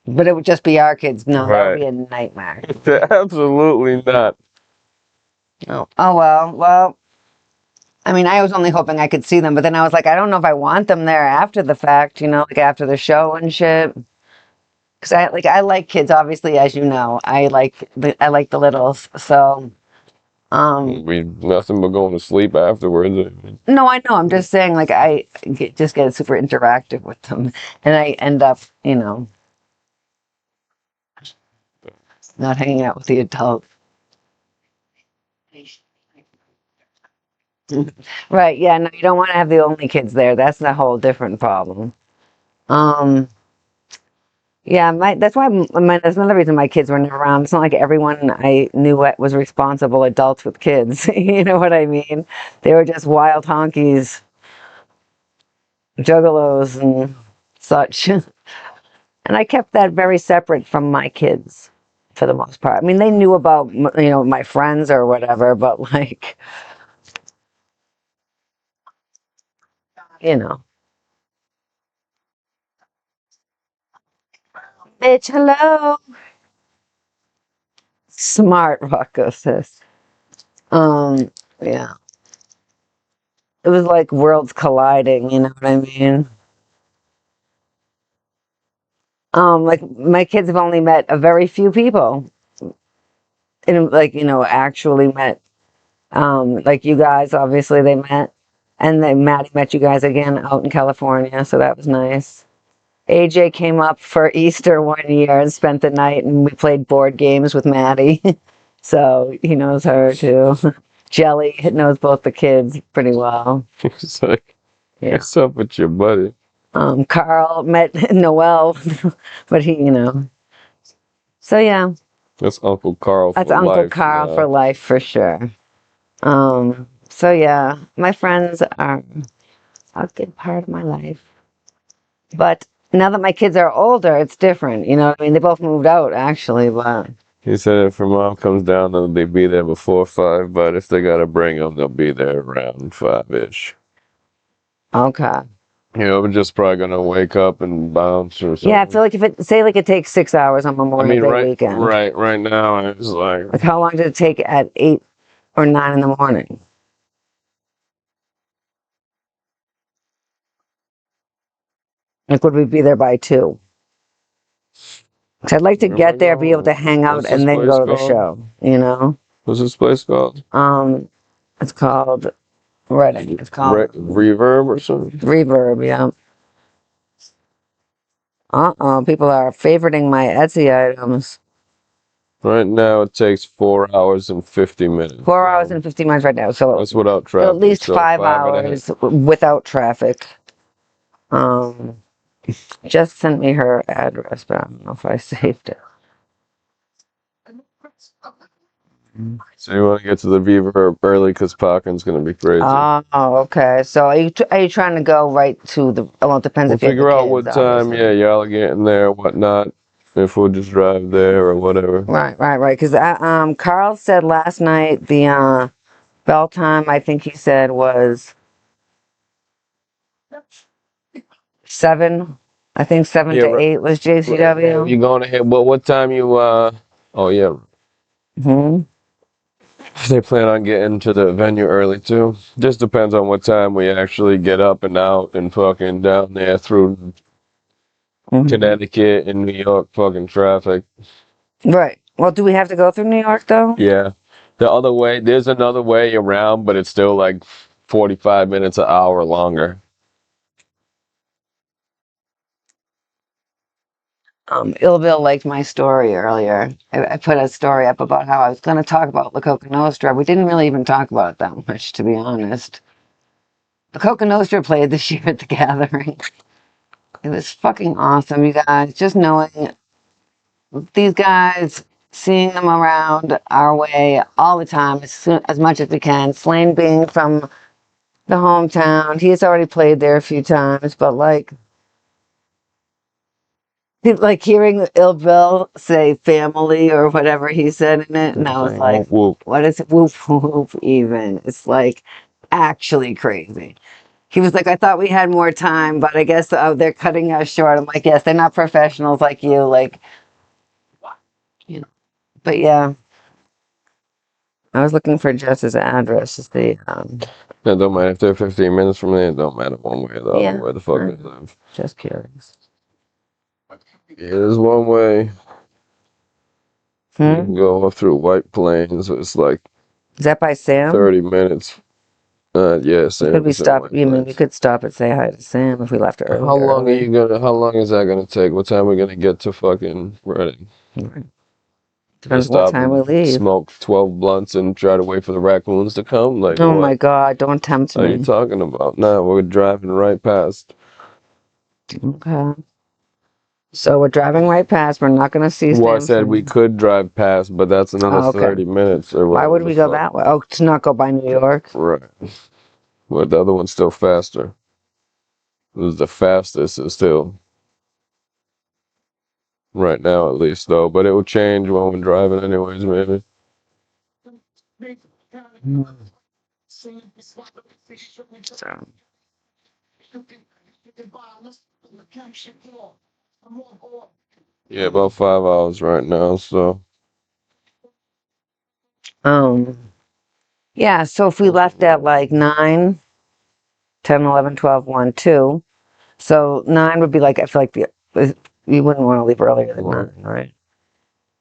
But it would just be our kids. No, that would Right. be a nightmare. Absolutely not. No. Oh well. Well, I mean, I was only hoping I could see them, but then I was like, I don't know if I want them there after the fact, like after the show and shit. Because I like kids, obviously, as you know. I like the littles. So, We nothing but going to sleep afterwards. no, I know. I'm just saying, like, just get super interactive with them, and I end up, not hanging out with the adults. Right? Yeah. No, you don't want to have the only kids there. That's a whole different problem. Um. Yeah, that's why that's another reason my kids were never around. It's not like everyone I knew was responsible adults with kids. You know what I mean? They were just wild honkies, juggalos, and such. And I kept that very separate from my kids for the most part. I mean, they knew about, my friends or whatever, but like, you know. Bitch, hello. Smart, Rocco says. Yeah. It was like worlds colliding, you know what I mean? Like my kids have only met a very few people, and like actually met. Like you guys, obviously they met, and then Maddie met you guys again out in California, so that was nice. AJ came up for Easter one year and spent the night, and we played board games with Maddie, so he knows her too. Jelly knows both the kids pretty well. It's like, Yeah. what's up with your buddy? Carl met Noel, but he, So yeah, That's Uncle Carl for that's Uncle life. Carl for life for sure. So yeah, my friends are a good part of my life. But now that my kids are older, it's different. You know what I mean? They both moved out, actually, but He said if her mom comes down, then they'll be there before 5. But if they gotta bring them, they'll be there around 5-ish. okay. You know, we're just probably gonna wake up and bounce or something. Yeah, I feel like if it, say like it takes 6 hours on Memorial Day weekend. right now, it's like Like how long did it take at 8 or 9 in the morning? Like would we be there by 2? 'Cause I'd like to Where am get I there, be able to going? hang out, What's this and then place go to the called? show. You know? What's this place called? It's called Reading. It's called Reverb or something? Reverb. Yeah. People are favoriting my Etsy items. Right now, it takes 4 hours and 50 minutes. 4 hours and 50 minutes right now. So That's without so traffic. at least so 5 5.5. hours without traffic. Just sent me her address, but I don't know if I saved it. So you want to get to the Reverb early because parking's gonna be crazy. Oh, okay. So are you trying to go right to the? Well, it depends We'll if you have the figure out kids, what time, obviously. yeah, y'all are getting there, whatnot. If we'll just drive there or whatever. Right. Because Carl said last night the bell time, I think he said was 7. I think 7 Yeah, to 8 was JCW. You going ahead? What time you? Oh yeah. Hmm. They plan on getting to the venue early too. Just depends on what time we actually get up and out and fucking down there through Connecticut and New York fucking traffic. Right. Well, do we have to go through New York though? Yeah. The other way, there's another way around, but it's still like 45 minutes, an hour longer. Ill Bill liked my story earlier. I put a story up about how I was going to talk about La Coca Nostra. We didn't really even talk about it that much, to be honest. La Coca Nostra played this year at the Gathering. It was fucking awesome, you guys. Just knowing these guys, seeing them around our way all the time, as much as we can. Slane being from the hometown, he's already played there a few times, but like hearing Ill Bill say family or whatever he said in it, and I was like, Whoop. what is whoop whoop even? It's like actually crazy. He was like, I thought we had more time, but I guess they're cutting us short. I'm like, yes, they're not professionals like you. Like, you know. But yeah, I was looking for Jess's address to see. It don't matter if they're 15 minutes from there. It don't matter one way or the other. Where the fuck they live. Just curious. Yeah, there's one way. You can go up through White Plains. It's like Is that by Sam? 30 minutes. Yeah, Sam. Could we stop? You mean we could stop and say hi to Sam if we left early? How long is that gonna take? What time are we gonna get to fucking Reading? Depends what time we leave. Smoke 12 blunts and try to wait for the raccoons to come? Like, oh what my God, don't tempt me. are you talking about? Nah, we're driving right past. Okay. So we're driving right past. We're not going to see Sam. Well, I said we could drive past, but that's another 30 minutes. Or why would we go that way? Oh, to not go by New York? Right. Well, the other one's still faster. It was the fastest. It's still right now, at least, though. But it will change when we're driving, anyways, maybe. So. Yeah, about 5 hours right now, so. Yeah, so if we left at like 9, 10, 11, 12, 1, 2. So 9 would be like, I feel like you wouldn't want to leave earlier than 9, right?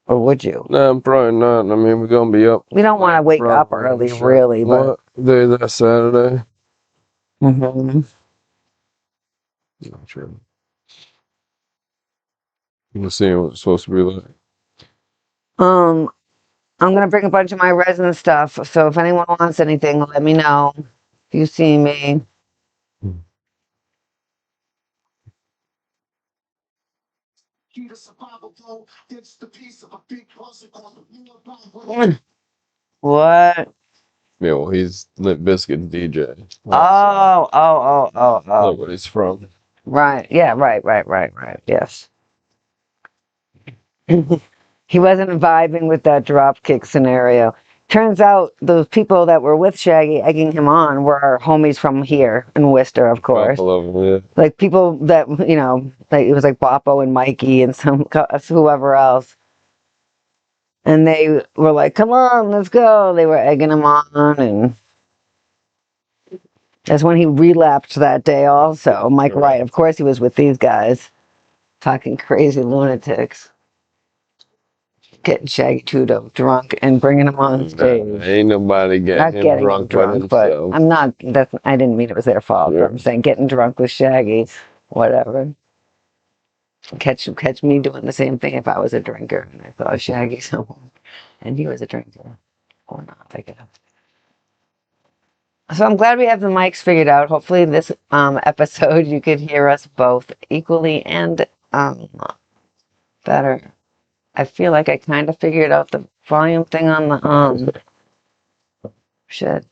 Or would you? Nah, probably not. I mean, we're going to be up. We don't want to wake up early, really. What day is that, Saturday? Mm-hmm. Not sure. We'll see what it's supposed to be like. I'm gonna bring a bunch of my resin stuff. So if anyone wants anything, let me know. If you see me. What? Yeah, well, he's Limp Bizkit's DJ. Oh. Look where he's from. Right. Yeah. Right. Yes. He wasn't vibing with that drop kick scenario. Turns out those people that were with Shaggy egging him on were our homies from here in Worcester, of course. Couple of them, yeah. Like people that, you know, like it was like Boppo and Mikey and whoever else. And they were like, come on, let's go. They were egging him on. And that's when he relapsed that day also. Mike Wright, of course he was with these guys. Fucking crazy lunatics. Getting Shaggy Tudo drunk and bringing him on stage. Ain't nobody Not getting him drunk but himself. I'm not, I didn't mean it was their fault. Yeah. I'm saying getting drunk with Shaggy, whatever. Catch me doing the same thing if I was a drinker and I saw Shaggy someone and he was a drinker. Or not, I guess. So I'm glad we have the mics figured out. Hopefully this episode you could hear us both equally and better. I feel like I kind of figured out the volume thing on the shit.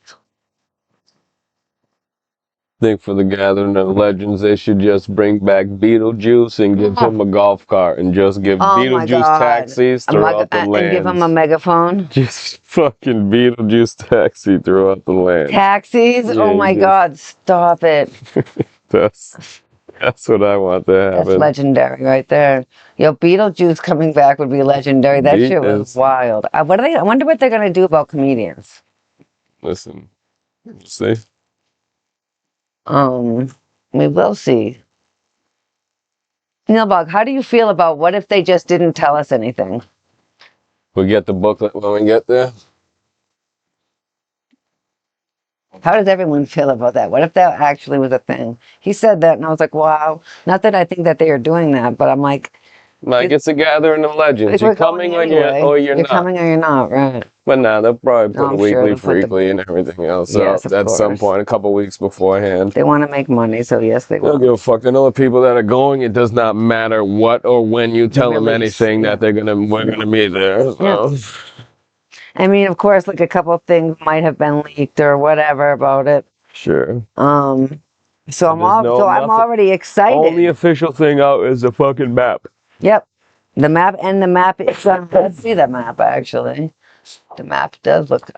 I think for the Gathering of Legends, they should just bring back Beetlejuice and give him a golf cart and just give Beetlejuice taxis throughout the land. And give him a megaphone. Just fucking Beetlejuice taxi throughout the land. Taxis? Yeah, oh my God, stop it. That's what I want to happen. That's legendary right there. Yo, Beetlejuice coming back would be legendary. That shit was wild. I wonder what they're going to do about comedians. Listen, see? We will see. Neilbog, how do you feel about what if they just didn't tell us anything? We get the booklet when we get there. How does everyone feel about that? What if that actually was a thing? He said that, and I was like, wow. Not that I think that they are doing that, but I'm like... Like, it's a Gathering of Legends. You're coming or you're not. You're coming or you're not, right. But nah, they'll probably put a weekly, freakly, and everything else at some point, a couple weeks beforehand. They want to make money, so yes, they will. They'll give a fuck. They know the people that are going. It does not matter what or when you tell them anything that we're gonna be there. So. Yeah. I mean, of course, like a couple of things might have been leaked or whatever about it. Sure. So I'm already excited. Only official thing out is the fucking map. Yep. The map is let's see the map actually. The map does look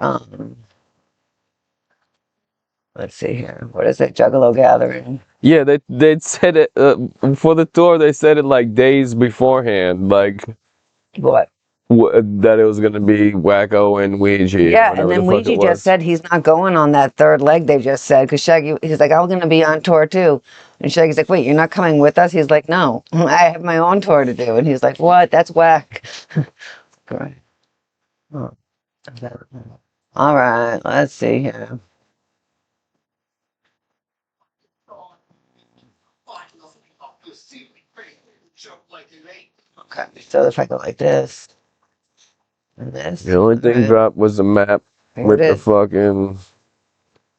let's see here. What is it? Juggalo Gathering. Yeah, they said it for the tour. They said it like days beforehand, like what? That it was gonna be Wacko and Ouija. Yeah, and then Ouija just said he's not going on that third leg. They just said because Shaggy, he's like, I'm gonna be on tour too, and Shaggy's like, wait, you're not coming with us? He's like, no, I have my own tour to do, and he's like, what? That's whack. Great. Oh. All right, let's see here. Okay, so if I go like this, and this. The only thing dropped was the map with the fucking...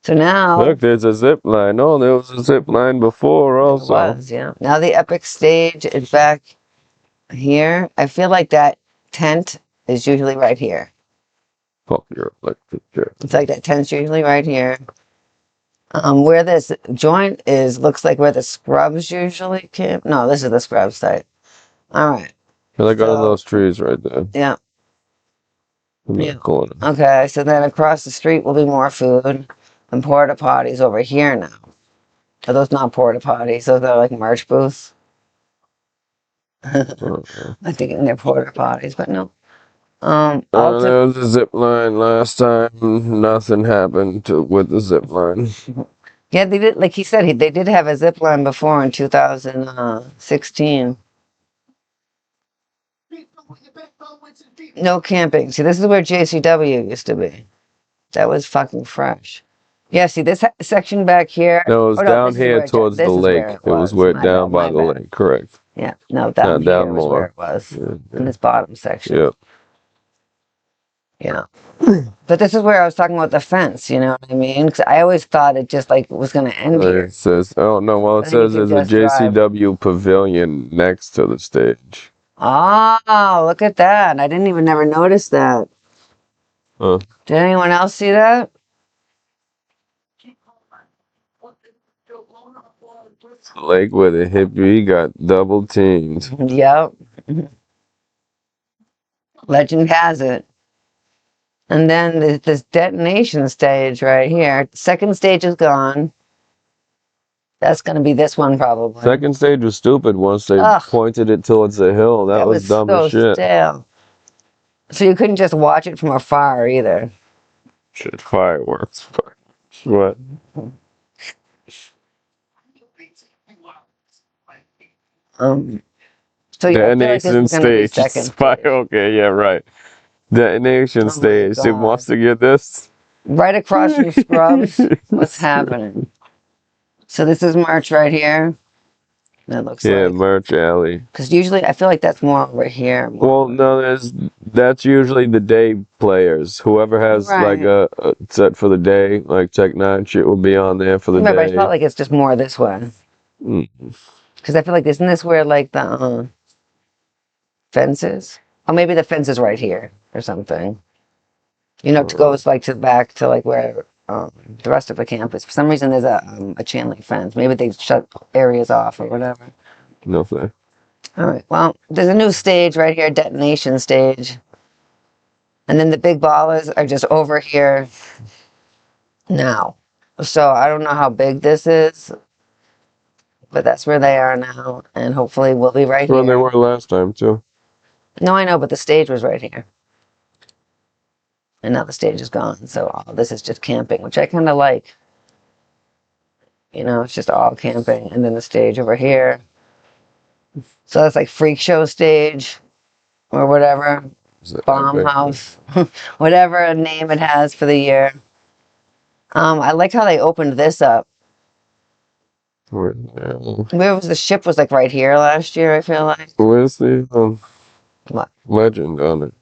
So now... Look, there's a zip line. Oh, there was a zip line before also. It was, yeah. Now the epic stage is back here. I feel like that tent is usually right here. Fuck your electric chair. It's like that tent's usually right here. Where this joint is, looks like where the scrubs usually camp. No, this is the scrub site. All right. I like all those trees right there. Yeah. In the corner. Okay, so then across the street will be more food and porta potties over here now. Are those not porta potties? Those are like merch booths. I think they're porta potties, but no. There was a zip line last time. Nothing happened with the zip line. Yeah, they did. Like he said, they did have a zip line before in 2016. No camping. See, this is where JCW used to be. That was fucking fresh. Yeah, see this section back here. No, it was down here towards the lake. It was where down by the lake, correct. Yeah, no, down here was where it was. In this bottom section. Yep. Yeah. But this is where I was talking about the fence, you know what I mean? Because I always thought it just like was going to end here. It says, oh no, well it says there's a JCW pavilion next to the stage. Oh, look at that. I didn't even never notice that. Huh. Did anyone else see that? Lake where the hippie got double teamed. Yep. Legend has it. And then there's this detonation stage right here. Second stage is gone. That's going to be this one probably. Second stage was stupid once they Ugh. pointed it towards the hill. That was dumb so as shit. stale. So you couldn't just watch it from afar either. Shit, fireworks. What? So yeah, I feel like this Detonation is going to be stage. second stage. Okay, yeah, right. Detonation my stage. It God. wants to get this. Right across from Scrubs. What's happening? So this is March right here. That looks Yeah, like. Merch Alley. Because usually I feel like that's more over here. Well, no, that's usually the day players. Whoever has like Right. a set for the day, like Tech 9 shit will be on there for the Remember, I day. felt like it's just more this way. Mm. Because I feel like isn't this where like the fences? Or maybe the fence is right here or something. You know, it goes like to back to like where the rest of the campus. For some reason, there's a chain link fence. Maybe they shut areas off or whatever. No fair. All right. Well, there's a new stage right here, detonation stage, and then the big ballers are just over here now. So I don't know how big this is, but that's where they are now, and hopefully we'll be right Well, here. they were last time too. No, I know, but the stage was right here. And now the stage is gone, so all this is just camping, which I kind of like. You know, it's just all camping, and then the stage over here. So that's like freak show stage, or whatever, bomb house, whatever name it has for the year. I like how they opened this up. Where was the ship? Was like right here last year. I feel like. Where's the What? legend on it?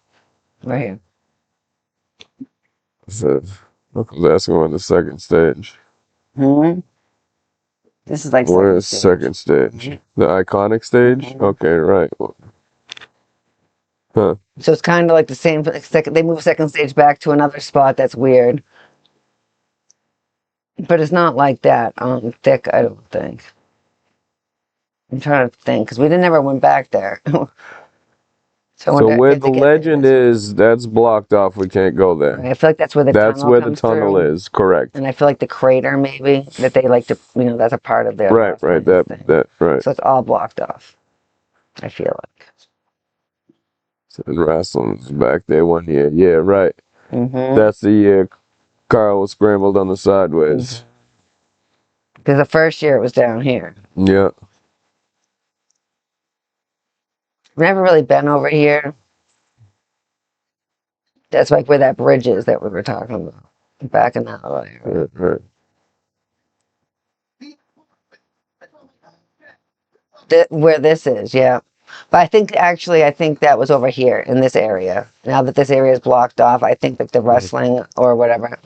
Right here. It says, I was asking on the second stage. This is like Where's second stage? The iconic stage? Okay, right. Huh. So it's kind of like the same. They move second stage back to another spot. That's weird. But it's not like that thick, I don't think. I'm trying to think, because we never went back there. So where the legend is, that's blocked off. We can't go there. I feel like that's where the tunnel That's where the comes tunnel through. is, correct. And I feel like the crater, maybe, that they like to, you know, that's a part of their... Right, right. So it's all blocked off, I feel like. So Wrestling's back there one year. Yeah, right. That's the year Carl was scrambled on the sideways. Because the first year it was down here. Yeah. I've never really been over here. That's like where that bridge is that we were talking about. Back in that area. Right. Where this is, yeah. But I think that was over here in this area. Now that this area is blocked off, I think like the wrestling or whatever.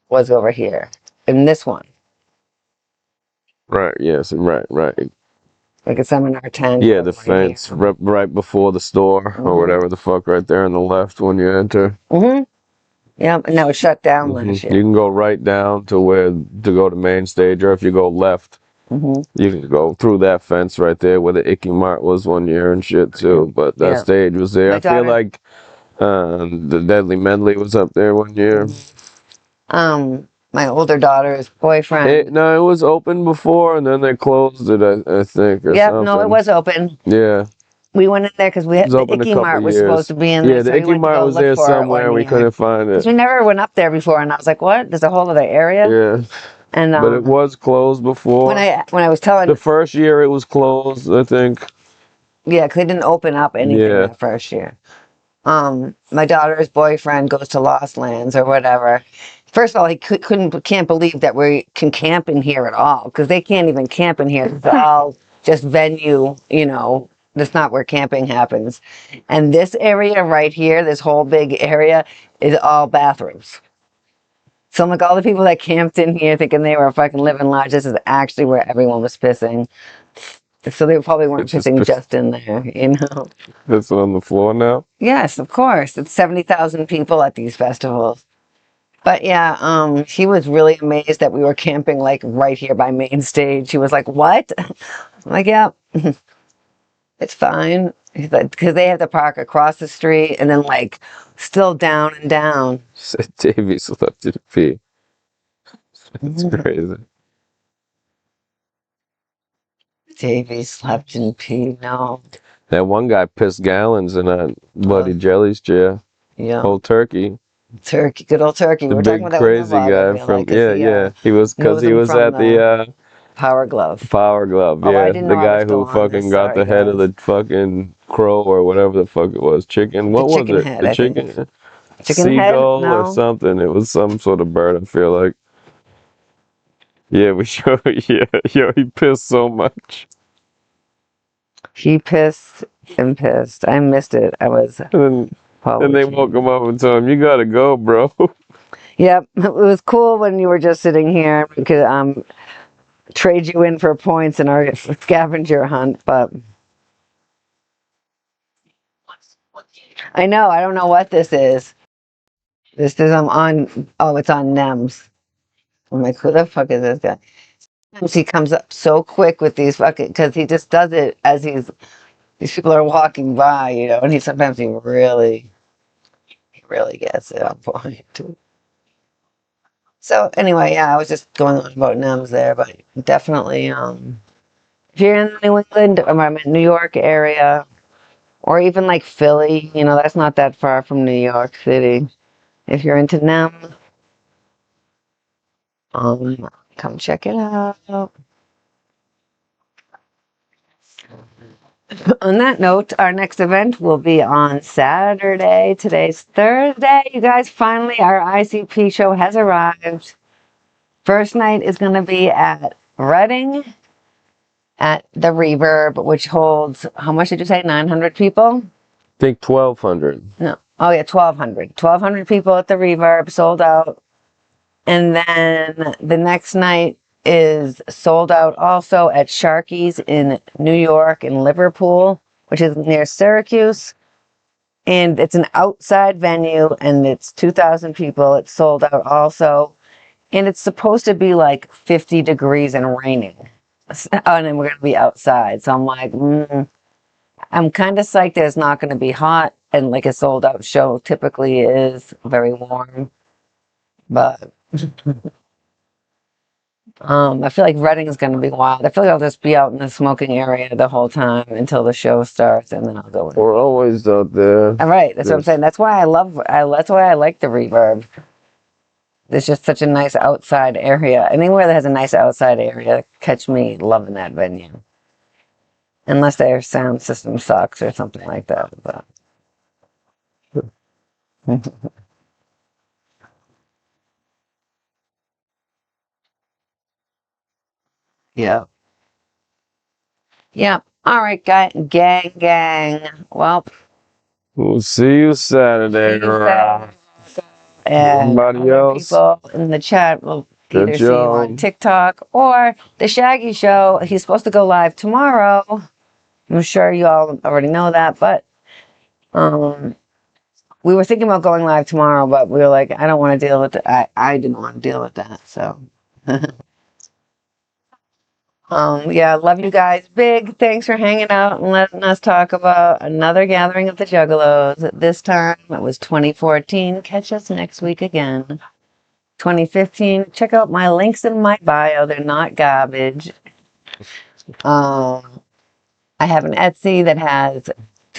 Was over here. In this one. Right, yes, right. Like a seminar tent. Yeah, the fence right before the store or whatever the fuck right there on the left when you enter. Yeah, and that was shut down last year. You can go right down to go to main stage, or if you go left, you can go through that fence right there where the Icky Mart was one year and shit too. But that stage was there. I feel like the Deadly Medley was up there one year. My older daughter's boyfriend. It was open before, and then they closed it, I think. No, it was open. Yeah. We went in there because the Icky Mart was supposed to be in there. Yeah, the Icky Mart was there somewhere. We couldn't find it. Because we never went up there before, and I was like, "What? There's a whole other area." Yeah. And but it was closed before. When I was telling the first year, it was closed, I think. Yeah, because they didn't open up anything that first year. My daughter's boyfriend goes to Lost Lands or whatever. First of all, he can't believe that we can camp in here at all, because they can't even camp in here. It's all just venue, you know. That's not where camping happens. And this area right here, this whole big area, is all bathrooms. So I'm like, all the people that camped in here thinking they were fucking living large, this is actually where everyone was pissing. So they probably weren't pissing just in there, you know. That's on the floor now? Yes, of course. It's 70,000 people at these festivals. But yeah, she was really amazed that we were camping like right here by main stage. She was like, "What?" I'm like, "Yeah, it's fine." Because they have to park across the street and then like still down and down. Said Davey slept in pee. It's crazy. Davey slept in pee. No. That one guy pissed gallons in that Buddy Jelly's chair. Yeah. Whole turkey. Turkey, good old turkey. The We were talking big about that with my crazy father. guy Being from like, 'cause yeah. He was because knows he him was from at the Power Glove. Power Glove. Oh, I Yeah, didn't the know I was guy still who on this. fucking got Sorry, the head of guys. the fucking crow or whatever the fuck it was. Chicken. What was chicken it? head, The I think. chicken. Chicken head? Seagull or No. something. It was some sort of bird. I feel like. Yeah, we showed. Yeah, yo, he pissed so much. He pissed and pissed. I missed it. I was And they woke him up and told him, "You gotta go, bro." Yep. It was cool when you were just sitting here. We could trade you in for points in our scavenger hunt, but I know, I don't know what this is. This is it's on NEMS. I'm like, who the fuck is this guy? He comes up so quick with these fucking, because he just does it as these people are walking by, and he really gets it on point. So anyway, yeah, I was just going on about NEMS there, but definitely, if you're in the New England, New York area, or even like Philly, that's not that far from New York City. If you're into NEMS, come check it out. On that note, our next event will be on Saturday. Today's Thursday. You guys, finally, our ICP show has arrived. First night is going to be at Reading at the Reverb, which holds, how much did you say, 900 people? I think 1,200. No. Oh, yeah, 1,200. 1,200 people at the Reverb, sold out. And then the next night is sold out also at Sharky's in New York and Liverpool, which is near Syracuse. And it's an outside venue and it's 2,000 people. It's sold out also. And it's supposed to be like 50 degrees and raining. And then we're going to be outside. So I'm like, I'm kind of psyched that it's not going to be hot. And like a sold out show typically is very warm. But I feel like Reading is going to be wild. I feel like I'll just be out in the smoking area the whole time until the show starts, and then I'll go in. We're always out there. All right, that's what I'm saying. That's why that's why I like the Reverb. It's just such a nice outside area. Anywhere that has a nice outside area, catch me loving that venue. Unless their sound system sucks or something like that. But. Yeah. Yeah. All right, gang. Well, We'll see you Saturday. And Everybody else, people in the chat will either see you on TikTok or the Shaggy Show. He's supposed to go live tomorrow. I'm sure you all already know that, but we were thinking about going live tomorrow, but we were like, I don't want to deal with it. I didn't want to deal with that, so. Yeah, love you guys. Big thanks for hanging out and letting us talk about another gathering of the Juggalos. This time it was 2014. Catch us next week again. 2015. Check out my links in my bio. They're not garbage. I have an Etsy that has,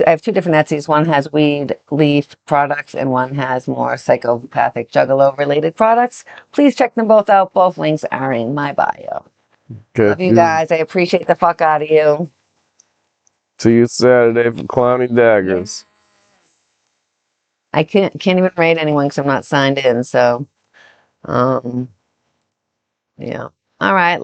I have two different Etsys. One has weed leaf products and one has more psychopathic Juggalo related products. Please check them both out. Both links are in my bio. Love you guys. I appreciate the fuck out of you. See you Saturday for Clowny Daggers. I can't even rate anyone because I'm not signed in. So, yeah. All right.